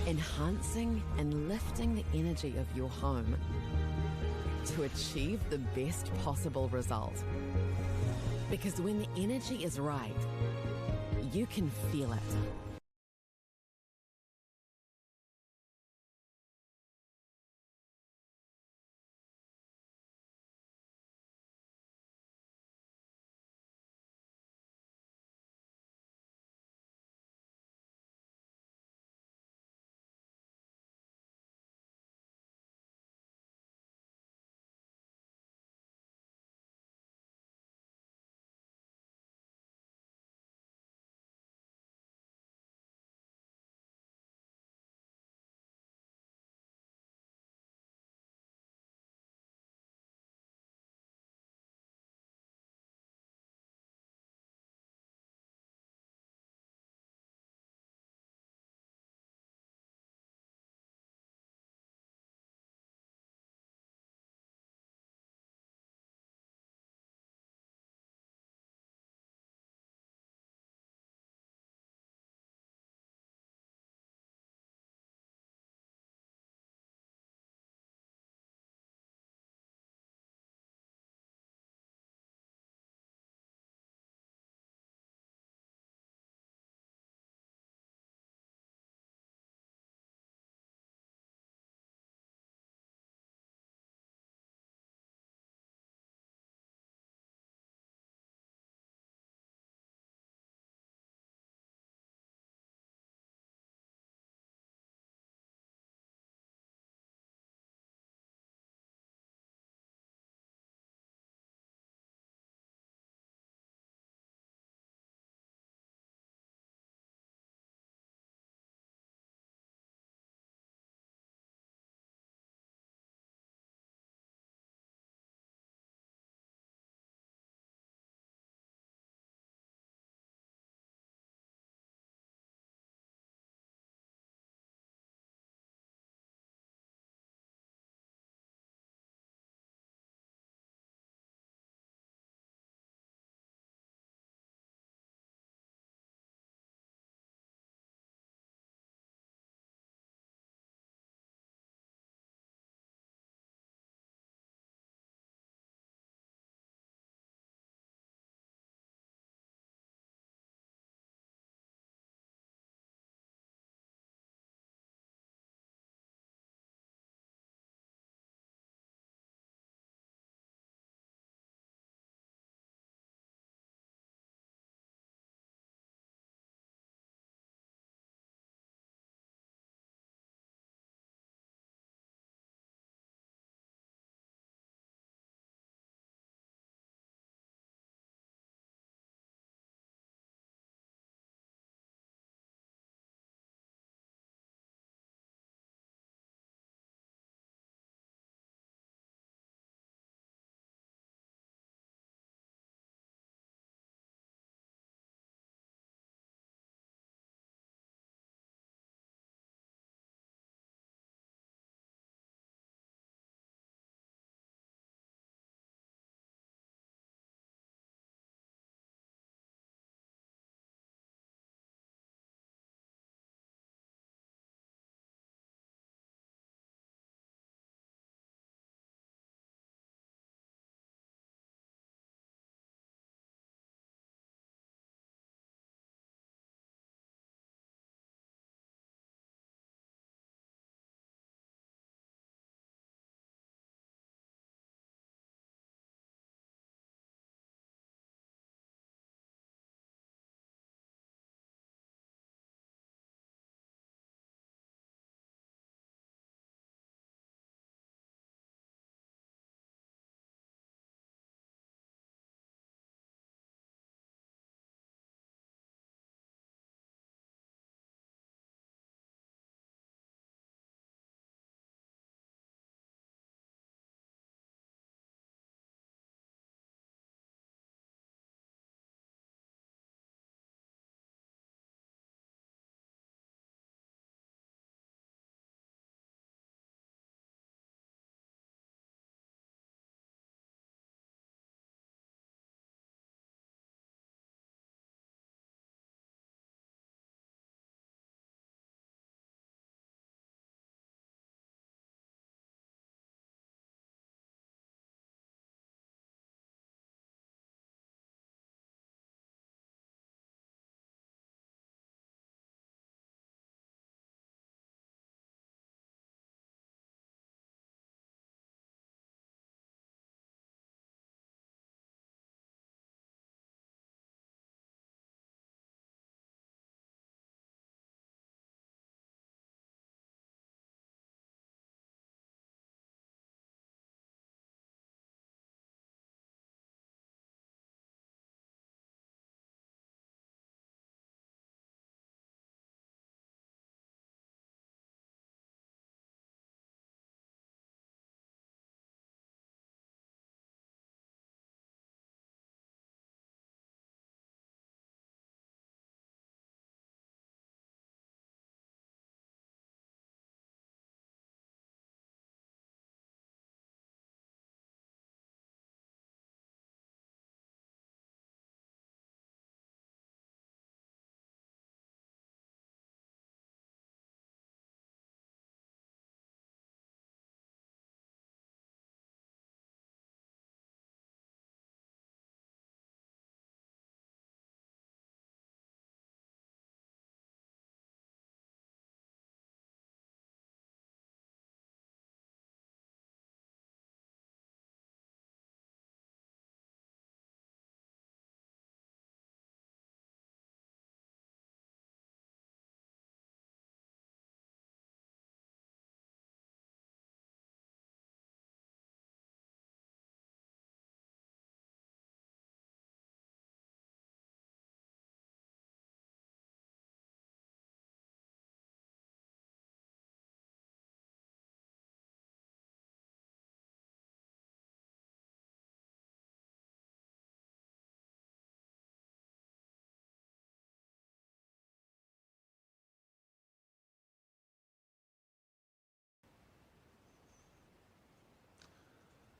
Enhancing and lifting the energy of your home to achieve the best possible result. Because when the energy is right, you can feel it.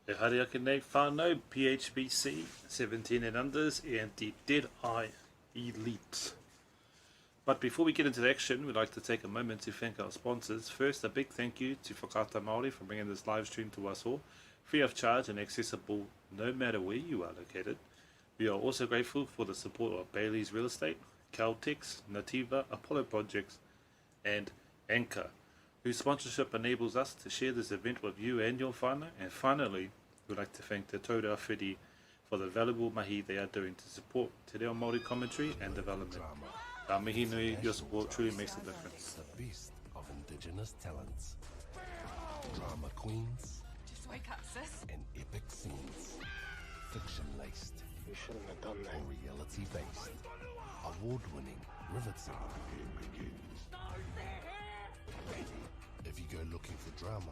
E hari ake nei whānau PHBC 17 and unders and the Dead Eye Elite. But before we get into the action, we'd like to take a moment to thank our sponsors. First, a big thank you to Whakaata MāORI for bringing this live stream to us all, free of charge and accessible no matter where you are located. We are also grateful for the support of Bailey's Real Estate, Caltex, Nativa, Apollo Projects, and Anchor, whose sponsorship enables us to share this event with you and your whānau. And finally, we'd like to thank the Tōra Whiri for the valuable mahi they are doing to support Te Reo Māori commentary and development. Ka mihi nui, your support truly makes a difference. The best of Indigenous talents. Drama queens. Just wake up, sis. And epic scenes. Fiction-laced. You shouldn't have done that. Or reality-based. Award-winning, riveting. If you go looking for drama,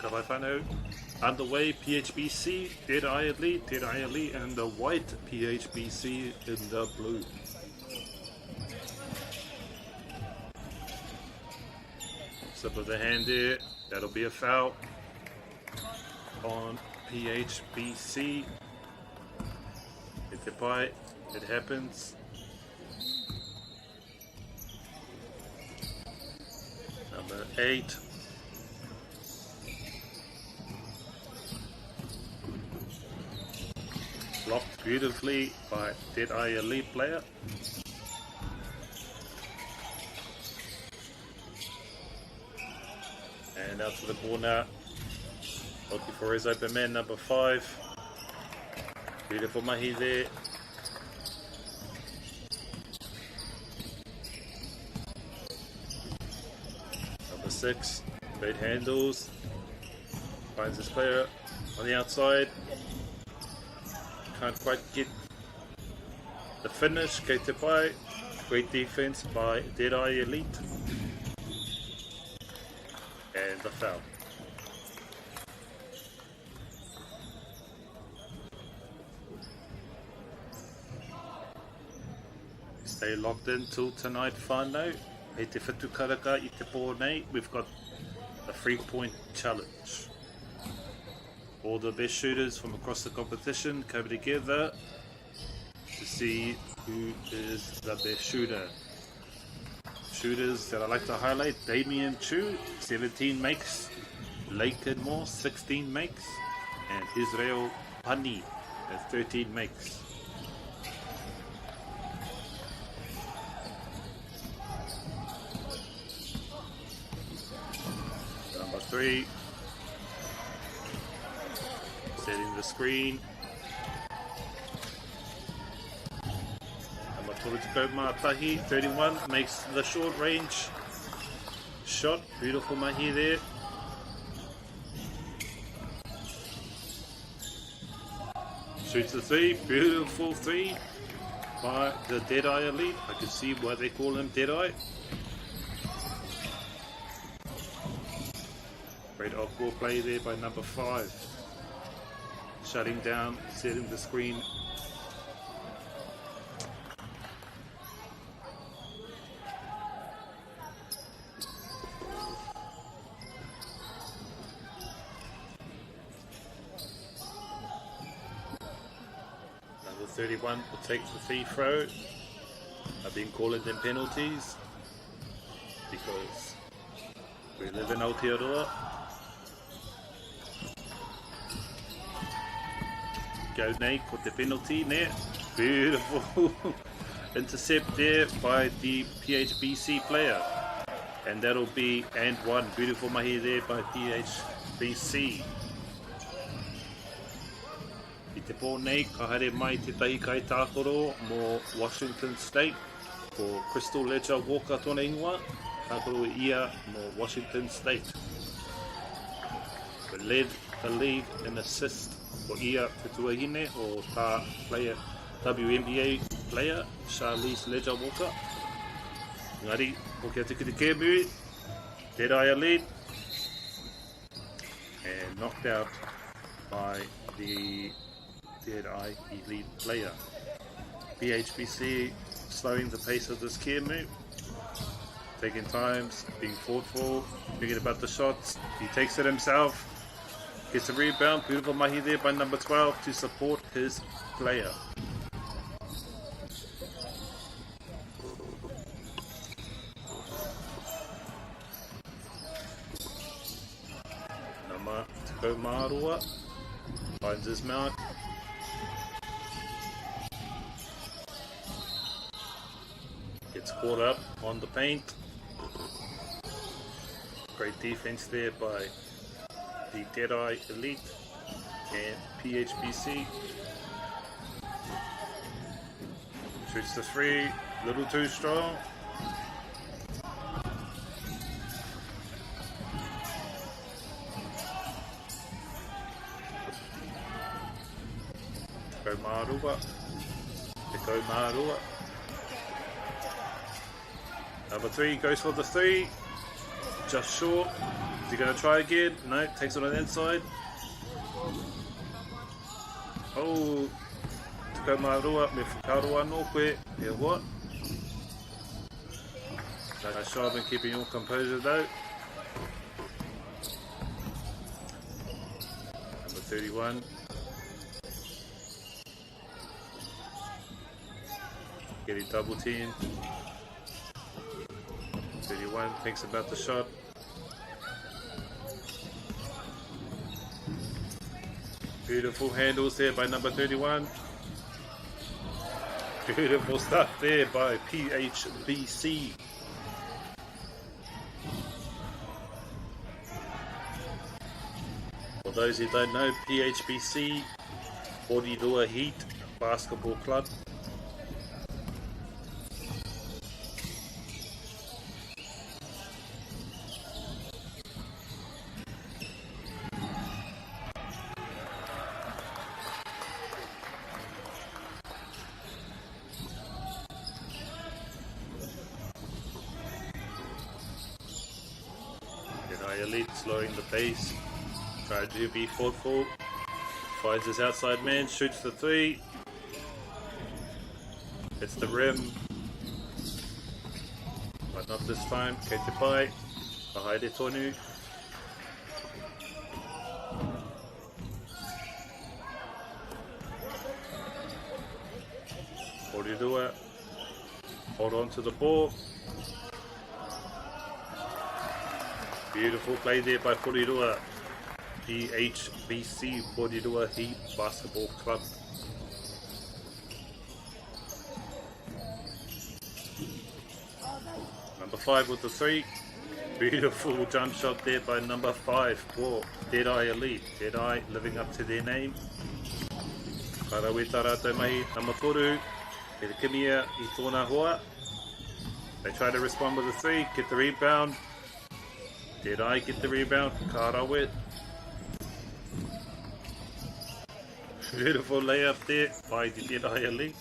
Ka whānau, underway PHBC, Dead Eye Elite, and the white PHBC in the blue. Slip of the hand there, that'll be a foul on PHBC. Hit the bite, it happens. Number 8. Blocked beautifully by Dead Eye Elite player. And out to the corner. Looking for his open man, number 5. Beautiful mahi there. Number 6. Great handles. Finds his player on the outside. Can't quite get the finish. Keitepai. Great defense by Dead Eye Elite. And the foul. Stay locked in till tonight, whānau. Hei te whetū karaka I te pō nei, we've got a 3-point challenge. All the best shooters from across the competition come together to see who is the best shooter. Shooters that I like to highlight: Damien Chu, 17 makes, Laken Moore, 16 makes, and Israel Pani at 13 makes. Number 3, setting the screen. Tahi, 31, makes the short range shot. Beautiful mahi there. Shoots the 3, beautiful 3 by the Dead Eye Elite. I can see why they call him Dead Eye. Great off-ball play there by number 5. Shutting down, setting the screen. Number 31 will take the free throw. I've been calling them penalties because we live in Aotearoa. Go nei, ko te penalty there. Beautiful intercept there by the PHBC player. And that'll be and 1. Beautiful mahi there by PHBC. I te pō nei, ka haere mai te tahi kai tākoro mō Washington State for Crystal Ledger Walker tōna ingoa. Tākoro ia mō Washington State. We led the league in assist for ia te tuahine o tā player, WNBA player, Charlize Ledger Walker. Ngari, hoki atu ki te Penmir. Deadeye Elite. And knocked out by the Deadeye Elite player. PHBC slowing the pace of this Penmir. Taking times, being thoughtful, thinking about the shots. He takes it himself. Gets a rebound. Beautiful mahi there by number 12 to support his player. MΑΟRI finds his mark. Gets caught up on the paint. Great defense there by the Deadeye Elite and PHBC. Shoots the three, little too strong. MΑΟRI. Number 3 goes for the 3. Just short. Is he going to try again? No, takes it on the inside. Oh, MAORI me whakaroa no koe. Yeah, what? Nice job in keeping your composure though. Number 31. Getting double team. 31 thinks about the shot. Beautiful handles there by number 31. Beautiful stuff there by PHBC. For those who don't know, PHBC, Pidora Heat Basketball Club. Elite slowing the pace, trying to be thoughtful, finds his outside man, shoots the 3, hits the rim, but not this time. Kei te pai, kahaere tonu. Pidora, hold on to the ball. Beautiful play there by Pidora. PHBC Pidora Heat Basketball Club. Number 5 with the 3. Beautiful jump shot there by number 5 for Deadeye Elite. Deadeye living up to their name. Karaweta rātou mai, number 4. E te Penmir I tōna hoa. They try to respond with a 3, get the rebound. Deadeye get the rebound? Karawe. Beautiful layup there by the Deadeye Elite.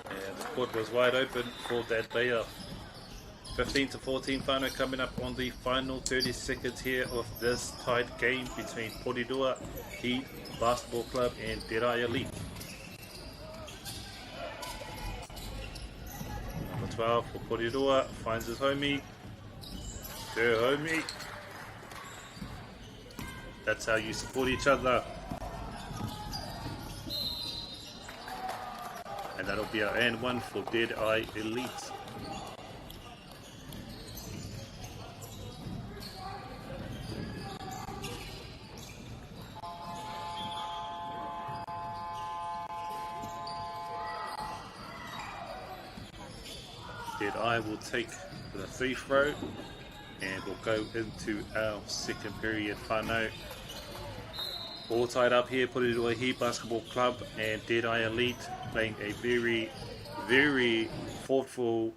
And the court was wide open for that layup. 15-14 final coming up on the final 30 seconds here of this tight game between Pidora Heat Basketball Club and Deadeye Elite. 12 for Pidora, finds his homie. Her homie. That's how you support each other. And that'll be our and 1 for Deadeye Elite. Deadeye will take the free throw and we'll go into our second period whānau. All tied up here, Pidora Heat Basketball Club and Deadeye Elite playing a very, very thoughtful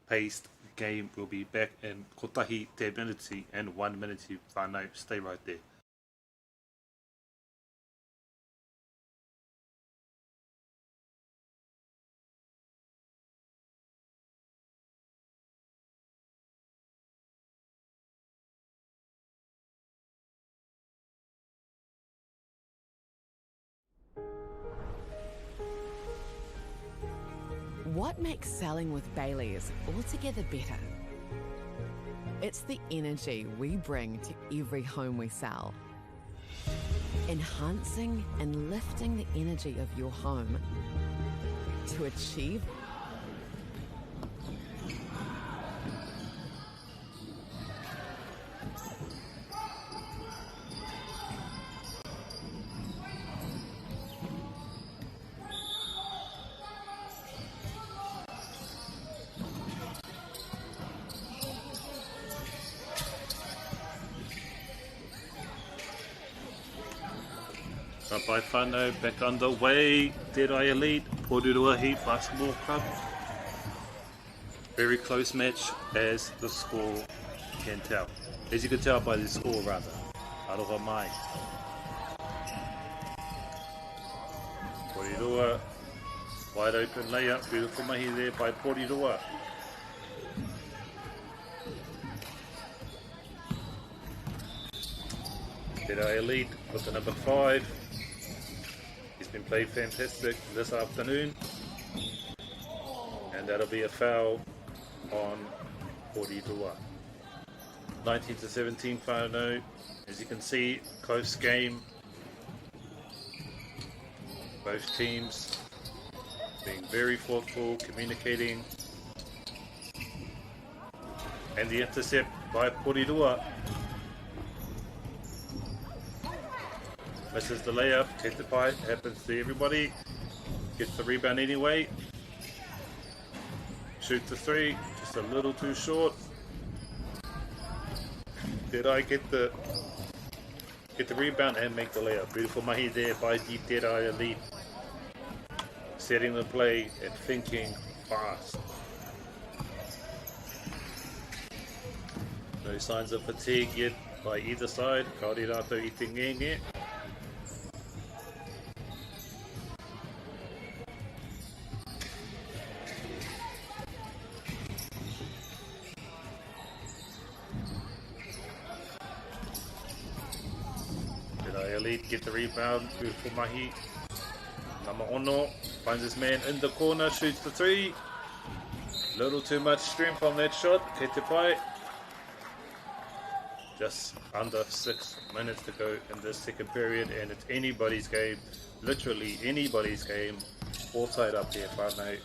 paced game. We'll be back in kotahi 10 minutes and 1 minute whānau. Stay right there. What makes selling with Baileys altogether better? It's the energy we bring to every home we sell. Enhancing and lifting the energy of your home to achieve Up by Whanau, back underway. Dead Eye Elite, Pidora Heat Basketball Club. Very close match as the score can tell. As you can tell by the score rather. Aroha mai. Pidora, wide open layup, beautiful mahi there by Pidora. Dead Eye Elite with the number 5. He's been played fantastic this afternoon, and that'll be a foul on Pidora. 19-17 Whanau. As you can see, close game. Both teams being very thoughtful, communicating, and the intercept by Pidora. Misses the layup, Tetapai, happens to everybody. Gets the rebound anyway. Shoots the 3, just a little too short. Did I get the rebound and make the layup? Beautiful mahi there by Deep Dead Eye Elite. Setting the play and thinking fast. No signs of fatigue yet by either side. Kaori rātou I te ngenge. Elite get the rebound, beautiful mahi. Ono finds his man in the corner, shoots the 3. Little too much strength on that shot. Ketepai. Just under 6 minutes to go in this second period, and it's anybody's game, literally anybody's game. All tied up there, Whanau.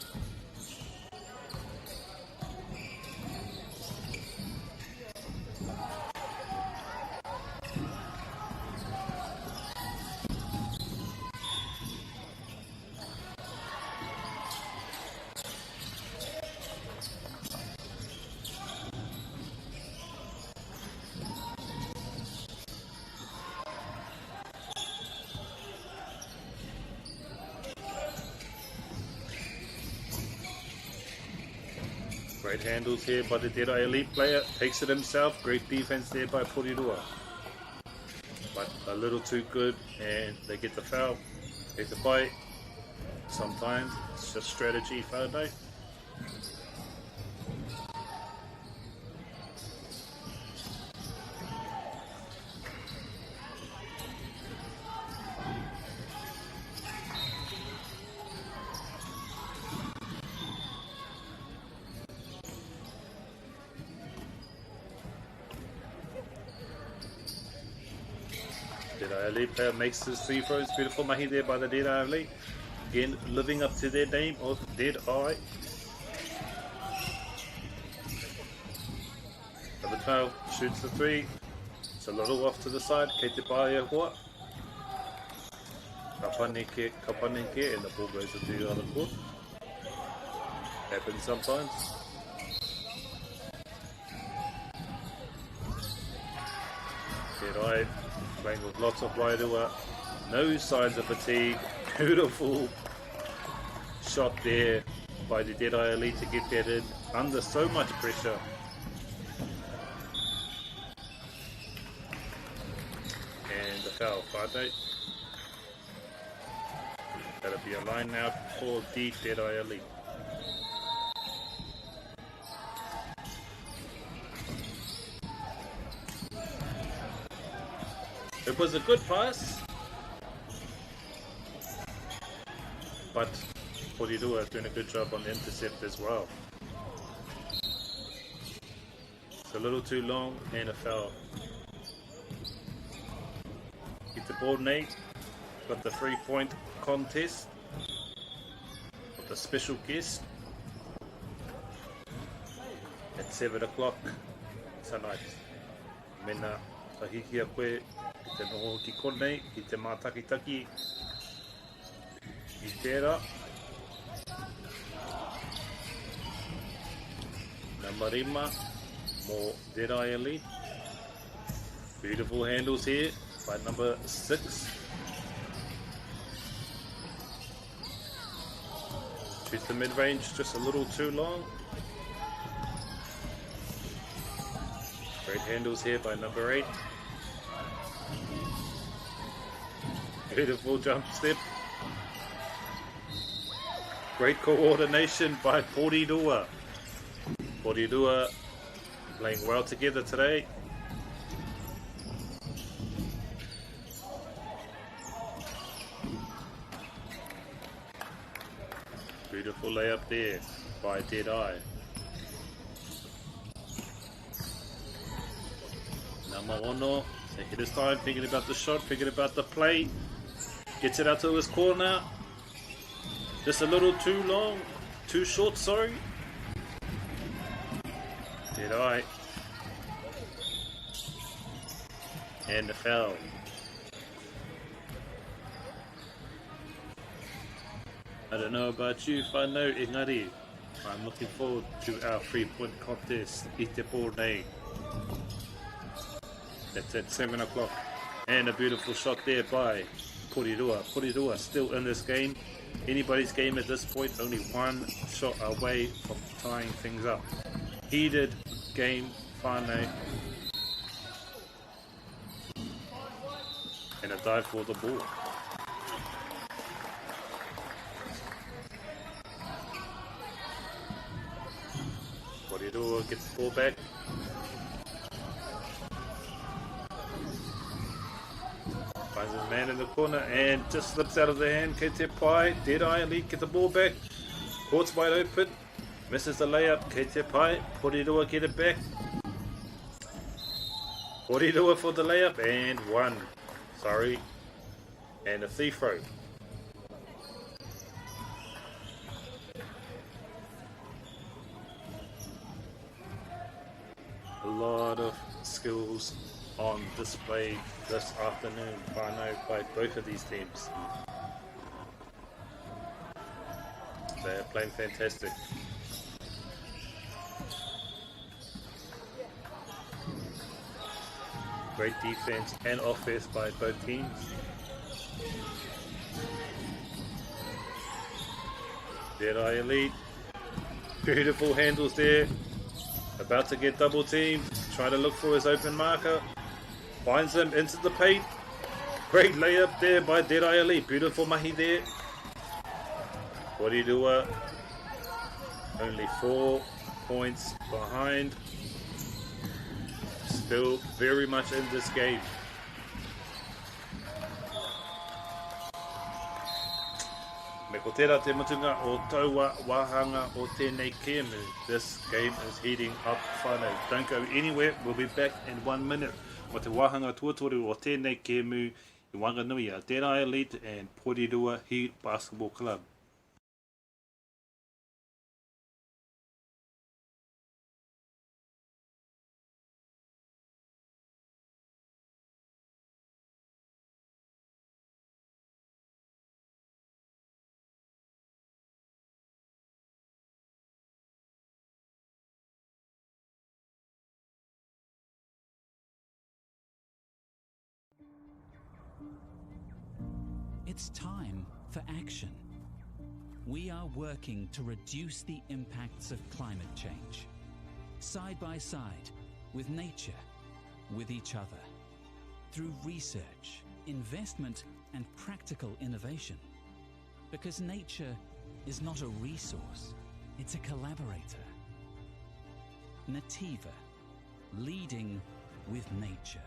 Great handles here by the Dead Eye Elite player. Takes it himself. Great defense there by Pidora. But a little too good, and they get the foul. Take the bite. Sometimes it's just strategy, Whanau. Dead Eye Elite player makes his 3 throws. Beautiful mahi there by the Dead Eye Elite. Again, living up to their name of Dead Eye. Number 12 shoots the 3. It's a little off to the side. Kei te pāia hoa. Kapaneke, and the ball goes into the other court. Happens sometimes. Dead Eye playing with lots of wairua. No signs of fatigue. Beautiful shot there by the Dead Eye Elite to get that in under so much pressure. And the foul, Whanau. That'll be a line now for the Dead Eye Elite. It was a good pass. but Pidora doing a good job on the intercept as well. It's a little too long and a foul. Get the ball, Nate. Got the 3-point contest with a special guest at 7 o'clock tonight. Mena tahiki a koe, ki te noho ki konei, ki te mātakitaki, i tērā. Number 5, more Derai Elite. Beautiful handles here by number 6. Shoots the mid-range just a little too long. Great handles here by number 8. Beautiful jump step. Great coordination by Pidora. Pidora playing well together today. Beautiful layup there by Deadeye. MΑORI, taking his time, thinking about the shot, thinking about the play. Gets it out to his corner. Just a little too long, too short, sorry. Deadeye. And the foul. I don't know about you, whanau engari. I'm looking forward to our 3-point contest, I te pōnei. That's at 7 o'clock. And a beautiful shot there by Pidora. Pidora still in this game. Anybody's game at this point, only one shot away from tying things up. Heated game, whanau. And a dive for the ball. Pidora gets the ball back. Finds his man in the corner and just slips out of the hand. Kei te pai, Deadeye Elite get the ball back. Court's wide open. Misses the layup. Kei te pai, Pidora get it back. Pidora for the layup and one. Sorry. And a free throw. A lot of skills on display this afternoon by both of these teams. They are playing fantastic. Great defense and offense by both teams. Deadeye Elite. Beautiful handles there. About to get double teamed. Trying to look for his open marker. Finds him into the paint. Great layup there by Deadeye Elite. Beautiful mahi there. Pidora only 4 points behind. Still very much in this game. Me ko tērā te mutunga o taua wahanga o tēnei kēmu. This game is heating up whanau. Don't go anywhere. We'll be back in 1 minute. Mo te wahanga tuatoru o tēnei kēmu I Whanganui a Deadeye Elite and Pidora Heat Basketball Club. It's time for action. We are working to reduce the impacts of climate change, side by side, with nature, with each other, through research, investment, and practical innovation. Because nature is not a resource, it's a collaborator. Nativa, leading with nature.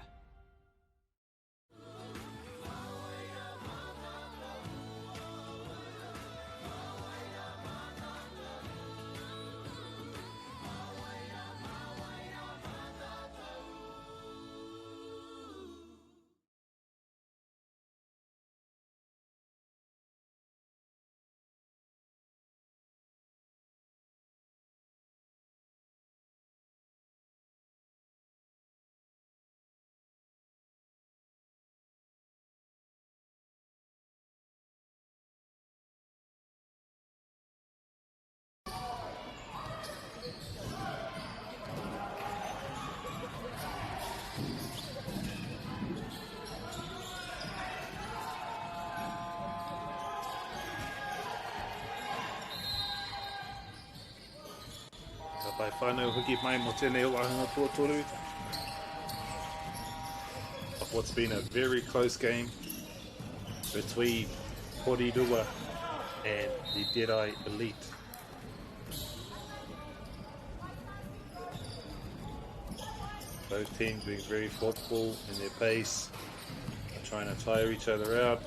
whānau hoki mai mo tēnei o ahunga tuatoru. Of what's been a very close game between Pidora and the Deadeye Elite. Both teams being very thoughtful in their pace, trying to tire each other out.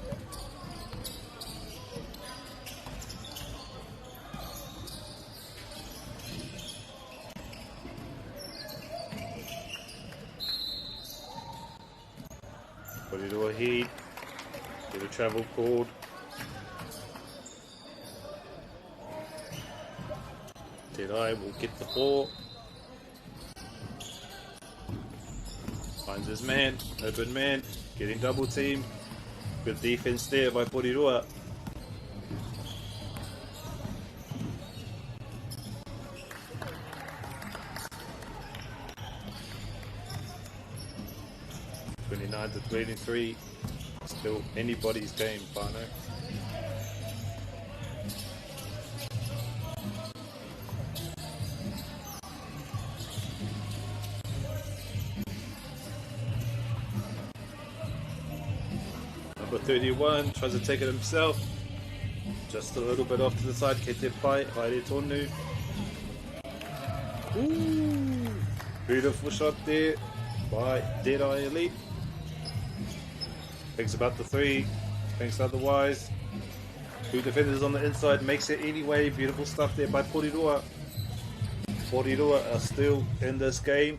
Pidora heat, get a travel cord. Deadeye will get the ball. Finds his man, open man, getting double team. Good defense there by Pidora. To 23, still anybody's game, partner. Number 31 tries to take it himself, just a little bit off to the side. Kete pai, haere tonu. Ooh, beautiful shot there by Deadeye Elite. Thinks about the three, thinks otherwise. Two defenders on the inside, makes it anyway. Beautiful stuff there by Pidora. Pidora are still in this game.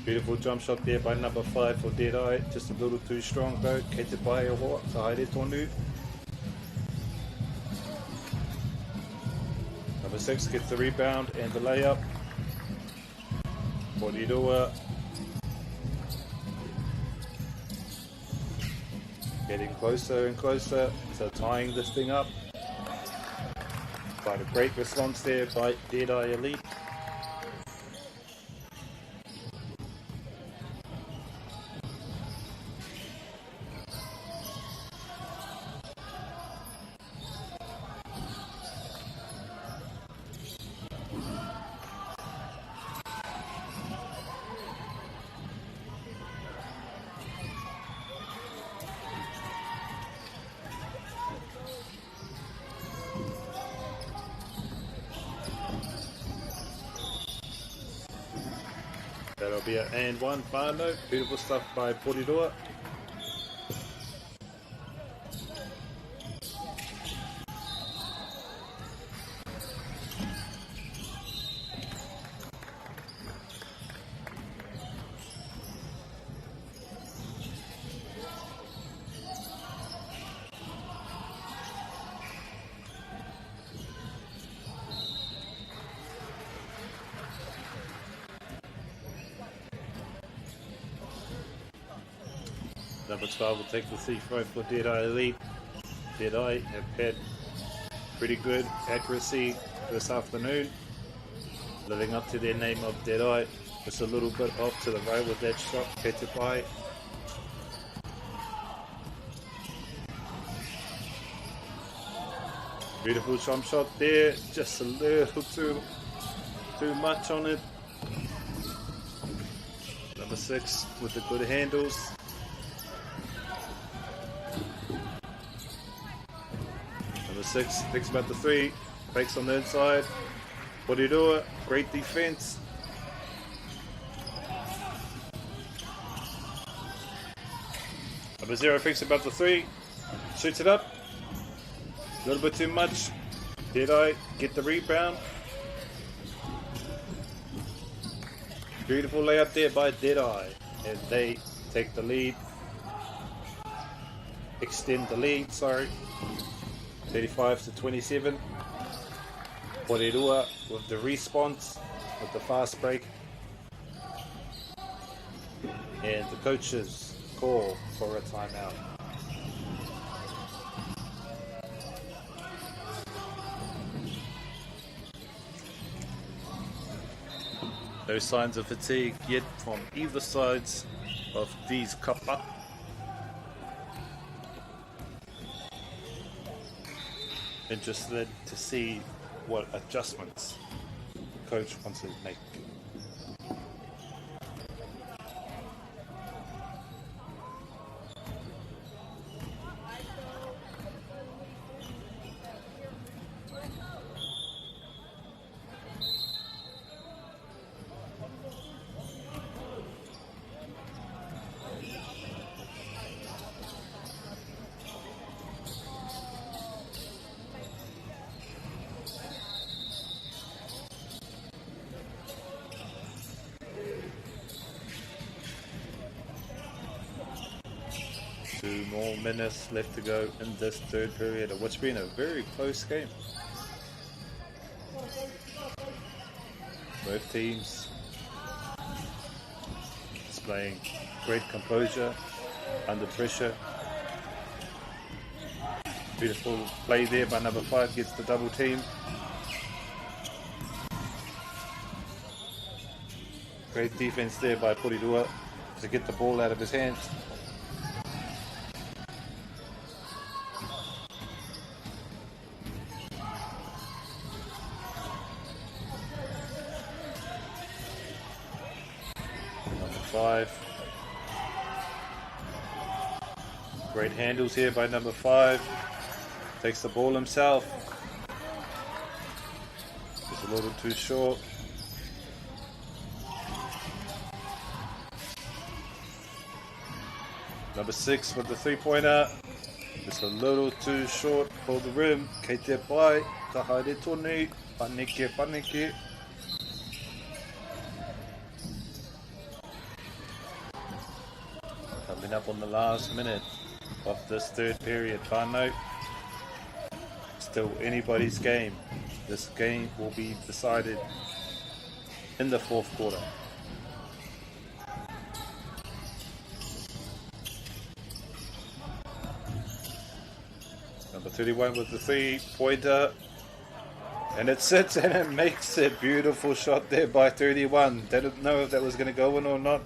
Beautiful jump shot there by number 5 for Deadeye. Just a little too strong though. Kete pai o hoa, ka haere tonu. Number 6 gets the rebound and the layup. Pidora getting closer and closer, so tying this thing up. Quite a great response there by Deadeye Elite. That'll be an and one whānau. Beautiful stuff by Pidora. Number 12 will take the free throw for Deadeye Elite. Deadeye have had pretty good accuracy this afternoon, living up to their name of Deadeye. Just a little bit off to the right with that shot. Kete pai. Beautiful jump shot there, just a little too much on it. Number 6 with the good handles. Number 6 thinks about the 3, fakes on the inside. Pidora, great defense. Number 0 thinks about the 3, shoots it up. A little bit too much. Deadeye get the rebound. Beautiful layup there by Deadeye, and they take the lead. Extend the lead, sorry. 35-27. Morehu with the response, with the fast break. And the coaches call for a timeout. No signs of fatigue yet from either sides of these kappa. interested to see what adjustments the coach wants to make. Two more minutes left to go in this third period, of what's been a very close game. Both teams displaying great composure under pressure. Beautiful play there by number 5, gets the double team. Great defense there by Pidora to get the ball out of his hands. Number 5. Great handles here by number 5. Takes the ball himself. Just a little too short. Number 6 with the 3-pointer. Just a little too short for the rim. Kei te pai, ka haere tonu, paneke paneke. Coming up on the last minute of this third period, whānau. Still anybody's game. This game will be decided in the fourth quarter. Number 31 with the 3-pointer. And it sits and it makes a beautiful shot there by 31. Didn't know if that was going to go in or not.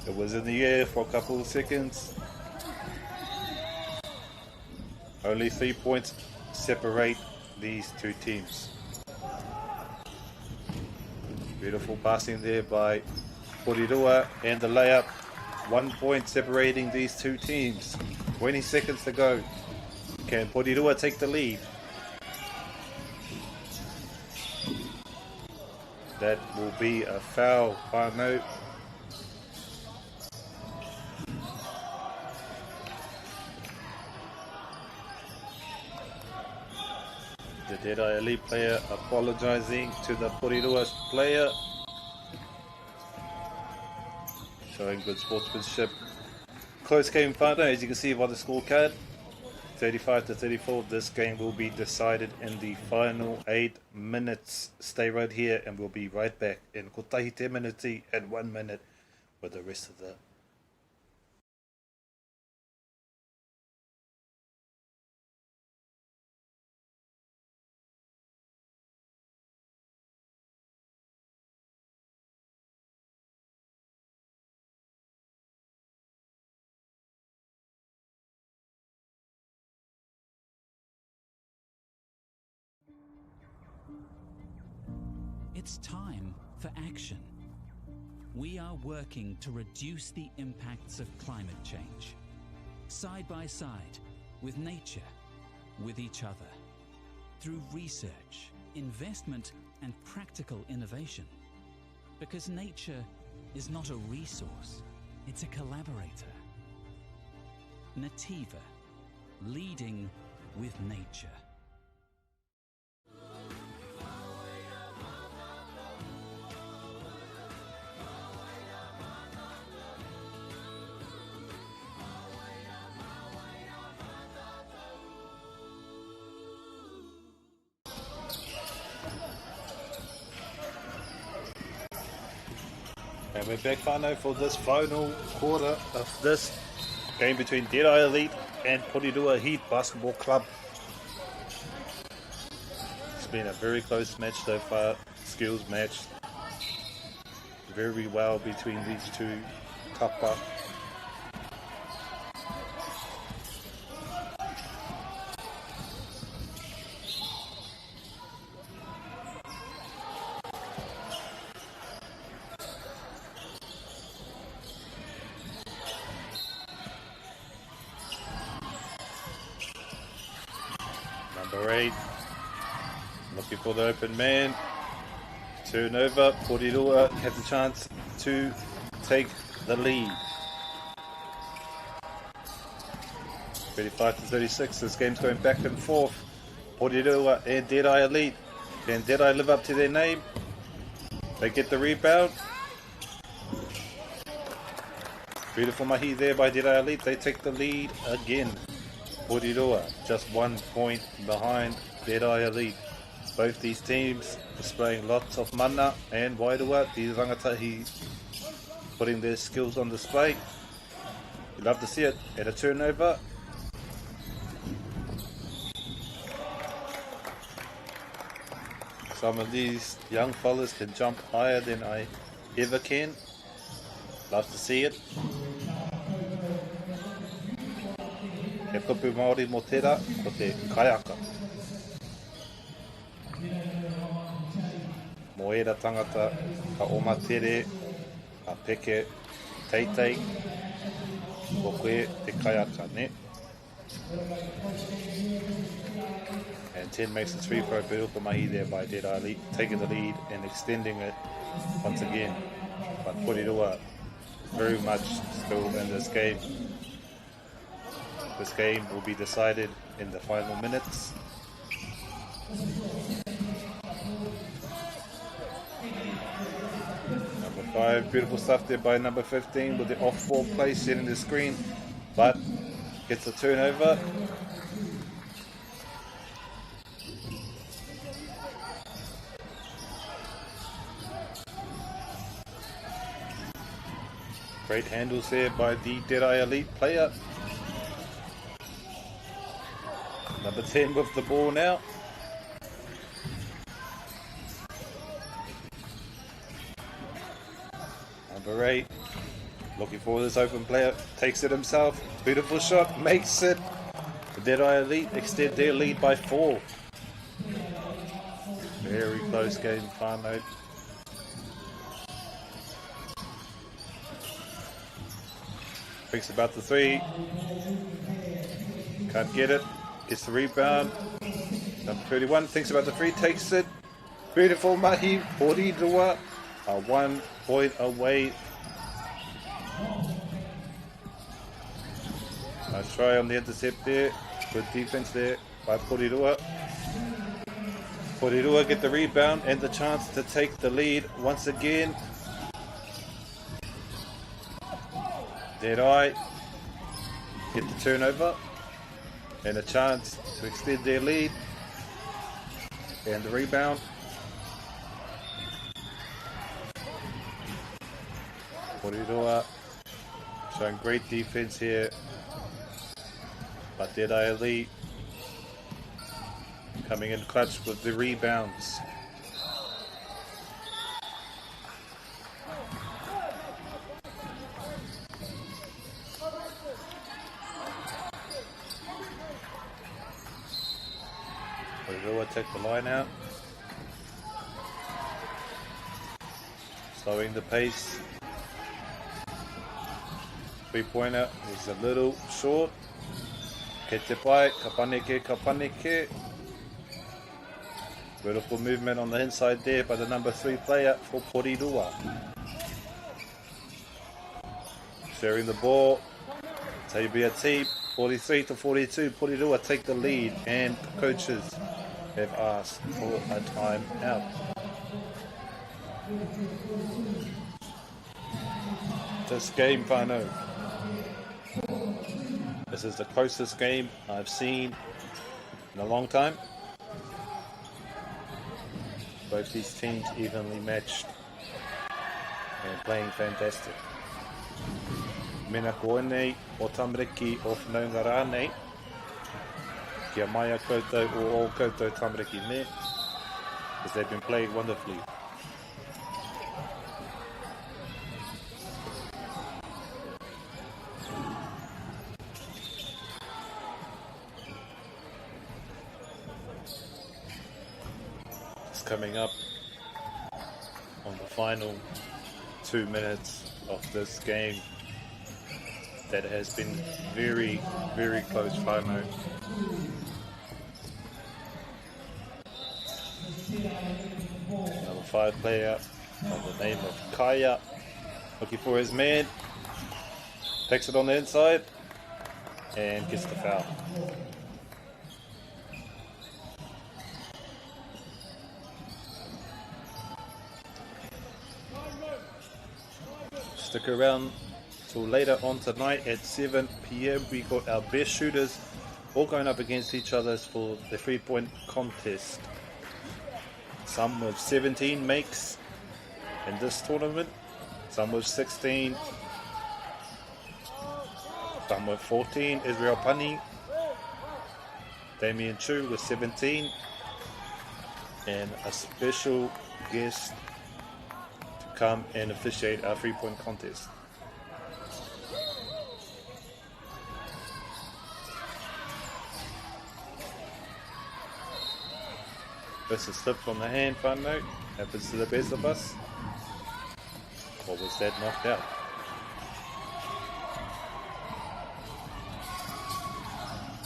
It was in the air for a couple of seconds. Only 3 points separate these two teams. Beautiful passing there by Pidora and the layup. 1 point separating these two teams. 20 seconds to go. Can Pidora take the lead? That will be a foul, whānau. The Deadeye Elite player apologizing to the Pidora player. Showing good sportsmanship. Close game, whānau, as you can see by the scorecard. 35-34, this game will be decided in the final 8 minutes. Stay right here and we'll be right back in kotahi 10 minutes and 1 minute with the rest of the It's time for action. We are working to reduce the impacts of climate change, side by side, with nature, with each other, through research, investment, and practical innovation. Because nature is not a resource, it's a collaborator. Nativa, leading with nature. And we're back, whānau, for this final quarter of this game between Deadeye Elite and Pidora Heat Basketball Club. It's been a very close match so far, skills match. Very well between these two kapa. Number 8. Looking for the open man. Turnover. Pidora has a chance to take the lead. 35-36. This game's going back and forth. Pidora and Deadeye Elite. Can Deadeye live up to their name? They get the rebound. Beautiful mahi there by Deadeye Elite. They take the lead again. Pidora just 1 point behind Deadeye Elite. Both these teams displaying lots of mana and wairua. The rangatahi putting their skills on display. You love to see it. At a turnover. Some of these young fellas can jump higher than I ever can. Love to see it. He kupu Māori mo tērā, ko te kaiaka. Mo era tangata, ka oma tere, ka peke, teitei, ko koe te kaiaka, ne? And 10 makes the 3 pro beautiful mahi there by Deadeye Elite, taking the lead and extending it once again. But Pidora very much still in this game. This game will be decided in the final minutes. Number 5, beautiful stuff there by number 15 with the off-ball play setting the screen, but gets a turnover. Great handles there by the Deadeye Elite player. Number 10 with the ball now. Number 8, looking for this open player, takes it himself. Beautiful shot, makes it. The Deadeye Elite extend their lead by 4. Very close game, whānau. Thinks about the 3. Can't get it. Gets the rebound. Number 31 thinks about the 3. Takes it. Beautiful mahi. Pidora are 1 point away. Nice try on the intercept there. Good defense there by Pidora. Pidora get the rebound and the chance to take the lead once again. Deadeye get the turnover and a chance to extend their lead, and the rebound. Pidora showing great defense here, but Deadeye Elite coming in clutch with the rebounds. Pidora take the line out, slowing the pace. 3-pointer is a little short. Ke te pai, ka paneke. Beautiful movement on the inside there by the number 3 player for Pidora. Sharing the ball. TBT 43-42. Pidora take the lead, and the coaches have asked for a timeout. This game, whānau. This is the closest game I've seen in a long time. Both these teams evenly matched and playing fantastic. Mena koe nei o tamariki o whanaunga rā nei. Kia mai a koutou o koutou tamariki me, because they've been playing wonderfully. It's coming up on the final 2 minutes of this game that has been very, very close, whānau. 5 player by the name of Kaya. Looking for his man. Takes it on the inside. And gets the foul. Stick around till later on tonight at 7 PM. We got our best shooters all going up against each other for the 3-point contest. Some with 17 makes in this tournament, some with 16, some with 14. Israel Pani, Damien Chu with 17, and a special guest to come and officiate our 3-point contest. That's a slip from the hand, fun note. Happens to the best of us. Or was that knocked out?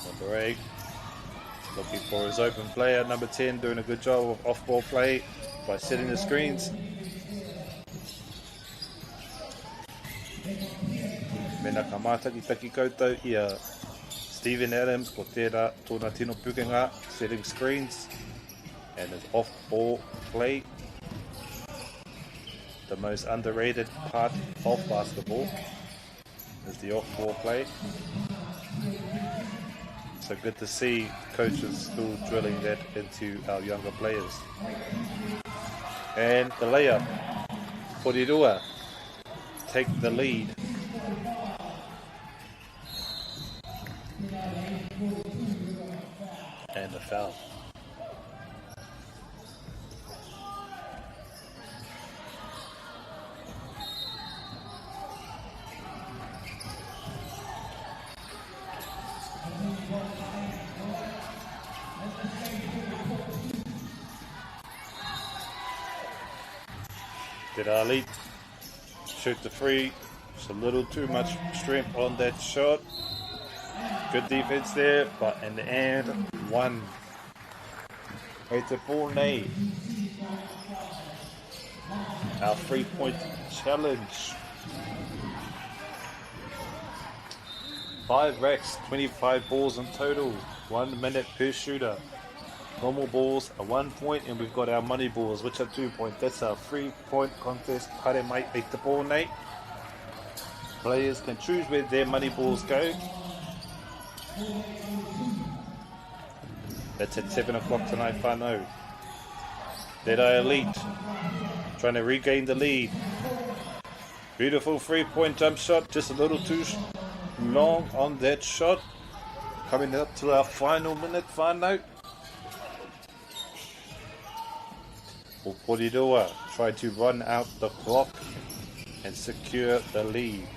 Number 8, looking for his open player. Number 10, doing a good job of off-ball play by setting the screens. Mena ka mātaki taki koutou ia Stephen Adams ko tērā tōna tino pukenga, setting screens. And his off-ball play, the most underrated part of basketball is the off-ball play. So good to see coaches still drilling that into our younger players. And the layup, Pidora take the lead. And a foul. Did Ali shoot the free? Just a little too much strength on that shot. Good defense there, but in the end, one. It's a 4-8. Our 3-point challenge. 5 racks, 25 balls in total. 1 minute per shooter. Normal balls are 1 point, and we've got our money balls, which are 2 points. That's our 3-point contest. Haere mai e te pōnei. Players can choose where their money balls go. That's at 7 o'clock tonight, whānau. Deadeye Elite trying to regain the lead. Beautiful 3-point jump shot, just a little too long on that shot. Coming up to our final minute, whānau. Pidora try to run out the clock and secure the lead.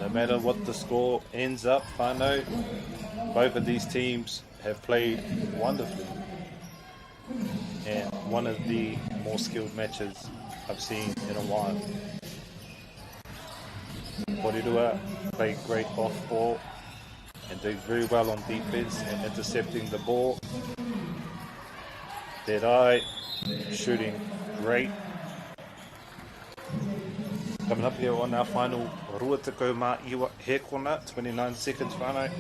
No matter what the score ends up, whānau, both of these teams have played wonderfully. And one of the more skilled matches I've seen in a while. Pidora played great off ball and doing very well on defense and intercepting the ball. Deadeye shooting great. Coming up here on our final rua tekau mā iwa he kona, 29 seconds whānau.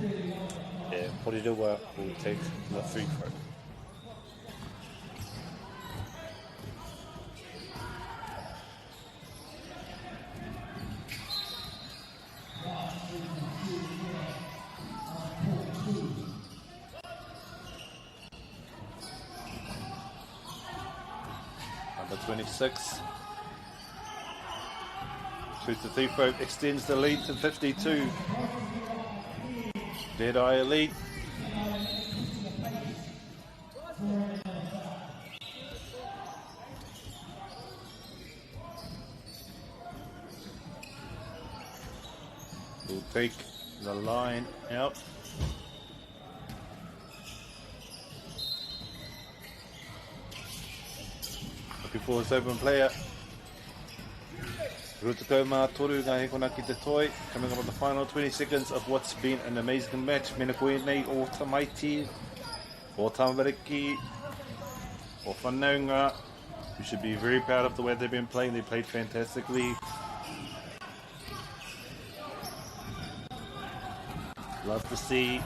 And Pidora will take the free throw. Number 26 shoots the free throw, extends the lead to 52. Deadeye Elite will take the line out. Looking for his open player. Rutukau mā toru ngā hekona ki te toi. Coming up on the final 20 seconds of what's been an amazing match. Mena koe nei o Tamaiti, o Tamariki, o Whanaunga. You should be very proud of the way they've been playing. They played fantastically. Love to see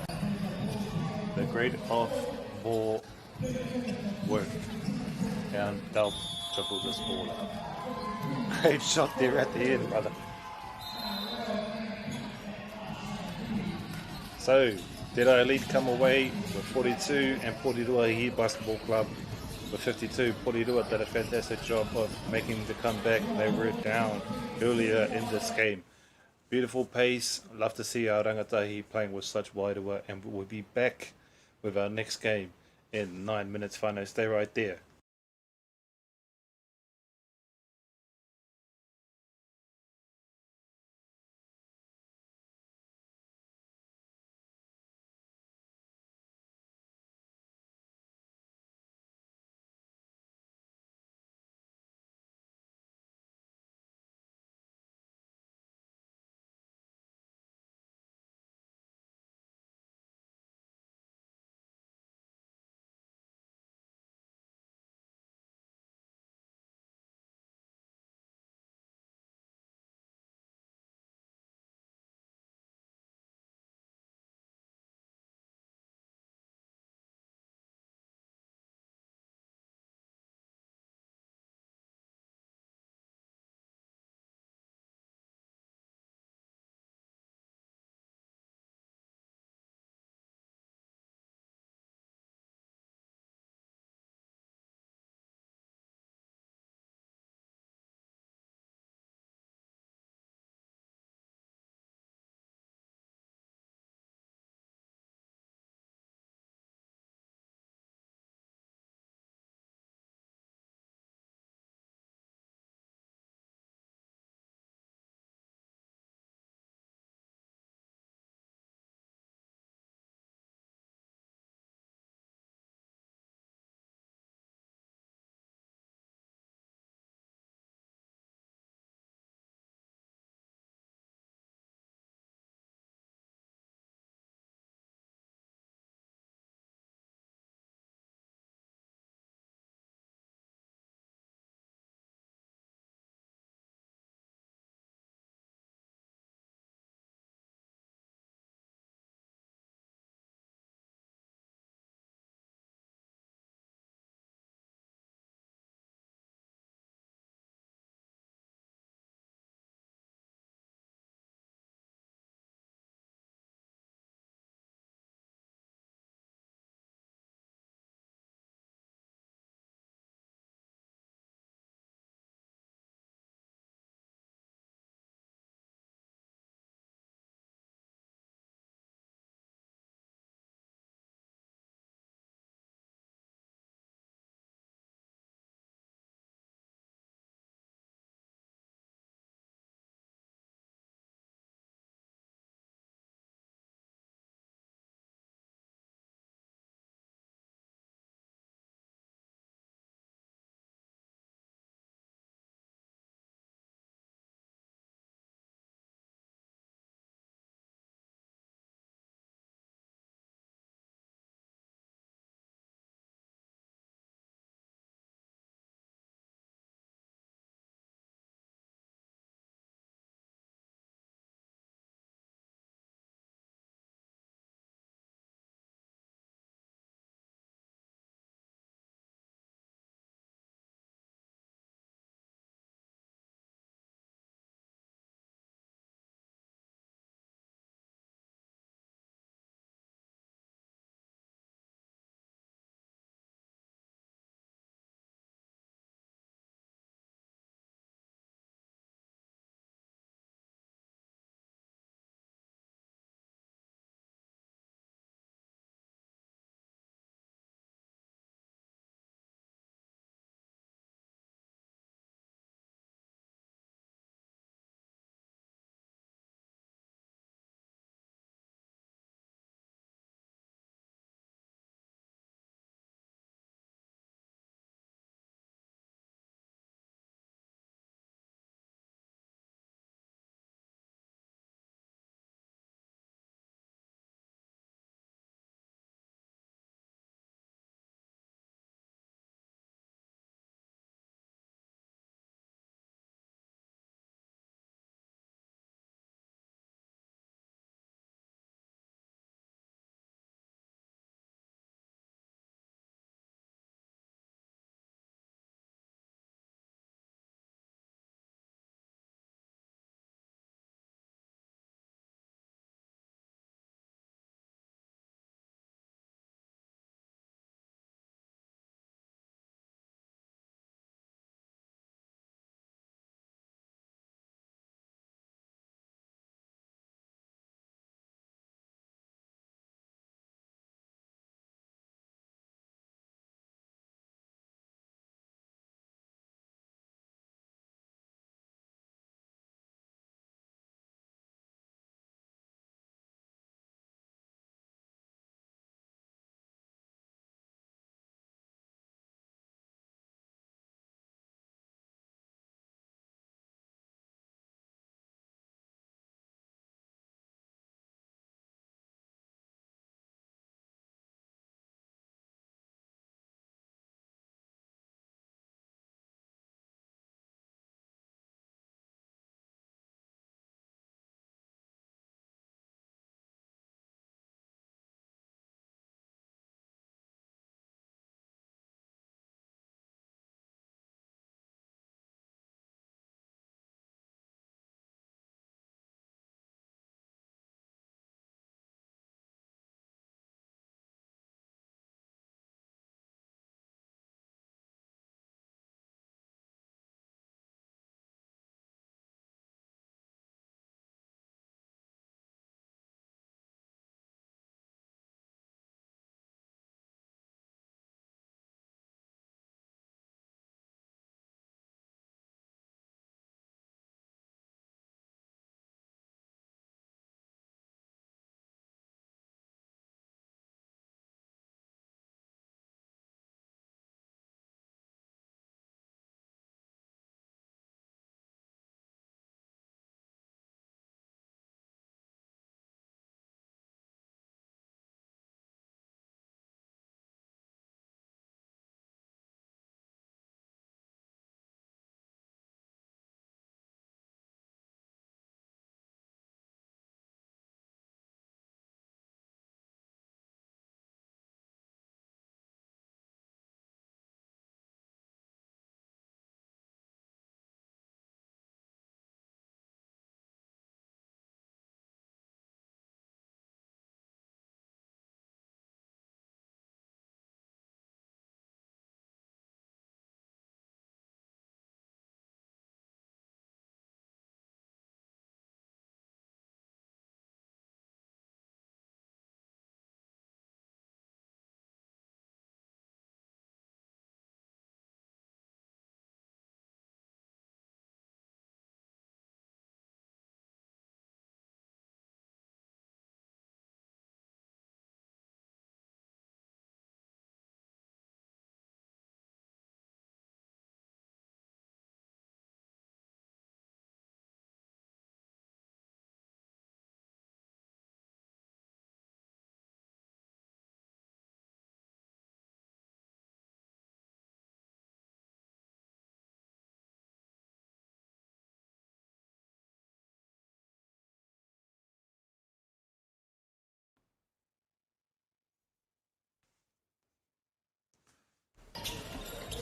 the great off-ball work. And they'll triple this ball up. Great shot there at the end, brother. So, Dera Elite come away with 42 and Porirua He Basketball Club with 52. Porirua did a fantastic job of making the comeback. They were down earlier in this game. Beautiful pace. Love to see our rangatahi playing with such wairua, and we'll be back with our next game in 9 minutes. Whānau, stay right there.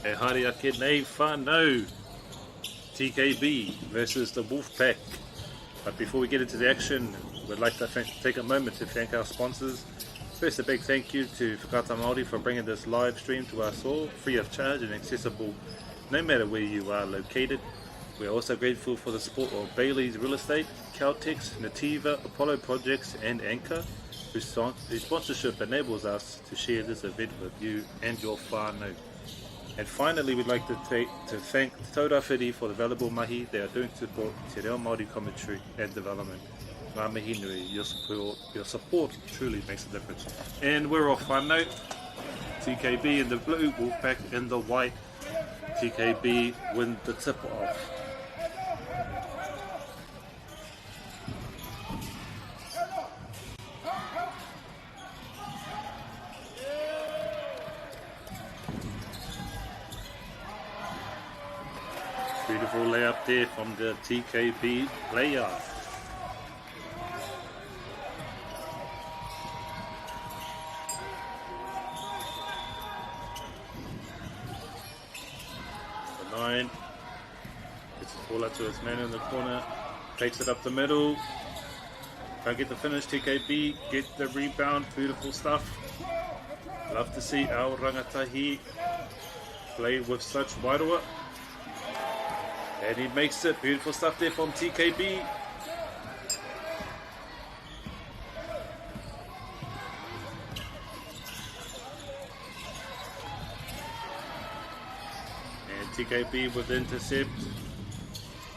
E haere ake nei whānau. TKB versus the Wolfpack. But before we get into the action, we'd like to take a moment to thank our sponsors. First, a big thank you to Whakata MāORI for bringing this live stream to us all, free of charge and accessible no matter where you are located. We are also grateful for the support of Bailey's Real Estate, Caltex, Nativa, Apollo Projects and Anchor, whose sponsorship enables us to share this event with you and your whānau. And finally, we'd like to thank Tauta Whiri for the valuable mahi they are doing to support Te Reo Māori commentary and development. Ngā mihi nui, your support truly makes a difference. And we're off whānau. TKB in the blue, Wolfpack in the white. TKB win the tip off. Beautiful layup there from the TKB player. The 9 gets the ball up to his man in the corner, takes it up the middle. Can't get the finish. TKB get the rebound. Beautiful stuff. Love to see our rangatahi play with such wairoa. And he makes it. Beautiful stuff there from TKB. And TKB with intercept.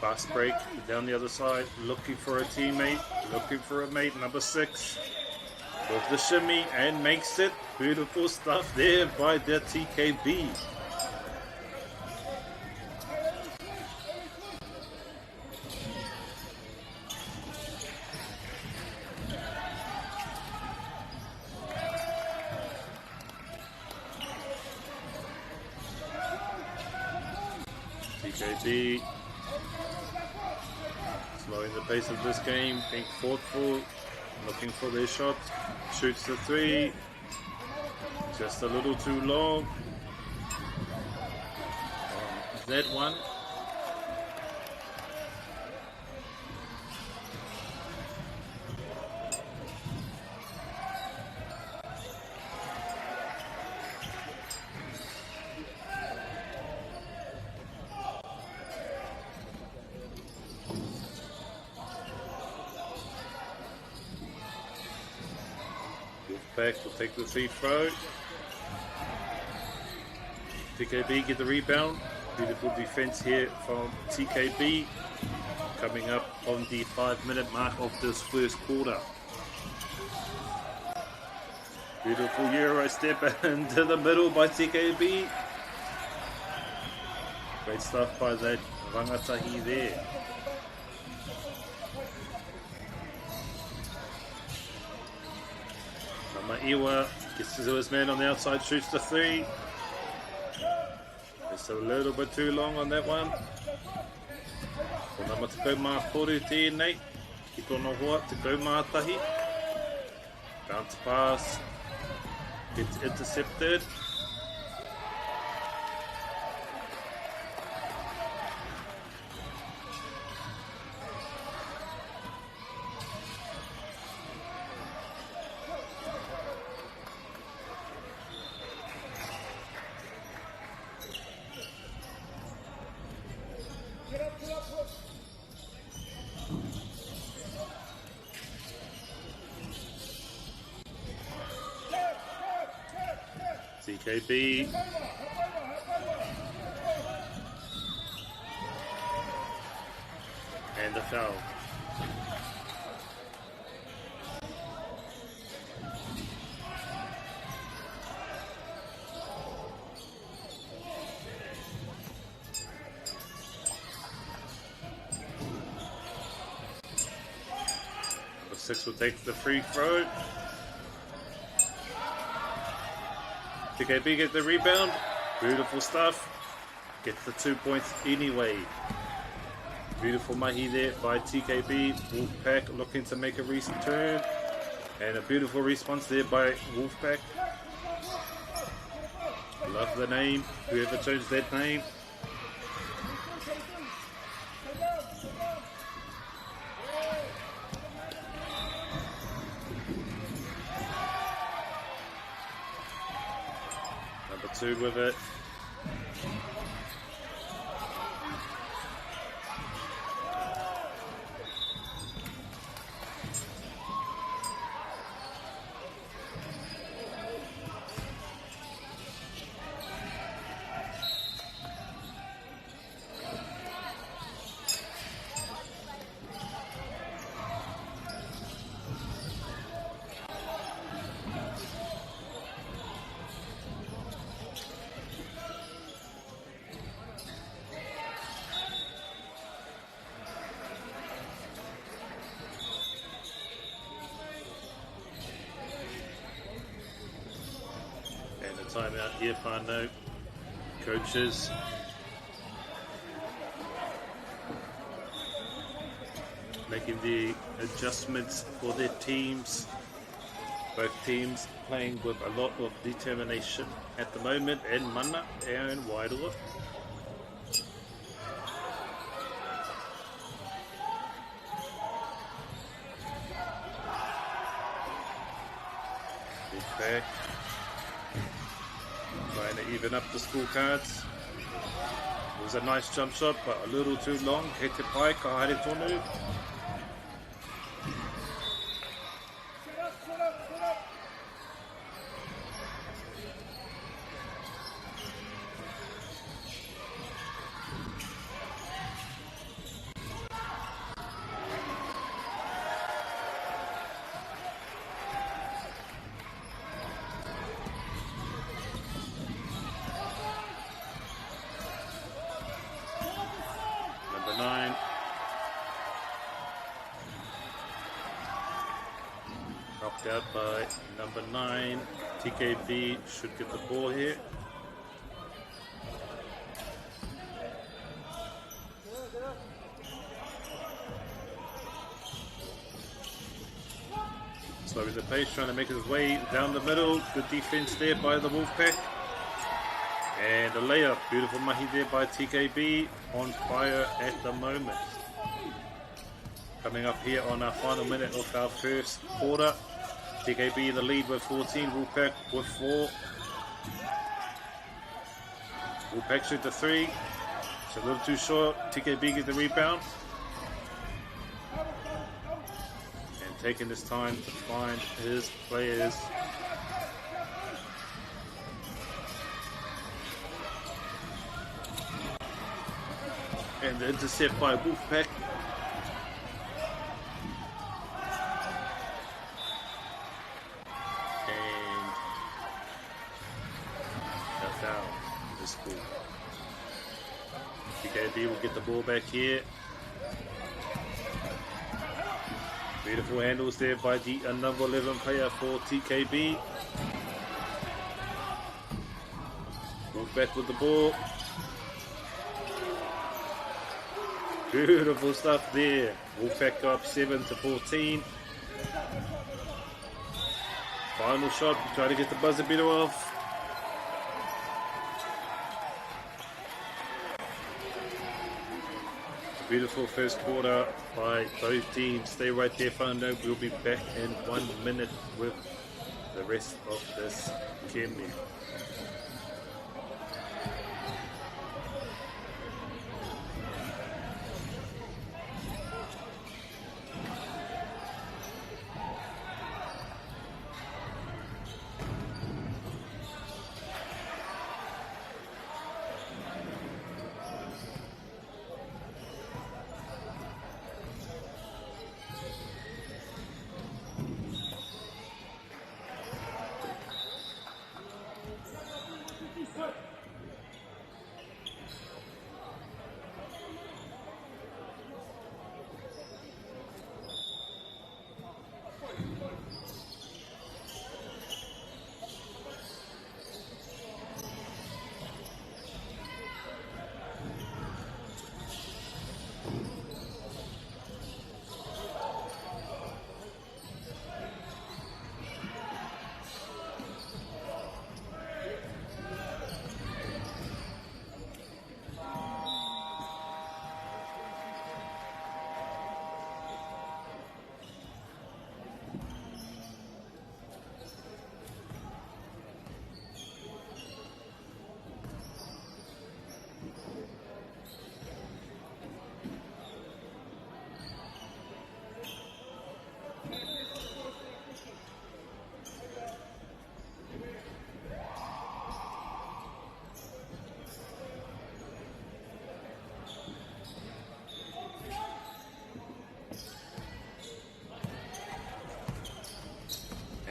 Fast break down the other side. Looking for a teammate. Looking for a mate. Number 6. With the shimmy and makes it. Beautiful stuff there by the TKB. TKB slowing the pace of this game, being thoughtful, looking for their shot, shoots the 3, just a little too long. That one. Wolfpack will take the free throw. TKB get the rebound. Beautiful defense here from TKB. Coming up on the 5-minute mark of this first quarter. Beautiful Euro step into the middle by TKB. Great stuff by that rangatahi there. Maiwa gets to his man on the outside, shoots the 3. It's a little bit too long on that one. Nā mata kau mā koru tēnei, ki tōna hoa, te kau mātahi. Bounce pass, gets intercepted. TKB. And the foul. The 6 will take the free throw. TKB get the rebound. Beautiful stuff. Gets the 2 points anyway. Beautiful mahi there by TKB. Wolfpack looking to make a return. And a beautiful response there by Wolfpack. love the name. Whoever chose that name. Number 2 with it. Timeout here, Whanganui. Coaches making the adjustments for their teams. Both teams playing with a lot of determination at the moment, and mana and Wairoa. Wolfpack trying to even up the scorecards. It was a nice jump shot, but a little too long. He te pai, ka haere tonu. Knocked out by number 9. TKB should get the ball here. Slowing the pace, trying to make his way down the middle. Good defense there by the Wolfpack. And a layup. Beautiful mahi there by TKB. On fire at the moment. Coming up here on our final minute of our first quarter. TKB in the lead with 14. Wolfpack with 4. Wolfpack shoot the 3. It's a little too short. TKB gets the rebound. And taking this time to find his players. And the intercept by Wolfpack. And a foul is cool. TKB will get the ball back here. Beautiful handles there by the number 11 player for TKB. Wolfpack with the ball. Beautiful stuff there. Wolfpack go up 7-14. Final shot. Try to get the buzzer beater off. Beautiful first quarter by both teams. Stay right there, Whanganui. We'll be back in 1 minute with the rest of this Penmir.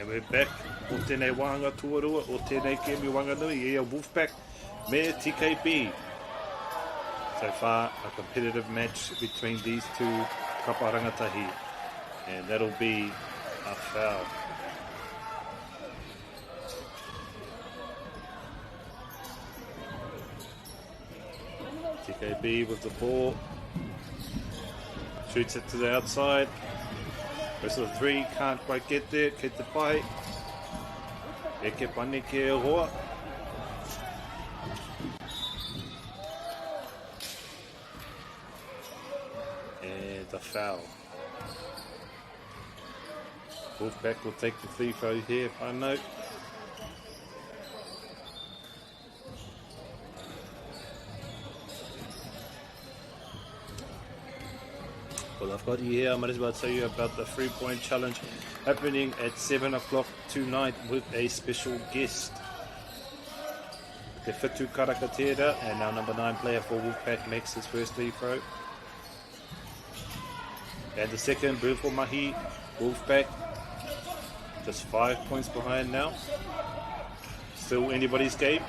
And we're back. O tēnei wāhanga tuarua, o tēnei kemi Whanganui, ia Wolfpack me TKB. So far, a competitive match between these two kapa rangatahi. And that'll be a foul. TKB with the ball. Shoots it to the outside. Goes to the three, can't quite get there. Get the bite. Eke pane ke hoa. And a foul. Wolfpack will take the free throw here, I know. Well, I've got you here. I might as well tell you about the 3-point challenge happening at 7 o'clock tonight with a special guest. Te Whitu Karakatera, and our number 9 player for Wolfpack makes his first free throw. And the second, beautiful mahi, Wolfpack, just 5 points behind now. Still anybody's game.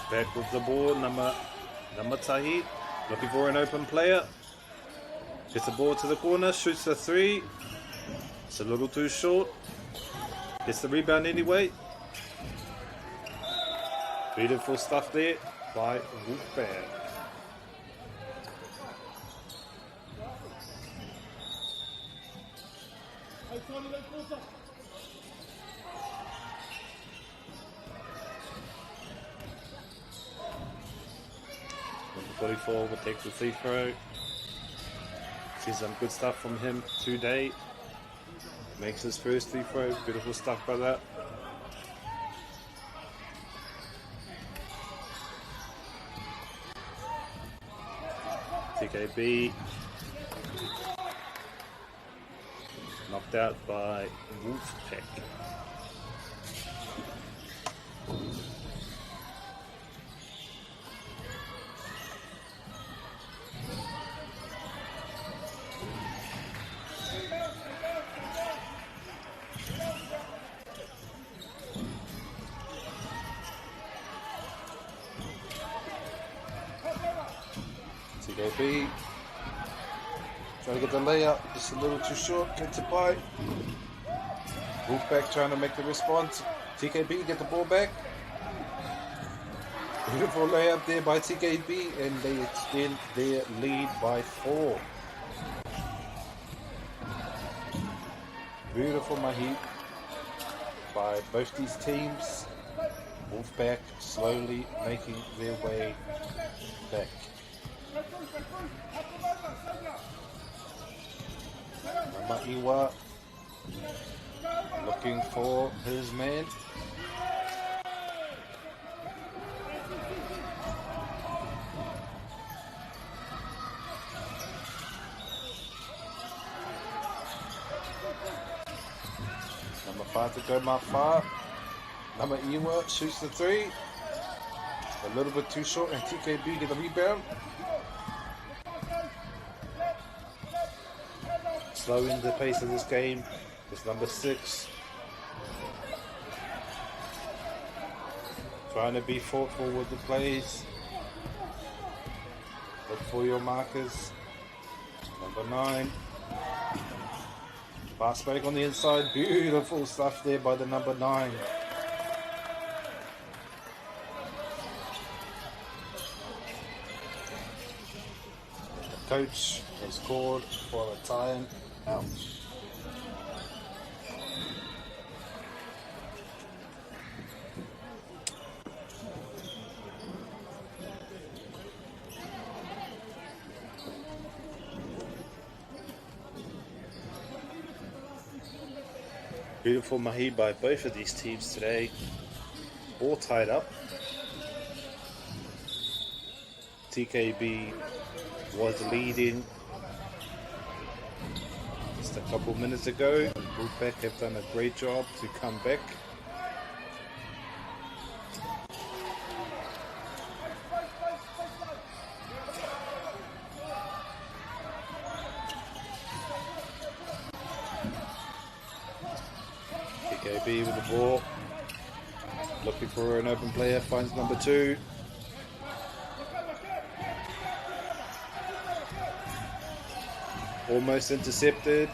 Back with the ball, number Tahi, looking for an open player. Gets the ball to the corner, shoots the three. It's a little too short. Gets the rebound anyway. Beautiful stuff there by Wolfpack. Number 44 will take the free throw. See some good stuff from him today. Makes his first free throw. Beautiful stuff by that. TKB knocked out by Wolfpack. TKB trying to get the layup, just a little too short, gets it by. Wolfpack trying to make the response. TKB get the ball back. Beautiful layup there by TKB, and they extend their lead by 4. Beautiful mahi by both these teams. Wolfpack slowly making their way back. Mama'iwa looking for his man. Number 5 to go Mafa. Mama'iwa shoots the 3. A little bit too short, and TKB get the rebound. Slowing the pace of this game is number 6. Trying to be thoughtful with the plays. Look for your markers. Number 9. Fast break on the inside. Beautiful stuff there by the number 9. The coach has called for a time out. Beautiful mahi by both of these teams today. All tied up. TKB was leading just a couple minutes ago. Wolfpack have done a great job to come back. TKB with the ball. Looking for an open player, finds number 2. Almost intercepted.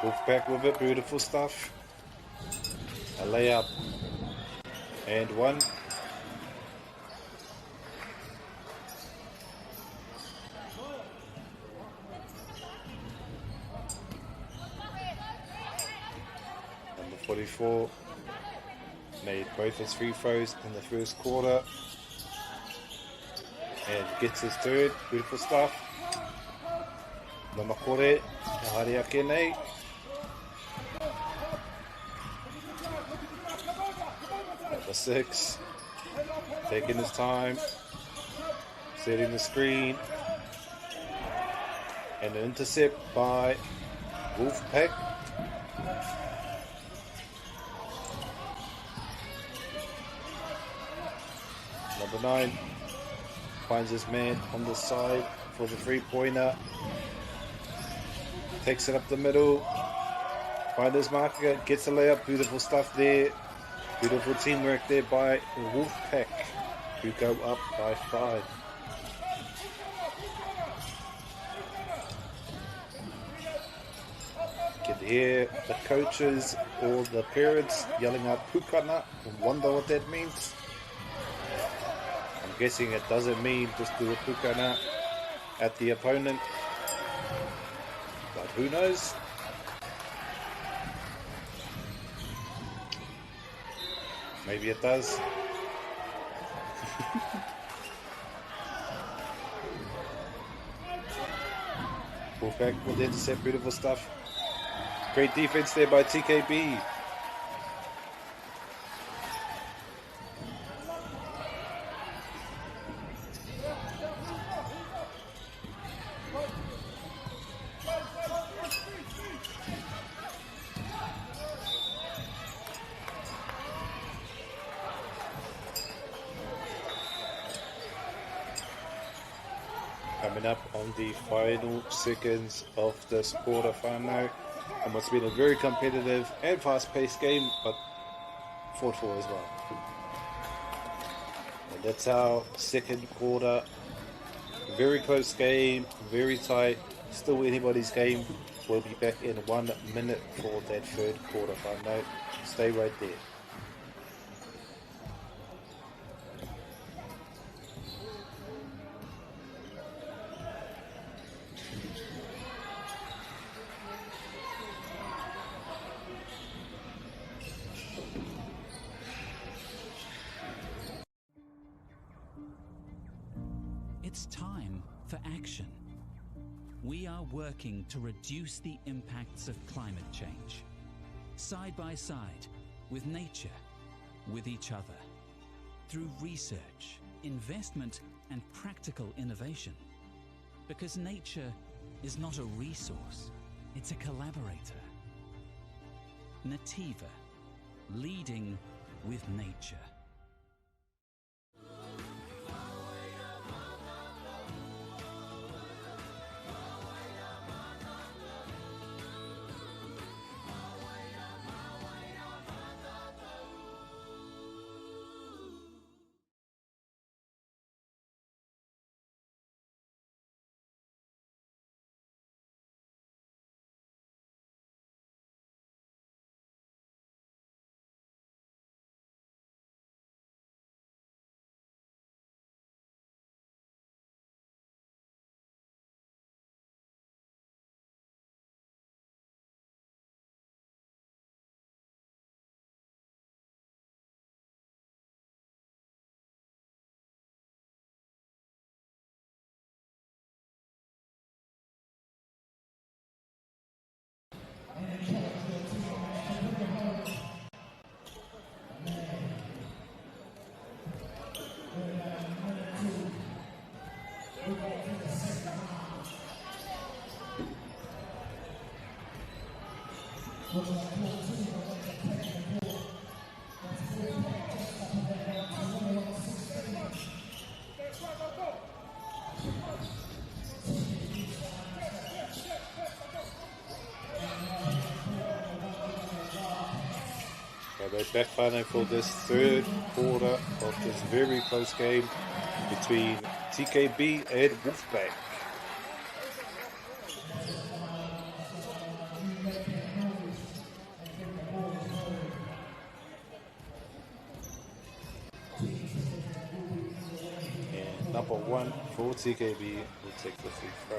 Wolfpack with it, beautiful stuff. A layup and 1. Number 44 made both his free throws in the first quarter and gets his third. Beautiful stuff. Namakore, Haria Kene. Number 6, taking his time, setting the screen, and an intercept by Wolfpack. Number 9 finds his man on the side for the 3-pointer. Takes it up the middle. Finds his marker, gets a layup. Beautiful stuff there. Beautiful teamwork there by Wolfpack, who go up by 5. You can hear the coaches or the parents yelling out Pukana and wonder what that means. I'm guessing it doesn't mean just do a Pukana at the opponent, but who knows? Maybe it does. Wolfpack with the intercept, beautiful stuff. Great defense there by TKB. Coming up on the final seconds of this quarterfinal, and what's been a very competitive and fast-paced game, but fought for as well. And that's our second quarter. Very close game, very tight. Still anybody's game. We'll be back in 1 minute for that third quarterfinal. Stay right there. It's time for action. We are working to reduce the impacts of climate change, side by side with nature, with each other, through research, investment, and practical innovation. Because nature is not a resource, it's a collaborator. Nativa, leading with nature. They're back final for this third quarter of this very close game between TKB and Wolfpack. And number one for TKB will take the free throw.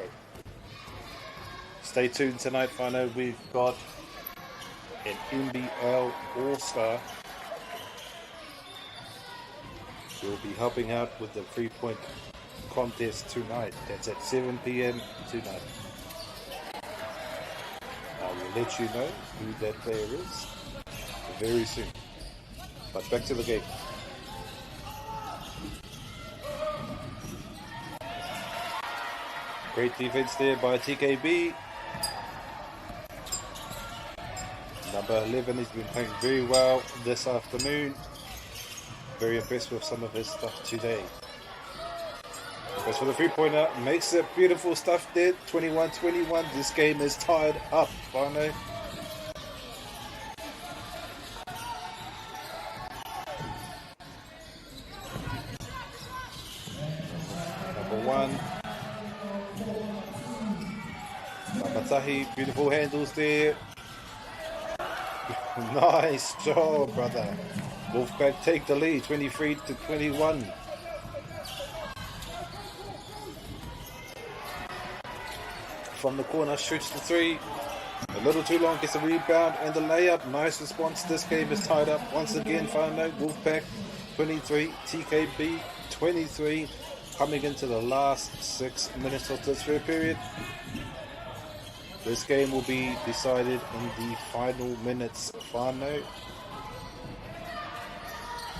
Stay tuned tonight, final. We've got an NBL All-Star will be helping out with the 3-point contest tonight. That's at 7 p.m. tonight. I will let you know who that player is very soon. But back to the game. Great defense there by TKB. Number 11 has been playing very well this afternoon. Very impressed with some of his stuff today. Goes for the three-pointer, makes it beautiful stuff there. 21-21. This game is tied up. Finally. Number one. Number Tahi, beautiful handles there. Nice job, brother. Wolfpack take the lead, 23-21. From the corner, shoots the three. A little too long, gets a rebound and the layup. Nice response. This game is tied up once again. Final Wolfpack 23, TKB 23. Coming into the last 6 minutes of this third period. This game will be decided in the final minutes. Whanganui.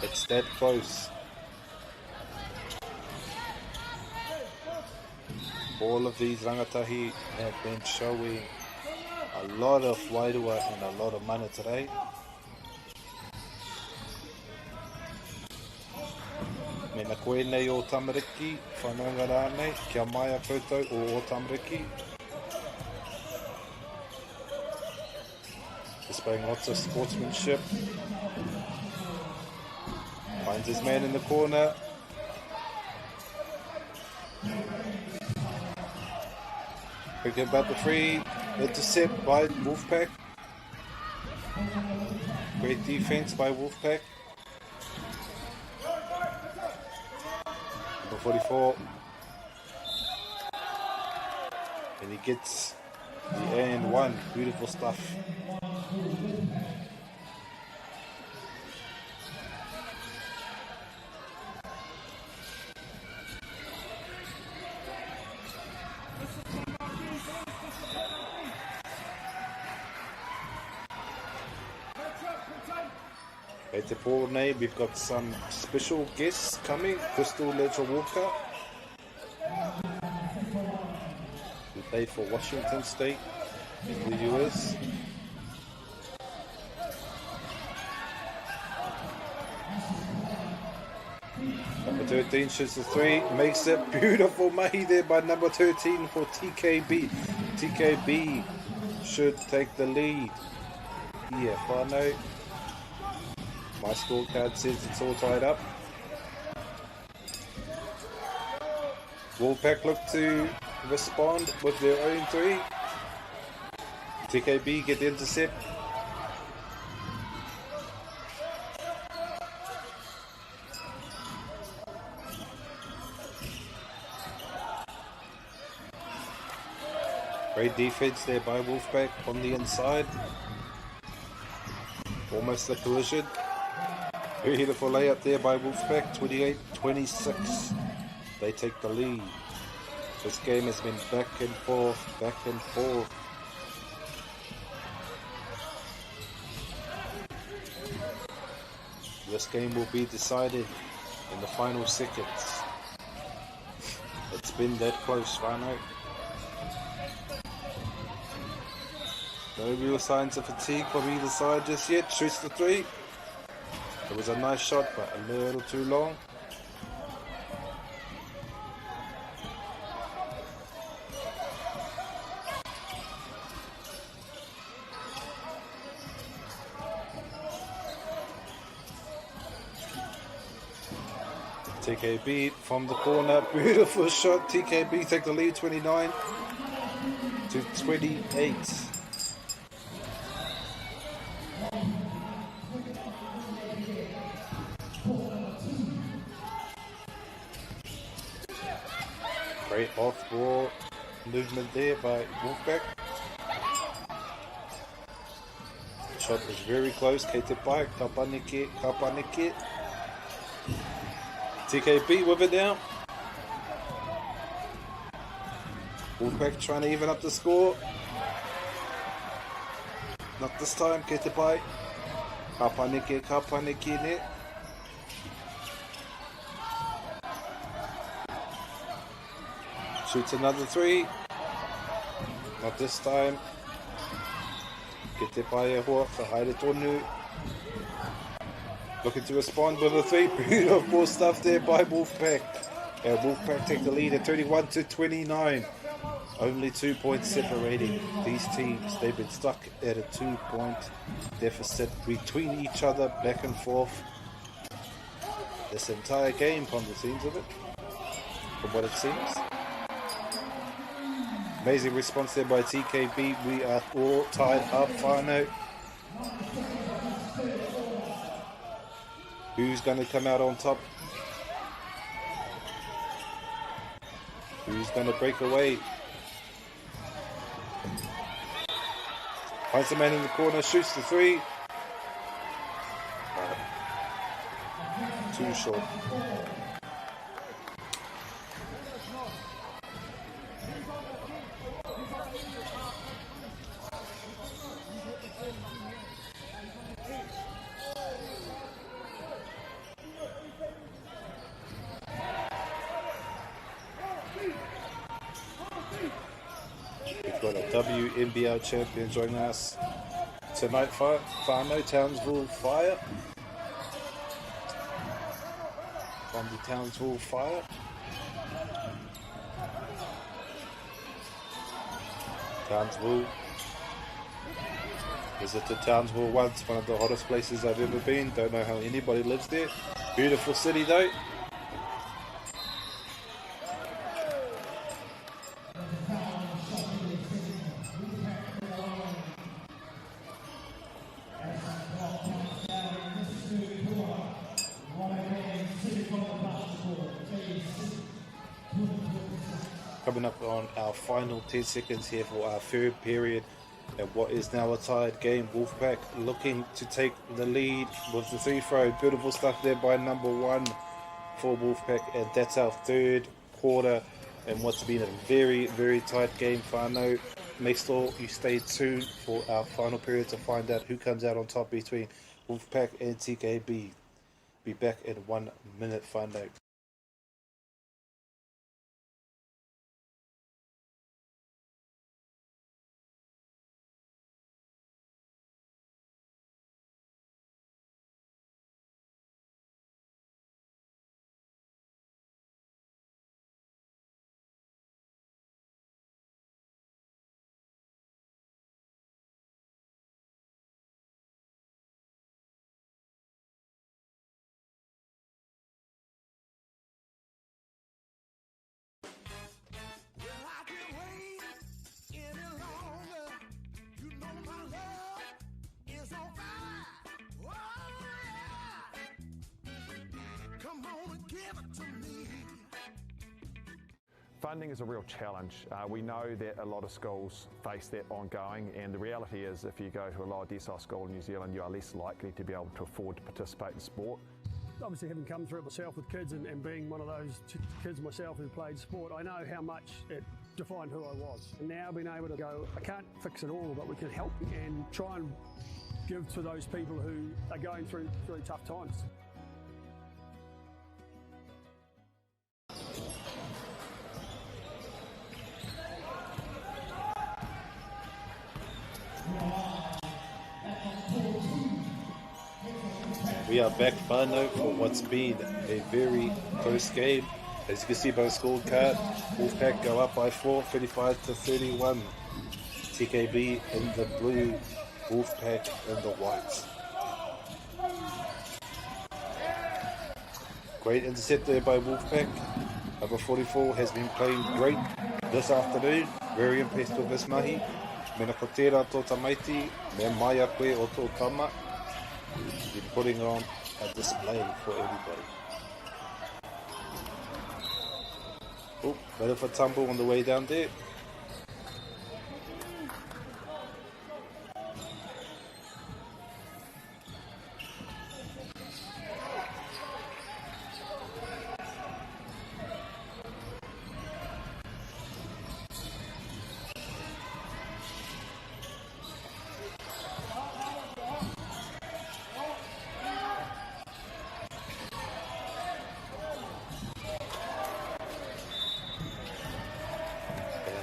It's that close. All of these rangatahi have been showing a lot of wairua and a lot of mana today. Mena koe nei o Tamariki, whanonga rānei, kia mai a koutou o Tamariki. Displaying lots of sportsmanship. Finds his man in the corner. Thinking about the free. Intercept by Wolfpack. Great defense by Wolfpack. Number 44. And he gets the and one. Beautiful stuff. At the pool name, we've got some special guests coming. Crystal Ledger Walker, who played for Washington State in the US. Number 13 shoots the three, makes it beautiful. Mahi there by number 13 for TKB. TKB should take the lead. Yeah, Whanganui. My scorecard says it's all tied up. Wolfpack look to respond with their own three. TKB get the intercept. Great defense there by Wolfpack on the inside. Almost a collision. Beautiful layup there by Wolfpack, 28-26. They take the lead. This game has been back and forth, back and forth. This game will be decided in the final seconds. It's been that close, Whanganui. No real signs of fatigue from either side just yet. Shoots the three. It was a nice shot, but a little too long. TKB from the corner, beautiful shot. TKB take the lead, 29 to 28. Great off-ball movement there by Wolfpack. Shot was very close. Kate Pai, Kapaniki. TKB with it now. Wolfpack trying to even up the score. Not this time. Kate Pai, Kapaniki net. Shoots another three. Not this time. Kete Paia Hoa for Haere Tonu. Looking to respond with a three. Beautiful stuff there by Wolfpack. And Wolfpack take the lead at 31 to 29. Only 2 points separating these teams. They've been stuck at a 2-point deficit between each other, back and forth. This entire game, from the scenes of it, from what it seems. Amazing response there by TKB. We are all tied up. Whanganui. Who's going to come out on top? Who's going to break away? Finds the man in the corner, shoots the three. Too short. We've got a WNBL champion joining us tonight. Whanganui Townsville Fire. From the Townsville Fire. Townsville. Visited Townsville once, one of the hottest places I've ever been. Don't know how anybody lives there. Beautiful city though. Coming up on our final 10 seconds here for our third period and what is now a tied game. Wolfpack looking to take the lead with the three throw. Beautiful stuff there by number one for Wolfpack, and that's our third quarter and what's been a very, very tight game. Whanganui, make sure you stay tuned for our final period to find out who comes out on top between Wolfpack and TKB. Be back in 1 minute. Whanganui. Funding is a real challenge. We know that a lot of schools face that ongoing, and the reality is if you go to a lower decile school in New Zealand, you are less likely to be able to afford to participate in sport. Obviously, having come through it myself with kids and being one of those kids myself who played sport, I know how much it defined who I was. And now being able to go, I can't fix it all, but we can help and try and give to those people who are going through really tough times. We are back whānau for what's been a very close game. As you can see by the scorecard, Wolfpack go up by 4, 35-31. TKB in the blue, Wolfpack in the white. Great intercept there by Wolfpack. Number 44 has been playing great this afternoon. Very impressed with this mahi. Mena ko tērā tō tamaiti, me mai a koe o tō tama. You're putting on a display for everybody. Oh, bit of a tumble on the way down there.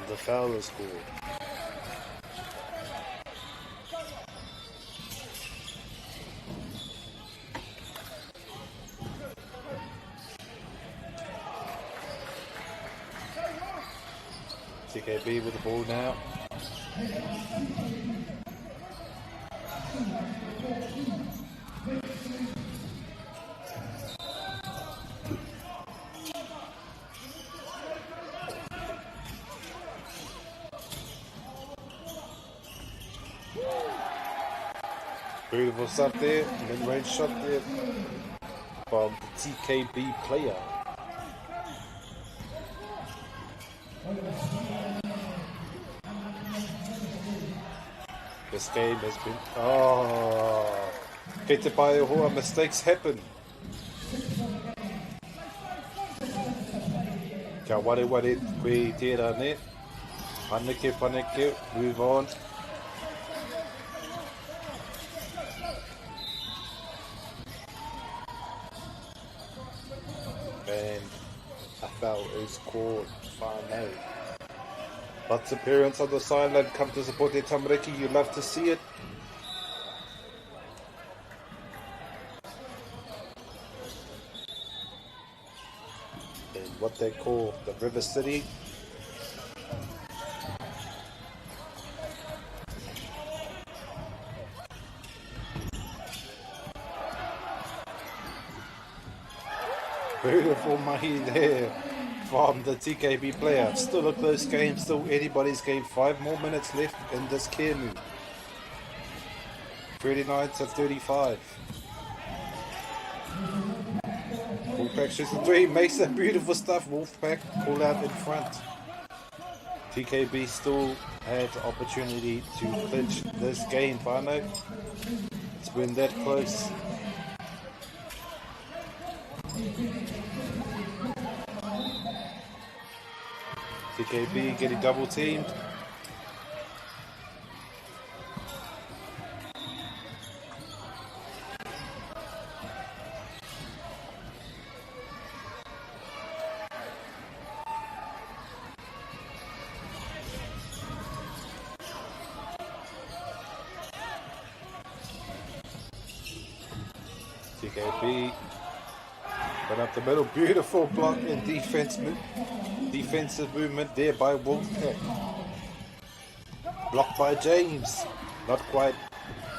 The foul is scored. TKB with the ball now. Beautiful stuff there, mid-range shot there from the TKB player. This game has been... Kei te pai o hoa, mistakes happen. Kia ware koe tērā ne. Paneke, move on. And a foul is called. Whanau. Lots of parents on the sideline come to support their tamariki. You love to see it. In what they call the River City. Beautiful mahi there from the TKB player. Still a close game, still anybody's game. 5 more minutes left in this Kemu. 39-35. Wolfpack shoots the 3, makes that beautiful stuff. Wolfpack pull out in front. TKB still had the opportunity to clinch this game, whānau. It's been that close. TKB getting double teamed. TKB went up the middle, beautiful block and defensive movement there by Wolfpack. Blocked by James, not quite,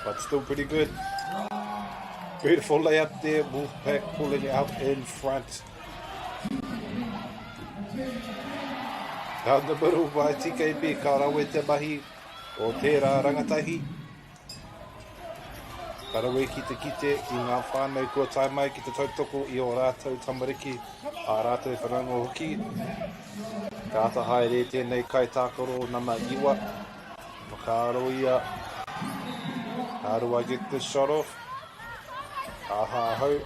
but still pretty good. Beautiful layup there, Wolfpack pulling out in front. Down the middle by TKB, ka rawe te mahi o tērā rangatahi. Karawe ki te kite i ngā whānau kua tai mai ki te tautoko i o rātou tamariki a rātou whanango hoki. Ka ata haere tēnei kai tākoro nama iwa. Whakaaro ia. How do I get this shot off? Aha ho.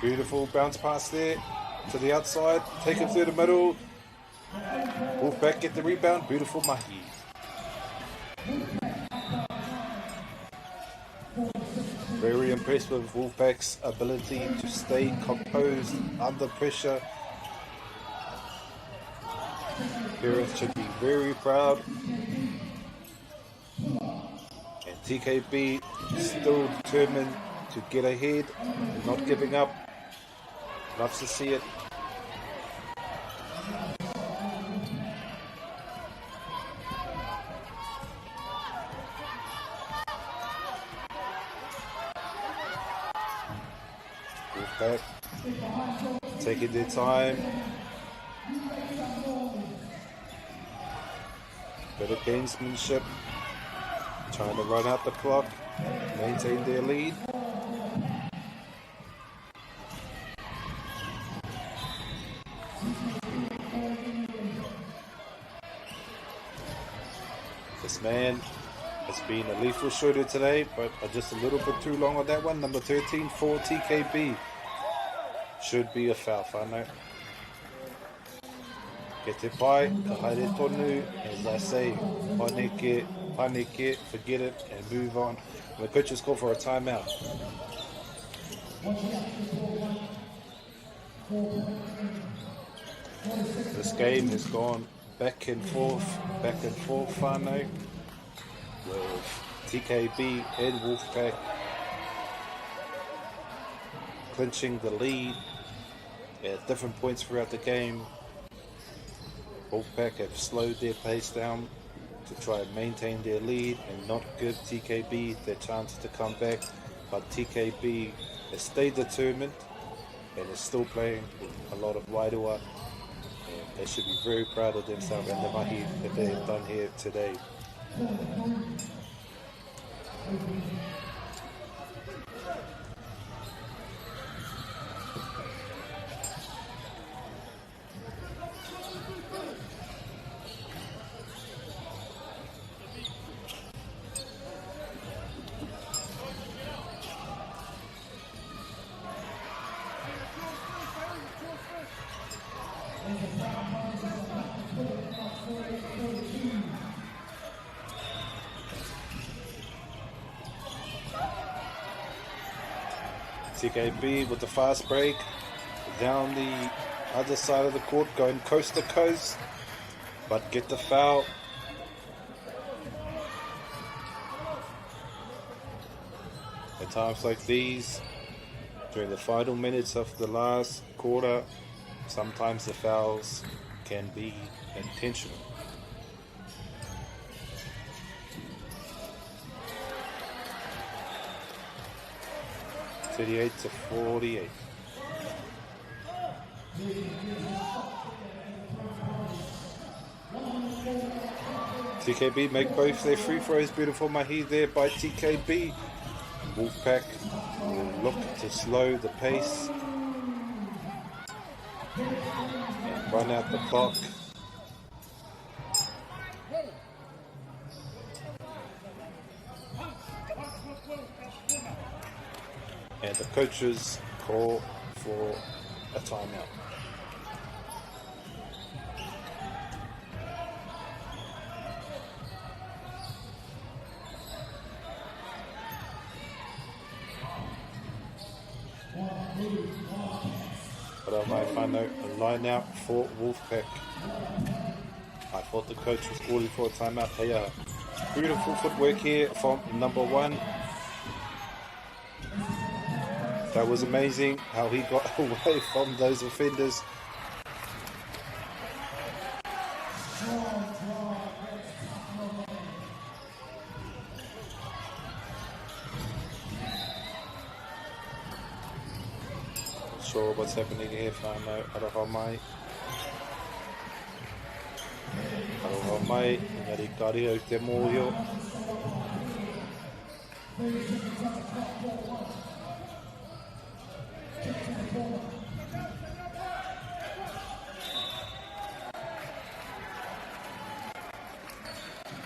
Beautiful bounce pass there to the outside. Take it through the middle. Wolfpack get the rebound. Beautiful mahi. Very impressed with Wolfpack's ability to stay composed under pressure. Parents should be very proud. And TKB still determined to get ahead, not giving up. Loves to see it. Wolfpack taking their time. Bit of gamesmanship. Trying to run out the clock, maintain their lead. This man has been a lethal shooter today, but just a little bit too long on that one. Number 13 for TKB. Should be a foul, whānau. Ke te pai, ka haere tonu, as I say, paneke, forget it, and move on. The coaches call for a timeout. This game has gone back and forth, whānau, with TKB and Wolfpack clinching the lead at different points throughout the game. Wolfpack have slowed their pace down to try and maintain their lead and not give TKB their chance to come back, but TKB has stayed determined and is still playing with a lot of wairua, and they should be very proud of themselves and the mahi that they have done here today. TKB with the fast break down the other side of the court, going coast to coast, but get the foul. At times like these, during the final minutes of the last quarter, sometimes the fouls can be intentional. 38-48. TKB make both their free throws. Beautiful mahi there by TKB. Wolfpack will look to slow the pace and run out the clock. And the coaches call for a timeout. But I might find out a line out for Wolfpack. I thought the coach was calling for a timeout. Hey, beautiful footwork here from number one. That was amazing how he got away from those offenders. Not sure what's happening here, whānau. Aroha mai, ngari kari au te Morehu.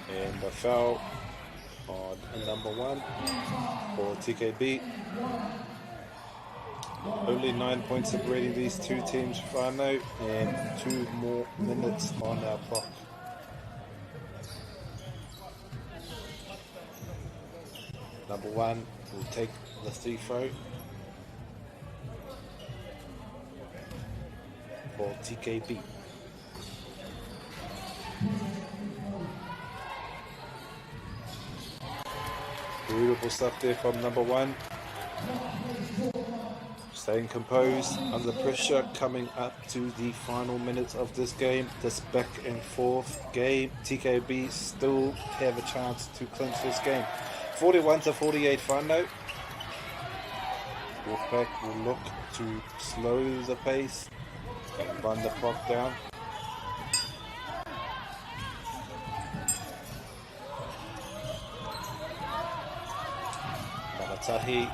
And a foul on number one for TKB. Only 9 points separating these two teams, whānau, and 2 more minutes on our clock. Number one will take the free throw for TKB. Beautiful Beautiful stuff there from number one. Staying composed under pressure, coming up to the final minutes of this game. This back and forth game. TKB still have a chance to clinch this game. 41-48 whānau. Wolfpack will look to slow the pace and run the clock down. Manatahi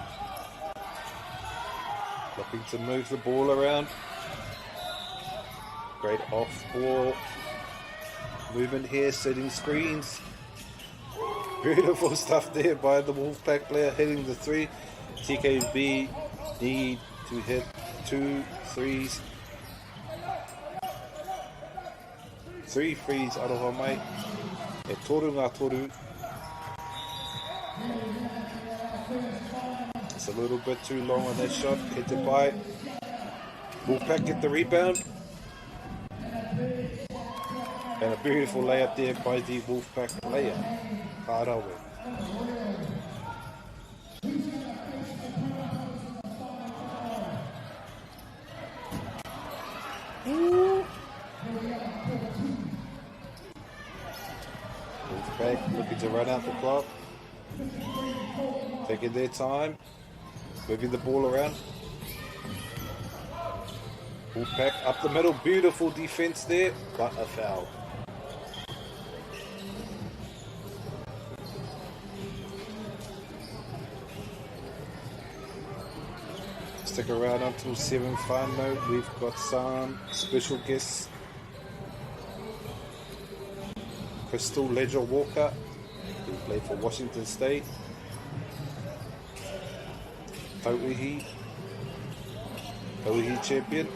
looking to move the ball around. Great off-ball movement here, setting screens. Beautiful stuff there by the Wolfpack player, hitting the three. TKB need to hit 2 threes. 3 threes aroha mai. E toru ngā toru. It's a little bit too long on that shot. Hit it by. Wolfpack get the rebound. And a beautiful layup there by the Wolfpack player. Hārawe. Wolfpack looking to run out the clock. Taking their time. Moving the ball around. Wolfpack up the middle. Beautiful defense there, but a foul. Stick around until 7 whānau. We've got some special guests. Crystal Ledger Walker, who played for Washington State. Tauihi champion,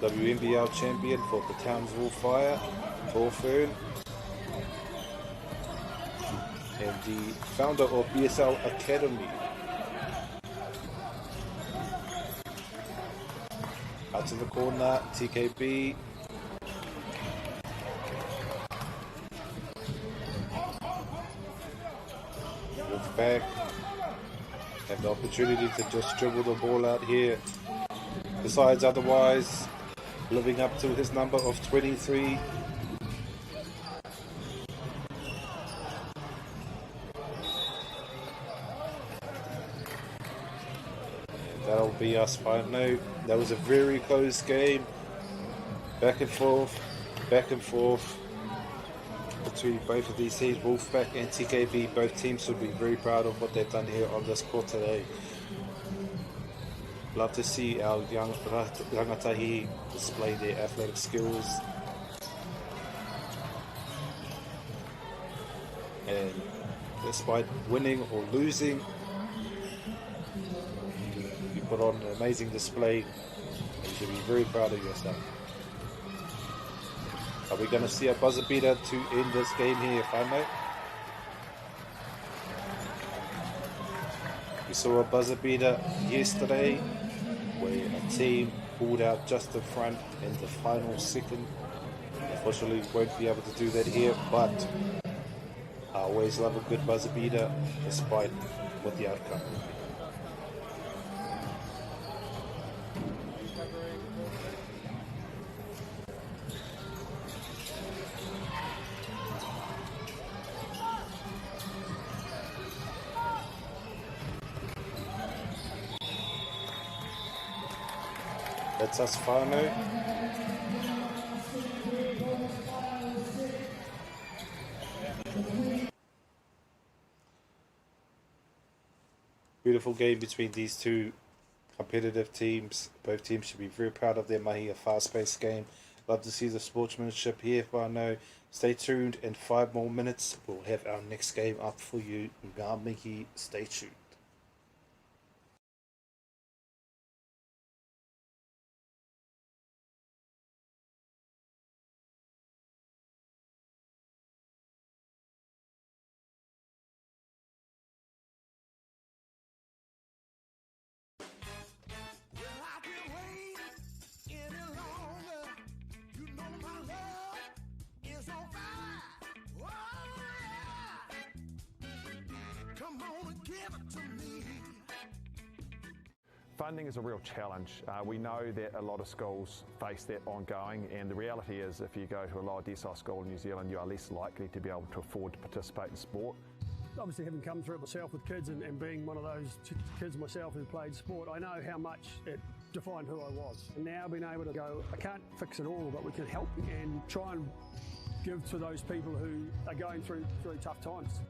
WNBL champion for the Townsville Fire, Thorfern, and the founder of BSL Academy. Out to the corner, TKB. Wolfpack have the opportunity to just dribble the ball out here. Besides otherwise living up to his number of 23. And that'll be us whānau. That was a very close game. Back and forth between both of these teams. Wolfpack and TKB, both teams should be very proud of what they've done here on this court today. Love to see our young rangatahi display their athletic skills. And despite winning or losing, you put on an amazing display and you should be very proud of yourself. Are we going to see a buzzer beater to end this game here, whānau? We saw a buzzer beater yesterday where a team pulled out just in front in the final second. Unfortunately, we won't be able to do that here, but I always love a good buzzer beater despite what the outcome will be. That's us whānau. Beautiful game between these two competitive teams. Both teams should be very proud of their mahi, a fast-paced game. Love to see the sportsmanship here, whānau. Stay tuned. In 5 more minutes, we'll have our next game up for you. Ngā mihi, stay tuned. Come on and get Funding is a real challenge. We know that a lot of schools face that ongoing, and the reality is if you go to a lower decile school in New Zealand, you are less likely to be able to afford to participate in sport. Obviously, having come through it myself with kids and being one of those kids myself who played sport, I know how much it defined who I was. And now being able to go, I can't fix it all, but we can help and try and give to those people who are going through tough times.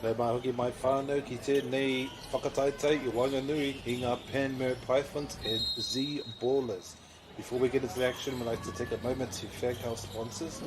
Le mai hoki mai whānau ki tēnei whakataitei I Whanganui I ngā Penmir Pythons and Z Ballers. Before we get into the action, we'd like to take a moment to thank our sponsors.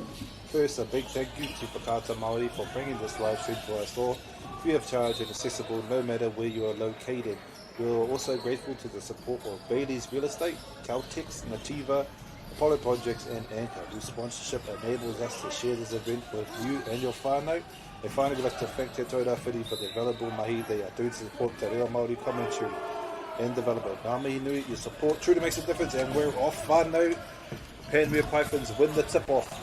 First, a big thank you to Whakaata Māori for bringing this live stream to our store, free of charge and accessible no matter where you are located. We are also grateful to the support of Bailey's Real Estate, Caltex, Nativa, Apollo Projects and Anchor, whose sponsorship enables us to share this event with you and your whānau. And finally, we'd like to thank Te Tōra Whiri for the valuable mahi they are doing to support the reo Māori commentary and development. Ngā mihi nui, your support truly makes a difference, and we're off whānau. Penmir Pythons win the tip-off.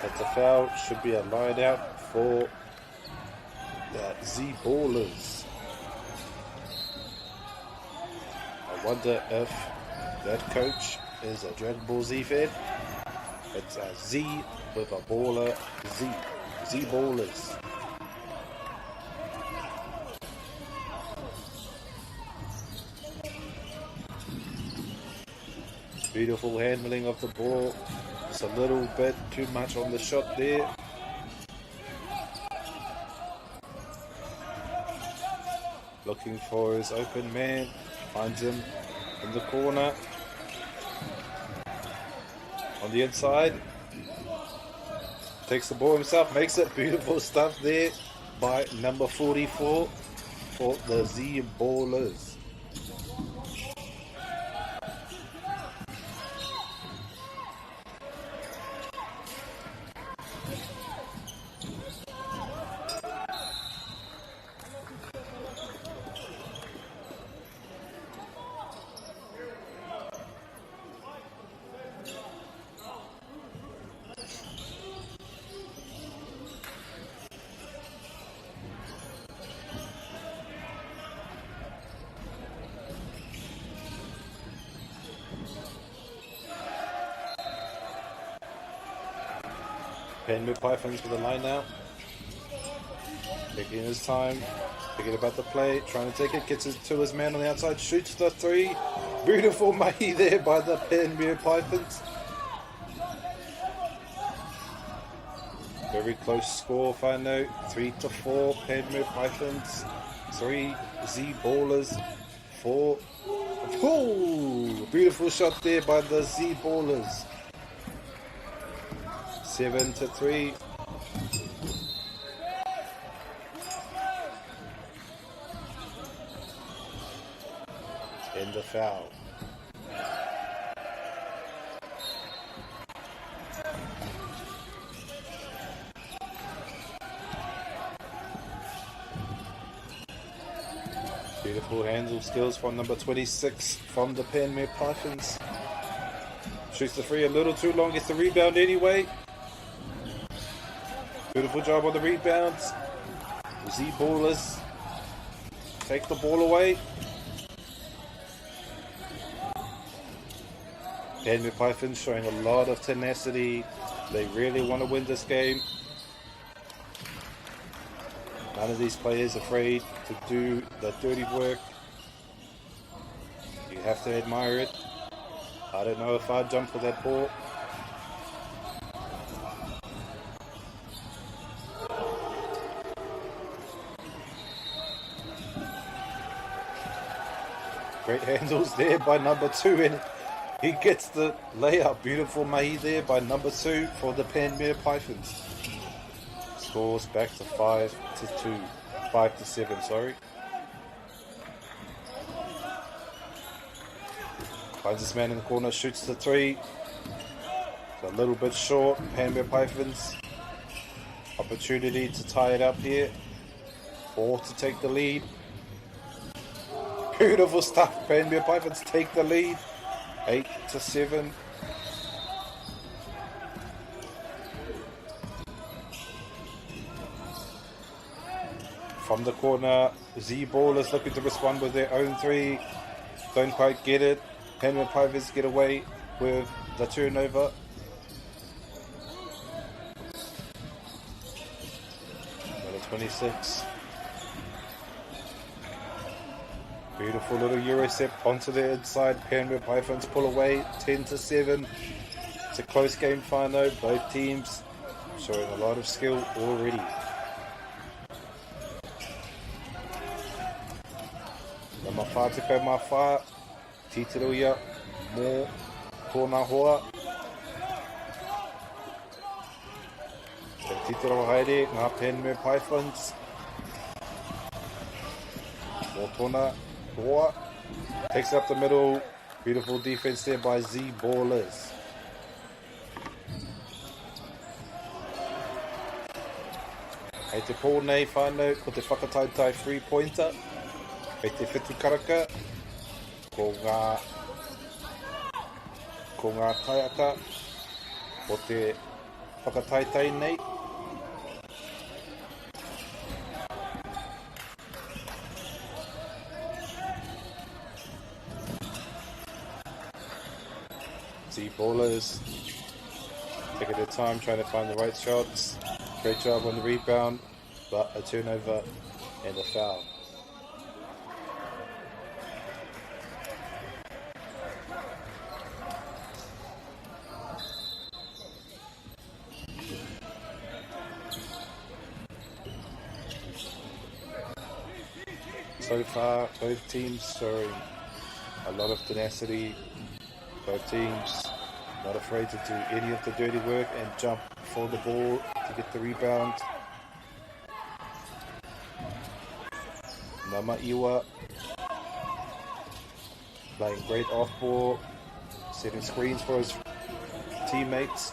That's a foul. Should be a line out for the Z Ballers. I wonder if that coach is a Dragon Ball Z fan. It's a Z with a baller Z. Z Ballers. Beautiful handling of the ball. It's a little bit too much on the shot there. Looking for his open man. Finds him in the corner. On the inside. Takes the ball himself. Makes it. Beautiful stuff there by number 44 for the Z Ballers. Penmir Pythons for the line now. Taking his time. Thinking about the play. Trying to take it. Gets it to his man on the outside. Shoots the three. Beautiful mahi there by the Penmir Pythons. Very close score, if I know. 3-4. Penmir Pythons. 3 Z Ballers. 4. Ooh, beautiful shot there by the Z Ballers. 7-3. In the foul. Beautiful handle skills from number 26 from the Penmir Pythons. Shoots the free a little too long, gets the rebound anyway. Beautiful job on the rebounds. Z Ballers take the ball away. Penmir Pythons showing a lot of tenacity. They really want to win this game. None of these players are afraid to do the dirty work. You have to admire it. I don't know if I'd jump for that ball. Great handles there by number 2, and he gets the layup. Beautiful mahi there by number 2 for the Penmir Pythons. Scores back to 5-2. 5-7, sorry. Finds this man in the corner, shoots the 3. A little bit short. Penmir Pythons. Opportunity to tie it up here. Or to take the lead. Beautiful stuff. Penmir Pythons take the lead. 8-7. From the corner, Z Ballers looking to respond with their own 3. Don't quite get it. Penmir Pythons get away with the turnover. Number 26. Beautiful little Eurostep onto the inside. Penmir Pythons pull away. 10-7. It's a close game final. Both teams showing a lot of skill already. Mawha te kau mawha, titiroia mō tōna hoa. Te titiro haere ngā Penmir Pythons. Fortuna, Boa, takes it up the middle. Beautiful defense there by Z Ballers. Hei te pō nei whānau, ko te whakataitai 3-pointer. Hei te whitu karaka, ko ngā kaiaka, ko te whakataitai nei. Z Ballers taking their time trying to find the right shots. Great job on the rebound, but a turnover and a foul. So far, both teams showing a lot of tenacity. Both teams not afraid to do any of the dirty work and jump for the ball to get the rebound. Namaiwa playing great off ball, setting screens for his teammates.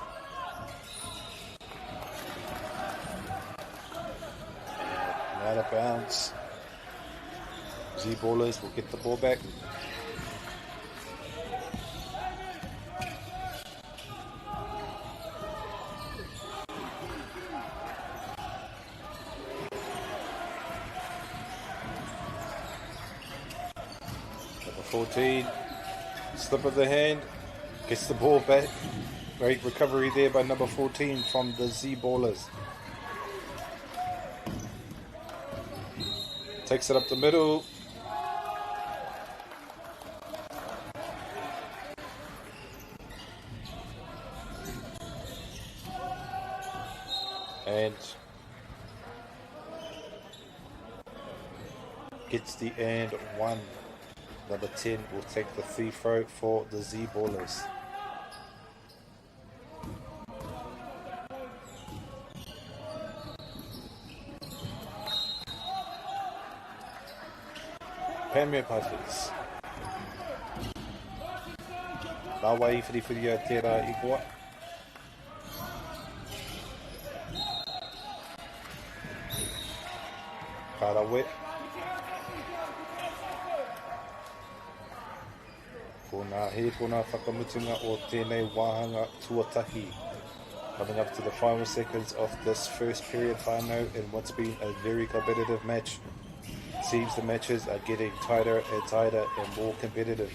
And out of bounds. Z Ballers will get the ball back. Number 14, slip of the hand, gets the ball back. Great recovery there by number 14 from the Z Ballers. Takes it up the middle. And gets the and one. Number 10 will take the free throw for the Z Ballers. Penmir Pythons. Nāwai whiriwhiri a tērā i koa. Karawe. Ko ngā hēpona whakamutunga o tēnei wāhanga tuatahi. Coming up to the final seconds of this first period whānau in what's been a very competitive match. Seems the matches are getting tighter and tighter and more competitive.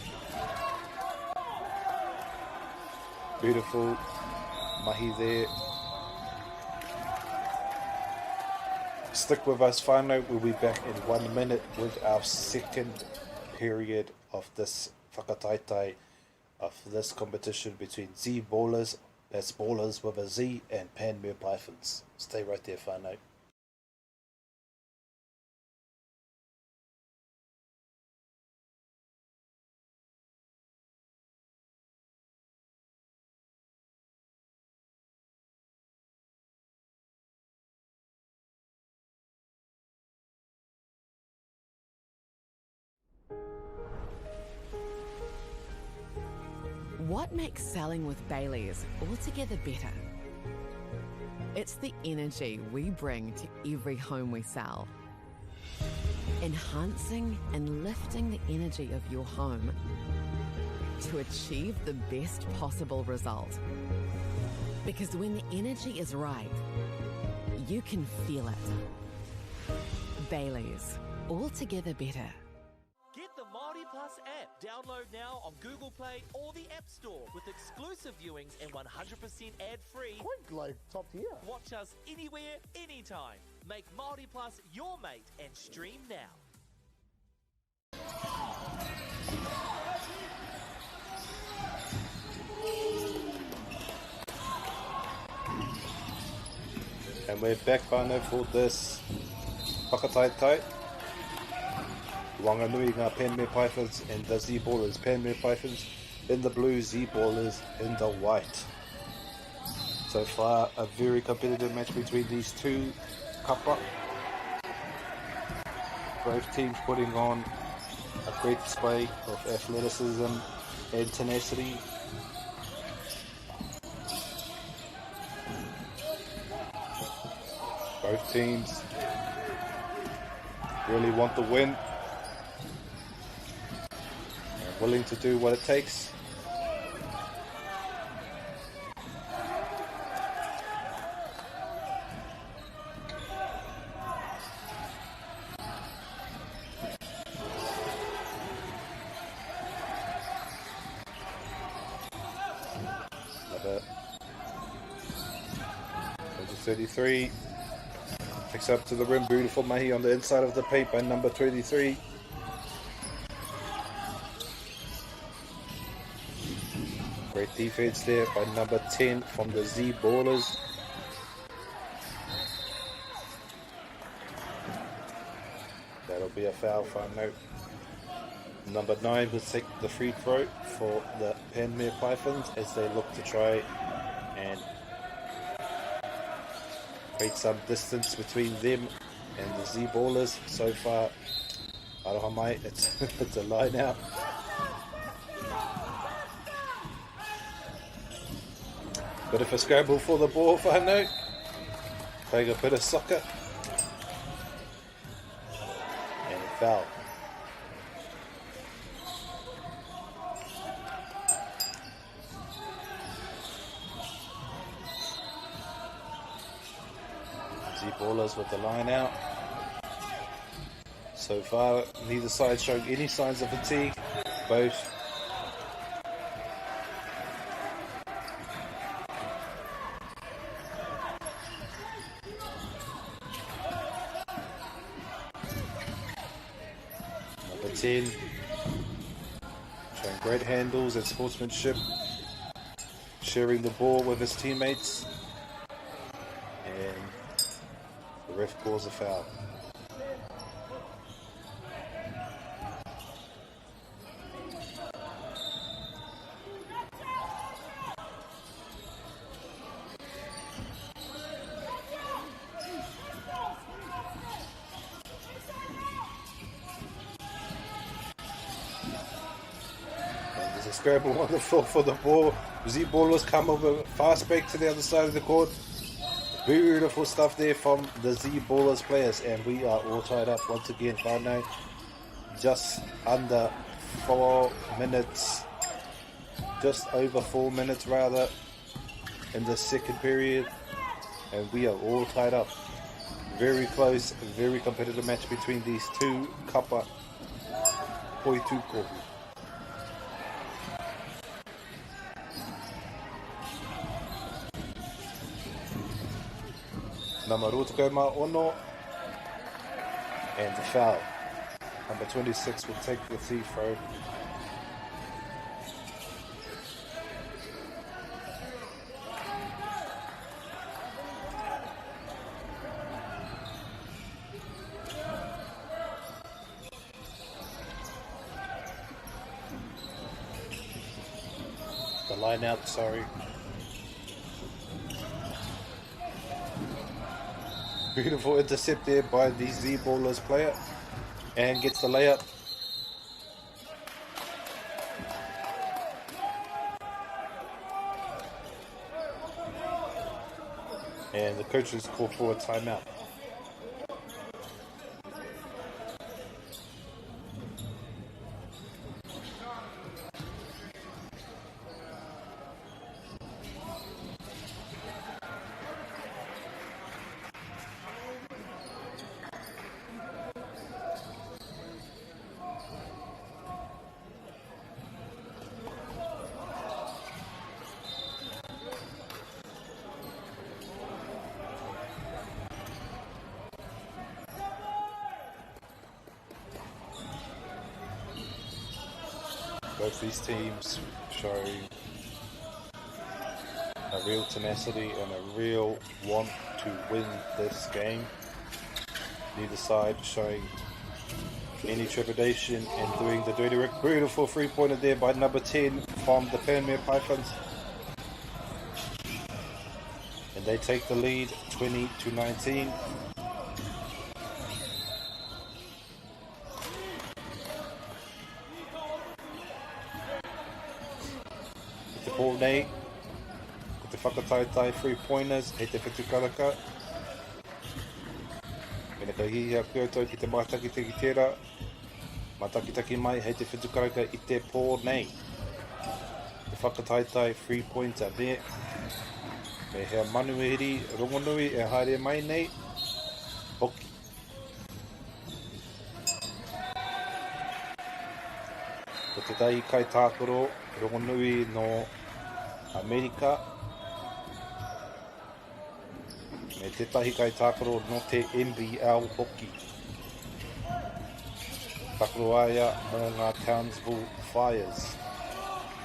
Beautiful mahi there. Stick with us, whānau. We'll be back in 1 minute with our second period of this whakataitai of this competition between Z Ballers, that's Ballers with a Z, and Penmir Pythons. Stay right there, whānau. What makes selling with Baileys altogether better? It's the energy we bring to every home we sell. Enhancing and lifting the energy of your home to achieve the best possible result. Because when the energy is right, you can feel it. Baileys, altogether better. Get the MāORI Plus app. Download now on Google Play or the App Store with exclusive viewings and 100% ad-free. Quite like top tier. Watch us anywhere, anytime. Make MāORI Plus your mate and stream now. And we're back, whānau, for this whakataitai. Whanganui ngā Penmir Pythons and the Z Ballers. Penmir Pythons in the blue, Z Ballers in the white. So far, a very competitive match between these two kapa. Both teams putting on a great display of athleticism and tenacity. Both teams really want the win and willing to do what it takes. Number 33 picks up to the rim, beautiful mahi on the inside of the paint by number 23. Great defense there by number 10 from the Z Ballers. That'll be a foul, fun note. Number 9 will take the free throw for the Penmir Pythons as they look to try and create some distance between them and the Z Ballers. So far, Arohamai, it's a line out. Bit of a scramble for the ball, whānau. Playing a bit of soccer. And a foul. Z Ballers with the line out. So far, neither side showing any signs of fatigue. Both number 10 showing great handles and sportsmanship, sharing the ball with his teammates, and the ref calls a foul. Scramble on the floor for the ball. Z Ballers come over fast break to the other side of the court. Beautiful stuff there from the Z Ballers players, and we are all tied up once again. Whanau, just under 4 minutes, just over 4 minutes rather, in the second period, and we are all tied up. Very close, very competitive match between these two kapa poitukohu. MāORI and the foul. Number 26 will take the free throw. The line out, sorry. Beautiful intercept there by the Z Ballers player, and gets the layup. And the coaches call for a timeout. Both these teams show a real tenacity and a real want to win this game. Neither side showing any trepidation and doing the dirty work. Beautiful three-pointer there by number 10 from the Penmir Pythons. And they take the lead 20-19. pō nei, ko te whakataitai 3-pointers, hei te whetukaraka. Mena ka hihia koutou ki te mātakitaki tērā, mātakitaki mai hei te whetukaraka I te pō nei. Te whakataitai 3-pointer me. Me hea manuhiri rongonui e haere mai nei, hoki. Ko te tahi kai tākoro rongonui no Amerika. Me te tahi kai tākoro no te NBL hoki. Tākoro aia mō ngā Townsville Fires.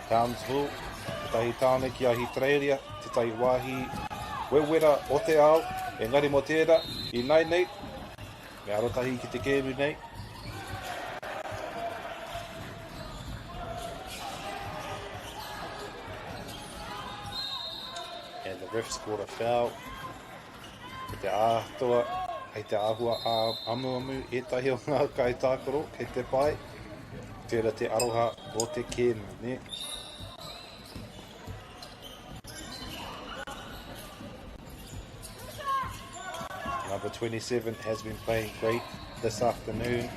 Townsville, te tahi tāne ki ahi Trairia, te tahi wāhi wewera o te ao, engari mo tērā, I nai nei, me arotahi ki te kēmu nei. And the ref scored a foul. Ko te ātoa, hei te āhua amu etahi o ngā kai tākoro, kei te pai. Tērā te aroha o te kēmu, ne? Number 27 has been playing great this afternoon.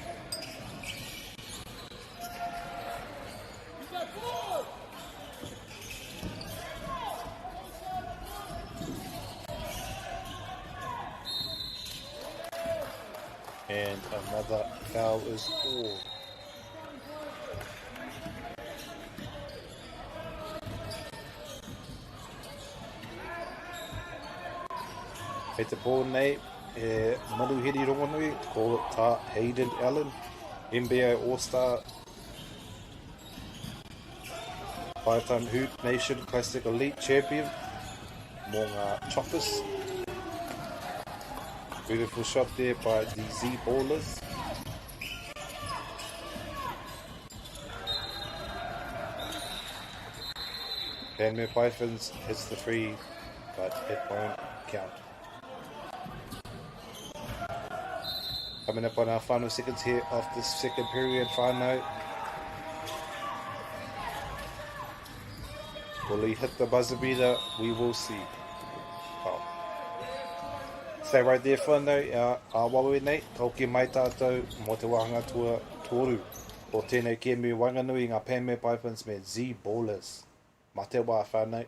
And another foul is called. Hei te pō nei, e maruhiri rongonui, ko tā Hayden Allen, NBA All-Star, 5-time HoopNation Classic Elite Champion, mō ngā Choppers. Beautiful shot there by the Z-Ballers. Penmir Pythons hits the free, but it won't count. Coming up on our final seconds here of this second period, whānau. Will he hit the buzzer beater? We will see. Oh. Stay right there, whānau. Wawe nei, tauki mai tātou mo te wahanga tua toru. O tēnei kēmu Whanganui ngā Penmir Pythons me Z-Ballers. Ma te wā whānau.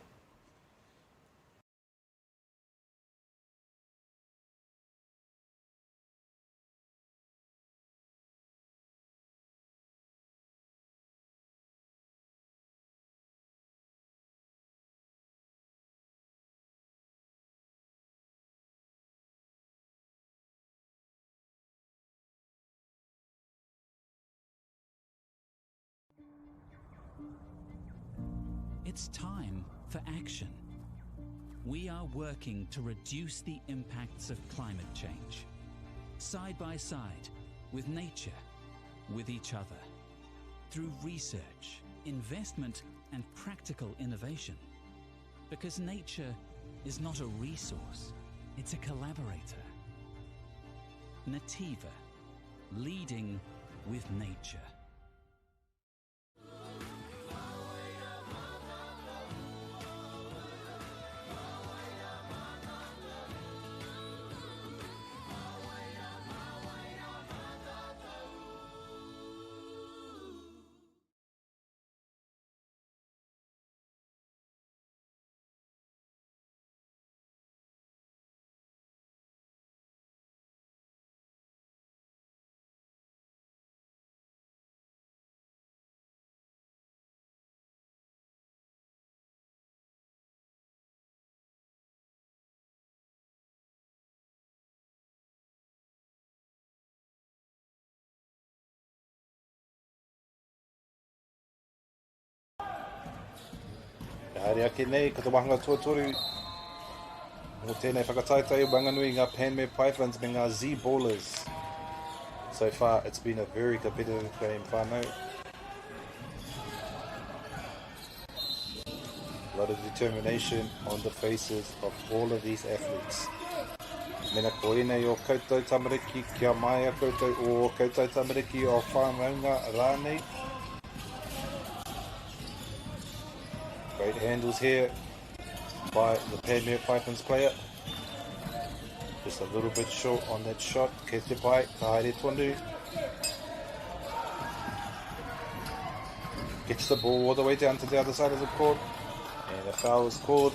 It's time for action. We are working to reduce the impacts of climate change, side by side, with nature, with each other, through research, investment, and practical innovation. Because nature is not a resource, it's a collaborator. Nativa, leading with nature. Haere ake nei, ka te wahanga tuatoru. Mo tēnei whakataitai Whanganui ngā Penmir Pythons me ngā Z-Ballers. So far, it's been a very competitive game, whānau. A lot of determination on the faces of all of these athletes. Mena ko nei o koutou tamariki, kia mai a koutou o koutou tamariki o whāngaunga rānei. Great handles here by the Penmir Pythons player. Just a little bit short on that shot. Kei te pai, ka haere tonu. Gets the ball all the way down to the other side of the court. And a foul is called.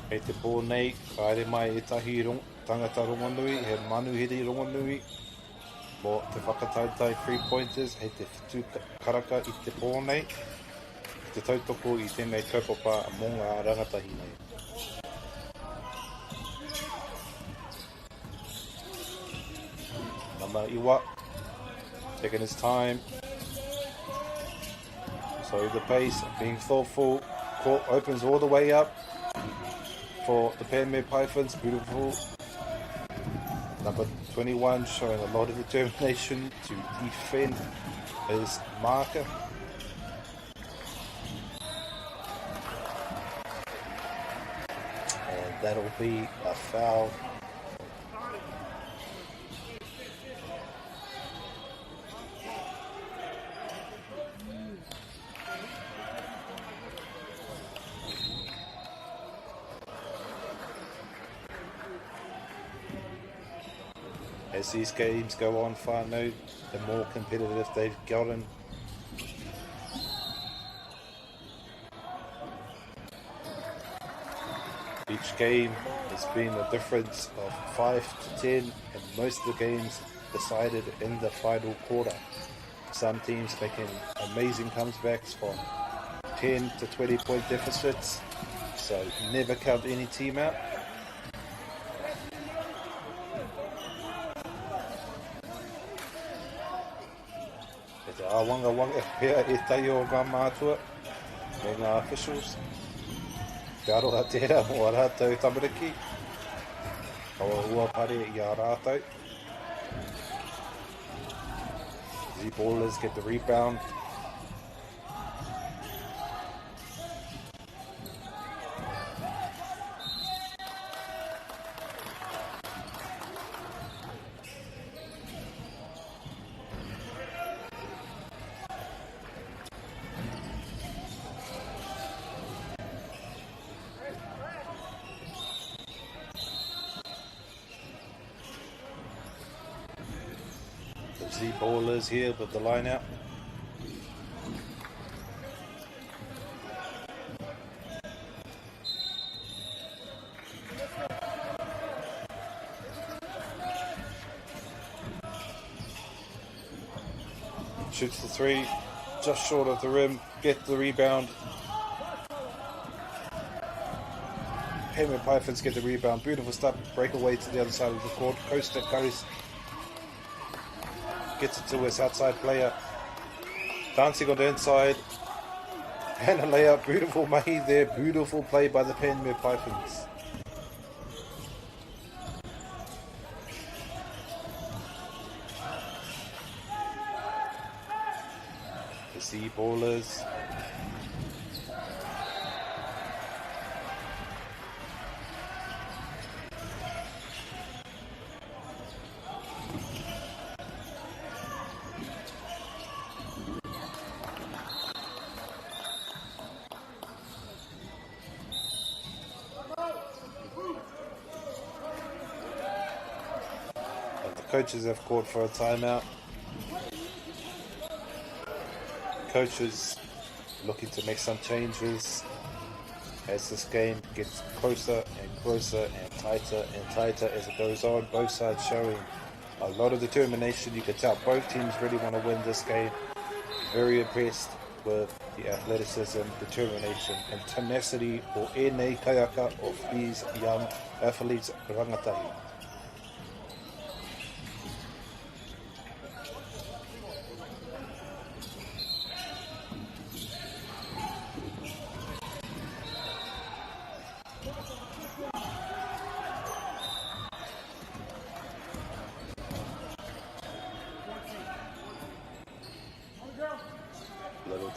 Kei te pō nei, kaere mai e tahi tangata rongonui, he manuhiri rongonui. Mo te whakatautai 3-pointers, hei te whitu karaka i te pō nei. Te tautoko i tēnei kaupapa mō ngā rangatahi nei. Nama Iwa, taking his time. So the pace, being thoughtful. Court opens all the way up for the Penmir Pythons, beautiful. Number 21 showing a lot of determination to defend his marker. And that'll be a foul. As these games go on far now, the more competitive they've gotten. Each game has been a difference of 5 to 10, and most of the games decided in the final quarter. Some teams making amazing comebacks from 10 to 20 point deficits, so never count any team out. Wanga pea e tai o ngā mātua me ngā officials. Te aroha tērā mō a rātou tamariki. Kaua ua pare i a rātou. The ballers get the rebound. The ballers here with the line out. Shoots the three, just short of the rim, get the rebound. Penmir Pythons get the rebound, beautiful stuff, breakaway to the other side of the court, coast to coast. Gets it to his outside player. Dancing on the inside. And a layup. Beautiful mahi there. Beautiful play by the Penmir Pythons. The Sea Ballers. Coaches have called for a timeout. Coaches looking to make some changes as this game gets closer and closer and tighter as it goes on. Both sides showing a lot of determination. You can tell both teams really want to win this game. Very impressed with the athleticism, determination and tenacity o ēnei kaiaka of these young athletes rangatahi.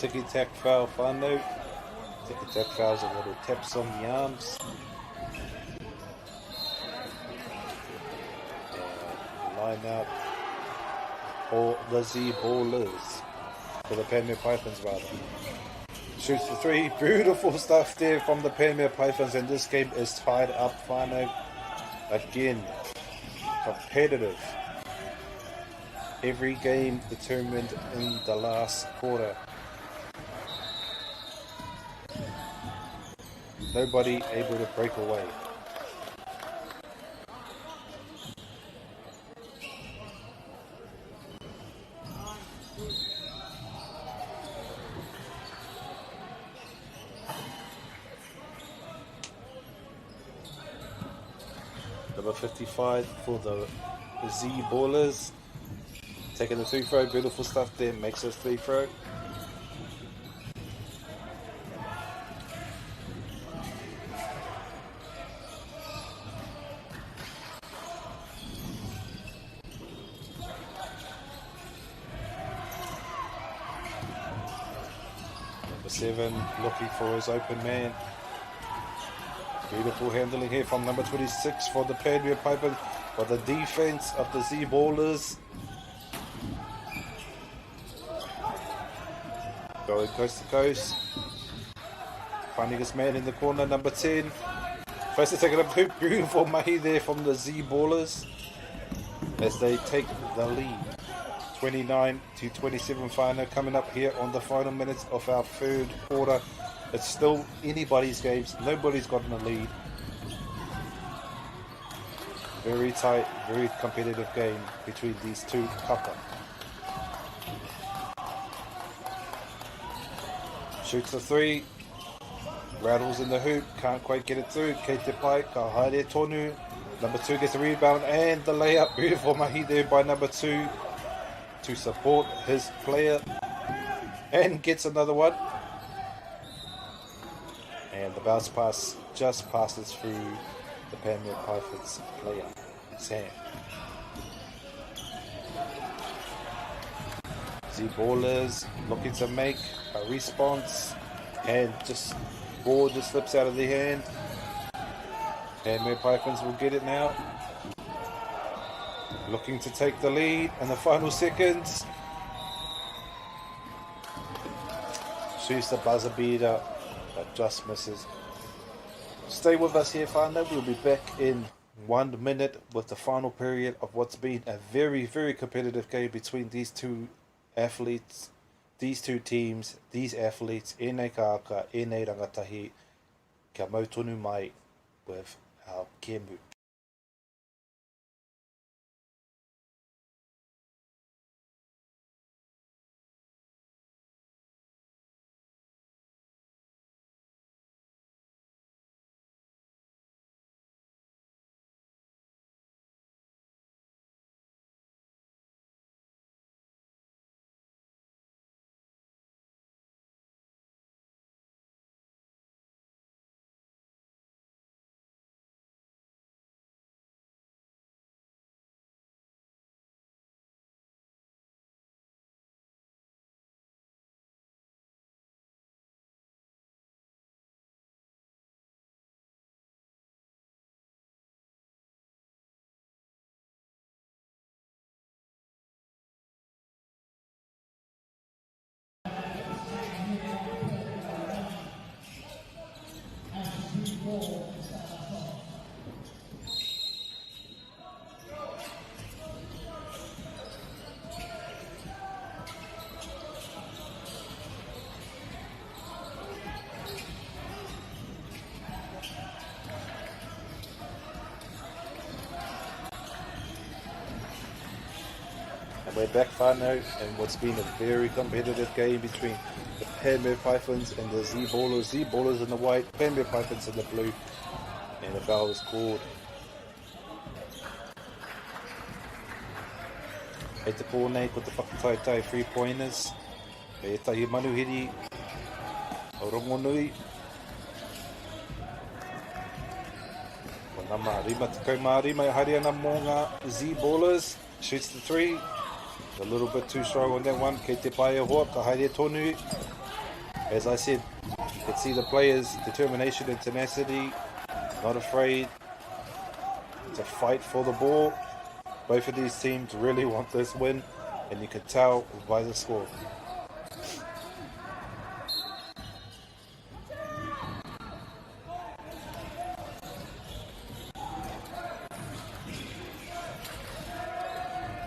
tiki-tack foul whānau. Tiki-tack foul's a little taps on the arms. And line out for the Z Ballers. For the Penmir Pythons, rather. Shoots the three. Beautiful stuff there from the Penmir Pythons, and this game is tied up, whānau. Again, competitive. Every game determined in the last quarter. Nobody able to break away. Number 55 for the Z Ballers. Taking the free throw, beautiful stuff there, makes it free throw. Number 7 looking for his open man. Beautiful handling here from number 26 for the Penmir Pythons, for the defense of the Z Ballers. Going coast to coast. Finding his man in the corner, number 10. First to take it up, beautiful mahi there from the Z Ballers as they take the lead. 29-27 final coming up here on the final minutes of our third quarter. It's still anybody's games. Nobody's gotten a lead. Very tight, very competitive game between these two kaka. Shoots the three. Rattles in the hoop. Can't quite get it through. Kei te pai, ka haere tonu. Number 2 gets the rebound and the layup. Beautiful mahi there by number 2 to support his player. And gets another one. And the bounce pass just passes through the Penmir Pythons player, Sam. Z Ballers looking to make a response, and ball just slips out of their hand. Penmir Pythons will get it now. Looking to take the lead in the final seconds. Shoots the buzzer beater, but just misses. Stay with us here, whānau. We'll be back in 1 minute with the final period of what's been a very, very competitive game between these two athletes, these two teams, these athletes. E nei kāka, e nei rangatahi, kia mautonu mai with our kemu. And we're back whānau in what's been a very competitive game between the Penmir Pythons and the Z Ballers. Z Ballers in the white, Penmir Pythons in the blue. And the foul was called. Hei te pōnei ko te whakataitai 3-pointers. E tahi manuhiri o Whanganui. Ko ngā mārima, te kau mārima I haere ana mō ngā Z Ballers. Shoots the 3. A little bit too strong on that one. Kei te pai e hoa, ka haere tonu. As I said, you can see the players' determination and tenacity, not afraid to fight for the ball. Both of these teams really want this win, and you can tell by the score.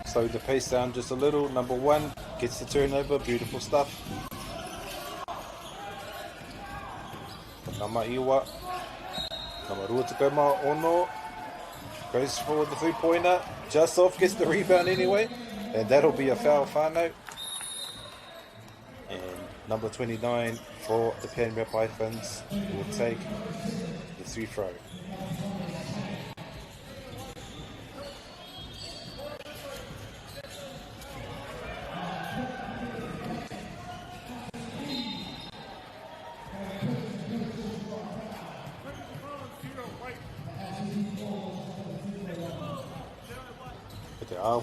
Slow the pace down just a little. Number 1 gets the turnover. Beautiful stuff. Nama Iwa. Nama Ruatakoma Ono. Goes for the 3-pointer. Just off, gets the rebound anyway. And that'll be a foul, whānau. And number 29 for the Penmir Pythons will take the 3-throw.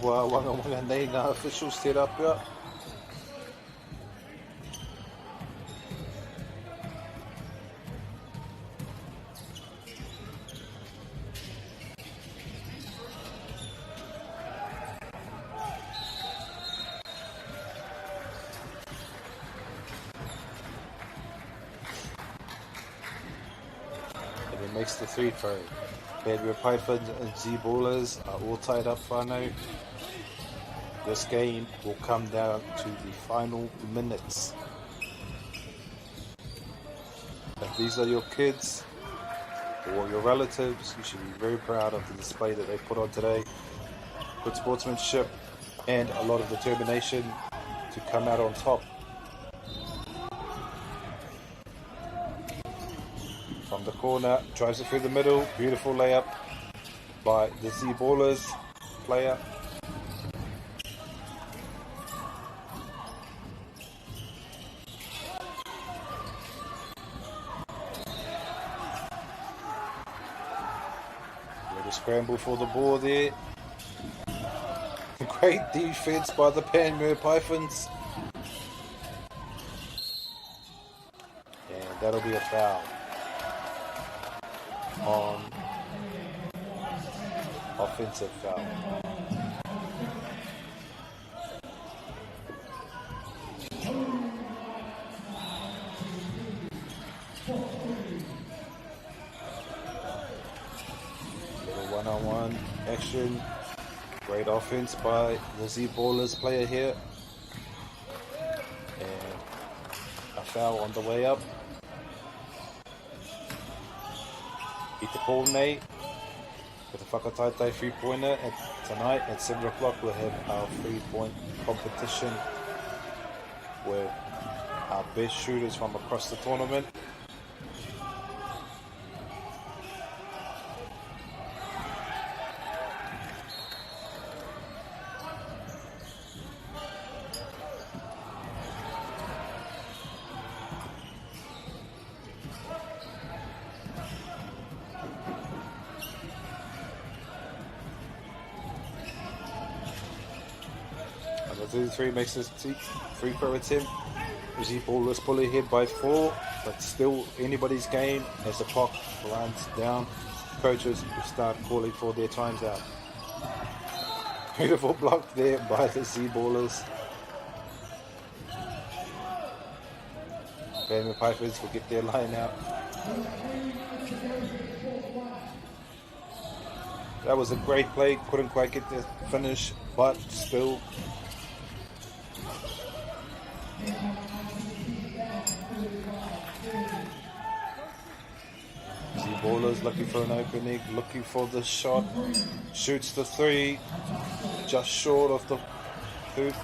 Wanga nei ngā officials set up here. And he makes the 3-throw. Penmir Pythons and Z-Ballers are all tied up whānau. This game will come down to the final minutes. If these are your kids or your relatives, you should be very proud of the display that they put on today. Good sportsmanship and a lot of determination to come out on top. From the corner, drives it through the middle. Beautiful layup by the Z-Ballers player. Scramble for the ball there. Great defense by the Penmir Pythons. And that'll be a foul on offensive foul. One-on-one action. Great offense by the Z-Ballers player here. And a foul on the way up. Eat the ball, Nate. With a whakataitai 3-pointer. And tonight at 7 o'clock we'll have our 3-point competition with our best shooters from across the tournament. Three makes this 3-throw attempt. Z-Ballers pull ahead by 4, but still anybody's game as the clock runs down. Coaches will start calling for their times out. Beautiful block there by the Z-Ballers. Penmir Pythons will get their line out. That was a great play, couldn't quite get the finish, but still. Z-Ballers looking for an opening, looking for the shot, shoots the 3, just short of the hoop.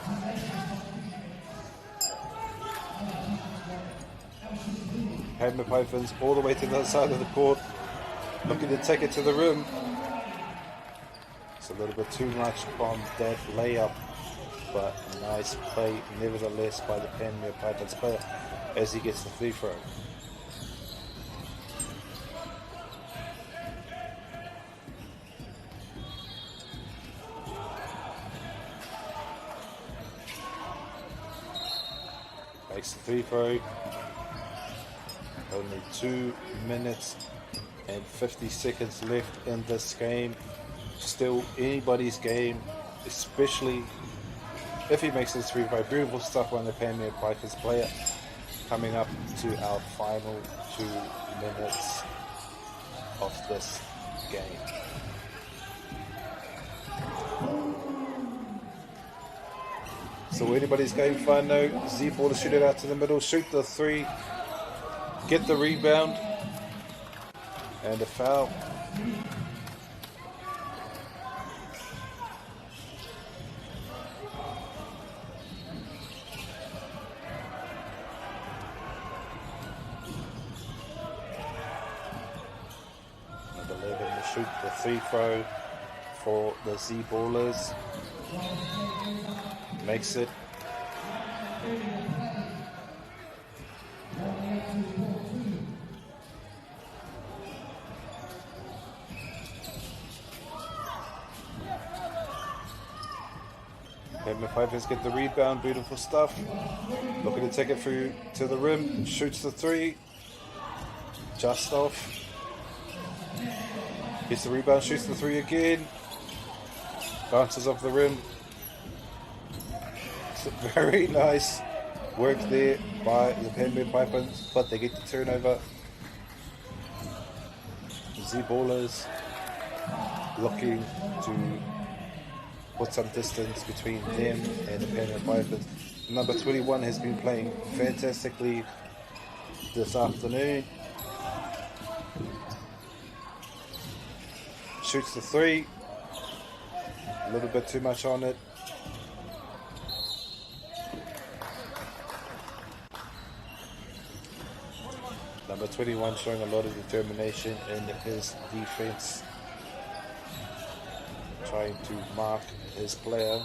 Penmir Pythons all the way to the other side of the court, looking to take it to the rim. It's a little bit too much on that layup, but nice play nevertheless by the Penmir Pythons player as he gets the 3-throw. Makes the 3-throw, Only 2 minutes and 50 seconds left in this game. Still anybody's game, especially if he makes this 3-5. Beautiful stuff on the Penmir Pipers player. Coming up to our final 2 minutes of this game. So anybody's game, whānau. Z-ball to shoot it out to the middle, shoot the 3, get the rebound, and a foul. Number 11 will shoot the 3 throw for the Z-ballers. Makes it. Penmir Pipers get the rebound, beautiful stuff. Looking to take it through to the rim, shoots the 3, just off. Gets the rebound, shoots the 3 again, bounces off the rim. Very nice work there by the Penmir Pipers, but they get the turnover. Z-ballers looking to put some distance between them and the Penmir Pipers. Number 21 has been playing fantastically this afternoon. Shoots the 3, a little bit too much on it. Number 21 showing a lot of determination in his defense, trying to mark his player.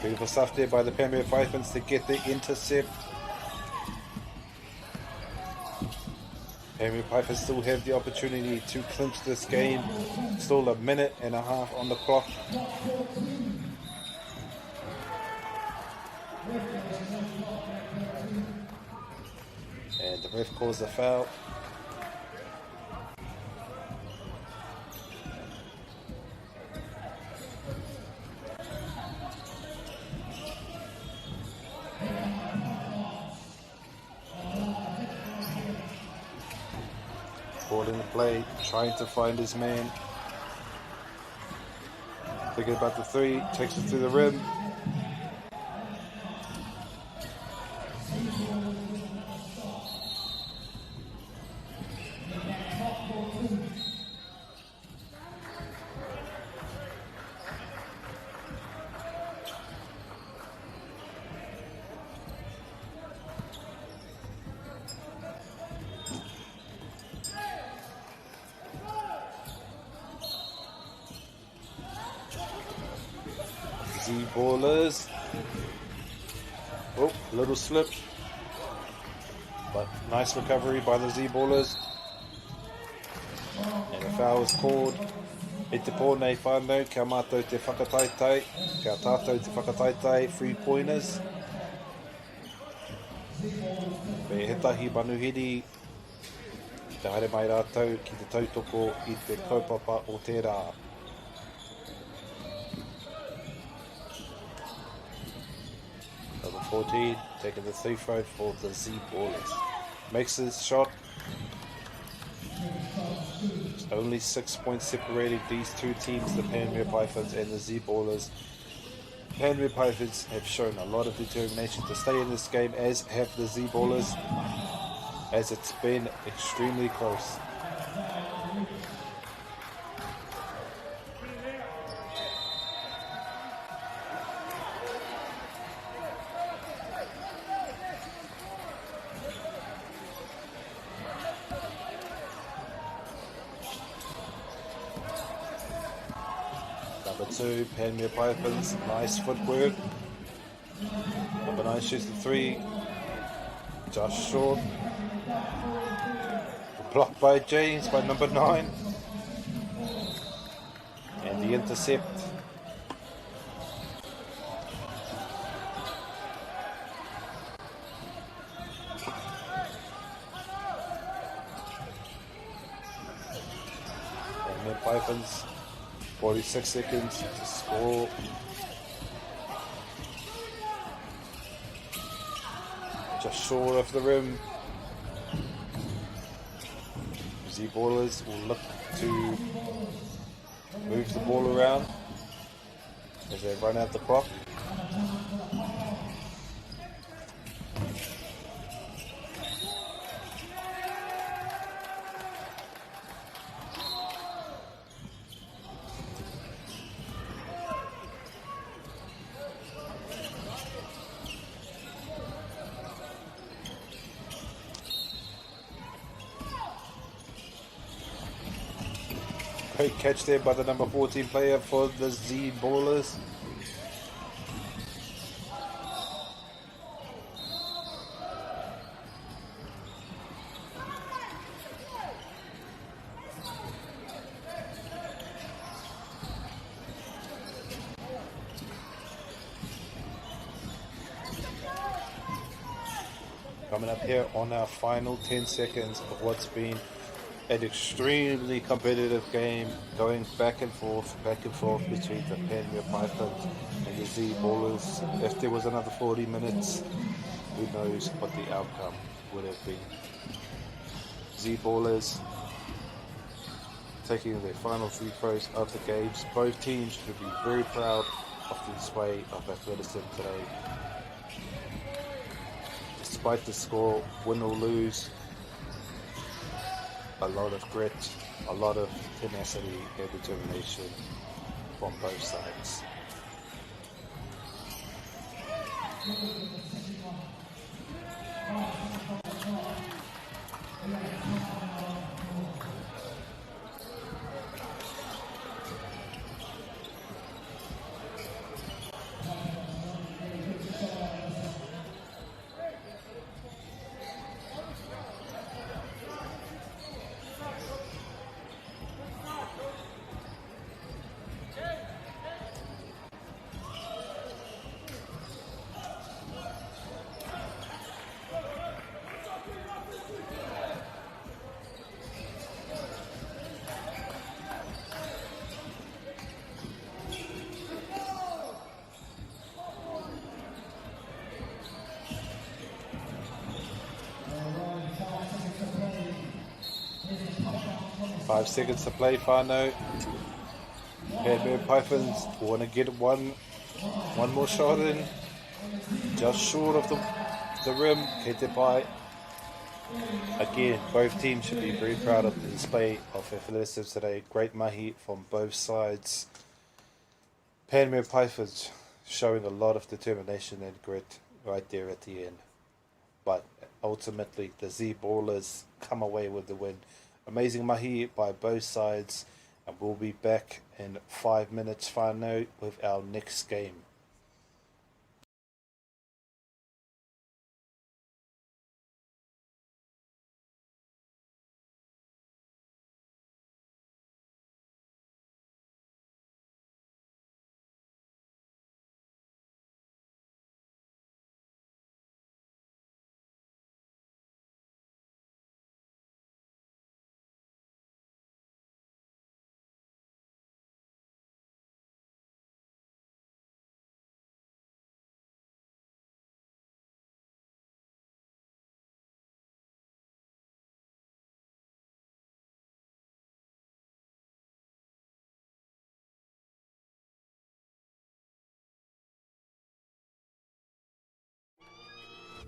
Beautiful stuff there by the Penmir Pipers to get the intercept. Penmir Pipers still have the opportunity to clinch this game. Still a minute and a half on the clock. And the ref calls the foul. Ball in the play, trying to find his man. Thinking about the 3, takes it to the rim. Z-ballers. Oh, little slip. But nice recovery by the Z-ballers. And a foul is called. E te pōnei whānau, kia mātou te whakataitai. Kia tātou te whakataitai, 3-pointers. Me hetahi manuhiri. Te haere mai rātou ki te tautoko I te kaupapa o te rā. Number 14, taking the 3 throw for the Z-ballers. Makes his shot. It's only 6 points separating these two teams, the Penmir Pipers and the Z-ballers. Penmir Pipers have shown a lot of determination to stay in this game, as have the Z-ballers, as it's been extremely close. Number 2, Penmir Pipers, nice footwork. Number 9 shoots the 3, just short. Blocked by James by number 9. And the intercept Pythons. 46 seconds to score. Just short of the rim. Z Ballers will look to move the ball around as they run out the clock. Great catch there by the number 14 player for the Z Ballers. Coming up here on our final 10 seconds of what's been an extremely competitive game, going back and forth between the Penmir Pythons and the Z Ballers. If there was another 40 minutes, who knows what the outcome would have been. Z Ballers taking their final free throws of the games. Both teams should be very proud of the display of athleticism today. Despite the score, win or lose, a lot of grit, a lot of tenacity and determination from both sides. Five seconds to play, Whanganui. Penmir Pythons want to get one more shot in. Just short of the rim. Headed by. Again, both teams should be very proud of the display of athleticism today. Great mahi from both sides. Penmir Pythons showing a lot of determination and grit right there at the end. But ultimately, the Z Ballers come away with the win. Amazing mahi by both sides, and we'll be back in 5 minutes, Whanganui, with our next game.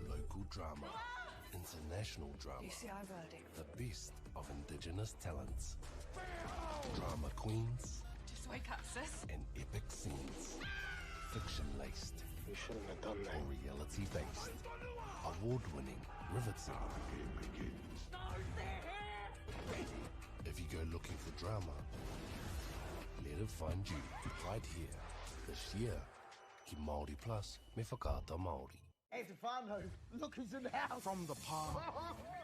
Local drama, international drama, the best of Indigenous talents, drama queens, Just wake up, sis. and epic scenes, fiction-laced, or reality-based, award-winning, riveting. If you go looking for drama, let it find you right here. This year, ki Māori Plus me whakaata Māori. Hey, Stefano, look who's in the house. From the park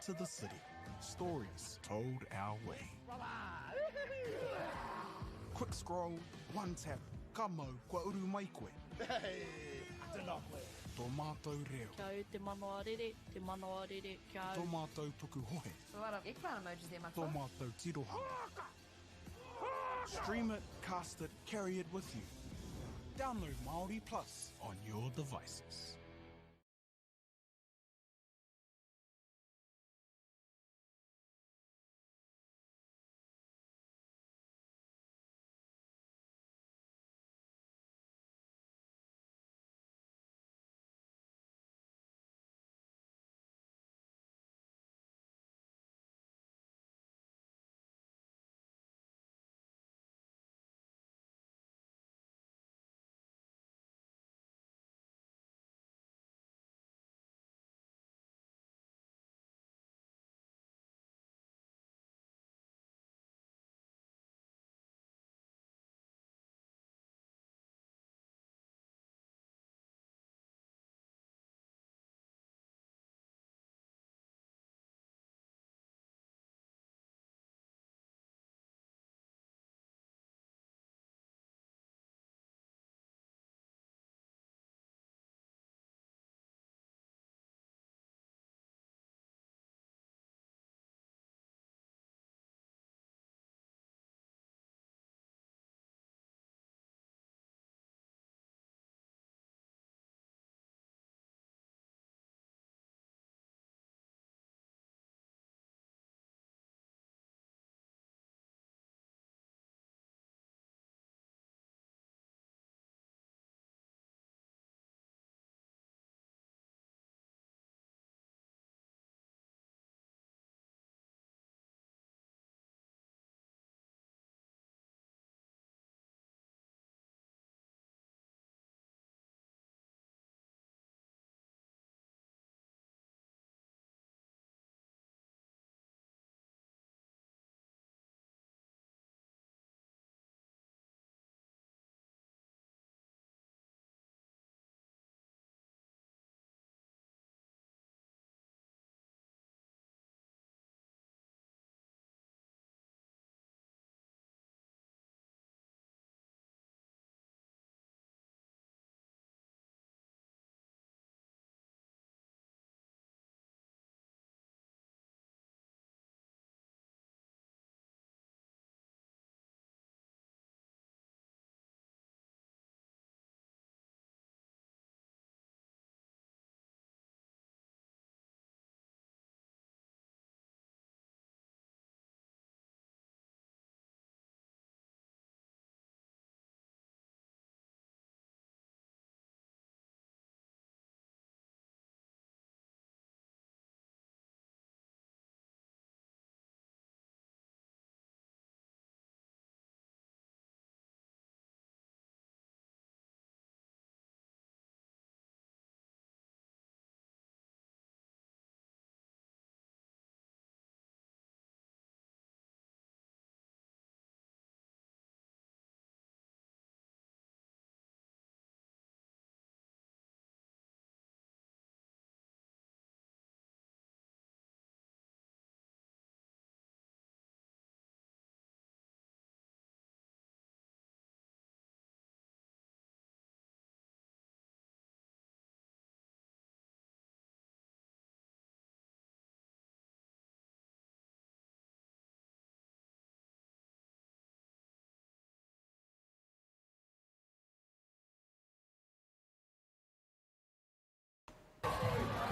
to the city, stories told our way. Quick scroll, one tap. Kamo, kua uru mai koe. Hey, ata koe. Tō mātou reo. Kau te MāORI, kia au. Tō mātou tuku hohe. So a lot of eggplant emojis there, my Tō mātou tirohanga. Stream it, cast it, carry it with you. Download MāORI Plus on your devices.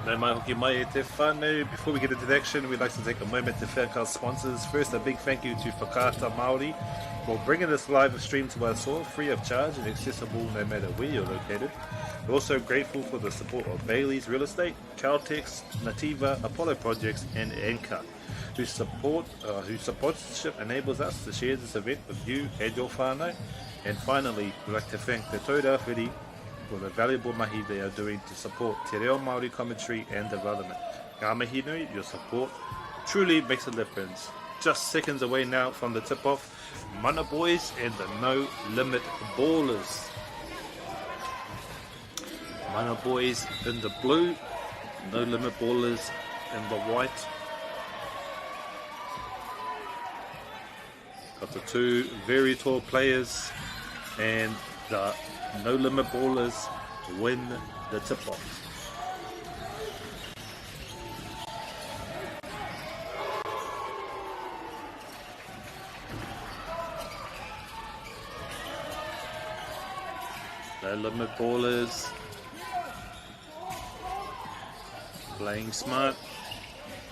Nau mai hoki mai e te whānau. Before we get into the action, we'd like to take a moment to thank our sponsors. First, a big thank you to Whakaata MāORI for bringing this live stream to us all free of charge and accessible no matter where you're located. We're also grateful for the support of Bailey's Real Estate, Caltex, Nativa, Apollo Projects, and Anchor, whose sponsorship enables us to share this event with you and your whānau. And finally, we'd like to thank the Tōra Whiri for the valuable mahi they are doing to support te reo Māori commentary and development. Ngā mihi nui, your support truly makes a difference. Just seconds away now from the tip-off, Mana Boys and the No Limit Ballers. Mana Boys in the blue, No Limit Ballers in the white. Got the two very tall players, and the No Limit Ballers win the tip-off. No limit ballers. Playing smart.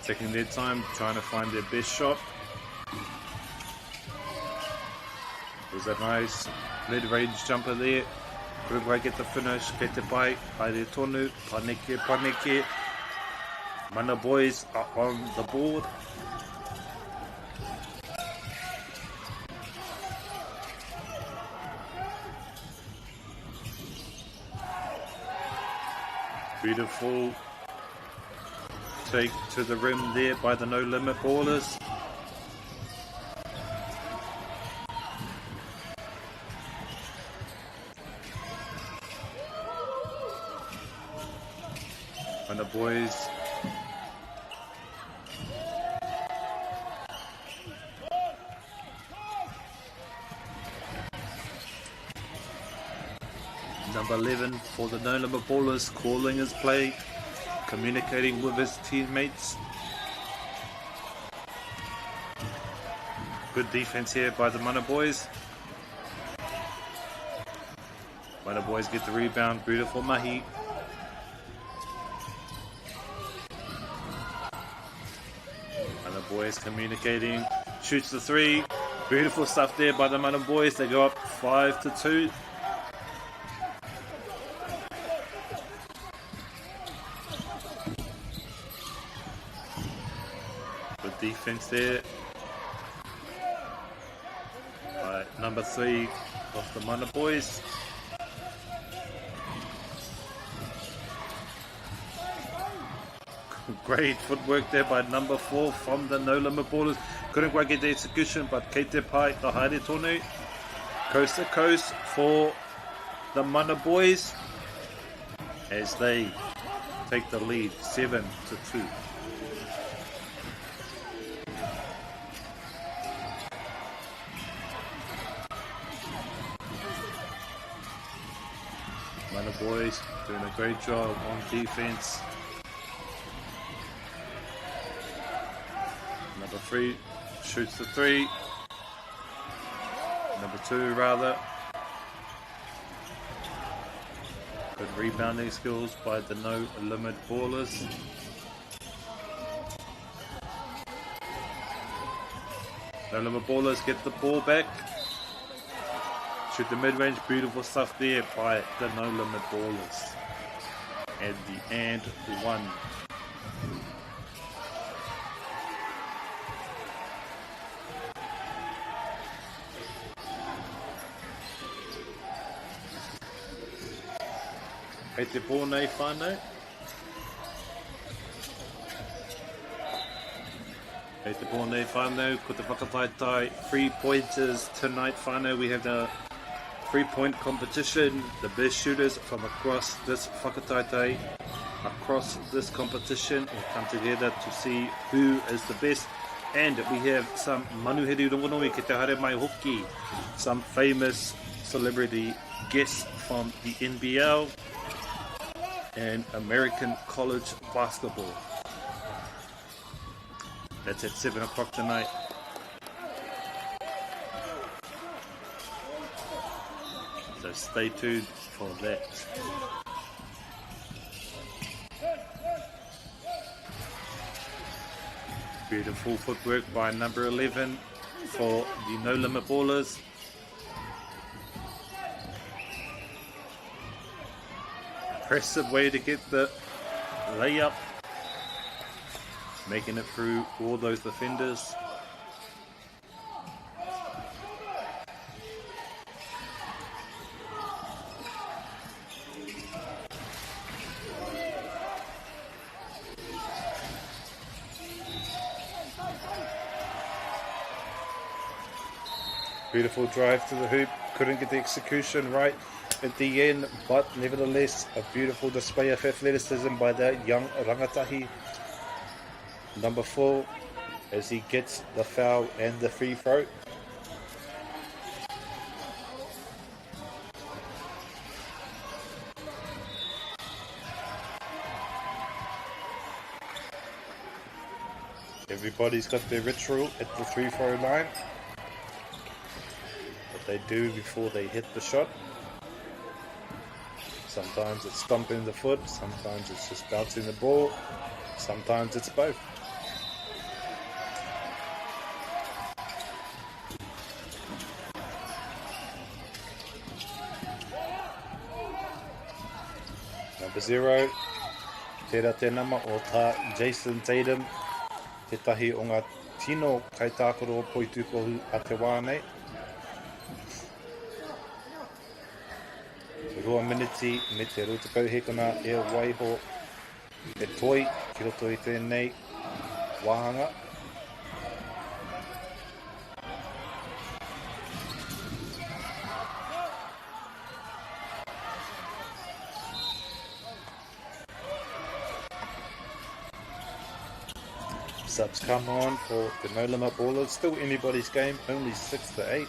Taking their time, trying to find their best shot. There's a nice mid-range jumper there. Uruguay get the finish. Kei te pai, haere tonu, paneke. Mana boys are on the board. Beautiful take to the rim there by the no limit ballers. And the boys number 11 for the no limit ballers, calling his play, communicating with his teammates. Good defense here by the Mana boys. Mana boys get the rebound, beautiful mahi. Mana boys communicating, shoots the three. Beautiful stuff there by the Mana boys. They go up 5-2. Defense there by number 3 of the Mana boys. Great footwork there by number 4 from the no limit ballers. Couldn't quite get the execution, but kei te pai ka haere tonu. Coast to coast for the Mana boys as they take the lead 7-2. Mana boys doing a great job on defense. Number 3 shoots the 3. Number 2 rather. Good rebounding skills by the no limit ballers. No limit ballers get the ball back. Shoot the mid-range, beautiful stuff there by the no limit ballers. And the and one. Hei te pōnei whānau. Hei te pōnei whānau, ko te whakataitai 3-pointers tonight whānau. We have the 3-point competition. The best shooters from across this whakataitai, across this competition, will come together to see who is the best. And we have some manuheri rongonoi ki te haere mai hoki, some famous celebrity guests from the NBL and American college basketball. That's at 7 o'clock tonight. So stay tuned for that. Beautiful footwork by number 11 for the no limit ballers. Impressive way to get the layup, making it through all those defenders. Beautiful drive to the hoop, couldn't get the execution right at the end, but nevertheless a beautiful display of athleticism by that young rangatahi, number 4, as he gets the foul and the free throw. Everybody's got their ritual at the free throw line, what they do before they hit the shot. Sometimes it's stomping the foot, sometimes it's just bouncing the ball, sometimes it's both. Number 0, tērā te nama o tā Jason Tatum, te tahi o ngā tino kai tākoro poitukohu a te wānei. 2 miniti me te rutakau hekona e waiho e toi ki roto i tēnei wāhanga. Subs come on for the no limit ballers. Still anybody's game, only 6-8.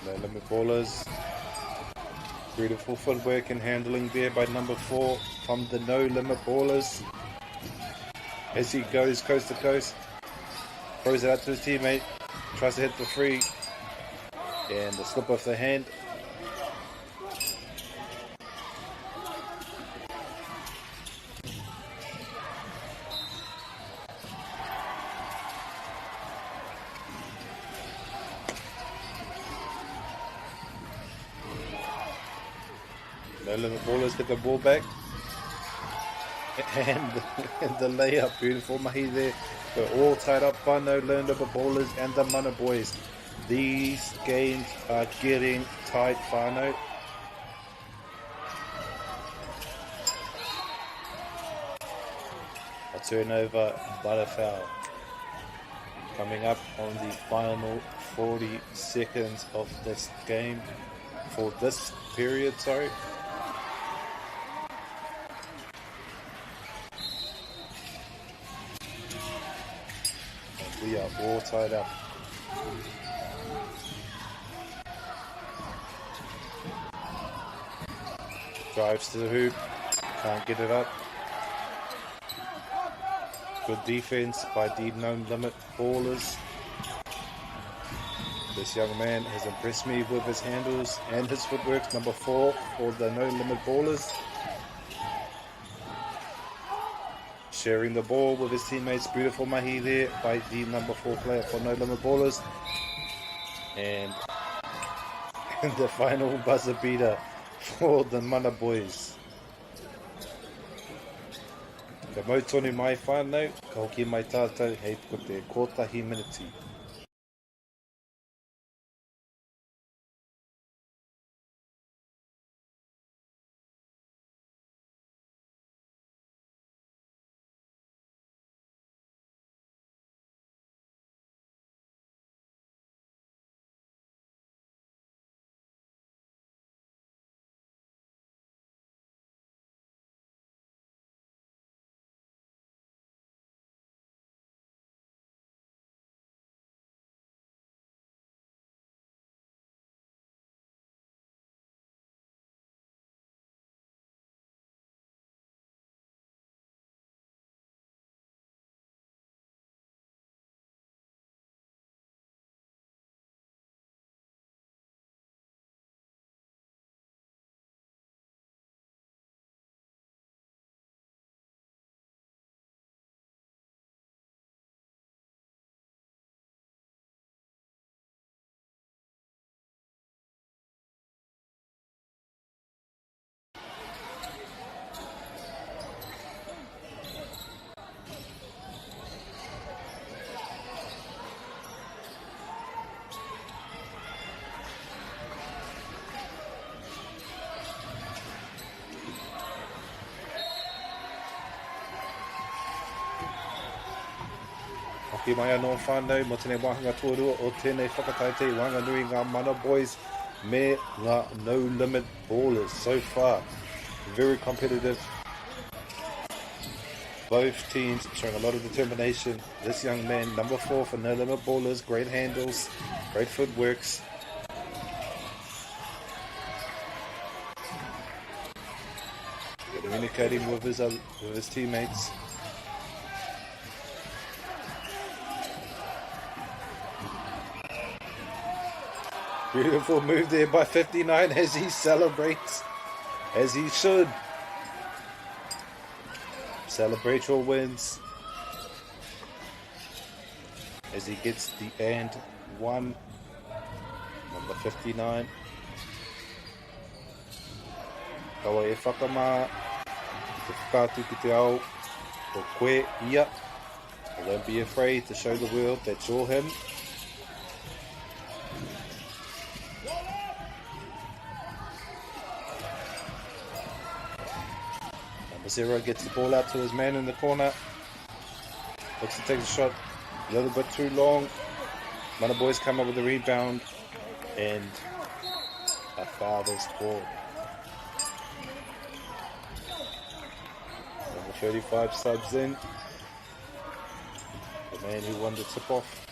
No limit ballers. Beautiful footwork and handling there by number 4 from the no limit ballers. As he goes coast to coast, throws it out to his teammate, tries to hit the free. And the slip of the hand. No limit ballers get the ball back. And the layup, beautiful mahi there. We're all tied up by no limit ballers and the Mana boys. These games are getting tight, whānau. A turnover, but a foul. Coming up on the final 40 seconds of this game, for this period, sorry. And we are all tied up. Drives to the hoop, can't get it up. Good defense by the no limit ballers. This young man has impressed me with his handles and his footwork. Number 4 for the no limit ballers. Sharing the ball with his teammates. Beautiful mahi there by the number 4 player for no limit ballers. And the final buzzer beater for the Mana boys. Ka mautoni mai whānau, ka hoki mai tātou hei ko te kotahi miniti. Ki mai anō whānau, mo tēnei wāhanga tuarua o tēnei whakataite Whanganui ngā Mana boys me ngā no limit ballers. So far, very competitive. Both teams showing a lot of determination. This young man, number 4 for no limit ballers, great handles, great footworks. Communicating with his teammates. Beautiful move there by 59 as he celebrates, as he should. Celebration wins as he gets the and one. Number 59. Kawa e whakamā, te whakātu ki te ao, o koe ia. Don't be afraid to show the world that you're him. Number 0 gets the ball out to his man in the corner. Looks to take a shot a little bit too long. Mana boys come up with the rebound and a foul is called. Number 35 subs in. The man who won the tip-off.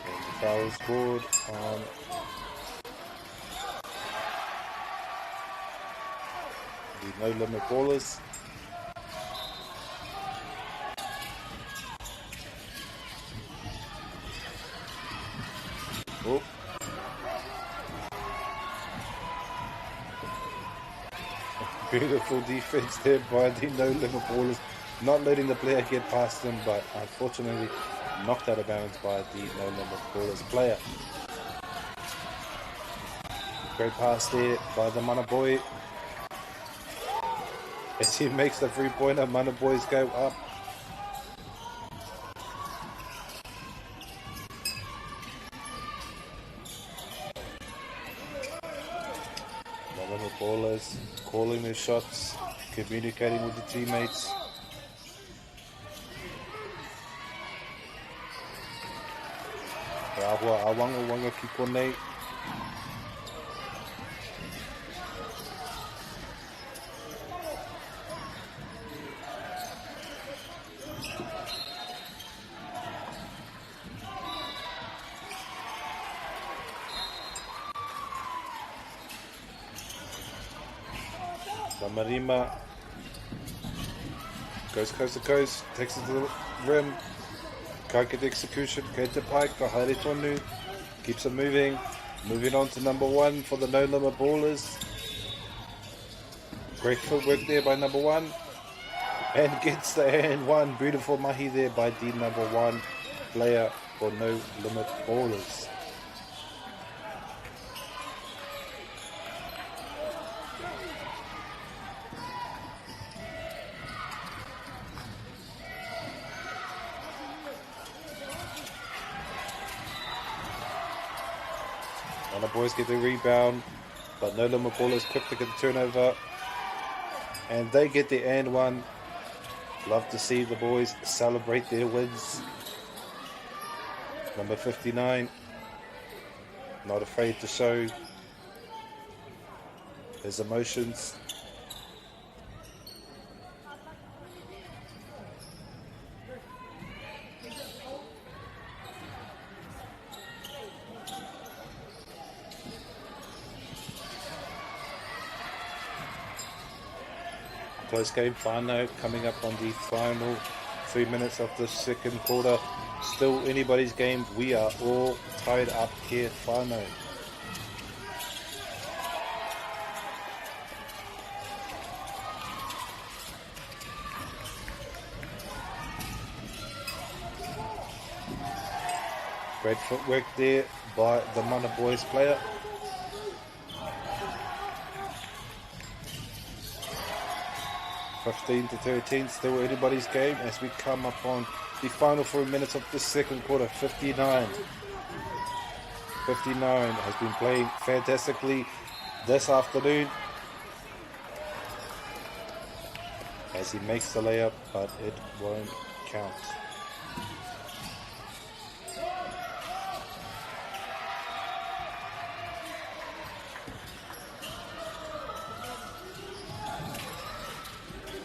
And the foul is scored on the No Limit Ballers. Oh. Beautiful defense there by the No Limit Ballers, not letting the player get past them, but unfortunately knocked out of bounds by the No Limit Ballers player. Great pass there by the Mana Boy. As he makes the 3-pointer, Mana Boys go up. Ballers calling their shots, communicating with the teammates. Ahua awanga ki konei. Marima goes coast to coast, takes it to the rim. Can't get the execution. Kate Pike, Haere Tonu keeps it moving. Moving on to number 1 for the No Limit Ballers. Great footwork there by number 1. And gets the and 1. Beautiful mahi there by the number 1 player for No Limit Ballers. The boys get the rebound, but No Limit Ballers quick to get the turnover, and they get the and 1. Love to see the boys celebrate their wins. Number 59, not afraid to show his emotions. Close game, Whanganui coming up on the final 3 minutes of the second quarter. Still anybody's game. We are all tied up here, Whanganui. Great footwork there by the Mana Boys player. (15-13), still anybody's game as we come up on the final 4 minutes of the second quarter. 59 has been playing fantastically this afternoon as he makes the layup, but it won't count.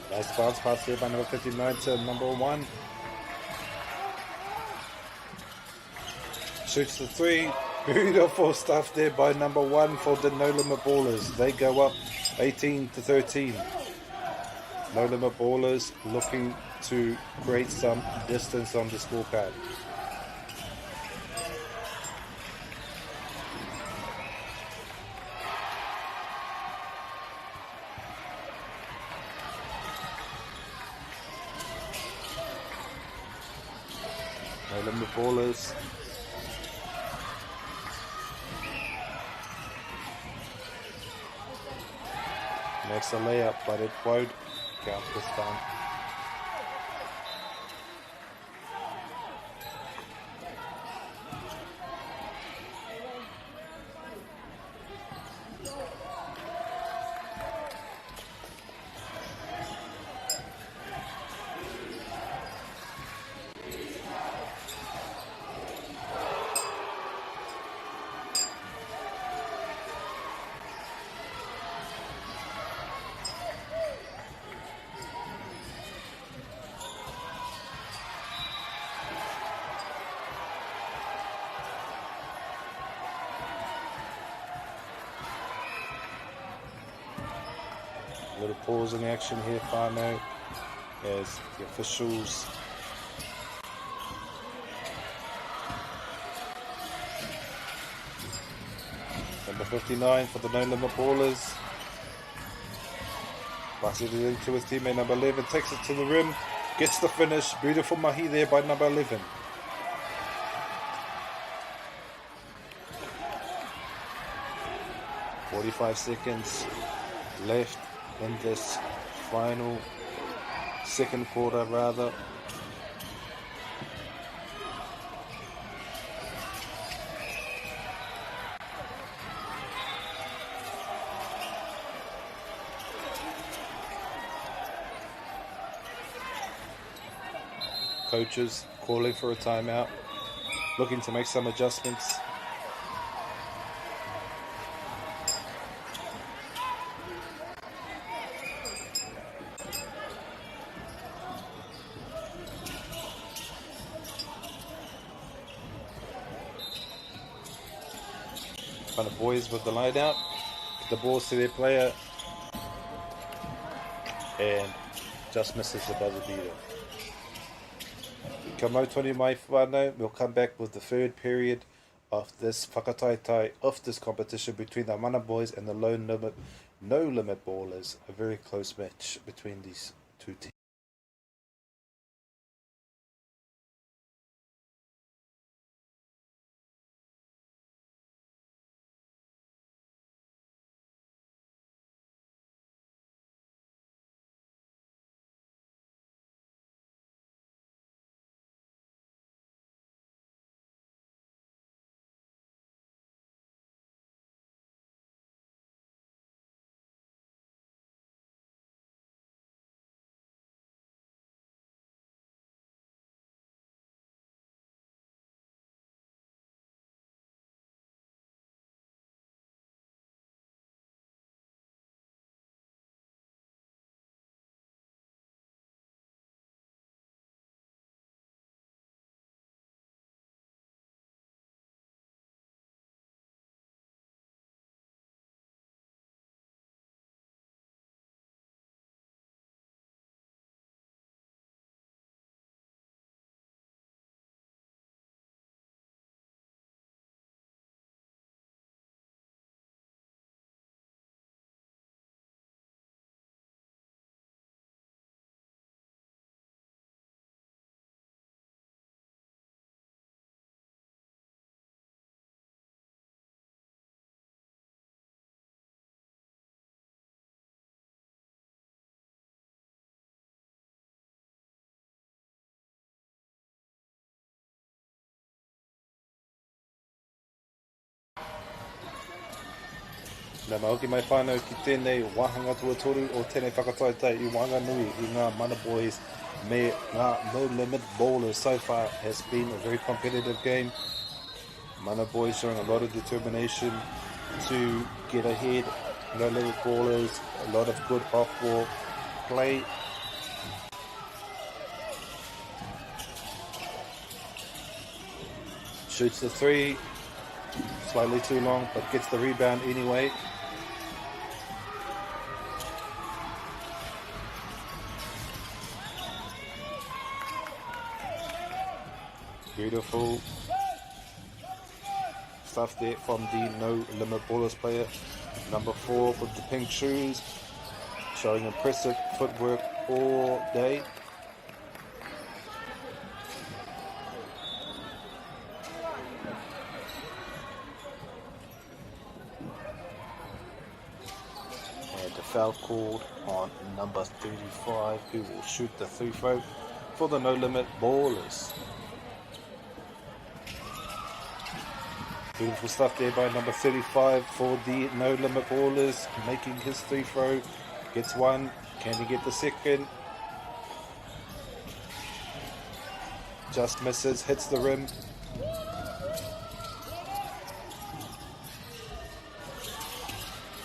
Nice bounce pass there by number 59 to number 1. Shoots the 3, Beautiful stuff there by number 1 for the No Limit Ballers. They go up 18-13. No Limit Ballers looking to create some distance on the scorecard. No Limit Ballers. Makes a layup, but it won't count this time. A little pause in action here, Whanau, as the officials number 59 for the No Limit Ballers. Passes it into his teammate number 11, takes it to the rim, gets the finish. Beautiful mahi there by number 11. "45 seconds left in this final second quarter, rather. Coaches calling for a timeout, looking to make some adjustments. Kind of boys with the line out, the balls to their player, and just misses the buzzer beater. Kamautoni mai whanau, we'll come back with the third period of this whakataitai of this competition between the Mana Boys and the No Limit Ballers. A very close match between these two teams. Nā mauki mai whānau ki tēnei wāhanga tuatoru o tēnei whakataitai I Whanganui I ngā Mana Boys me ngā No Limit Ballers. So far has been a very competitive game. Mana Boys showing a lot of determination to get ahead. No Limit Ballers, a lot of good off-ball play. Shoots the three. Slightly too long, but gets the rebound anyway. Beautiful stuff there from the No Limit Ballers player. Number 4 with the pink shoes, showing impressive footwork all day. And the foul called on number 35, who will shoot the free throw for the No Limit Ballers. Beautiful stuff there by number 35 for the No Limit Ballers, making his free throw. Gets one. Can he get the second? Just misses. Hits the rim.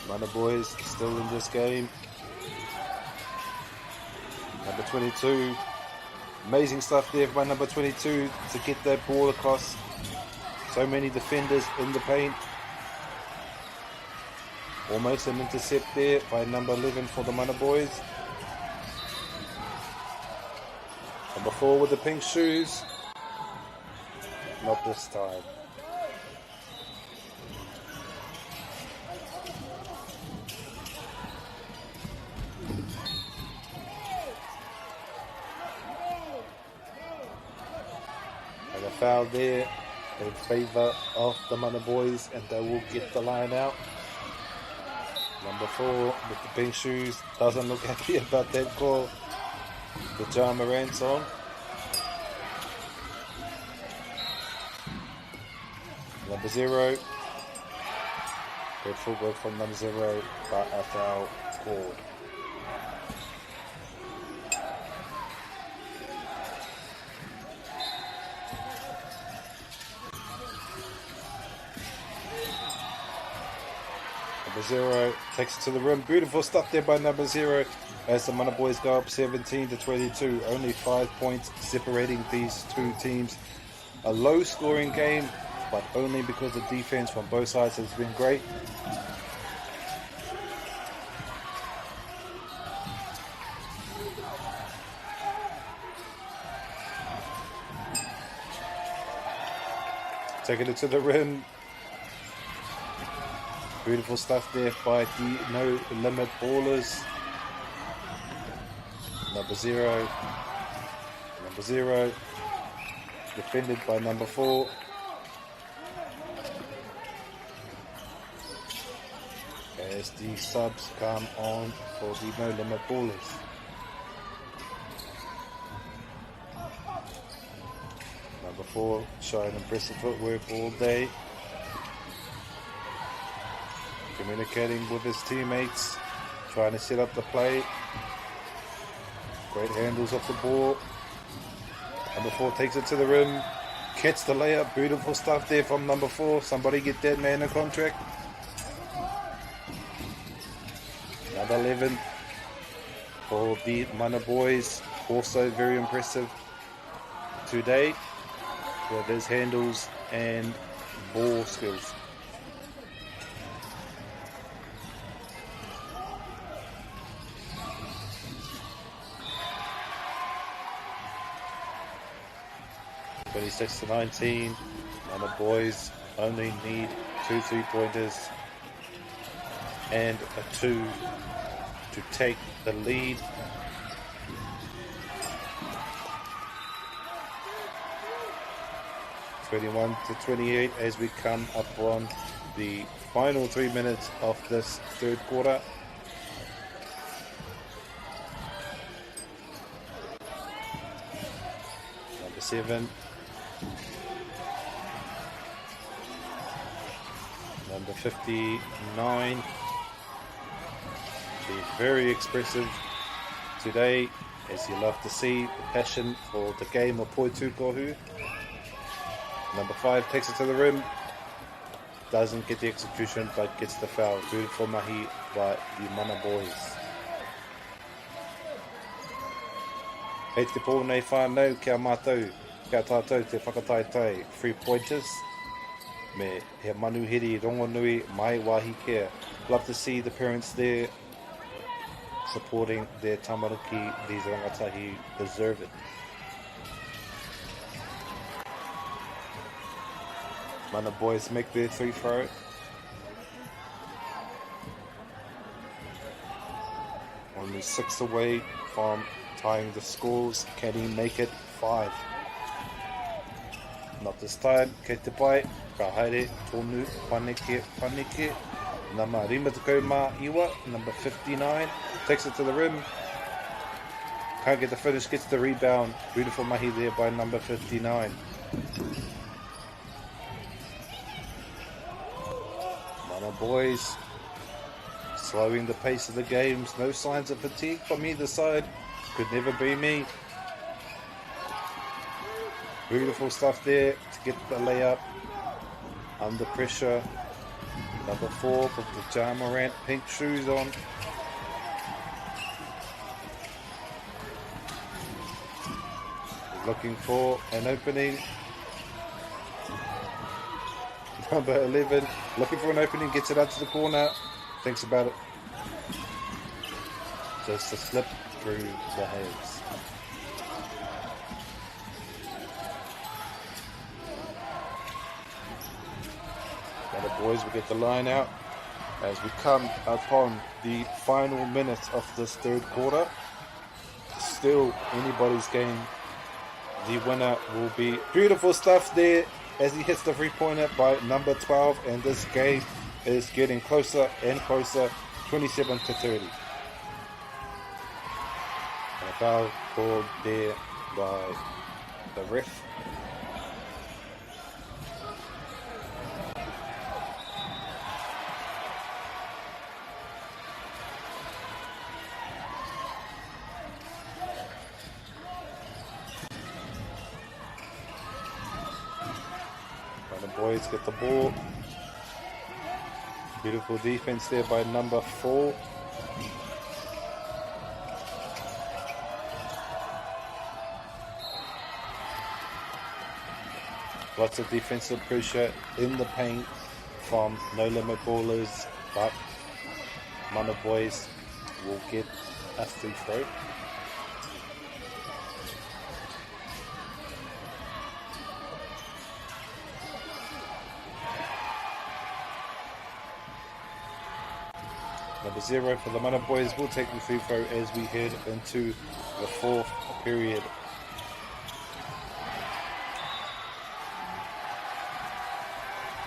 Mana boys still in this game. Number 22. Amazing stuff there by number 22 to get that ball across. So many defenders in the paint. Almost an intercept there by number 11 for the Mana boys. Number 4 with the pink shoes. Not this time. And a foul there in favour of the Mana boys, and they will get the line out. Number 4 with the pink shoes doesn't look happy about that call. The Ja Morant on. Number 0. Good footwork from number 0, but a foul called. Number 0 takes it to the rim. Beautiful stuff there by number 0 as the Mana boys go up 17-22. Only 5 points separating these two teams. A low scoring game, but only because the defense from both sides has been great. Taking it to the rim. Beautiful stuff there by the No Limit Ballers. Number 0. Number 0. Defended by number 4. As the subs come on for the No Limit Ballers. Number 4 showing impressive footwork all day. Communicating with his teammates, trying to set up the play. Great handles off the ball. Number 4 takes it to the rim, gets the layup. Beautiful stuff there from number 4. Somebody get that man a contract. Number 11 for the Mana boys, also very impressive today with his handles and ball skills. Six to 19, and the boys only need 2 3-pointers and a 2 to take the lead. (21-28) as we come up on the final 3 minutes of this third quarter. Number 7. Number 59, being very expressive today, as you love to see, the passion for the game of Poitu Kohu. Number 5 takes it to the rim, doesn't get the execution, but gets the foul. Beautiful mahi by the Mana boys. Hei te pōnei whānau kia mātou, kia tātou te whakataitai, 3 pointers. Me he manuhiri rongonui mai wahikea. Love to see the parents there supporting their tamaruki. These rangatahi deserve it. Mana boys make their free throw. Only 6 away from tying the scores. Can he make it 5? Not this time. Kei te pai. Ka haere tonu paneke. Nama Rimatakoma Iwa, number 59. Takes it to the rim. Can't get the finish, gets the rebound. Beautiful mahi there by number 59. Mana boys slowing the pace of the games. No signs of fatigue from either side. Could never be me. Beautiful stuff there to get the layup. Under pressure. Number 4 with the Ja Morant pink shoes on. Looking for an opening. Number 11 looking for an opening, gets it out to the corner. Thinks about it. Just a slip through the haze. The boys will get the line out as we come upon the final minutes of this third quarter. Still anybody's game. The winner will be beautiful stuff there as he hits the 3-pointer by number 12, and this game is getting closer and closer, 27-30. And a foul called there by the ref. Boys get the ball. Beautiful defense there by number 4. Lots of defensive pressure in the paint from No Limit Ballers, but Mana boys will get a free throw. Number 0 for the Mana boys will take the free throw as we head into the 4th period.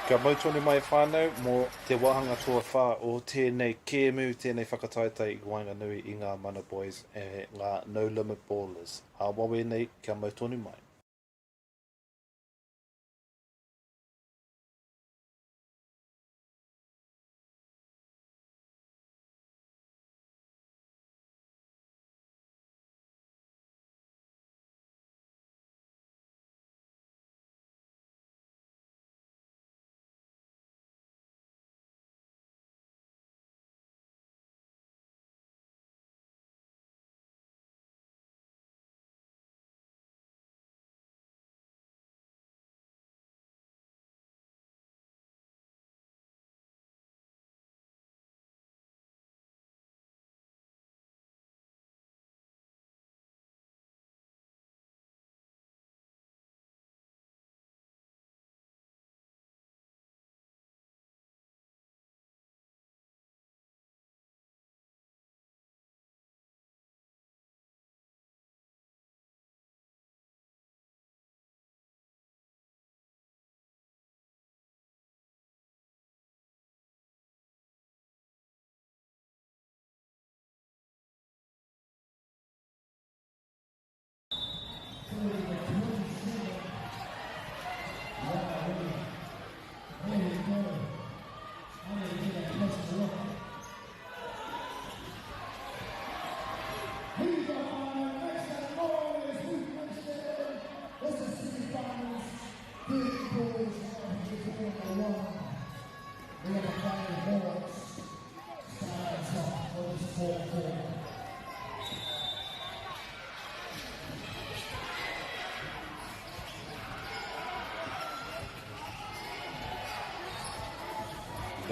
Ka mautoni mai whānau mō te wahanga tua whā o tēnei kēmu, tēnei whakataitai i Whanganui i ngā Mana boys e ngā No Limit Ballers. A wawe nei, ka mautoni mai.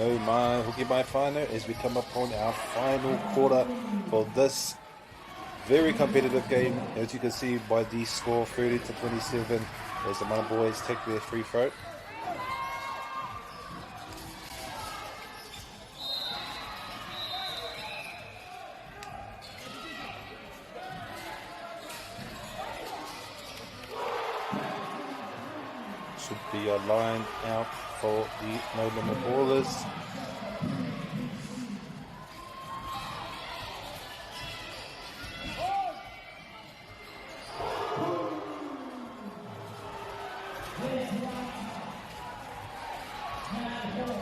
no mai hoki mai whānau as we come upon our final quarter for this very competitive game. As you can see by the score 30-27 as the Mana boys take their free throw. Should be a line out for the No Limit Ballers.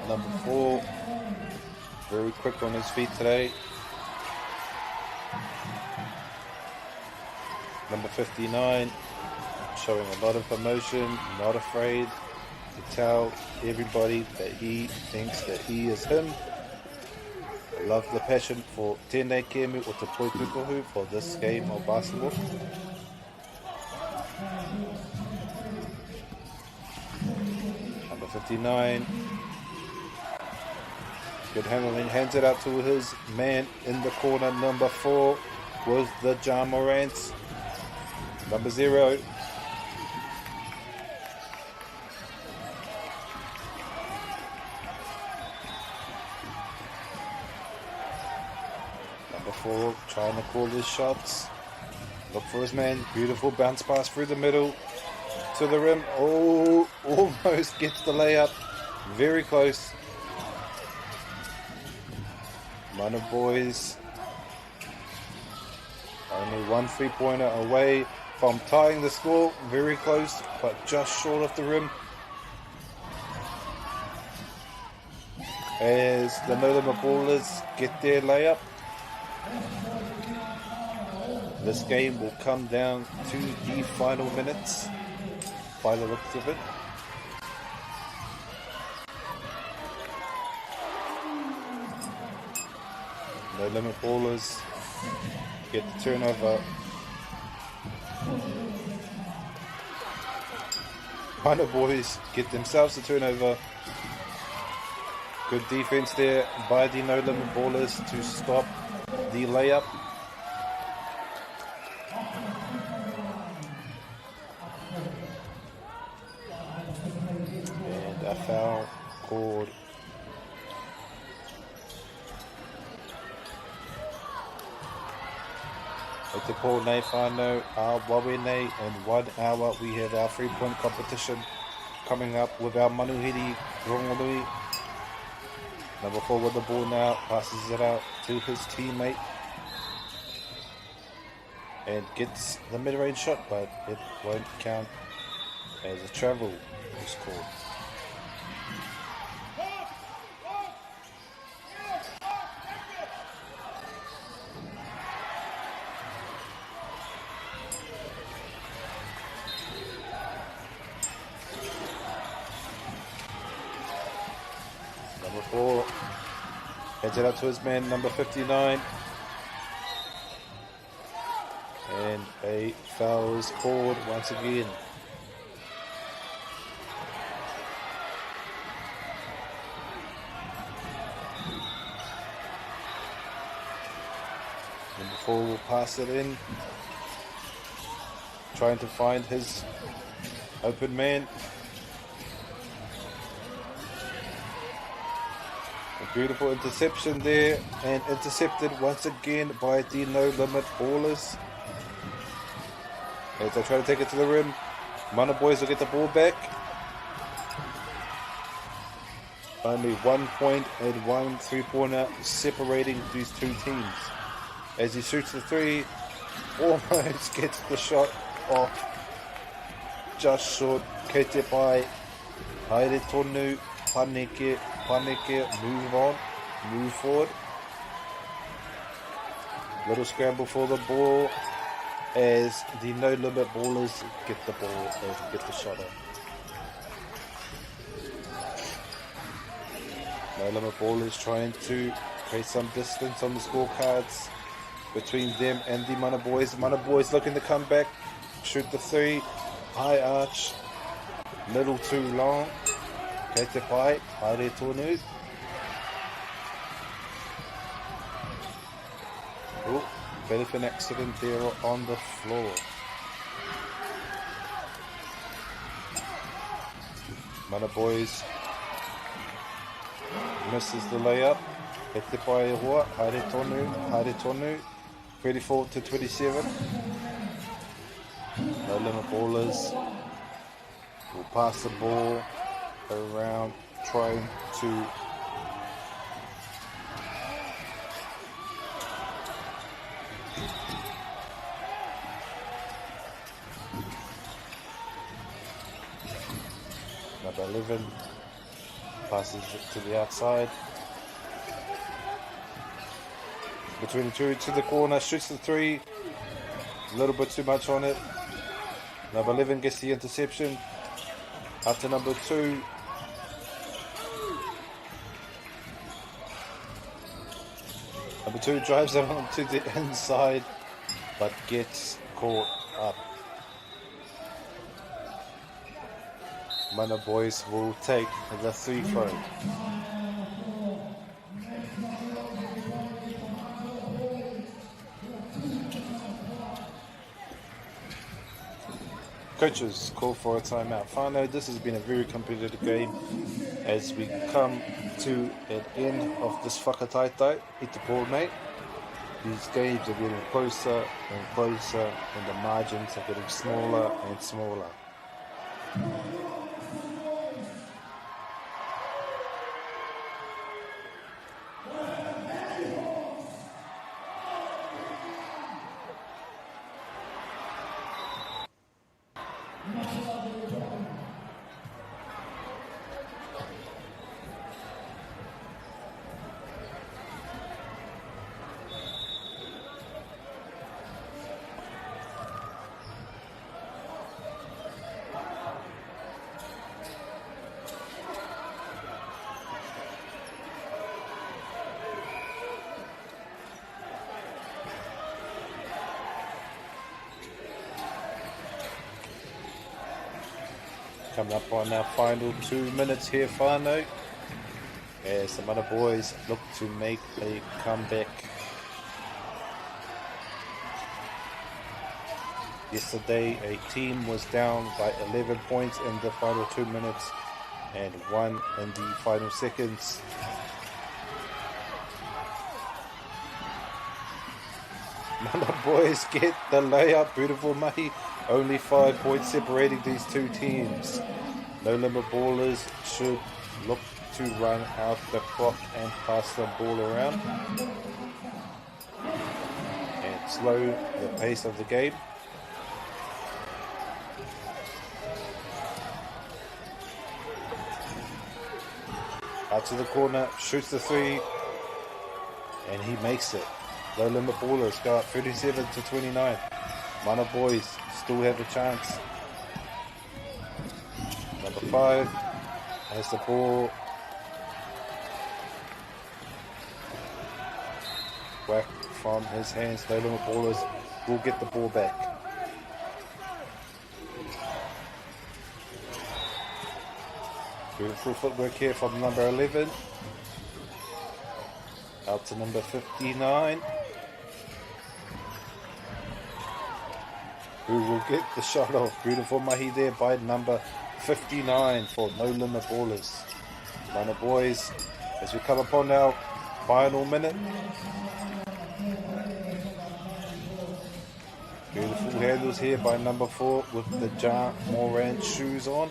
Number 4, very quick on his feet today. Number 59, showing a lot of emotion, not afraid to tell everybody that he thinks that he is him. I love the passion for tēnei kēmu o te poitukohu for this game of basketball. Number 59, good handling, hands it out to his man in the corner, number 4 with the Ja Morant. Number 0. Number 4 trying to call his shots. Look for his man. Beautiful bounce pass through the middle to the rim. Oh, almost gets the layup. Very close. Mana boys only one 3-pointer away from tying the score. Very close, but just short of the rim. As the No Limit Ballers get their layup. This game will come down to the final minutes by the looks of it. No Limit Ballers get the turnover. Mana boys get themselves a turnover. Good defense there by the No Limit Ballers to stop the layup. And a foul called. At the call nei whānau, our wawe nei, in 1 hour we have our 3-point competition coming up with our manuhiri Whanganui. Number 4 with the ball now, passes it out to his teammate and gets the mid-range shot, but it won't count as a travel is called. Number 4 heads it up to his man, number 59. And a foul is called once again. Number 4 will pass it in, trying to find his open man. A beautiful interception there, and intercepted once again by the No Limit Ballers. As they try to take it to the rim, Mana boys will get the ball back. Only 1 point and 1 3-pointer separating these two teams. As he shoots the 3, almost gets the shot off. Just short. Kei te pai. Haere tonu. Paneke. Move on. Move forward. Little scramble for the ball as the No Limit Ballers get the ball and get the shot off. No Limit Ballers trying to create some distance on the scorecards between them and the Mana boys. Mana boys looking to come back, shoot the 3, high arch, little too long. Kei te pai, haere tonu. bit of an accident there on the floor. Mana boys misses the layup. He te pai e hoa, haere tonu, 34-27. No limit ballers will pass the ball around, trying to number 11 passes it to the outside. Between the two to the corner, shoots the three. A little bit too much on it. Number 11 gets the interception. Out to number 2. Number 2 drives it onto the inside, but gets caught up. Mana boys will take the 3 throw. Coaches call for a timeout. Whanau, this has been a very competitive game as we come to an end of this whakataitai i te pōrnei. These games are getting closer and closer and the margins are getting smaller and smaller. Coming up on our final 2 minutes here, Whanau, as the Mana boys look to make a comeback. Yesterday, a team was down by 11 points in the final 2 minutes and 1 in the final seconds. Mana boys get the layup, beautiful mahi. Only 5 points separating these two teams. No limit ballers should look to run out the clock and pass the ball around and slow the pace of the game. Out to the corner, shoots the 3, and he makes it. No limit ballers go up 37-29. Mana boys still have a chance. Number 5 has the ball. Whack from his hands. No limit ballers will get the ball back. Beautiful footwork here from number 11. Out to number 59. Who will get the shot off. Beautiful mahi there by number 59 for No Limit Ballers. Mana boys, as we come upon our final minute. Beautiful handles here by number 4 with the Ja Morant shoes on.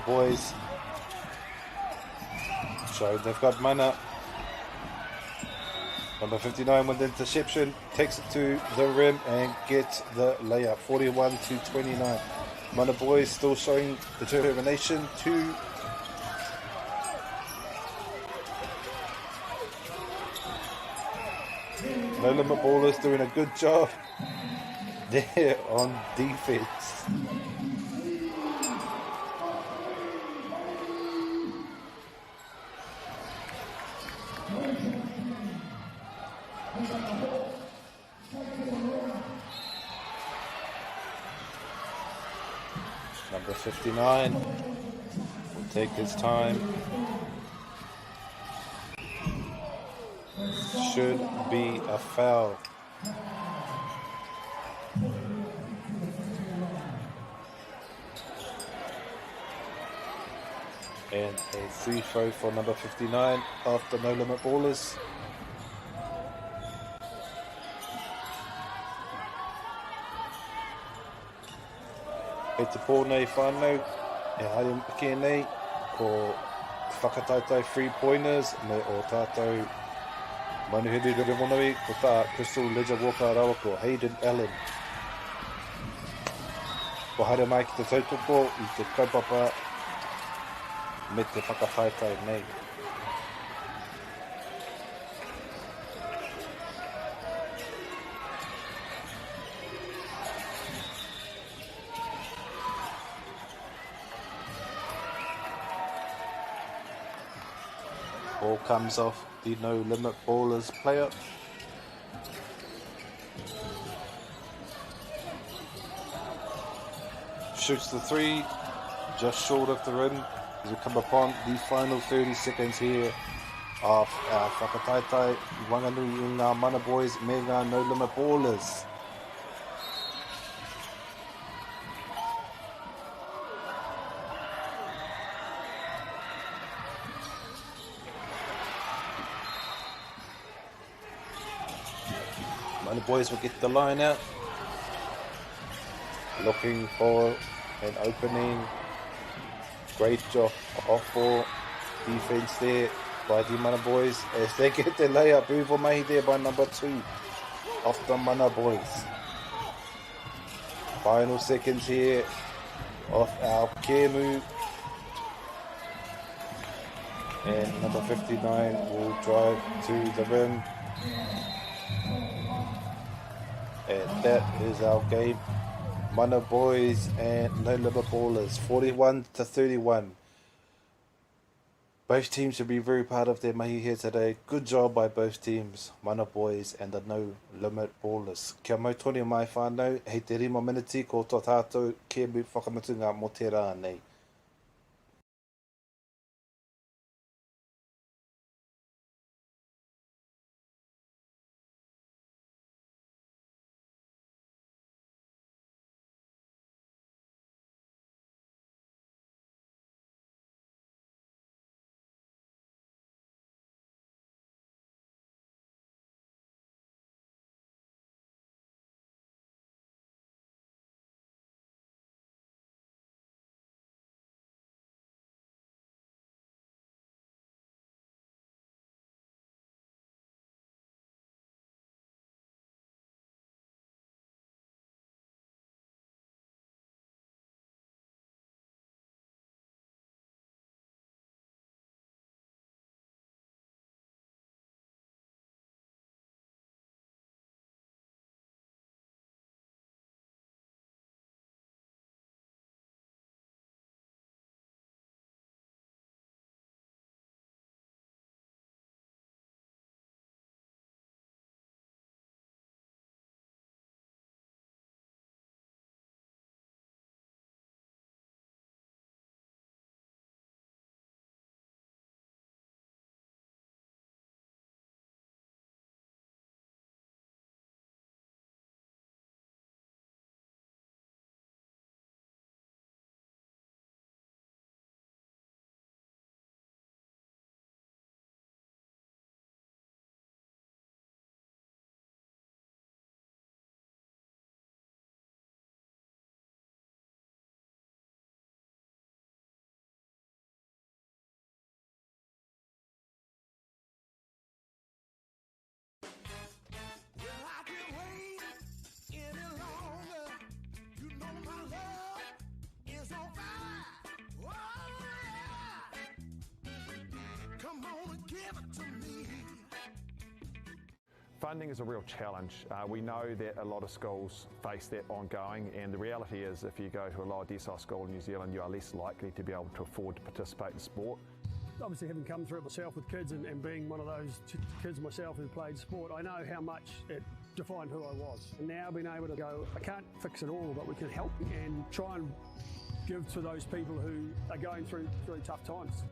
Boys so they've got mana. Number 59 with the interception takes it to the rim and gets the layup. 41-29. Mana boys still showing determination to No Limit Ballers doing a good job there on defense. Number 59 will take his time. Should be a foul. And a free throw for number 59 after No Limit Ballers. E te pōnei whānau, e haere mpike nei, ko whakataitai 3-pointers, me o tātou manuhiri Whanganui, ko tā Crystal Ledger Walker rawa ko Hayden Allen. Ko haere mai ki te tautoko i te kaupapa me te whakataitai nei. Ball comes off the No Limit Ballers player. Shoots the three, just short of the rim as we come upon the final 30 seconds here of our whakataitai Whanganui i ngā mana boys me ngā No Limit Ballers. The boys will get the line out, looking for an opening. Great job off ball defense there by the Mana boys as they get the layup. Uvo mahi there by number 2 of the Mana boys. Final seconds here of our Kemu, and number 59 will drive to the rim. And that is our game. Mana boys and No Limit Ballers, 41-31. Both teams should be very proud of their mahi here today. Good job by both teams, Mana boys and the No Limit Ballers. Kia mautoni mai whānau, hei te rima miniti ko tō tātou ke mu whakamatunga mo te rā nei. Funding is a real challenge. We know that a lot of schools face that ongoing, and the reality is if you go to a lower decile school in New Zealand, you are less likely to be able to afford to participate in sport. Obviously, having come through it myself with kids and being one of those kids myself who played sport, I know how much it defined who I was. And now being able to go, I can't fix it all, but we can help and try and give to those people who are going through tough times.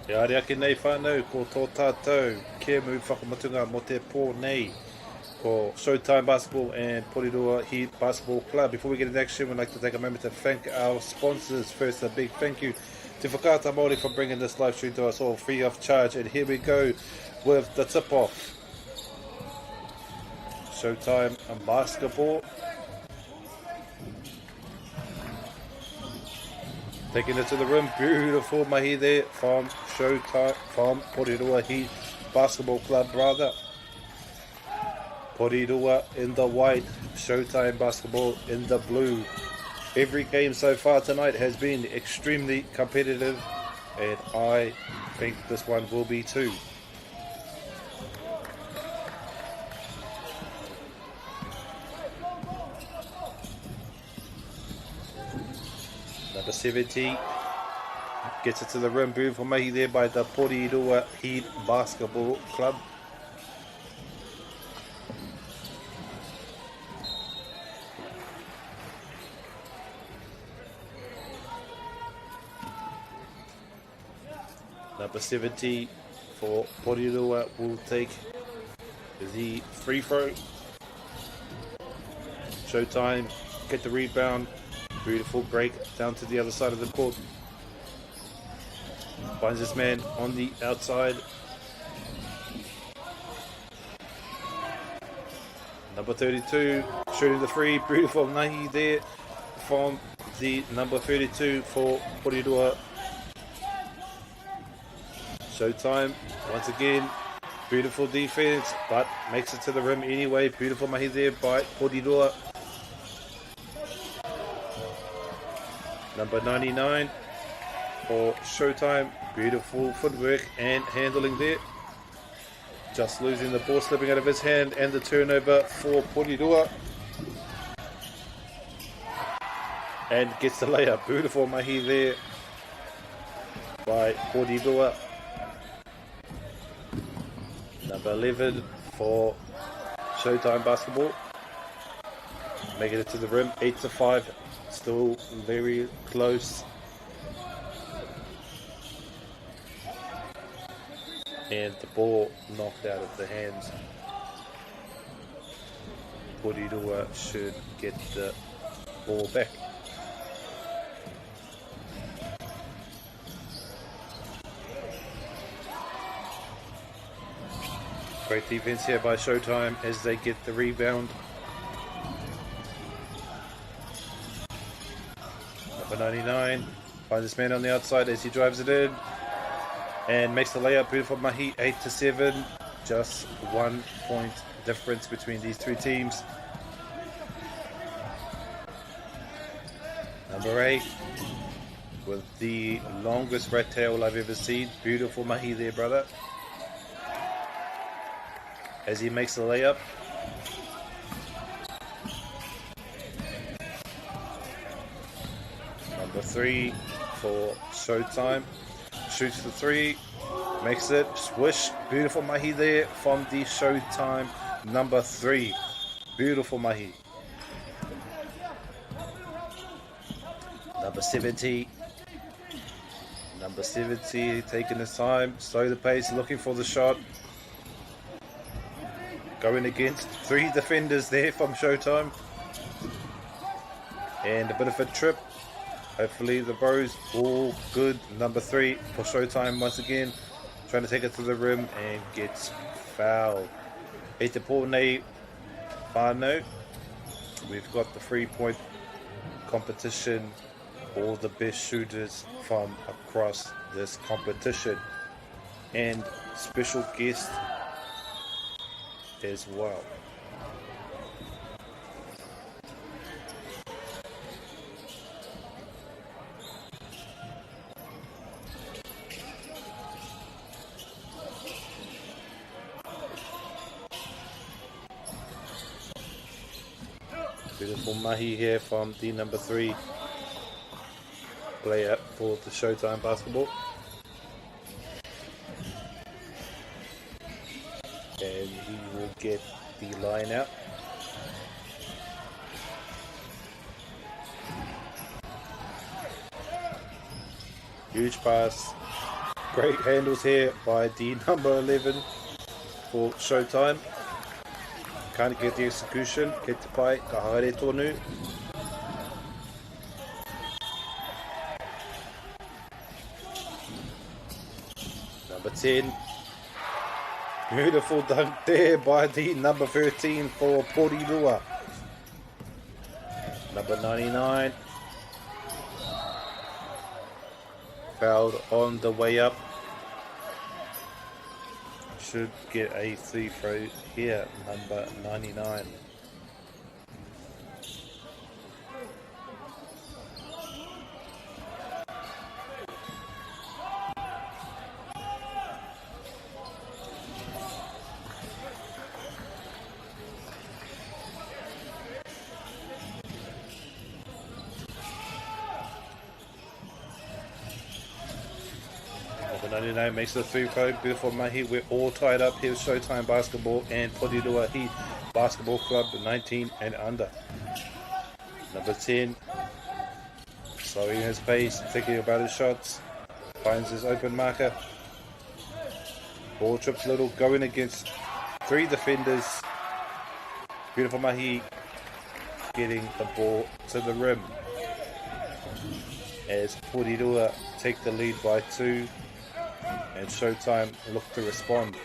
E are ake nei whanau ko tō tātou ke mu whakamatunga mo te pō nei ko Showtime Basketball and Pidora Heat Basketball Club. Before we get into action, we'd like to take a moment to thank our sponsors. First, a big thank you to Whakaata Māori for bringing this live stream to us all free of charge. And here we go with the tip-off. Showtime and Basketball. Taking it to the rim, beautiful mahi there from Showtime, from Pidora Heat Basketball Club, brother. Pidora in the white, Showtime Basketball in the blue. Every game so far tonight has been extremely competitive, and I think this one will be too. Number 70 gets it to the rim. Beautiful mahi there by the Pidora Heat Basketball Club. Number 70 for Pidora will take the free throw. Showtime get the rebound. Beautiful break down to the other side of the court. Finds this man on the outside. Number 32 shooting the free. Beautiful nahi there from the number 32 for Pidora. Showtime once again. Beautiful defense, but makes it to the rim anyway. Beautiful mahi there by Pidora. Number 99 for Showtime. Beautiful footwork and handling there. Just losing the ball, slipping out of his hand, and the turnover for Pidora. And gets the layup. Beautiful mahi there by Pidora. Number 11 for Showtime Basketball. Making it to the rim, 8-5. Still very close. And the ball knocked out of the hands. Pidora should get the ball back. Great defense here by Showtime as they get the rebound. Number 99 finds this man on the outside as he drives it in and makes the layup. Beautiful mahi, 8-7. Just 1 point difference between these two teams. Number 8 with the longest rat tail I've ever seen. Beautiful mahi there, brother. As he makes the layup. Number 3 for Showtime. Shoots the 3. Makes it. Swish. Beautiful mahi there from the Showtime number 3. Beautiful mahi. Number 70. Number 70 taking his time. Slow the pace. Looking for the shot. Going against 3 defenders there from Showtime. And a bit of a trip. Hopefully the bros all good. Number 3 for Showtime once again. Trying to take it to the rim and gets fouled. E te pōnei whānau. We've got the 3-point competition. All the best shooters from across this competition. And special guest as well. Beautiful mahi here from the number 3 player for the Showtime Basketball. And he will get the line out. Huge pass. Great handles here by the number 11 for Showtime. Can't get the execution. Get the pai, ka haere tonu. Number 10. Beautiful dunk there by the number 13 for Pidora. Number 99. Fouled on the way up. Should get a free throw here, number 99. Number 99 makes the free throw. Beautiful mahi. We're all tied up here. Showtime Basketball and Pidora Heat Basketball Club 19 and under. Number 10. Slowing his pace, thinking about his shots. Finds his open marker. Ball trips little, going against 3 defenders. Beautiful mahi getting the ball to the rim. As Pidora take the lead by 2. And Showtime look to respond.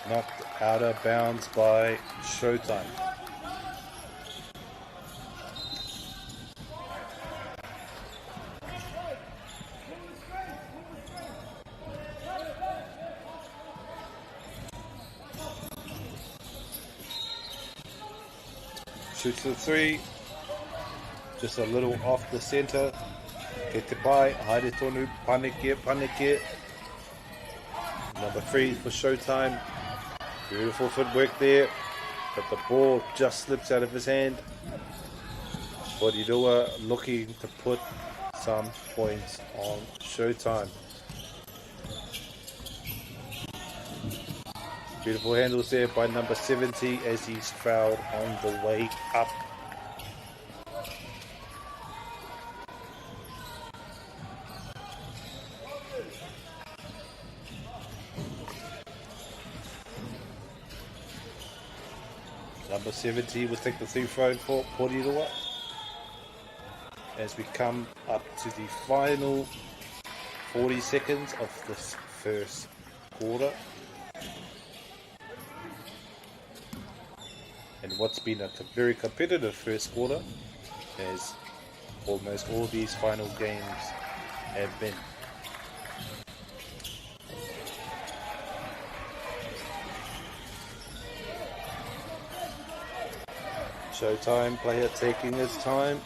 Knocked out of bounds by Showtime. Shoots the 3. Just a little off the center. Get the pai, haere tonu, paneke. Number 3 for Showtime. Beautiful footwork there. But the ball just slips out of his hand. Pidora looking to put some points on Showtime. Beautiful handles there by number 70 as he's fouled on the way up. Number 70 will take the free throw for Pidora as we come up to the final 40 seconds of this first quarter. And what's been a very competitive first quarter, as almost all these final games have been. Showtime player taking his time,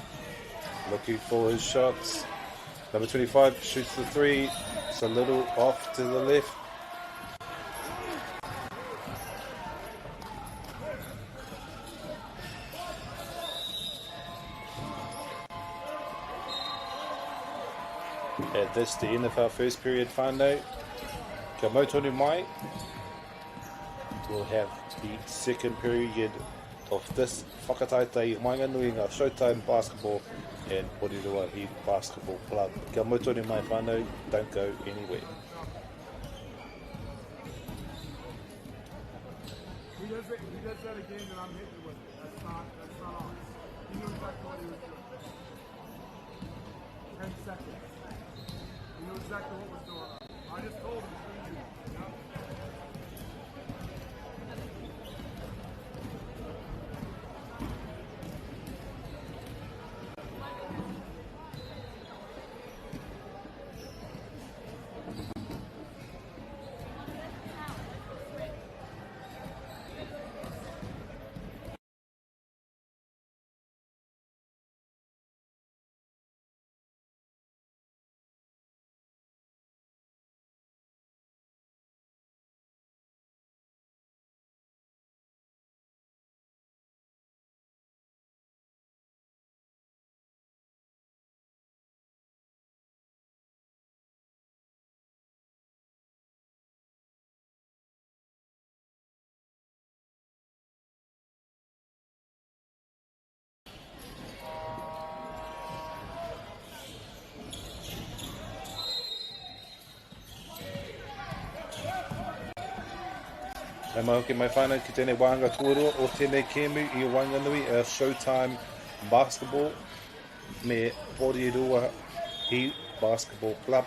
looking for his shots. Number 25 shoots the 3. It's a little off to the left. At this, the end of our first period whānau. Kia mau tonu mai. We'll have the second period of this whakataitai Whanganui ngā Showtime Basketball and Pidora Heat Basketball Club. Kia mau tonu mai whānau, don't go anywhere. He does that again and I'm hitting with it. That's not us. He knew exactly what he was doing. 10 seconds. He knew exactly what was going on. I just told him. E mahoki mai whānau ki tēnei wāanga tuarua o tēnei kēmu i Whanganui a Showtime Basketball me Pidora He Basketball Club.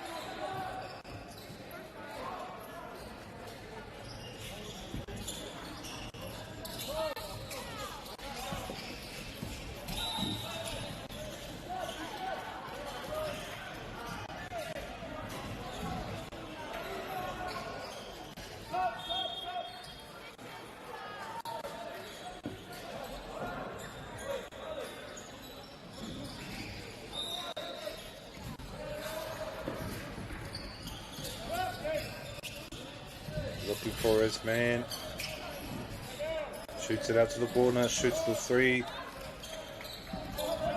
Looking for his man. Shoots it out to the corner, shoots the three.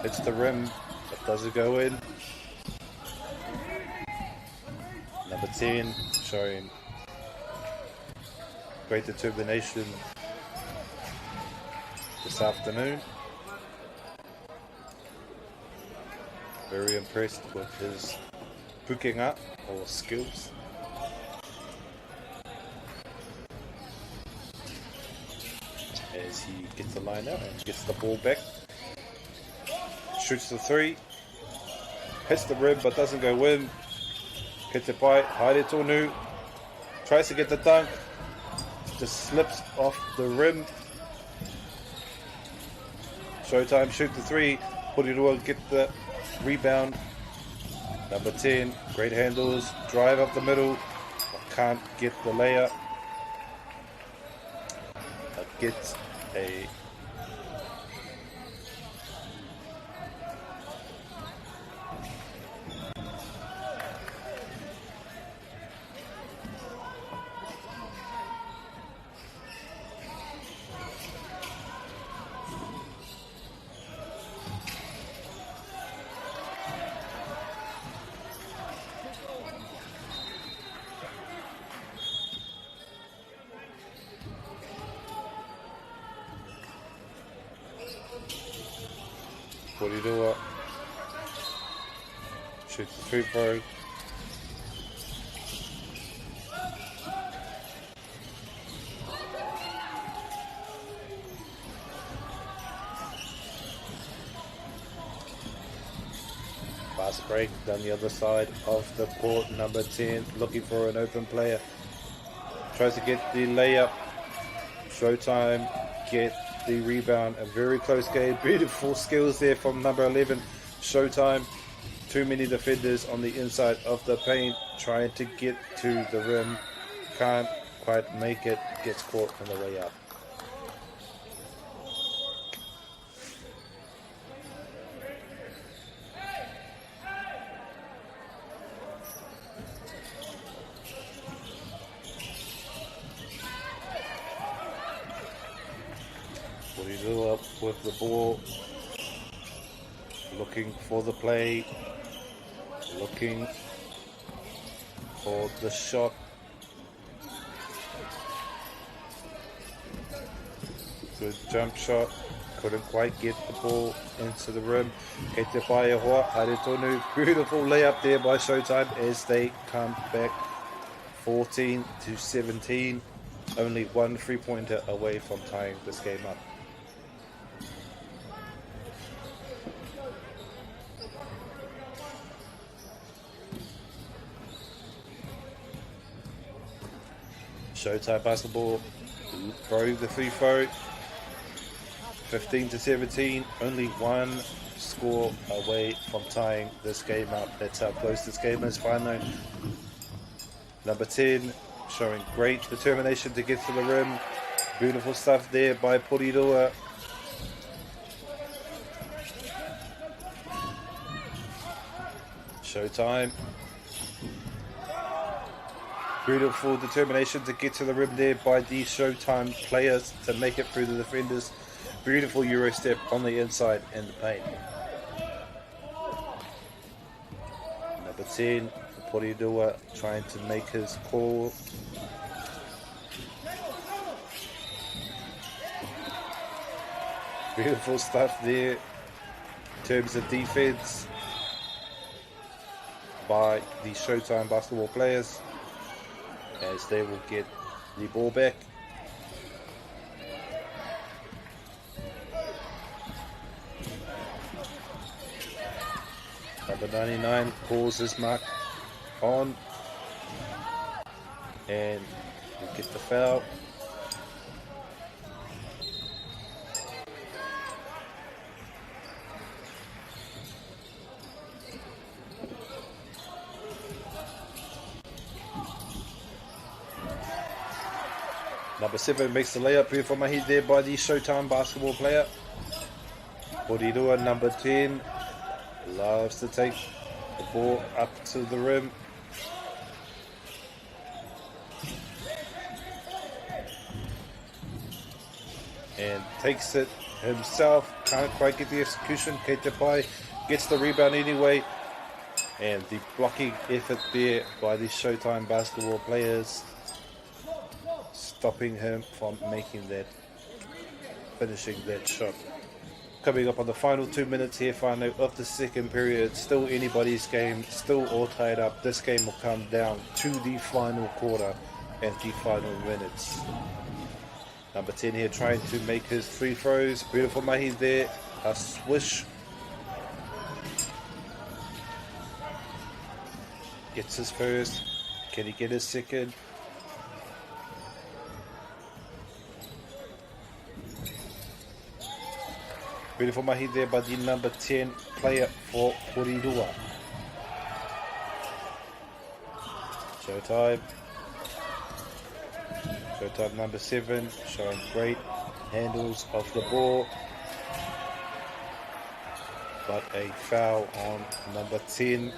Hits the rim, but does it go in? Number 10 showing great determination this afternoon. Very impressed with his hooking up or skills. As he gets the line out and gets the ball back. Shoots the three. Hits the rim but doesn't go in. Hits it by Haere Tonu. Tries to get the dunk. Just slips off the rim. Showtime shoot the three. Pidora get the rebound. Number 10. Great handles. Drive up the middle. But can't get the layup. Gets a Pidora shoots the free throw. Fast break down the other side of the court. Number 10 looking for an open player. Tries to get the layup. Showtime get the rebound. A very close game. Beautiful skills there from number 11 Showtime. Too many defenders on the inside of the paint trying to get to the rim. Can't quite make it. Gets caught on the way up. Up with the ball, looking for the play, looking for the shot. Good jump shot, couldn't quite get the ball into the rim. Kei te whae hoa, Haere Tonu, beautiful layup there by Showtime as they come back 14-17. Only one 3-pointer away from tying this game up. Showtime basketball, throw the free throw, 15-17, only one score away from tying this game up. That's how close this game is finally. Number 10 showing great determination to get to the rim. Beautiful stuff there by Pidora. Showtime. Beautiful determination to get to the rim there by the Showtime players to make it through the defenders. Beautiful Euro step on the inside in the paint. Number 10, Pidora trying to make his call. Beautiful stuff there in terms of defense by the Showtime basketball players, as they will get the ball back. Number 99 calls his mark on. And we'll get the foul. Number 7 makes the layup. Beautiful mahi there by the Showtime basketball player. Pidora, number 10, loves to take the ball up to the rim. And takes it himself. Can't quite get the execution. Keitapai gets the rebound anyway. And the blocking effort there by the Showtime basketball players, stopping him from making that, finishing that shot. Coming up on the final 2 minutes here, final of the second period. Still anybody's game, still all tied up. This game will come down to the final quarter and the final minutes. Number 10 here trying to make his free throws. Beautiful mahi there, a swish. Gets his first. Can he get his second? Beautiful mahi there by the number 10 player for Pidora. Showtime. Showtime number 7 showing great handles of the ball. But a foul on number 10.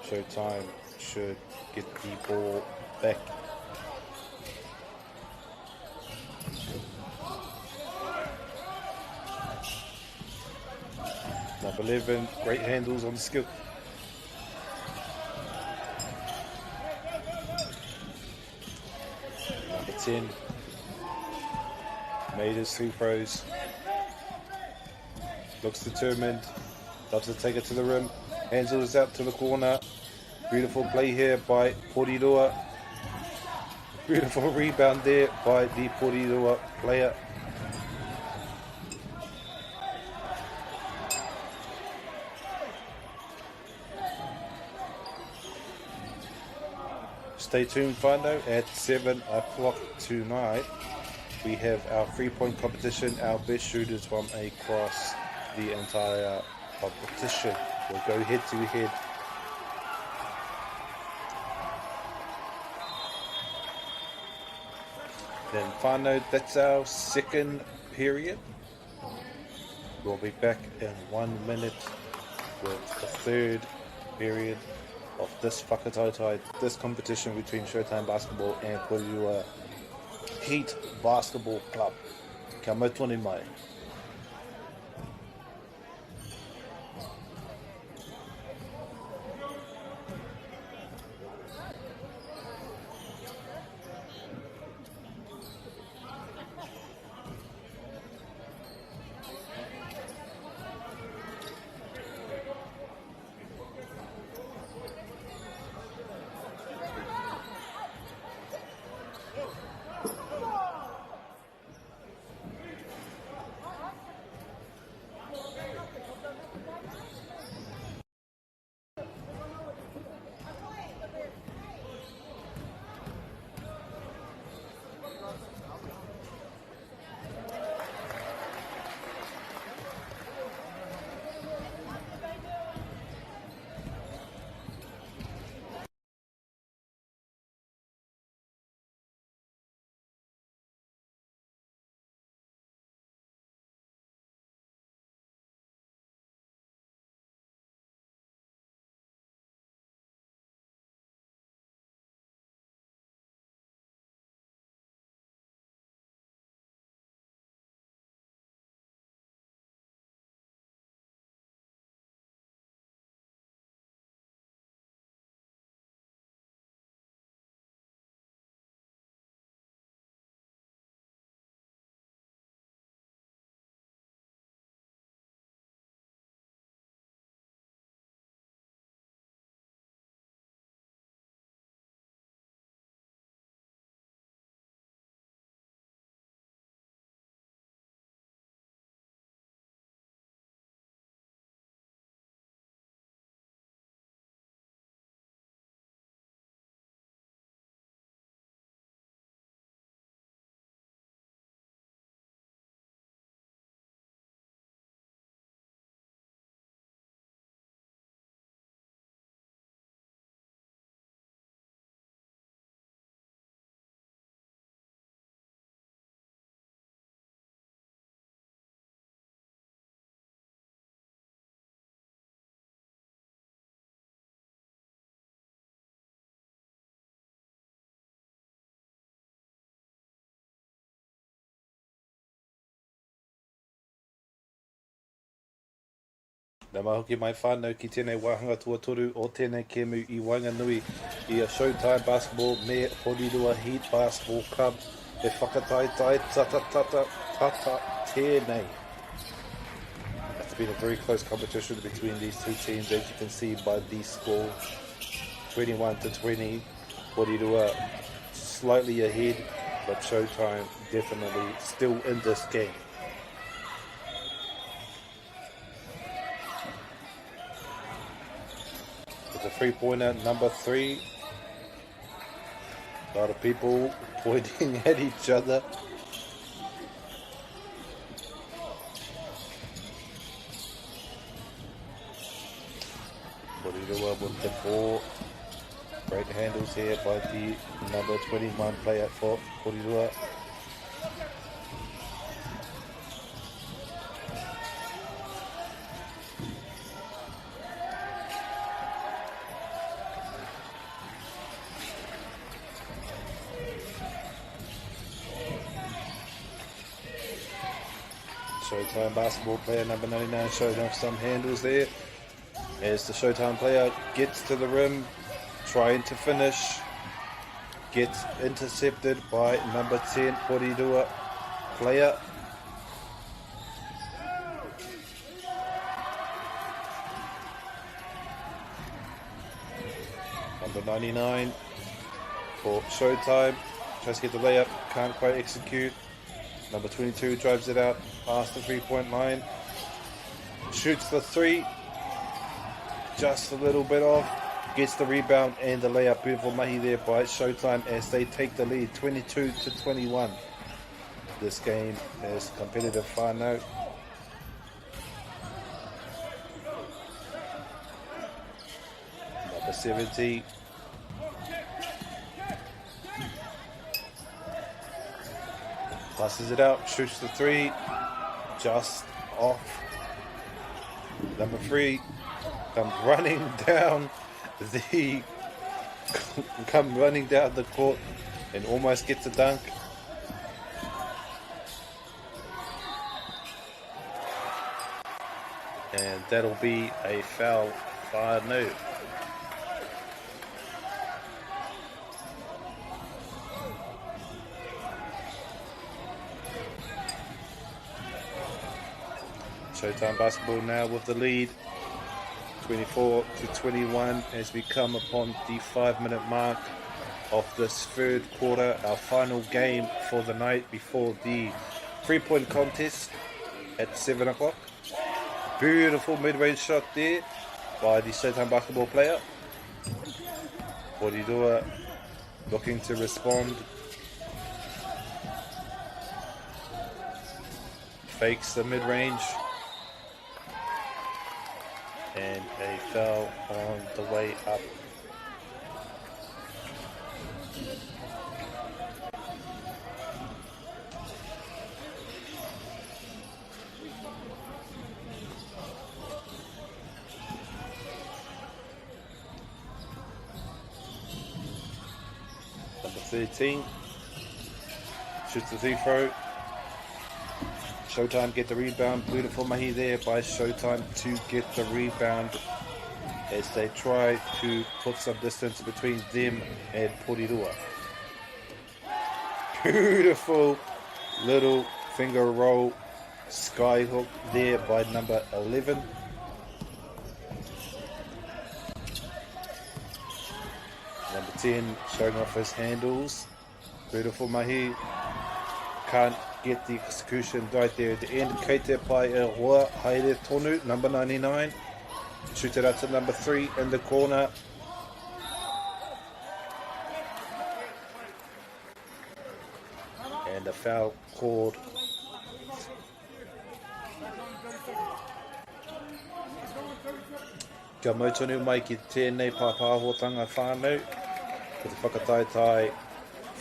Showtime should get the ball back. Number 11, great handles on the skill. Number 10, made his 3 throws. Looks determined, loves to take it to the rim. Handles out to the corner. Beautiful play here by Pidora. Beautiful rebound there by the Pidora player. Stay tuned, Whanganui, at 7 o'clock tonight. We have our 3-point competition, our best shooters from across the entire competition. We'll go head to head. Then Whanganui, that's our second period. We'll be back in 1 minute with the third period of this whakatautai, this competition between Showtime Basketball and Pidora Heat Basketball Club. Kia mau tonu mai. Nā mahoki mai whānau ki tēnei wāhanga tuatoru o tēnei kēmu I Whanganui I a Showtime Basketball me Porirua Heat Basketball Club e whakataitai tata tēnei. It's been a very close competition between these two teams, as you can see by the score, 21-20. Porirua slightly ahead, but Showtime definitely still in this game. It's a three-pointer, number 3. A lot of people pointing at each other. Porirua with the ball. Great handles here by the number 21 player for Porirua. Showtime basketball player number 99 showing off some handles there as the Showtime player gets to the rim, trying to finish, gets intercepted by number 10 Porirua player. Number 99 for Showtime tries to get the layup, can't quite execute. Number 22 drives it out past the three-point line, shoots the 3, just a little bit off, gets the rebound and the layup. Beautiful mahi there by Showtime as they take the lead 22-21. This game is competitive whānau. Number 70 passes it out, shoots the 3, just off. Number 3 comes running down the court and almost gets a dunk. And that'll be a foul, whānau. Showtime basketball now with the lead, 24-21, as we come upon the 5-minute mark of this third quarter, our final game for the night before the three-point contest at 7 o'clock. Beautiful mid-range shot there by the Showtime basketball player. Porirua looking to respond. Fakes the mid-range. And a foul on the way up. Number 13 shoots the free-throw. Showtime get the rebound. Beautiful mahi there by Showtime to get the rebound as they try to put some distance between them and Porirua. Beautiful little finger roll skyhook there by number 11. Number 10 showing off his handles. Beautiful mahi. Can't get the execution right there at the end. Kei te pai e hoa, haere tonu, number 99. Shoot it out to number 3 in the corner. And a foul called. Kia mautonu mai ki tēnei pāpāhotanga whānau. Ko te whakataitai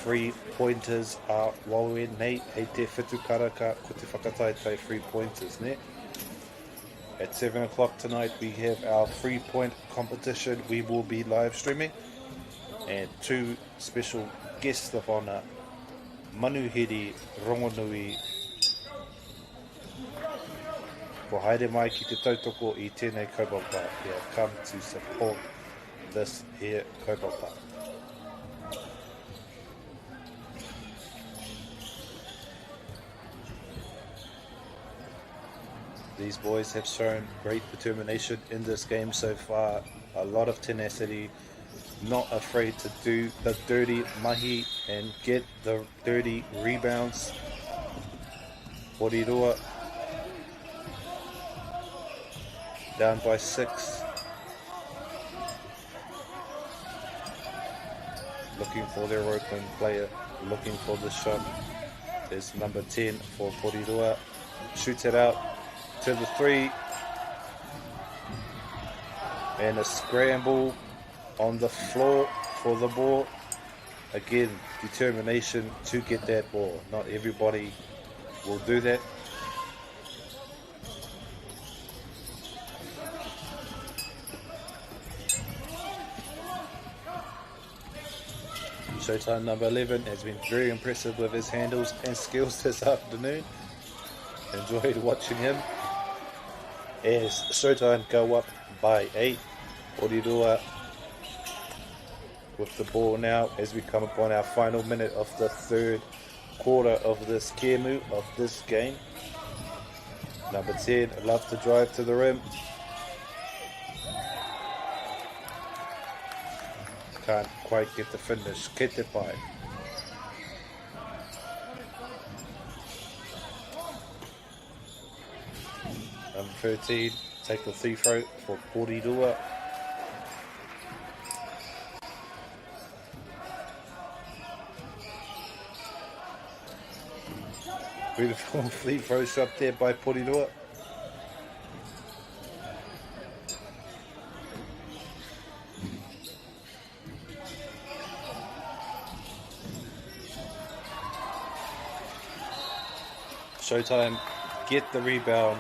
3-pointers are wawe nei hei te whitu karaka ko te whakataitai 3-pointers ne. At 7 o'clock tonight we have our 3-point competition. We will be live streaming and 2 special guests of honour, Manuhiri Rongonui Ko haere mai ki te tautoko I tēnei kaupapa. We have come to support this here kaupapa. These boys have shown great determination in this game so far. A lot of tenacity, not afraid to do the dirty mahi and get the dirty rebounds. Poriroa down by 6. Looking for their open player, looking for the shot. There's number 10 for Poriroa. Shoots it out to the 3. And a scramble on the floor for the ball. Again, determination to get that ball. Not everybody will do that. Showtime number 11 has been very impressive with his handles and skills this afternoon. Enjoyed watching him. As Showtime go up by 8. Poriroa with the ball now as we come upon our final minute of the third quarter of this kemu, of this game. Number 10 loves to drive to the rim. Can't quite get the finish. Ketepai. Number 13, take the free throw for Poriroa. Beautiful free throw shot there by Poriroa. Showtime get the rebound.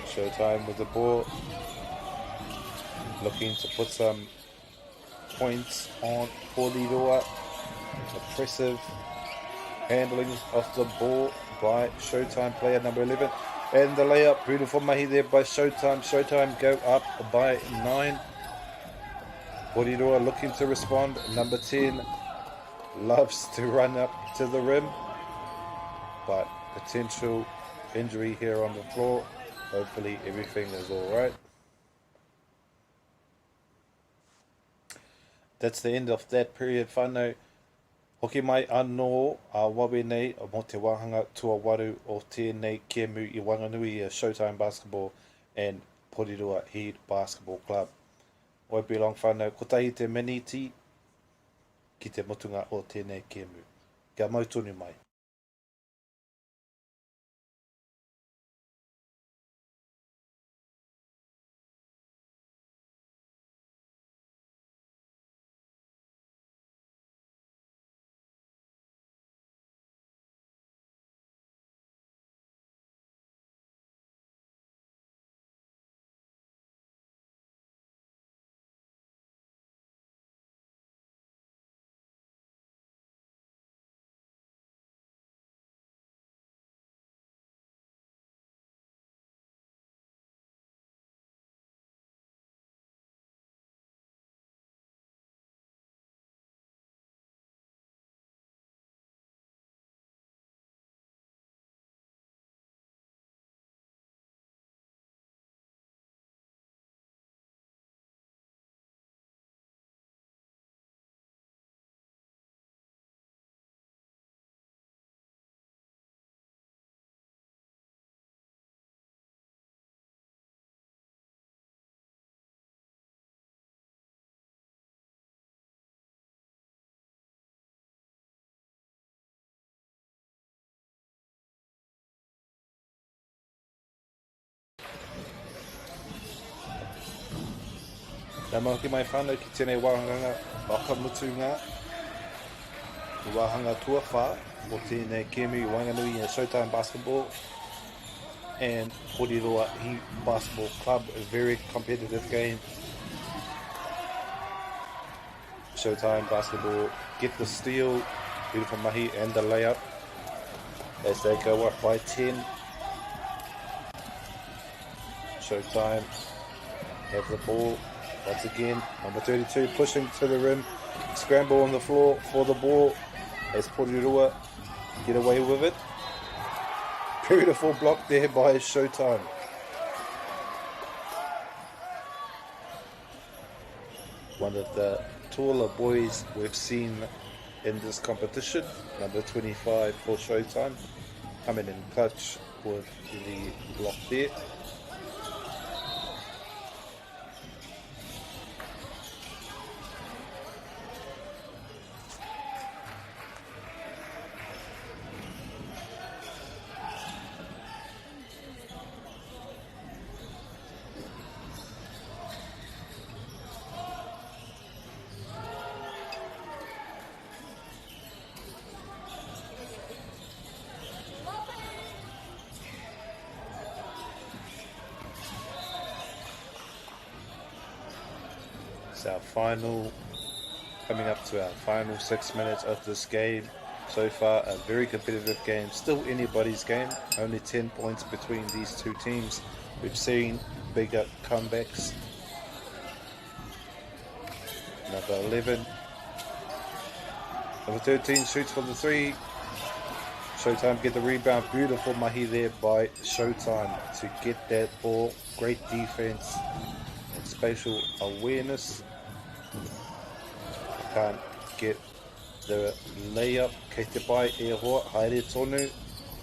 Showtime with the ball. Looking to put some points on Poriroa. Impressive handling of the ball by Showtime player number 11. And the layup, beautiful mahi there by Showtime. Showtime go up by 9. Poriroa looking to respond. Number 10 loves to run up to the rim. But potential injury here on the floor. Hopefully everything is alright. That's the end of that period whānau. Hoki mai anō a wawe nei mo te wāhanga tuawaru o tēnei kemu I Whanganui Showtime Basketball and Poriroa Heat Basketball Club. Oi bilong whānau, kotahi te meniti ki te motunga o tēnei kemu. Kia mautonu mai. Nā mahi mai whānau ki tēnei wāhanga whakamutu ngā. Wāhanga tuawha o tēnei Kemi Whanganui and Showtime Basketball. And Pidora Basketball Club, a very competitive game. Showtime Basketball get the steal, beautiful mahi and the layup as they go up by 10. Showtime have the ball once again. Number 32 pushing to the rim, scramble on the floor for the ball as Pidora get away with it. Beautiful block there by Showtime. One of the taller boys we've seen in this competition, number 25 for Showtime, coming in clutch with the block there. Our final, coming up to our final 6 minutes of this game. So far a very competitive game, still anybody's game, only 10 points between these two teams. We've seen bigger comebacks. Number 11, number 13 shoots for the 3. Showtime get the rebound, beautiful mahi there by Showtime to get that ball, great defense and spatial awareness. Can't get the layup, kei te pai e hoa, haere tonu,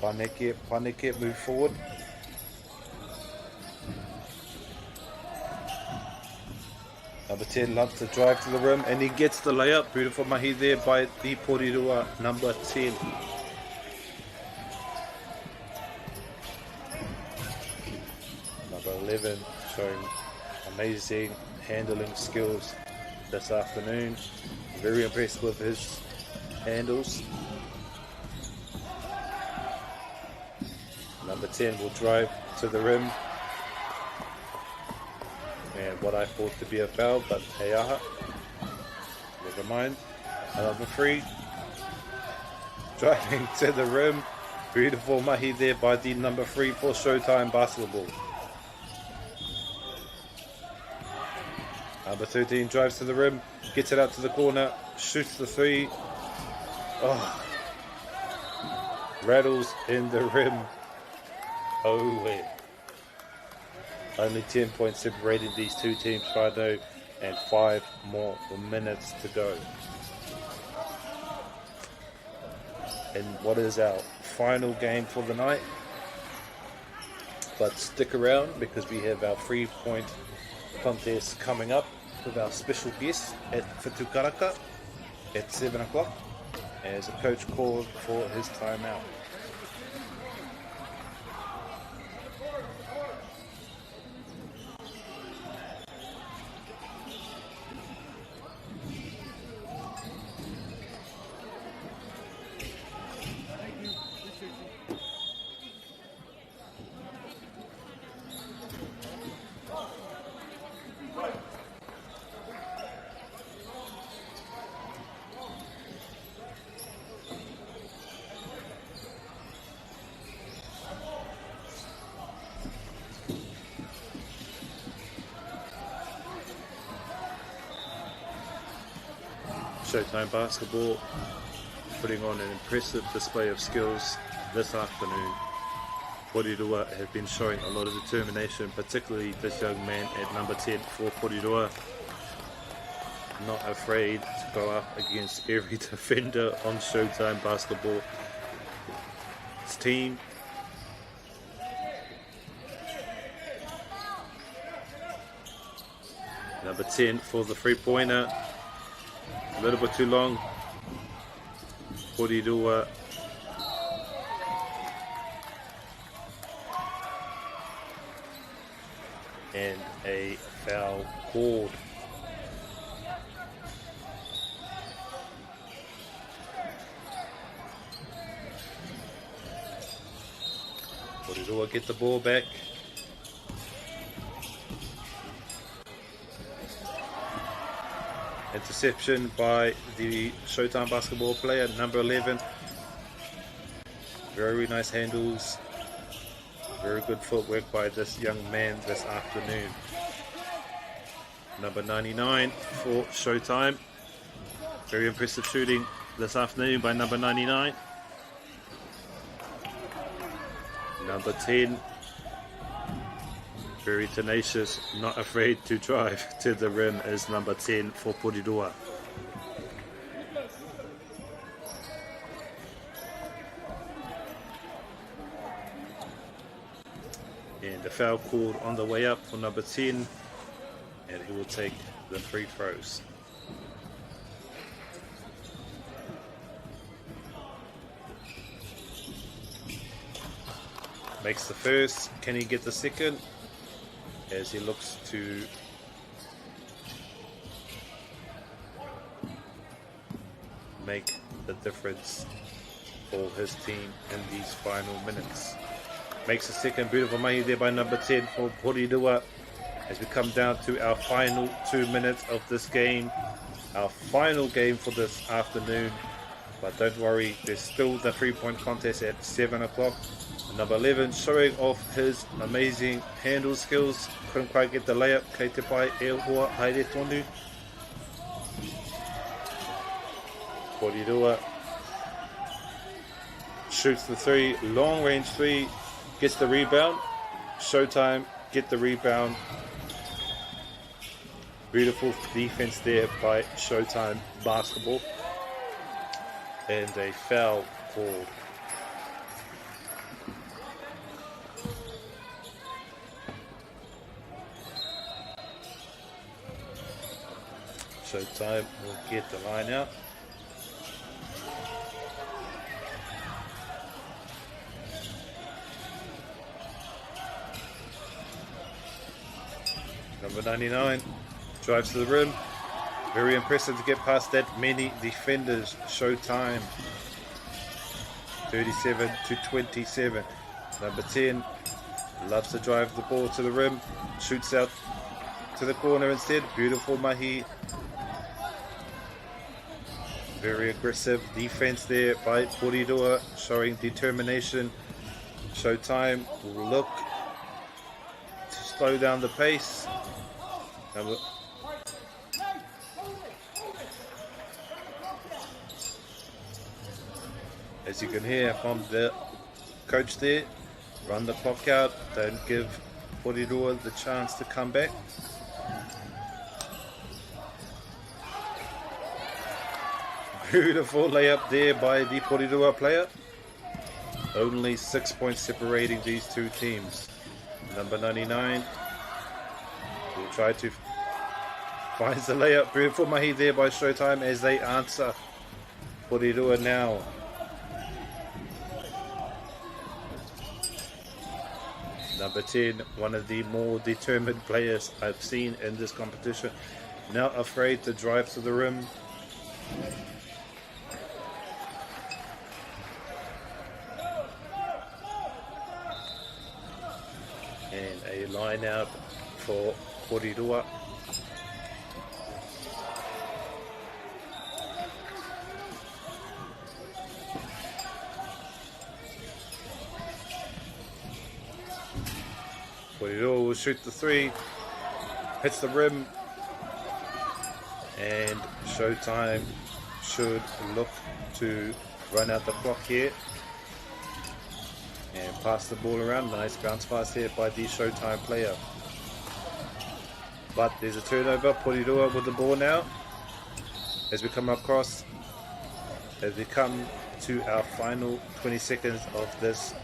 Paneke move forward. Number 10 loves to drive to the rim and he gets the layup, beautiful mahi there by the Pidora, number 10. Number 11 showing amazing handling skills this afternoon. Very impressed with his handles. Number 10 will drive to the rim. And what I thought to be a foul, but hey aha. Never mind. Number 3. Driving to the rim. Beautiful mahi there by the number 3 for Showtime Basketball. Number 13 drives to the rim, gets it out to the corner, shoots the 3. Oh, rattles in the rim. Oh, wait. Only 10 points separating these two teams, Friday, and 5 more minutes to go. And what is our final game for the night? But stick around because we have our 3-point contest coming up with our special guest at Whitukaraka at 7 o'clock as a coach called for his timeout. Showtime Basketball putting on an impressive display of skills this afternoon. Pidora have been showing a lot of determination, particularly this young man at number 10 for Pidora. Not afraid to go up against every defender on Showtime Basketball. His team number 10 for the 3-pointer. A little bit too long. Pidora and a foul called. Pidora get the ball back. Interception by the Showtime basketball player, number 11. Very nice handles. Very good footwork by this young man this afternoon. Number 99 for Showtime. Very impressive shooting this afternoon by number 99. Number 10. Very tenacious, not afraid to drive to the rim is number 10 for Pidora. And the foul called on the way up for number 10, and he will take the free throws. Makes the first. Can he get the second? As he looks to make the difference for his team in these final minutes. Makes a second. Beautiful mahi there by number 10 for Pidora. As we come down to our final 2 minutes of this game. Our final game for this afternoon. But don't worry, there's still the 3-point contest at 7 o'clock. Number 11 showing off his amazing handle skills. Couldn't quite get the layup. Kei te pai e hoa haere tonu. Pidora shoots the 3, long range 3, gets the rebound. Showtime get the rebound. Beautiful defense there by Showtime basketball. And a foul called. Showtime will get the line out. Number 99 drives to the rim. Very impressive to get past that many defenders. Showtime 37-27. Number 10 loves to drive the ball to the rim. Shoots out to the corner instead. Beautiful mahi. Very aggressive defense there by Pidora, showing determination. Showtime will look to slow down the pace. As you can hear from the coach there, run the clock out, don't give Pidora the chance to come back. Beautiful layup there by the Pidora player. Only 6 points separating these two teams. Number 99 will try to find the layup. Beautiful mahi there by Showtime as they answer. Pidora now. Number 10, one of the more determined players I've seen in this competition. Not afraid to drive to the rim. And a line out for Pidora. Pidora will shoot the 3, hits the rim, and Showtime should look to run out the clock here and pass the ball around. Nice bounce pass here by the Showtime player. But there's a turnover. Pidora with the ball now. As we come across, as we come to our final 20 seconds of this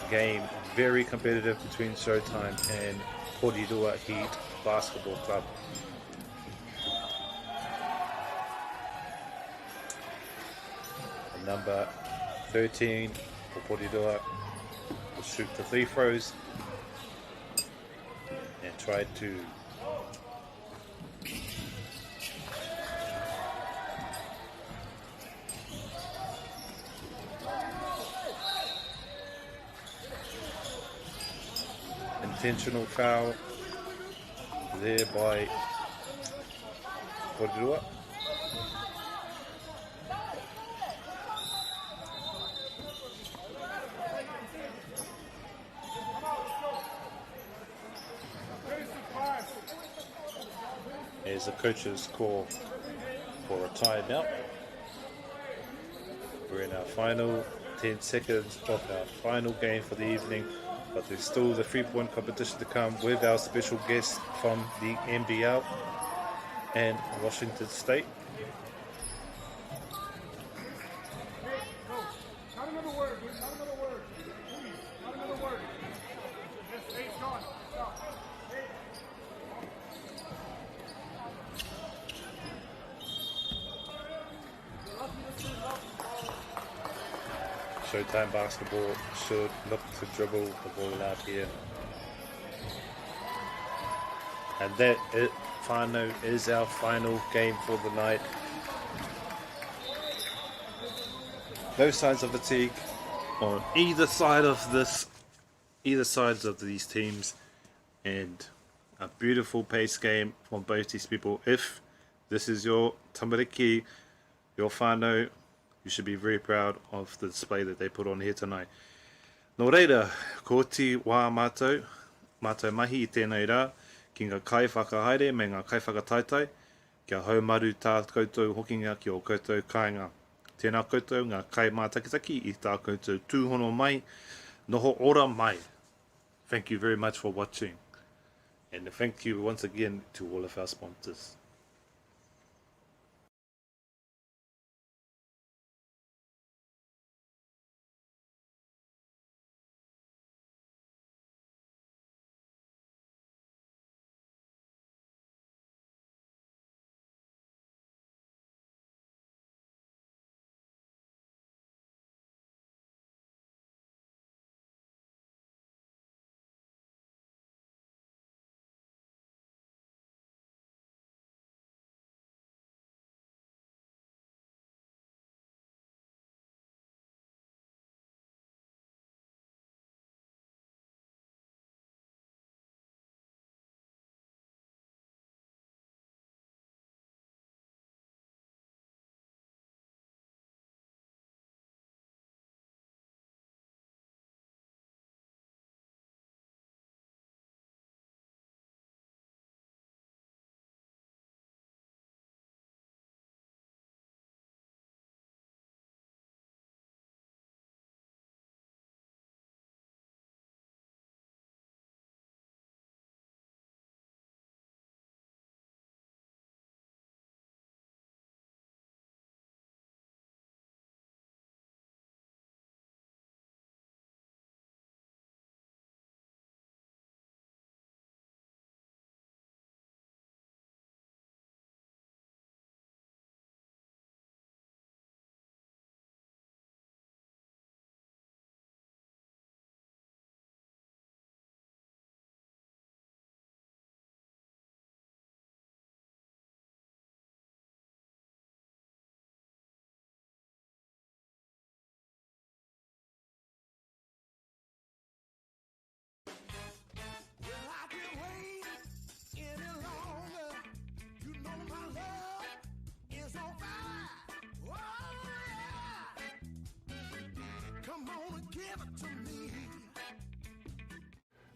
game. Very competitive between Showtime and Pidora Heat Basketball Club. And number 13 for Pidora will shoot the 3 throws and try to intentional foul there by Pidora. There's the coach's call for a timeout. We're in our final 10 seconds of our final game for the evening, but there's still the 3-point competition to come with our special guest from the NBL and Washington State. Showtime basketball should look to dribble the ball out here. And that is our final game for the night. No signs of fatigue on either sides of these teams, and a beautiful pace game from both these people. If this is your tamariki, your whānau, you should be very proud of the display that they put on here tonight. Nō reira, ko ti wā mātou mahi I tēnei rā, ki ngā kai whakahaere me ngā kai whakataitai, kia haumaru tā koutou hokinga ki o koutou kāinga. Tēnā koutou ngā kai mātakitaki I tā koutou tūhono mai, noho ora mai. Thank you very much for watching. And thank you once again to all of our sponsors.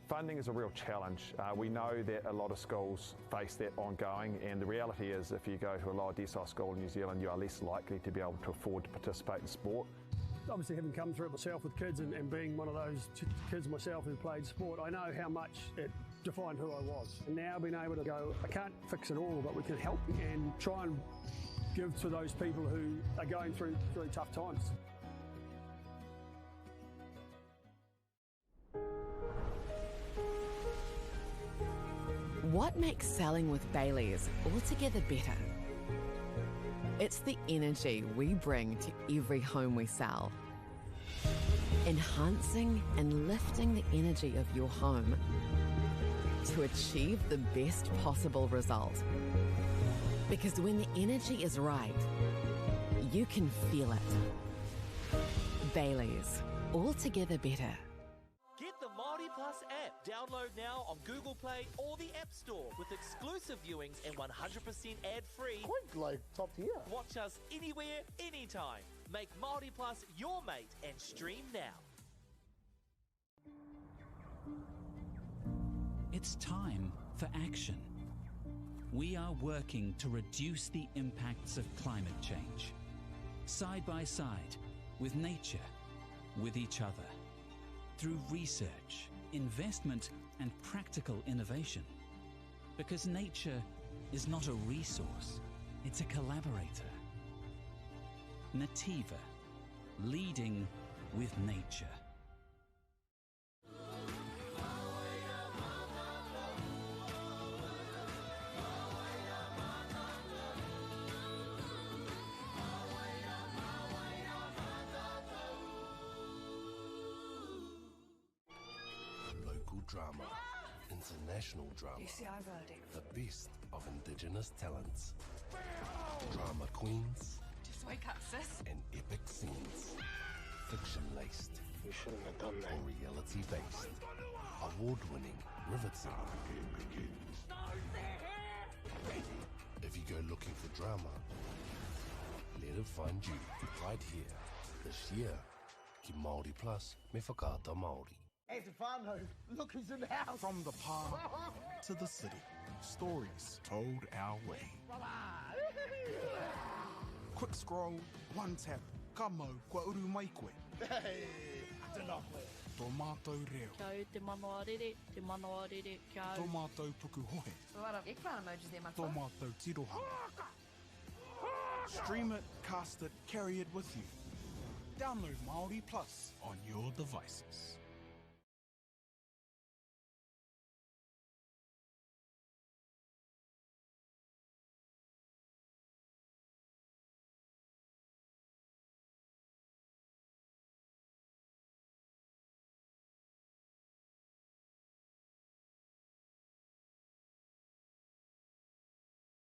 Funding is a real challenge. We know that a lot of schools face that ongoing, and the reality is if you go to a lower decile school in New Zealand, you are less likely to be able to afford to participate in sport. Obviously, having come through it myself with kids and being one of those kids myself who played sport, I know how much it defined who I was. And now being able to go, I can't fix it all, but we can help and try and give to those people who are going through really tough times. What makes selling with Bailey's altogether better? It's the energy we bring to every home we sell. Enhancing and lifting the energy of your home to achieve the best possible result. Because when the energy is right, you can feel it. Bailey's, altogether better. Get the MāORI Plus app Download now on Google Play or the App Store with exclusive viewings and 100% ad-free. Quite like top tier. Watch us anywhere, anytime. Make MāORI Plus your mate and stream now. It's time for action. We are working to reduce the impacts of climate change, side by side, with nature, with each other, through research, investment, and practical innovation. Because nature is not a resource, it's a collaborator. Nativa, leading with nature. Local drama, international drama, the best of Indigenous talents, drama queens, Just wake up, sis. and epic scenes, fiction-laced You shouldn't have done that. or reality-based, award-winning, riveting. If you go looking for drama, let it find you right here. This year, ki Māori Plus me whakaata Māori. Hey, Stefano, look who's in the house. From the park to the city, stories told our way. Quick scroll, one tap, kamo, kua uru mai koe. Hey, I don't know. Tō mātou reo, Kia au te manoarere, kia au. tō mātou puku hohe, A lot of eggplant emojis there, my tō friend. mātou tirohanga. Stream it, cast it, carry it with you. Download MāORI Plus on your devices.